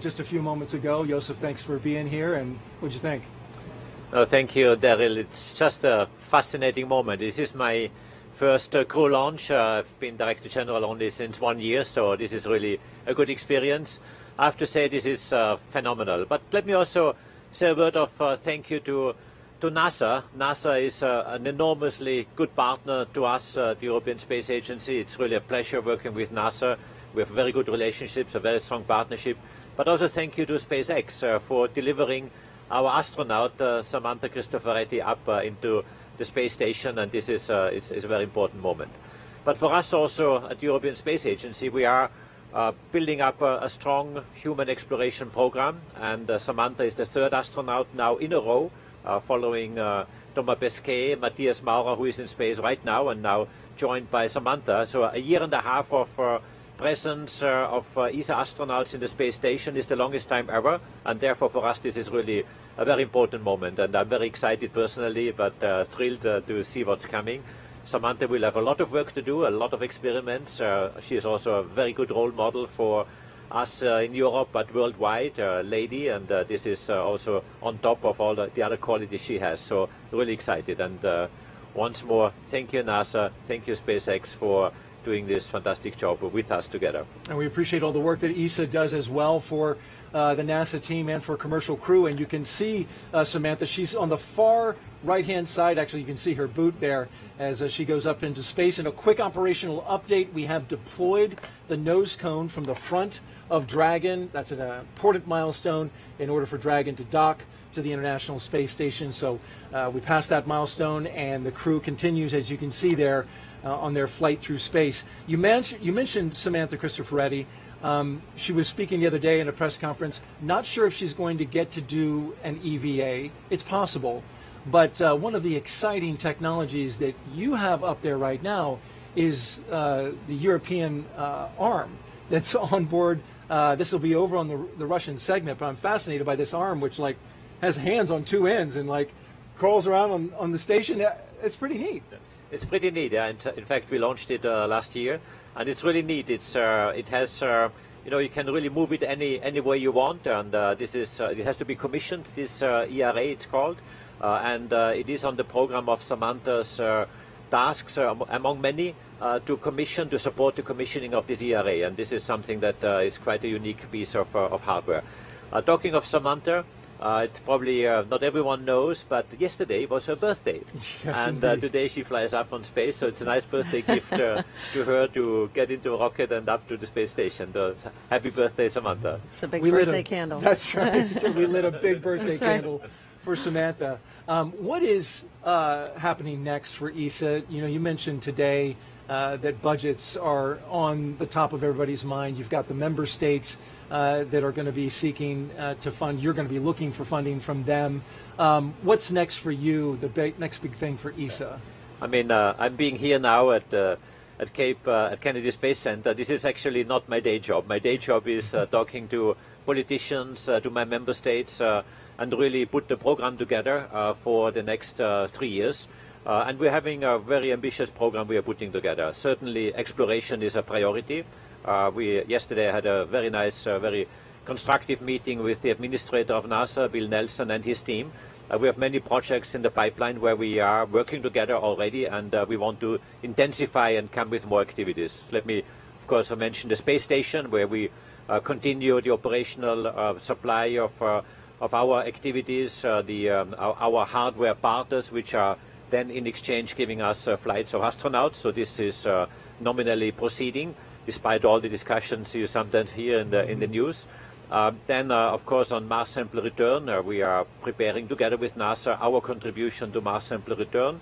just a few moments ago. Josef, thanks for being here, and what'd you think? Oh, thank you, Daryl. It's just a fascinating moment. This is my first crew launch. I've been Director General only since 1 year, so this is really a good experience. I have to say this is phenomenal. But let me also say a word of thank you to NASA. NASA is an enormously good partner to us, the European Space Agency. It's really a pleasure working with NASA. We have very good relationships, a very strong partnership. But also thank you to SpaceX for delivering our astronaut, Samantha Cristoforetti, up into the space station, and this is a very important moment. But for us also at the European Space Agency, we are building up a strong human exploration program, and Samantha is the third astronaut now in a row, following Thomas Pesquet, Matthias Maurer, who is in space right now, and now joined by Samantha. So a year and a half of presence of ESA astronauts in the space station is the longest time ever, and therefore for us this is really a very important moment, and I'm very excited personally, but thrilled to see what's coming. Samantha will have a lot of work to do, a lot of experiments. She is also a very good role model for us in Europe, but worldwide, lady, and this is also on top of all the other qualities she has. So really excited, and once more, thank you NASA, thank you SpaceX for doing this fantastic job with us together. And we appreciate all the work that ESA does as well for the NASA team and for Commercial Crew. And you can see Samantha, she's on the far right-hand side. Actually, you can see her boot there as she goes up into space. And a quick operational update, we have deployed the nose cone from the front of Dragon. That's an important milestone in order for Dragon to dock to the International Space Station. So we passed that milestone, and the crew continues, as you can see there, on their flight through space. You mentioned Samantha Cristoforetti. She was speaking the other day in a press conference. Not sure if she's going to get to do an EVA. It's possible. But one of the exciting technologies that you have up there right now is the European arm that's on board. This will be over on the Russian segment, but I'm fascinated by this arm, which like has hands on two ends and like crawls around on the station. It's pretty neat. It's pretty neat, yeah. In fact, we launched it last year, and it's really neat. It has, you can really move it any way you want, and this is it has to be commissioned. This ERA, it's called, and it is on the program of Samantha's tasks, among many, to support the commissioning of this ERA, and this is something that is quite a unique piece of hardware. Talking of Samantha. It's probably not everyone knows, but yesterday was her birthday. Yes, and today she flies up on space, so it's a nice birthday gift to her to get into a rocket and up to the space station. So, happy birthday, Samantha. It's a big birthday candle. That's right. We lit a big birthday That's right. candle for Samantha. What is happening next for ESA? You mentioned today that budgets are on the top of everybody's mind. You've got the member states that are going to be seeking to fund. You're going to be looking for funding from them. What's next for you, the next big thing for ESA? I mean, I'm being here now at Kennedy Space Center. This is actually not my day job. My day job is talking to politicians, to my member states, and really put the program together for the next 3 years. And we're having a very ambitious program we are putting together. Certainly, exploration is a priority. We yesterday had a very nice, very constructive meeting with the administrator of NASA, Bill Nelson, and his team. We have many projects in the pipeline where we are working together already, and we want to intensify and come with more activities. Let me, of course, mention the space station, where we continue the operational supply of our activities, our hardware partners, which are then in exchange giving us flights of astronauts. So this is nominally proceeding, despite all the discussions you sometimes hear in the news. Then, of course, on Mars sample return, we are preparing together with NASA our contribution to Mars sample return.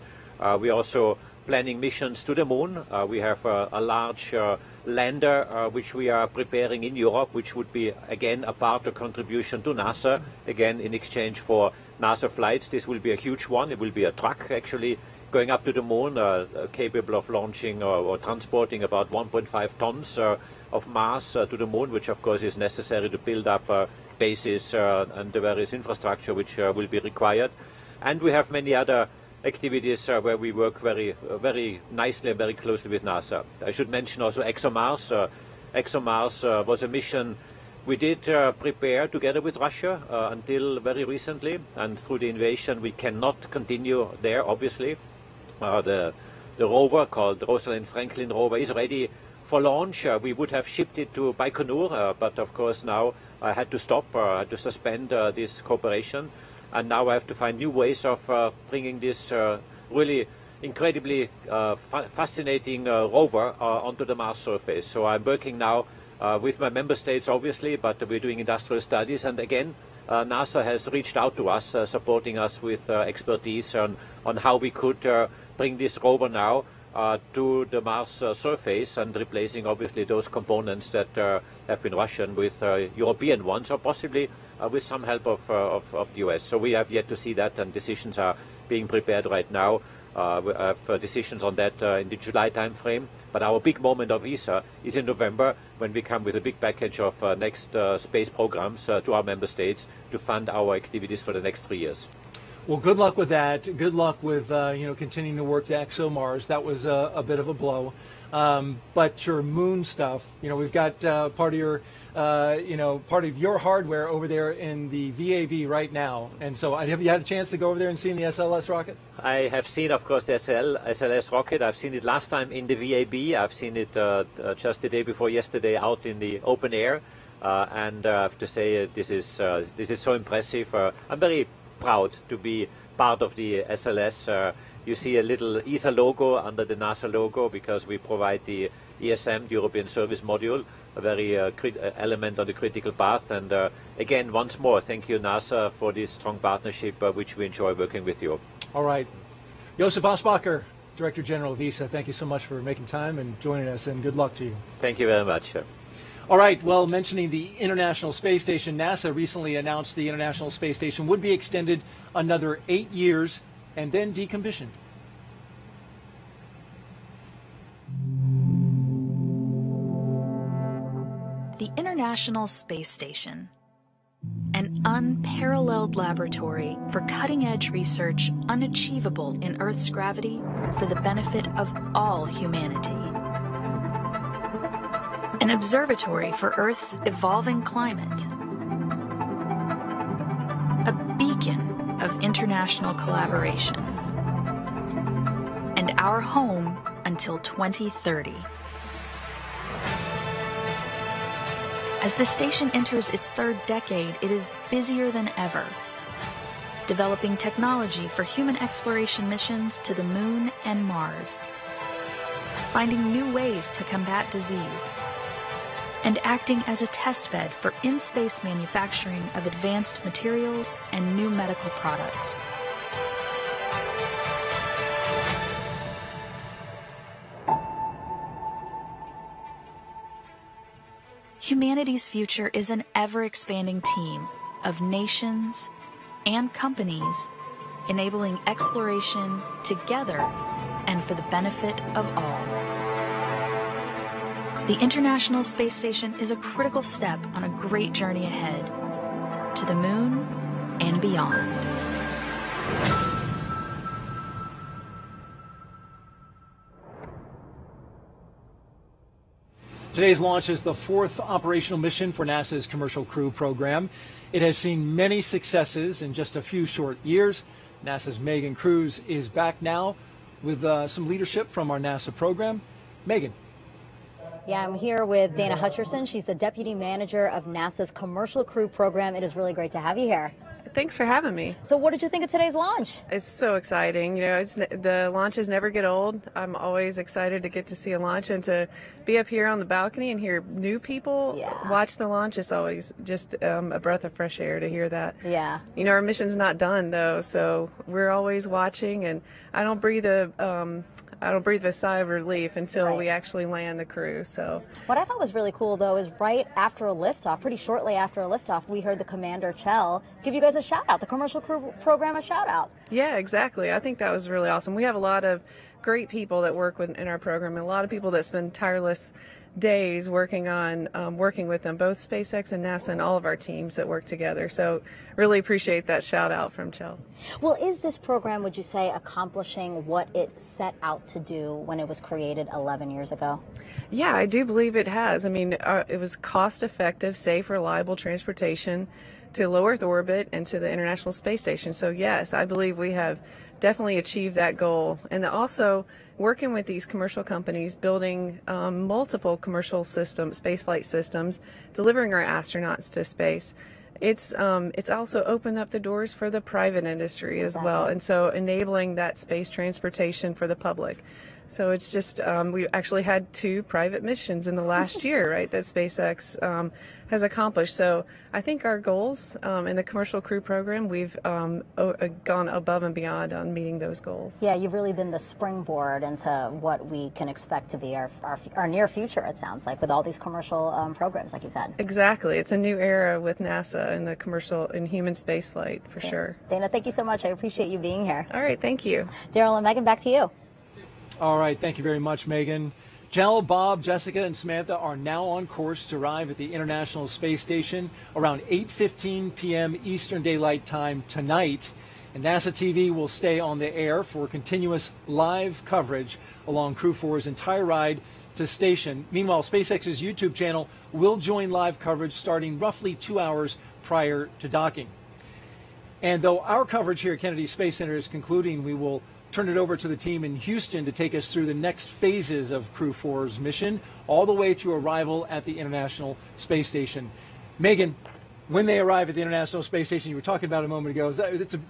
We are also planning missions to the moon. We have a large lander which we are preparing in Europe, which would be, again, a part of contribution to NASA, again, in exchange for NASA flights. This will be a huge one. It will be a truck, actually, going up to the moon, capable of launching or transporting about 1.5 tons of mass to the moon, which of course is necessary to build up bases and the various infrastructure which will be required. And we have many other activities where we work very nicely and very closely with NASA. I should mention also ExoMars. ExoMars was a mission we did prepare together with Russia until very recently, and through the invasion we cannot continue there, obviously. The rover called Rosalind Franklin rover is ready for launch. We would have shipped it to Baikonur, but of course now I had to stop, I had to suspend this cooperation, and now I have to find new ways of bringing this really incredibly fascinating rover onto the Mars surface. So I'm working now with my member states, obviously, but we're doing industrial studies, and again NASA has reached out to us, supporting us with expertise on how we could bring this rover now to the Mars surface, and replacing obviously those components that have been Russian with European ones, or possibly with some help of the US. So we have yet to see that, and decisions are being prepared right now. We have decisions on that in the July timeframe. But our big moment of ESA is in November, when we come with a big package of next space programs to our member states to fund our activities for the next 3 years. Well, good luck with that. Good luck with continuing to work to ExoMars. That was a bit of a blow. But your moon stuff, we've got part of your hardware over there in the VAB right now. And so, have you had a chance to go over there and see the SLS rocket? I have seen, of course, the SLS rocket. I've seen it last time in the VAB. I've seen it just the day before yesterday out in the open air. And I have to say, this is so impressive. I'm very proud to be part of the SLS. You see a little ESA logo under the NASA logo, because we provide the ESM, the European Service Module, a very element on the critical path. And again, once more, thank you, NASA, for this strong partnership, which we enjoy working with you. All right. Josef Asbacher, Director General of ESA, thank you so much for making time and joining us, and good luck to you. Thank you very much. All right, well, mentioning the International Space Station, NASA recently announced the International Space Station would be extended another 8 years and then decommissioned. The International Space Station, an unparalleled laboratory for cutting-edge research unachievable in Earth's gravity for the benefit of all humanity. An observatory for Earth's evolving climate. A beacon of international collaboration. And our home until 2030. As the station enters its third decade, it is busier than ever, developing technology for human exploration missions to the Moon and Mars, finding new ways to combat disease, and acting as a testbed for in-space manufacturing of advanced materials and new medical products. Humanity's future is an ever-expanding team of nations and companies enabling exploration together and for the benefit of all. The International Space Station is a critical step on a great journey ahead to the Moon and beyond. Today's launch is the 4th operational mission for NASA's Commercial Crew program. It has seen many successes in just a few short years. NASA's Megan Cruz is back now with some leadership from our NASA program. Megan. Yeah, I'm here with Dana Hutcherson. She's the Deputy Manager of NASA's Commercial Crew program. It is really great to have you here. Thanks for having me. So what did you think of today's launch? It's so exciting. The launches never get old. I'm always excited to get to see a launch and to be up here on the balcony and hear new people watch the launch. It's always just a breath of fresh air to hear that. Yeah. Our mission's not done though, so we're always watching, and I don't breathe a sigh of relief until we actually land the crew. So what I thought was really cool though is right after a liftoff, pretty shortly after a liftoff, we heard the Commander Chell give you guys a shout out, the Commercial Crew program a shout out. Yeah, exactly. I think that was really awesome. We have a lot of great people that work in our program, and a lot of people that spend tireless days working with them, both SpaceX and NASA, and all of our teams that work together. So really appreciate that shout out from Chell. Well, is this program, would you say, accomplishing what it set out to do when it was created 11 years ago? Yeah, I do believe it has. I mean, it was cost-effective, safe, reliable transportation to low Earth orbit and to the International Space Station. So yes, I believe we have definitely achieved that goal. And also working with these commercial companies, building multiple commercial systems, spaceflight systems, delivering our astronauts to space. It's also opened up the doors for the private industry as well, and so enabling that space transportation for the public. So it's just, we actually had 2 private missions in the last year, right, that SpaceX has accomplished. So I think our goals in the Commercial Crew program, we've gone above and beyond on meeting those goals. Yeah, you've really been the springboard into what we can expect to be our near future, it sounds like, with all these commercial programs, like you said. Exactly. It's a new era with NASA and the commercial and human spaceflight, for sure. Dana, thank you so much. I appreciate you being here. All right, thank you. Daryl and Megan, back to you. All right, thank you very much, Megan. Jell, Bob, Jessica, and Samantha are now on course to arrive at the International Space Station around 8:15 p.m. Eastern Daylight Time tonight. And NASA TV will stay on the air for continuous live coverage along Crew-4's entire ride to station. Meanwhile, SpaceX's YouTube channel will join live coverage starting roughly 2 hours prior to docking. And though our coverage here at Kennedy Space Center is concluding, we will turn it over to the team in Houston to take us through the next phases of Crew-4's mission, all the way through arrival at the International Space Station. Megan, when they arrive at the International Space Station, you were talking about a moment ago,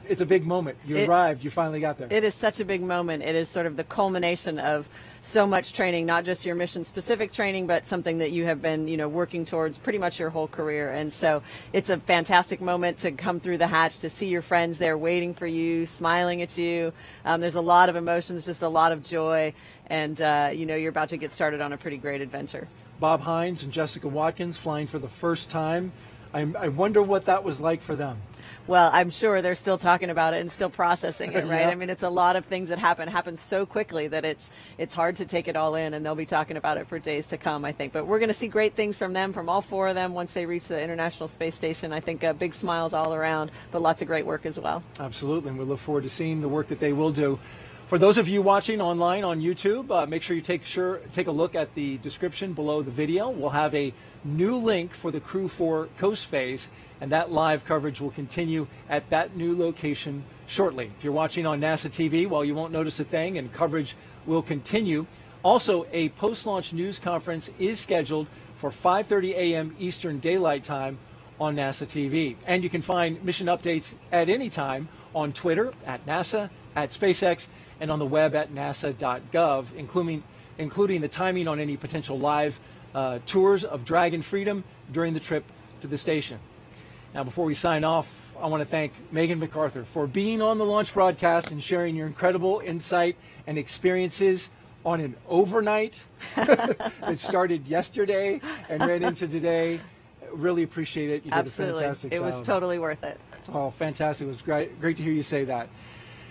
it's a big moment. You arrived, you finally got there. It is such a big moment. It is sort of the culmination of so much training, not just your mission-specific training, but something that you have been, working towards pretty much your whole career. And so it's a fantastic moment to come through the hatch, to see your friends there waiting for you, smiling at you. There's a lot of emotions, just a lot of joy. And, you're about to get started on a pretty great adventure. Bob Hines and Jessica Watkins flying for the first time. I wonder what that was like for them. Well, I'm sure they're still talking about it and still processing it, right? Yeah. I mean, it's a lot of things that happen so quickly that it's hard to take it all in, and they'll be talking about it for days to come, I think. But we're going to see great things from them, from all 4 of them, once they reach the International Space Station. I think big smiles all around, but lots of great work as well. Absolutely, and we look forward to seeing the work that they will do. For those of you watching online on YouTube, make sure you take a look at the description below the video. We'll have a new link for the Crew-4 coast phase, and that live coverage will continue at that new location shortly. If you're watching on NASA TV, well, you won't notice a thing, and coverage will continue. Also, a post-launch news conference is scheduled for 5:30 a.m. Eastern Daylight Time on NASA TV. And you can find mission updates at any time on Twitter, at NASA, at SpaceX, and on the web at nasa.gov, including the timing on any potential live tours of Dragon Freedom during the trip to the station. Now, before we sign off, I want to thank Megan MacArthur for being on the launch broadcast and sharing your incredible insight and experiences on an overnight that started yesterday and ran into today. Really appreciate it. You did Absolutely. A fantastic job. It was totally worth it. Oh, fantastic. It was great to hear you say that.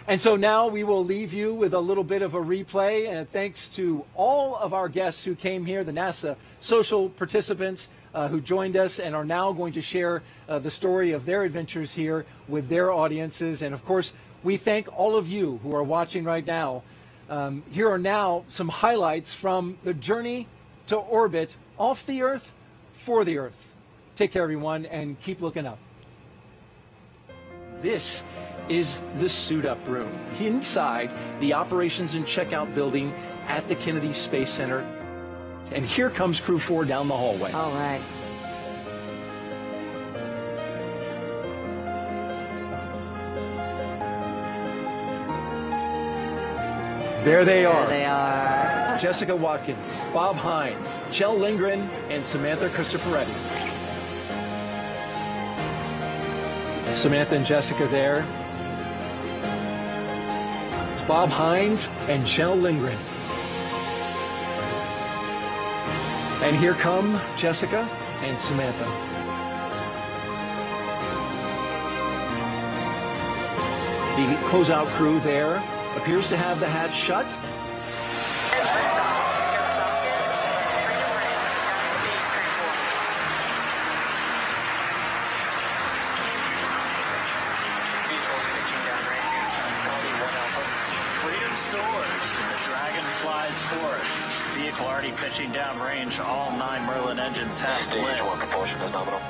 And so now we will leave you with a little bit of a replay, and thanks to all of our guests who came here, the NASA social participants who joined us and are now going to share the story of their adventures here with their audiences. And of course, we thank all of you who are watching right now. Here are now some highlights from the journey to orbit off the Earth for the Earth. Take care, everyone, and keep looking up. This is the suit up room inside the operations and checkout building at the Kennedy Space Center. And here comes Crew-4 down the hallway. All right. There they are. There they are. Jessica Watkins, Bob Hines, Jell Lindgren, and Samantha Cristoforetti. Samantha and Jessica there. Bob Hines and Jell Lindgren. And here come Jessica and Samantha. The closeout crew there appears to have the hatch shut. Freedom soars and the Dragon flies forth. Vehicle already pitching down range. All 9 Merlin engines have lit. Propulsion is nominal.